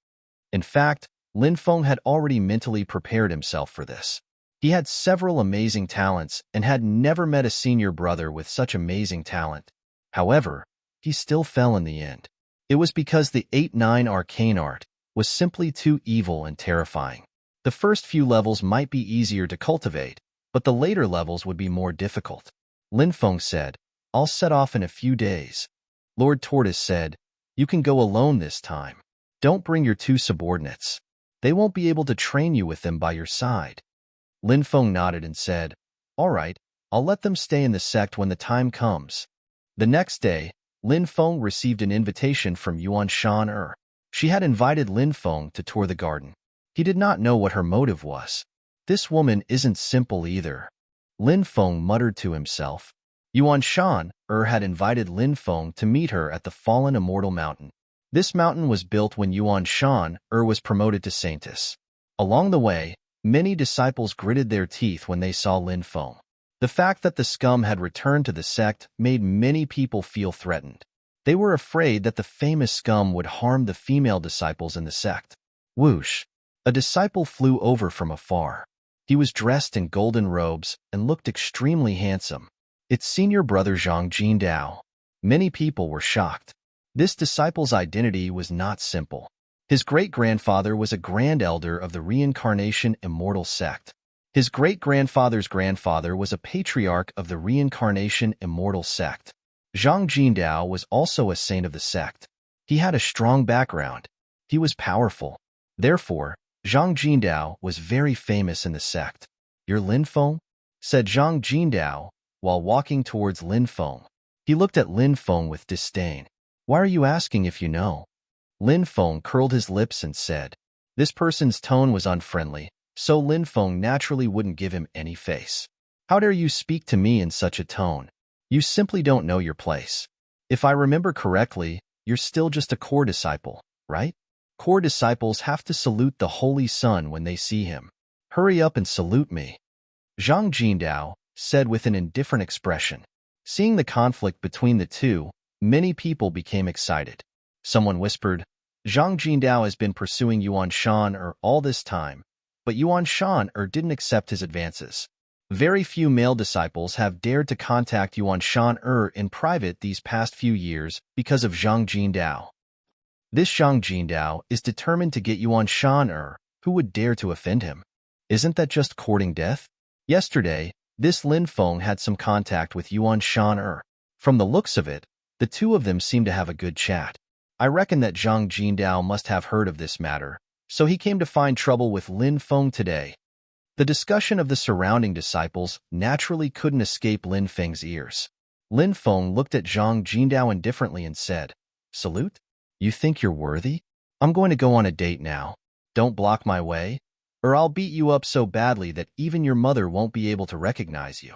In fact, Lin Feng had already mentally prepared himself for this. He had several amazing talents and had never met a senior brother with such amazing talent. However, he still fell in the end. It was because the 8-9 arcane art was simply too evil and terrifying. The first few levels might be easier to cultivate, but the later levels would be more difficult. Lin Feng said, I'll set off in a few days. Lord Tortoise said, you can go alone this time. Don't bring your 2 subordinates. They won't be able to train you with them by your side. Lin Feng nodded and said, all right, I'll let them stay in the sect when the time comes. The next day, Lin Feng received an invitation from Yuan Shan. She had invited Lin Feng to tour the garden. He did not know what her motive was. This woman isn't simple either. Lin Feng muttered to himself. Yuan Shan had invited Lin Feng to meet her at the fallen immortal mountain. This mountain was built when Yuan Shan was promoted to saintess. Along the way, Many disciples gritted their teeth when they saw Lin Feng. The fact that the scum had returned to the sect made many people feel threatened. They were afraid that the famous scum would harm the female disciples in the sect. Whoosh! A disciple flew over from afar. He was dressed in golden robes and looked extremely handsome. It's senior brother Zhang Jindao. Many people were shocked. This disciple's identity was not simple. His great-grandfather was a grand elder of the reincarnation immortal sect. His great-grandfather's grandfather was a patriarch of the reincarnation immortal sect. Zhang Jindao was also a saint of the sect. He had a strong background. He was powerful. Therefore, Zhang Jindao was very famous in the sect. "You're Lin Feng?" said Zhang Jindao while walking towards Lin Feng. He looked at Lin Feng with disdain. "Why are you asking if you know?" Lin Feng curled his lips and said. This person's tone was unfriendly, so Lin Feng naturally wouldn't give him any face. "How dare you speak to me in such a tone? You simply don't know your place. If I remember correctly, you're still just a core disciple, right? Core disciples have to salute the Holy Sun when they see him. Hurry up and salute me." Zhang Jindao said with an indifferent expression. Seeing the conflict between the two, many people became excited. Someone whispered, "Zhang Jindao has been pursuing Yuan Shan all this time, but Yuan Shan didn't accept his advances. Very few male disciples have dared to contact Yuan Shan in private these past few years because of Zhang Jindao. This Zhang Jindao is determined to get Yuan Shan who would dare to offend him? Isn't that just courting death?" Yesterday, this Lin Feng had some contact with Yuan Shan From the looks of it, the two of them seemed to have a good chat. I reckon that Zhang Jindao must have heard of this matter, so he came to find trouble with Lin Feng today. The discussion of the surrounding disciples naturally couldn't escape Lin Feng's ears. Lin Feng looked at Zhang Jindao indifferently and said, "Salute? You think you're worthy? I'm going to go on a date now. Don't block my way, or I'll beat you up so badly that even your mother won't be able to recognize you."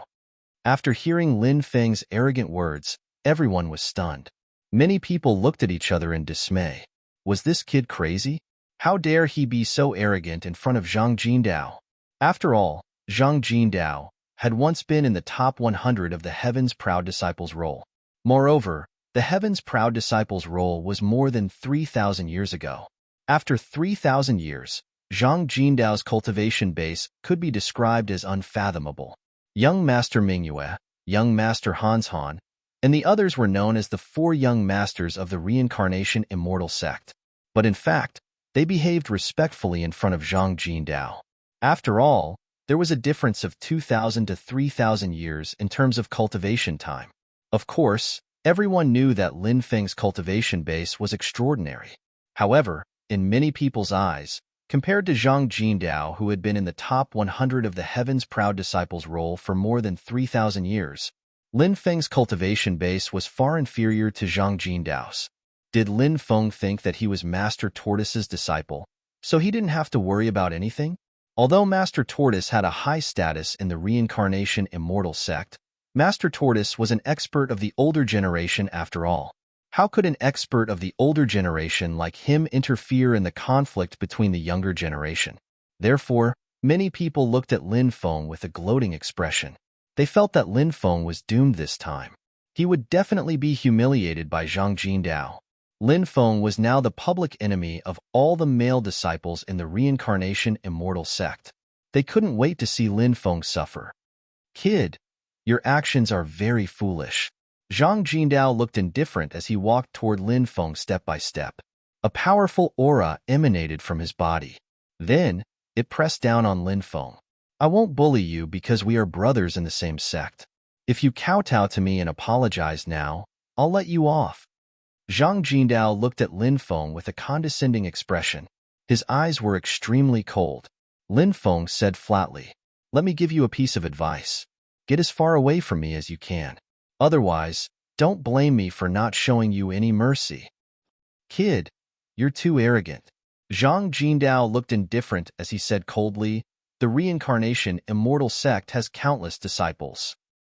After hearing Lin Feng's arrogant words, everyone was stunned. Many people looked at each other in dismay. Was this kid crazy? How dare he be so arrogant in front of Zhang Jindao? After all, Zhang Jindao had once been in the top 100 of the Heaven's Proud Disciples roll. Moreover, the Heaven's Proud Disciples roll was more than 3,000 years ago. After 3,000 years, Zhang Jindao's cultivation base could be described as unfathomable. Young Master Mingyue, Young Master Han, and the others were known as the four young masters of the reincarnation immortal sect. But in fact, they behaved respectfully in front of Zhang Jindao. After all, there was a difference of 2,000 to 3,000 years in terms of cultivation time. Of course, everyone knew that Lin Feng's cultivation base was extraordinary. However, in many people's eyes, compared to Zhang Jindao, who had been in the top 100 of the Heaven's Proud Disciples roll for more than 3,000 years, Lin Feng's cultivation base was far inferior to Zhang Jindao's. Did Lin Feng think that he was Master Tortoise's disciple, so he didn't have to worry about anything? Although Master Tortoise had a high status in the reincarnation immortal sect, Master Tortoise was an expert of the older generation after all. How could an expert of the older generation like him interfere in the conflict between the younger generation? Therefore, many people looked at Lin Feng with a gloating expression. They felt that Lin Feng was doomed this time. He would definitely be humiliated by Zhang Jindao. Lin Feng was now the public enemy of all the male disciples in the reincarnation immortal sect. They couldn't wait to see Lin Feng suffer. "Kid, your actions are very foolish." Zhang Jindao looked indifferent as he walked toward Lin Feng step by step. A powerful aura emanated from his body. Then, it pressed down on Lin Feng. "I won't bully you because we are brothers in the same sect. If you kowtow to me and apologize now, I'll let you off." Zhang Jindao looked at Lin Feng with a condescending expression. His eyes were extremely cold. Lin Feng said flatly, "Let me give you a piece of advice. Get as far away from me as you can. Otherwise, don't blame me for not showing you any mercy." "Kid, you're too arrogant." Zhang Jindao looked indifferent as he said coldly, "The reincarnation immortal sect has countless disciples.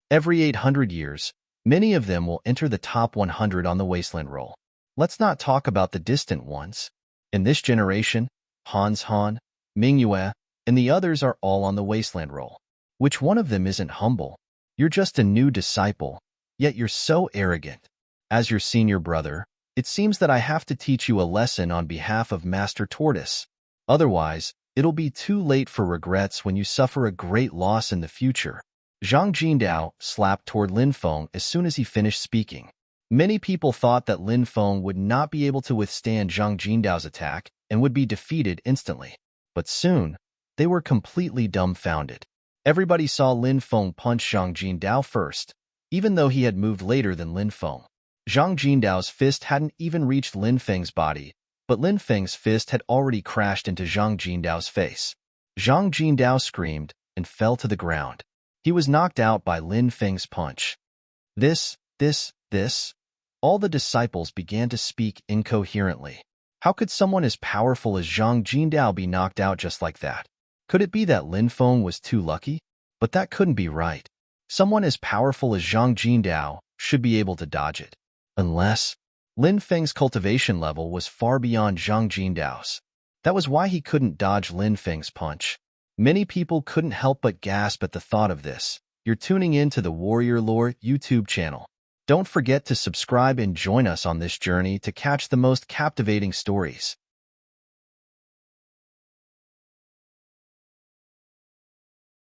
Every 800 years, many of them will enter the top 100 on the wasteland roll. Let's not talk about the distant ones. In this generation, Han, Mingyue, and the others are all on the wasteland roll. Which one of them isn't humble? You're just a new disciple, yet you're so arrogant. As your senior brother, it seems that I have to teach you a lesson on behalf of Master Tortoise. Otherwise, it'll be too late for regrets when you suffer a great loss in the future. Zhang Jindao slapped toward Lin Feng as soon as he finished speaking. Many people thought that Lin Feng would not be able to withstand Zhang Jindao's attack and would be defeated instantly. But soon, they were completely dumbfounded. Everybody saw Lin Feng punch Zhang Jindao first, even though he had moved later than Lin Feng. Zhang Jindao's fist hadn't even reached Lin Feng's body, but Lin Feng's fist had already crashed into Zhang Jindao's face. Zhang Jindao screamed and fell to the ground. He was knocked out by Lin Feng's punch. This. All the disciples began to speak incoherently. How could someone as powerful as Zhang Jindao be knocked out just like that? Could it be that Lin Feng was too lucky? But that couldn't be right. Someone as powerful as Zhang Jindao should be able to dodge it. Unless Lin Feng's cultivation level was far beyond Zhang Jindao's. That was why he couldn't dodge Lin Feng's punch. Many people couldn't help but gasp at the thought of this. You're tuning in to the Warrior Lore YouTube channel. Don't forget to subscribe and join us on this journey to catch the most captivating stories.